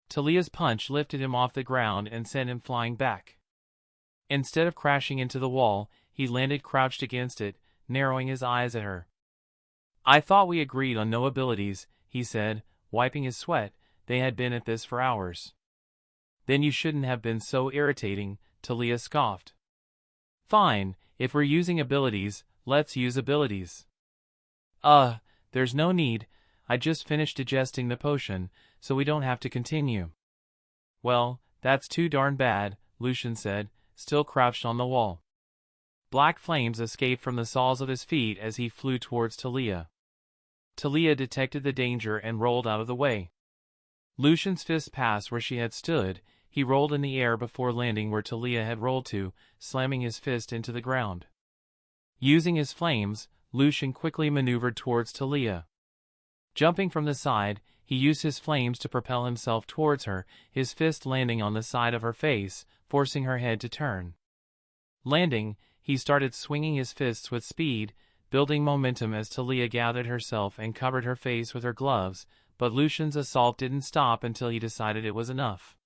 Talia's punch lifted him off the ground and sent him flying back. Instead of crashing into the wall, he landed crouched against it, narrowing his eyes at her. I thought we agreed on no abilities, he said, wiping his sweat. They had been at this for hours. Then you shouldn't have been so irritating, Talia scoffed. Fine, if we're using abilities, let's use abilities. There's no need, I just finished digesting the potion, so we don't have to continue. Well, that's too darn bad, Lucian said, still crouched on the wall. Black flames escaped from the soles of his feet as he flew towards Talia. Talia detected the danger and rolled out of the way. Lucian's fist passed where she had stood, he rolled in the air before landing where Talia had rolled to, slamming his fist into the ground. Using his flames, Lucian quickly maneuvered towards Talia. Jumping from the side, he used his flames to propel himself towards her, his fist landing on the side of her face, forcing her head to turn. Landing, he started swinging his fists with speed, building momentum as Talia gathered herself and covered her face with her gloves, but Lucian's assault didn't stop until he decided it was enough.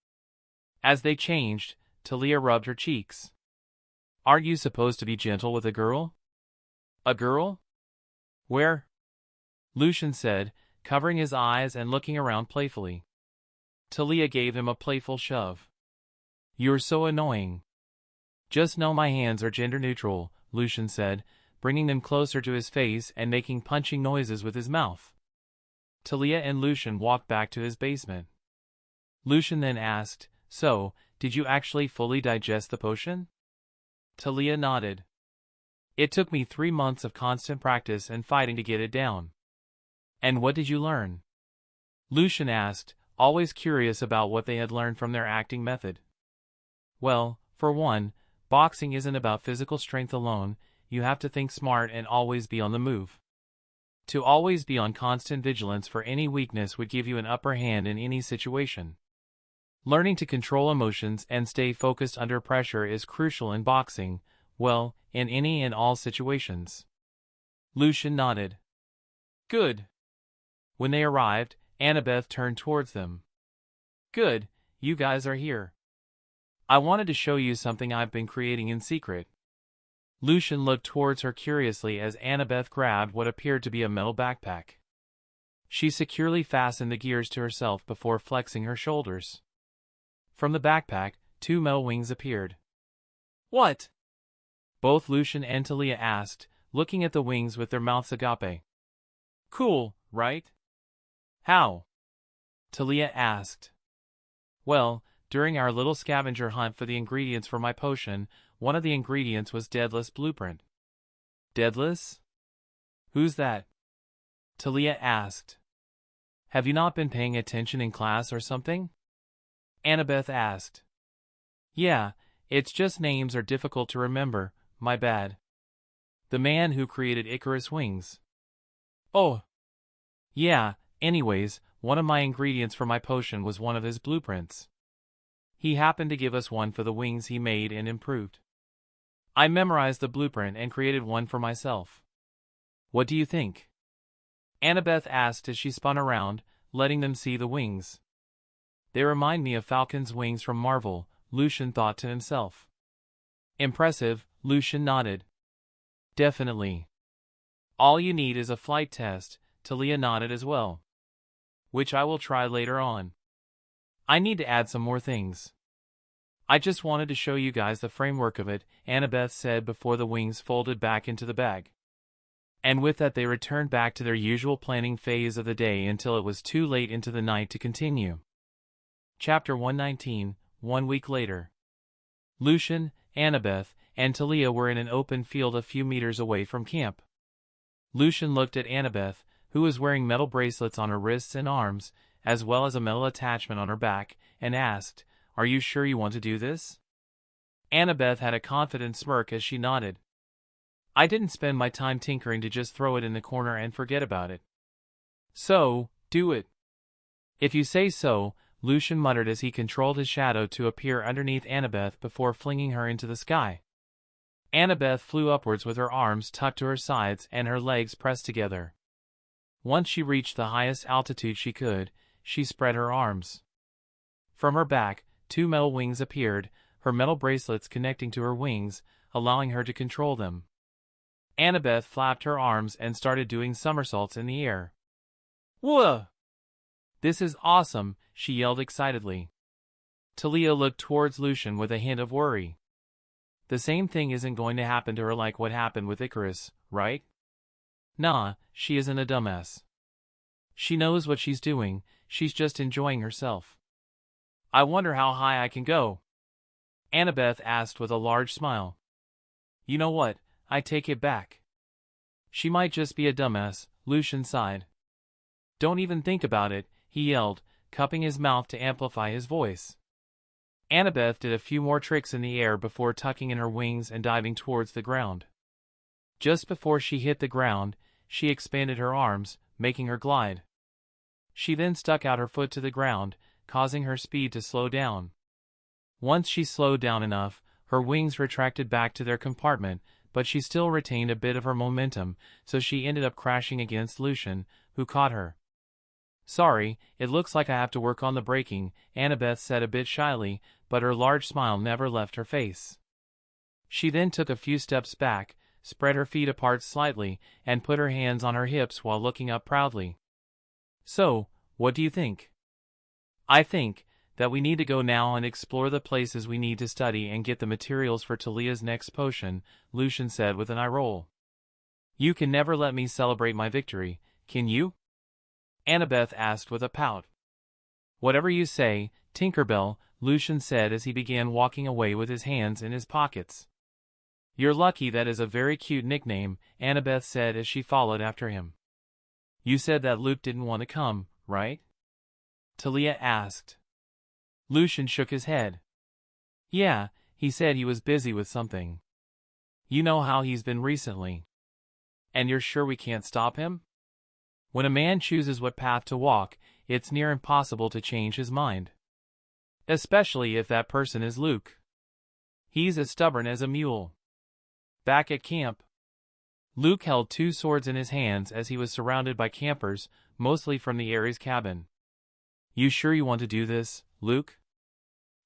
As they changed, Talia rubbed her cheeks. Aren't you supposed to be gentle with a girl? A girl? Where? Lucian said, covering his eyes and looking around playfully. Talia gave him a playful shove. You're so annoying. Just know my hands are gender neutral, Lucian said, bringing them closer to his face and making punching noises with his mouth. Talia and Lucian walked back to his basement. Lucian then asked, So, did you actually fully digest the potion? Talia nodded. It took me 3 months of constant practice and fighting to get it down. And what did you learn? Lucian asked, always curious about what they had learned from their acting method. Well, for one, boxing isn't about physical strength alone, you have to think smart and always be on the move. To always be on constant vigilance for any weakness would give you an upper hand in any situation. Learning to control emotions and stay focused under pressure is crucial in boxing, well, in any and all situations. Lucian nodded. Good. When they arrived, Annabeth turned towards them. Good, you guys are here. I wanted to show you something I've been creating in secret. Lucian looked towards her curiously as Annabeth grabbed what appeared to be a metal backpack. She securely fastened the gears to herself before flexing her shoulders. From the backpack, 2 metal wings appeared. What? Both Lucian and Talia asked, looking at the wings with their mouths agape. Cool, right? How? Talia asked. Well, during our little scavenger hunt for the ingredients for my potion, one of the ingredients was Daedalus' blueprint. Daedalus? Who's that? Talia asked. Have you not been paying attention in class or something? Annabeth asked. Yeah, it's just names are difficult to remember, my bad. The man who created Icarus' wings. Oh, yeah, anyways, one of my ingredients for my potion was one of his blueprints. He happened to give us one for the wings he made and improved. I memorized the blueprint and created one for myself. What do you think? Annabeth asked as she spun around, letting them see the wings. They remind me of Falcon's wings from Marvel, Lucian thought to himself. Impressive, Lucian nodded. Definitely. All you need is a flight test, Talia nodded as well. Which I will try later on. I need to add some more things. I just wanted to show you guys the framework of it, Annabeth said before the wings folded back into the bag. And with that they returned back to their usual planning phase of the day until it was too late into the night to continue. Chapter 119, 1 week later. Lucian, Annabeth, and Talia were in an open field a few meters away from camp. Lucian looked at Annabeth, who was wearing metal bracelets on her wrists and arms, as well as a metal attachment on her back, and asked, "Are you sure you want to do this?" Annabeth had a confident smirk as she nodded. "I didn't spend my time tinkering to just throw it in the corner and forget about it. So, do it." "If you say so," Lucian muttered as he controlled his shadow to appear underneath Annabeth before flinging her into the sky. Annabeth flew upwards with her arms tucked to her sides and her legs pressed together. Once she reached the highest altitude she could, she spread her arms. From her back, 2 metal wings appeared, her metal bracelets connecting to her wings, allowing her to control them. Annabeth flapped her arms and started doing somersaults in the air. "Whoa! This is awesome," she yelled excitedly. Talia looked towards Lucian with a hint of worry. The same thing isn't going to happen to her like what happened with Icarus, right? Nah, she isn't a dumbass. She knows what she's doing, she's just enjoying herself. "I wonder how high I can go?" Annabeth asked with a large smile. "You know what, I take it back. She might just be a dumbass," Lucian sighed. "Don't even think about it," he yelled, cupping his mouth to amplify his voice. Annabeth did a few more tricks in the air before tucking in her wings and diving towards the ground. Just before she hit the ground, she expanded her arms, making her glide. She then stuck out her foot to the ground, causing her speed to slow down. Once she slowed down enough, her wings retracted back to their compartment, but she still retained a bit of her momentum, so she ended up crashing against Lucian, who caught her. "Sorry, it looks like I have to work on the braking," Annabeth said a bit shyly, but her large smile never left her face. She then took a few steps back, spread her feet apart slightly, and put her hands on her hips while looking up proudly. "So, what do you think?" "I think that we need to go now and explore the places we need to study and get the materials for Talia's next potion," Lucian said with an eye roll. "You can never let me celebrate my victory, can you?" Annabeth asked with a pout. "Whatever you say, Tinkerbell," Lucian said as he began walking away with his hands in his pockets. "You're lucky, that is a very cute nickname," Annabeth said as she followed after him. "You said that Luke didn't want to come, right?" Talia asked. Lucian shook his head. "Yeah, he said he was busy with something. You know how he's been recently." "And you're sure we can't stop him?" "When a man chooses what path to walk, it's near impossible to change his mind. Especially if that person is Luke. He's as stubborn as a mule." Back at camp, Luke held 2 swords in his hands as he was surrounded by campers, mostly from the Ares cabin. "You sure you want to do this, Luke?"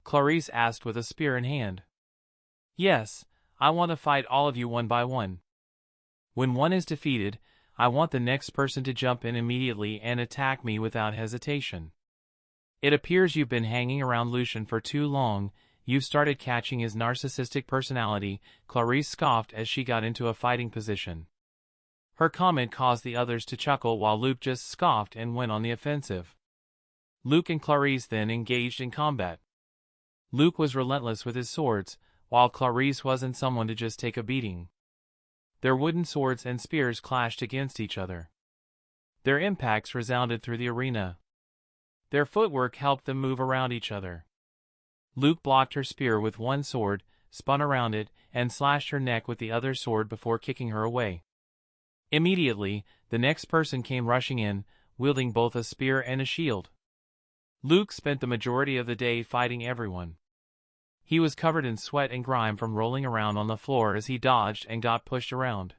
Clarice asked with a spear in hand. "Yes, I want to fight all of you one by one. When one is defeated, I want the next person to jump in immediately and attack me without hesitation. It appears you've been hanging around Lucian for too long, you've started catching his narcissistic personality," Clarice scoffed as she got into a fighting position. Her comment caused the others to chuckle while Luke just scoffed and went on the offensive. Luke and Clarice then engaged in combat. Luke was relentless with his swords, while Clarice wasn't someone to just take a beating. Their wooden swords and spears clashed against each other. Their impacts resounded through the arena. Their footwork helped them move around each other. Luke blocked her spear with one sword, spun around it, and slashed her neck with the other sword before kicking her away. Immediately, the next person came rushing in, wielding both a spear and a shield. Luke spent the majority of the day fighting everyone. He was covered in sweat and grime from rolling around on the floor as he dodged and got pushed around.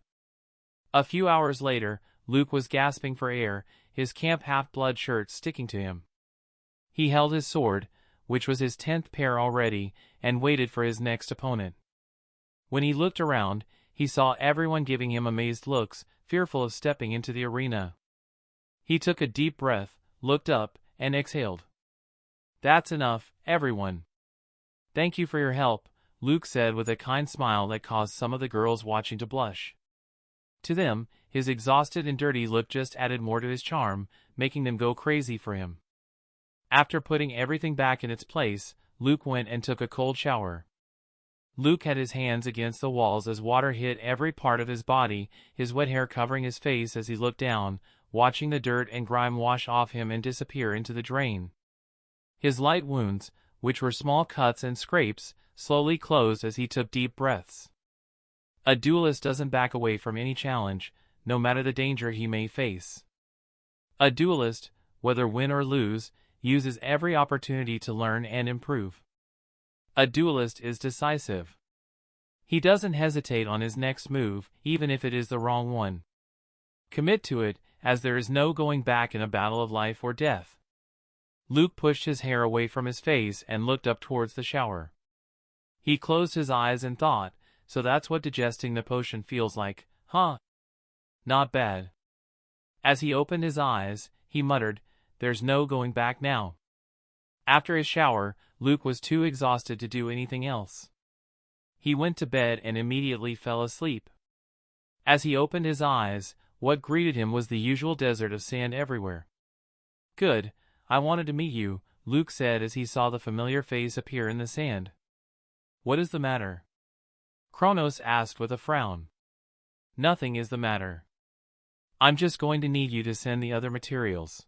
A few hours later, Luke was gasping for air, his camp half-blood shirt sticking to him. He held his sword, which was his 10th pair already, and waited for his next opponent. When he looked around, he saw everyone giving him amazed looks, fearful of stepping into the arena. He took a deep breath, looked up, and exhaled. "That's enough, everyone. Thank you for your help," Luke said with a kind smile that caused some of the girls watching to blush. To them, his exhausted and dirty look just added more to his charm, making them go crazy for him. After putting everything back in its place, Luke went and took a cold shower. Luke had his hands against the walls as water hit every part of his body, his wet hair covering his face as he looked down, watching the dirt and grime wash off him and disappear into the drain. His light wounds, which were small cuts and scrapes, slowly closed as he took deep breaths. A duelist doesn't back away from any challenge, no matter the danger he may face. A duelist, whether win or lose, uses every opportunity to learn and improve. A duelist is decisive. He doesn't hesitate on his next move, even if it is the wrong one. Commit to it, as there is no going back in a battle of life or death. Luke pushed his hair away from his face and looked up towards the shower. He closed his eyes and thought, so that's what digesting the potion feels like, huh? Not bad. As he opened his eyes, he muttered, "There's no going back now." After his shower, Luke was too exhausted to do anything else. He went to bed and immediately fell asleep. As he opened his eyes, what greeted him was the usual desert of sand everywhere. "Good, I wanted to meet you," Luke said as he saw the familiar face appear in the sand. "What is the matter?" Kronos asked with a frown. "Nothing is the matter. I'm just going to need you to send the other materials."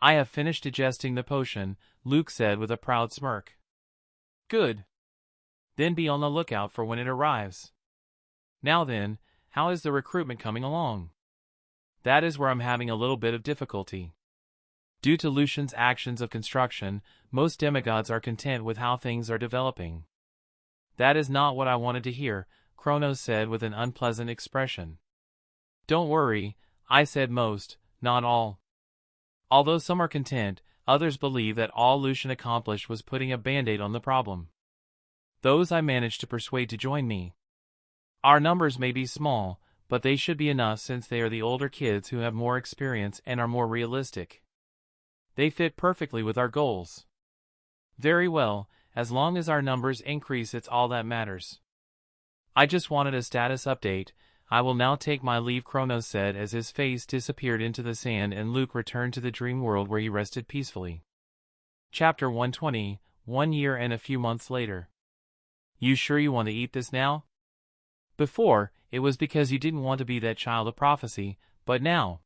"I have finished digesting the potion," Luke said with a proud smirk. "Good. Then be on the lookout for when it arrives. Now then, how is the recruitment coming along?" "That is where I'm having a little bit of difficulty. Due to Lucian's actions of construction, most demigods are content with how things are developing." "That is not what I wanted to hear," Kronos said with an unpleasant expression. "Don't worry, I said most, not all. Although some are content, others believe that all Lucian accomplished was putting a band-aid on the problem. Those I managed to persuade to join me. Our numbers may be small, but they should be enough since they are the older kids who have more experience and are more realistic. They fit perfectly with our goals." "Very well, as long as our numbers increase, it's all that matters. I just wanted a status update. I will now take my leave," Kronos said as his face disappeared into the sand and Luke returned to the dream world where he rested peacefully. Chapter 120, 1 year and a few months later. "You sure you want to eat this now? Before, it was because you didn't want to be that child of prophecy, but now?"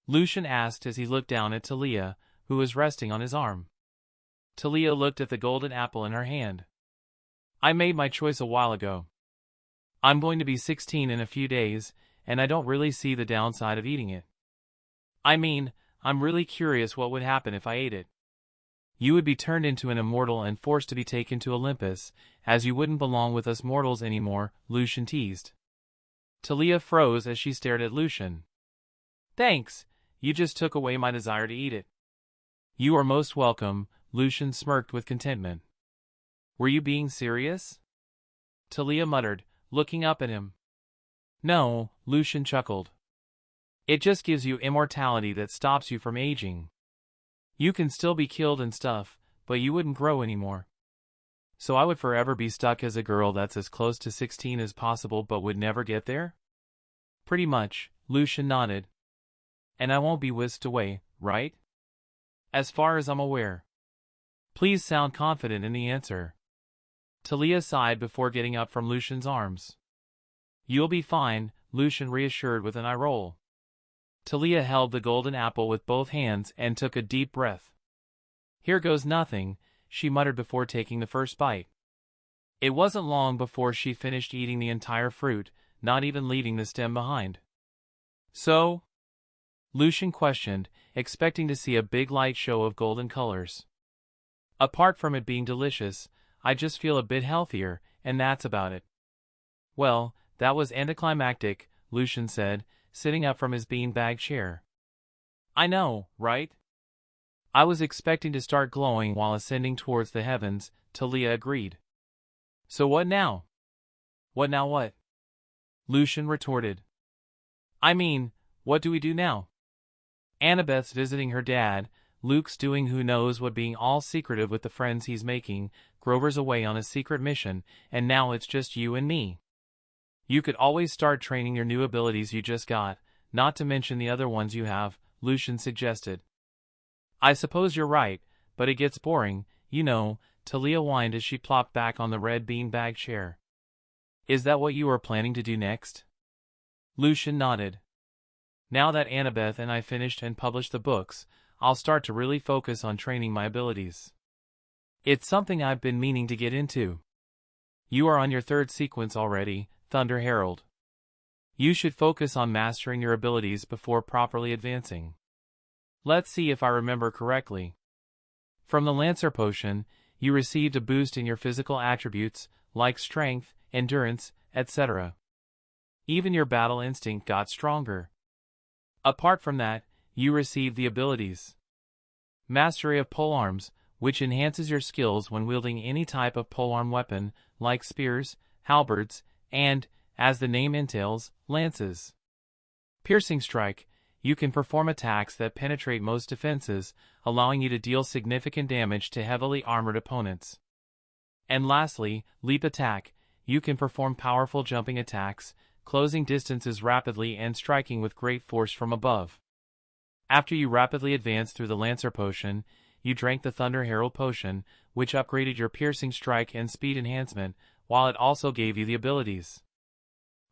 Lucian asked as he looked down at Talia, who was resting on his arm. Talia looked at the golden apple in her hand. "I made my choice a while ago. I'm going to be 16 in a few days, and I don't really see the downside of eating it. I mean, I'm really curious what would happen if I ate it." "You would be turned into an immortal and forced to be taken to Olympus, as you wouldn't belong with us mortals anymore," Lucian teased. Talia froze as she stared at Lucian. "Thanks, you just took away my desire to eat it." "You are most welcome," Lucian smirked with contentment. "Were you being serious?" Talia muttered, looking up at him. "No," Lucian chuckled. "It just gives you immortality that stops you from aging. You can still be killed and stuff, but you wouldn't grow anymore. So I would forever be stuck as a girl that's as close to 16 as possible but would never get there?" "Pretty much," Lucian nodded. "And I won't be whisked away, right?" "As far as I'm aware." "Please sound confident in the answer." Talia sighed before getting up from Lucian's arms. "You'll be fine," Lucian reassured with an eye roll. Talia held the golden apple with both hands and took a deep breath. "Here goes nothing," she muttered before taking the first bite. It wasn't long before she finished eating the entire fruit, not even leaving the stem behind. So? Lucian questioned, expecting to see a big light show of golden colors. Apart from it being delicious, I just feel a bit healthier, and that's about it. Well, that was anticlimactic, Lucian said, sitting up from his beanbag chair. I know, right? I was expecting to start glowing while ascending towards the heavens, Talia agreed. So what now? What now what? Lucian retorted. I mean, what do we do now? Annabeth's visiting her dad, Luke's doing who knows what being all secretive with the friends he's making, Grover's away on a secret mission, and now it's just you and me. You could always start training your new abilities you just got, not to mention the other ones you have, Lucian suggested. I suppose you're right, but it gets boring, you know, Talia whined as she plopped back on the red beanbag chair. Is that what you are planning to do next? Lucian nodded. Now that Annabeth and I finished and published the books, I'll start to really focus on training my abilities. It's something I've been meaning to get into. You are on your third sequence already, Thunder Herald. You should focus on mastering your abilities before properly advancing. Let's see if I remember correctly. From the Lancer potion, you received a boost in your physical attributes, like strength, endurance, etc. Even your battle instinct got stronger. Apart from that, you received the abilities. Mastery of Polearms, which enhances your skills when wielding any type of polearm weapon, like spears, halberds, and, as the name entails, lances. Piercing Strike, you can perform attacks that penetrate most defenses, allowing you to deal significant damage to heavily armored opponents. And lastly, Leap Attack, you can perform powerful jumping attacks, closing distances rapidly and striking with great force from above. After you rapidly advanced through the Lancer potion, you drank the Thunder Herald potion, which upgraded your Piercing Strike and speed enhancement, while it also gave you the abilities.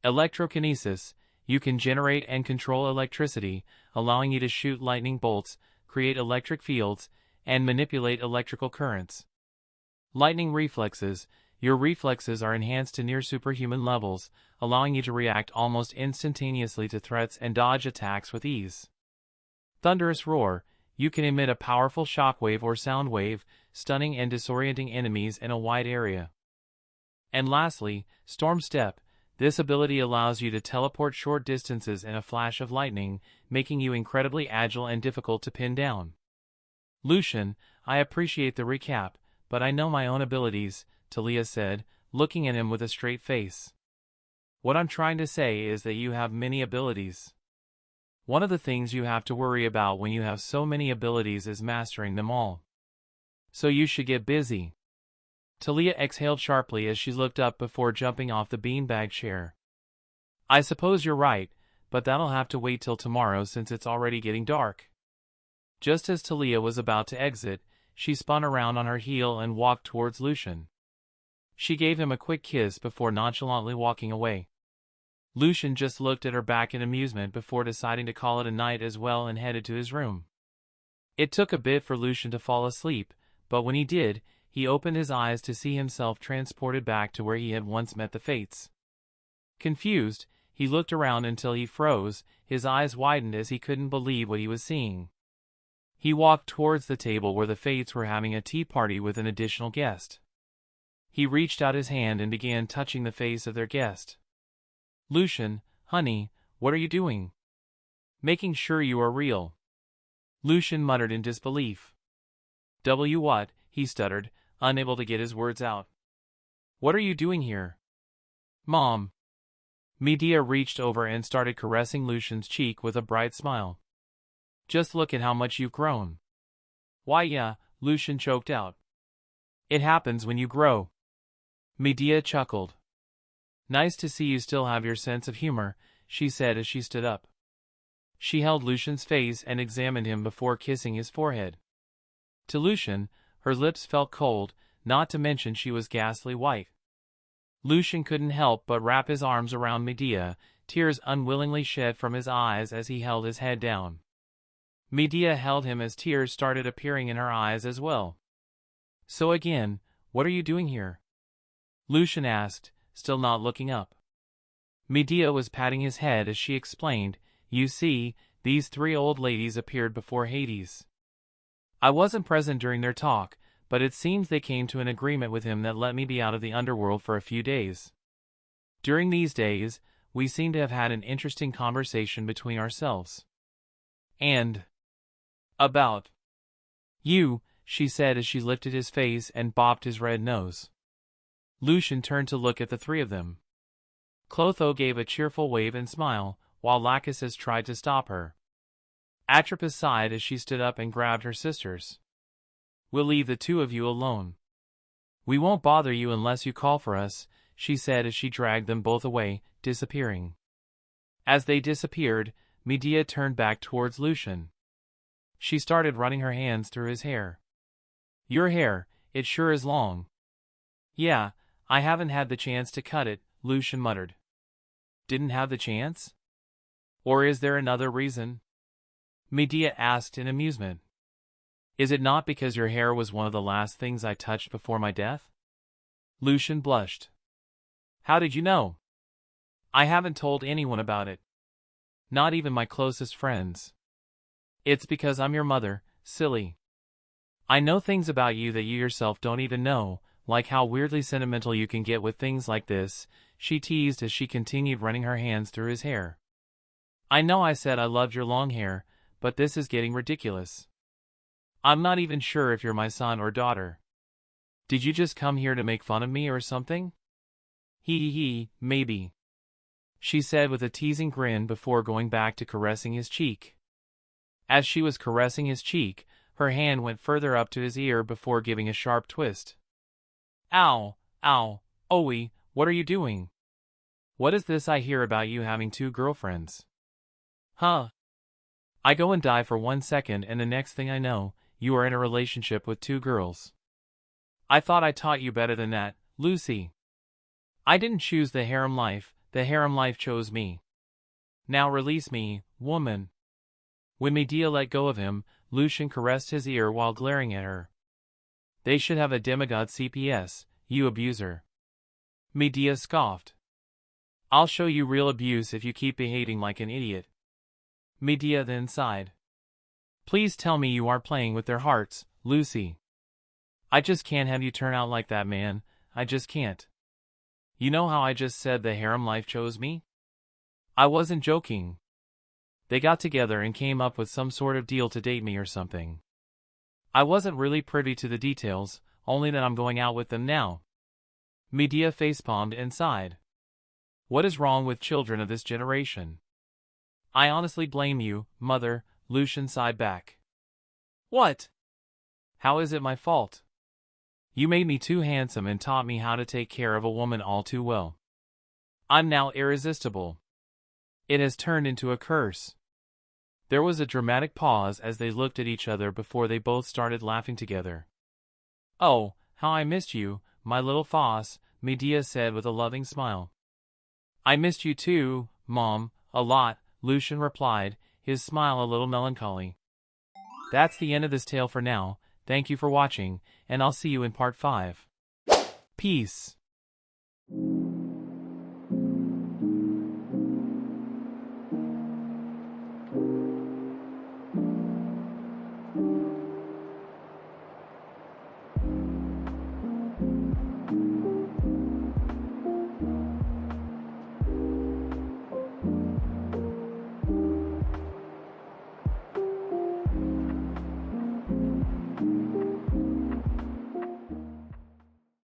Electrokinesis, you can generate and control electricity, allowing you to shoot lightning bolts, create electric fields, and manipulate electrical currents. Lightning Reflexes, your reflexes are enhanced to near superhuman levels, allowing you to react almost instantaneously to threats and dodge attacks with ease. Thunderous Roar, you can emit a powerful shockwave or sound wave, stunning and disorienting enemies in a wide area. And lastly, Storm Step, this ability allows you to teleport short distances in a flash of lightning, making you incredibly agile and difficult to pin down. Lucian, I appreciate the recap, but I know my own abilities, Talia said, looking at him with a straight face. What I'm trying to say is that you have many abilities. One of the things you have to worry about when you have so many abilities is mastering them all. So you should get busy. Talia exhaled sharply as she looked up before jumping off the beanbag chair. I suppose you're right, but that'll have to wait till tomorrow since it's already getting dark. Just as Talia was about to exit, she spun around on her heel and walked towards Lucian. She gave him a quick kiss before nonchalantly walking away. Lucian just looked at her back in amusement before deciding to call it a night as well and headed to his room. It took a bit for Lucian to fall asleep, but when he did, he opened his eyes to see himself transported back to where he had once met the Fates. Confused, he looked around until he froze, his eyes widened as he couldn't believe what he was seeing. He walked towards the table where the Fates were having a tea party with an additional guest. He reached out his hand and began touching the face of their guest. Lucian, honey, what are you doing? Making sure you are real. Lucian muttered in disbelief. What? He stuttered, unable to get his words out. What are you doing here? Mom. Medea reached over and started caressing Lucian's cheek with a bright smile. Just look at how much you've grown. Why yeah, Lucian choked out. It happens when you grow. Medea chuckled. Nice to see you still have your sense of humor, she said as she stood up. She held Lucian's face and examined him before kissing his forehead. To Lucian, her lips felt cold, not to mention she was ghastly white. Lucian couldn't help but wrap his arms around Medea, tears unwillingly shed from his eyes as he held his head down. Medea held him as tears started appearing in her eyes as well. So again, what are you doing here? Lucian asked, still not looking up. Medea was patting his head as she explained, You see, these three old ladies appeared before Hades. I wasn't present during their talk, but it seems they came to an agreement with him that let me be out of the underworld for a few days. During these days, we seem to have had an interesting conversation between ourselves. And about you, she said as she lifted his face and bopped his red nose. Lucian turned to look at the three of them. Clotho gave a cheerful wave and smile, while Lachesis tried to stop her. Atropos sighed as she stood up and grabbed her sisters. We'll leave the two of you alone. We won't bother you unless you call for us, she said as she dragged them both away, disappearing. As they disappeared, Medea turned back towards Lucian. She started running her hands through his hair. Your hair, it sure is long. Yeah, I haven't had the chance to cut it, Lucian muttered. Didn't have the chance? Or is there another reason? Medea asked in amusement. Is it not because your hair was one of the last things I touched before my death? Lucian blushed. How did you know? I haven't told anyone about it. Not even my closest friends. It's because I'm your mother, silly. I know things about you that you yourself don't even know, like how weirdly sentimental you can get with things like this, she teased as she continued running her hands through his hair. I know I said I loved your long hair, but this is getting ridiculous. I'm not even sure if you're my son or daughter. Did you just come here to make fun of me or something? Hee, maybe, she said with a teasing grin before going back to caressing his cheek. As she was caressing his cheek, her hand went further up to his ear before giving a sharp twist. Ow, Owie, what are you doing? What is this I hear about you having two girlfriends? Huh? I go and die for 1 second and the next thing I know, you are in a relationship with two girls. I thought I taught you better than that, Lucy. I didn't choose the harem life chose me. Now release me, woman. When Medea let go of him, Lucian caressed his ear while glaring at her. They should have a demigod CPS, you abuser. Medea scoffed. I'll show you real abuse if you keep behaving like an idiot. Medea then sighed. Please tell me you aren't playing with their hearts, Lucy. I just can't have you turn out like that, man. I just can't. You know how I just said the harem life chose me? I wasn't joking. They got together and came up with some sort of deal to date me or something. I wasn't really privy to the details, only that I'm going out with them now. Medea facepalmed and sighed. What is wrong with children of this generation? I honestly blame you, mother, Lucian sighed back. What? How is it my fault? You made me too handsome and taught me how to take care of a woman all too well. I'm now irresistible. It has turned into a curse. There was a dramatic pause as they looked at each other before they both started laughing together. Oh, how I missed you, my little Foss, Medea said with a loving smile. I missed you too, Mom, a lot, Lucian replied, his smile a little melancholy. That's the end of this tale for now. Thank you for watching, and I'll see you in part 5. Peace.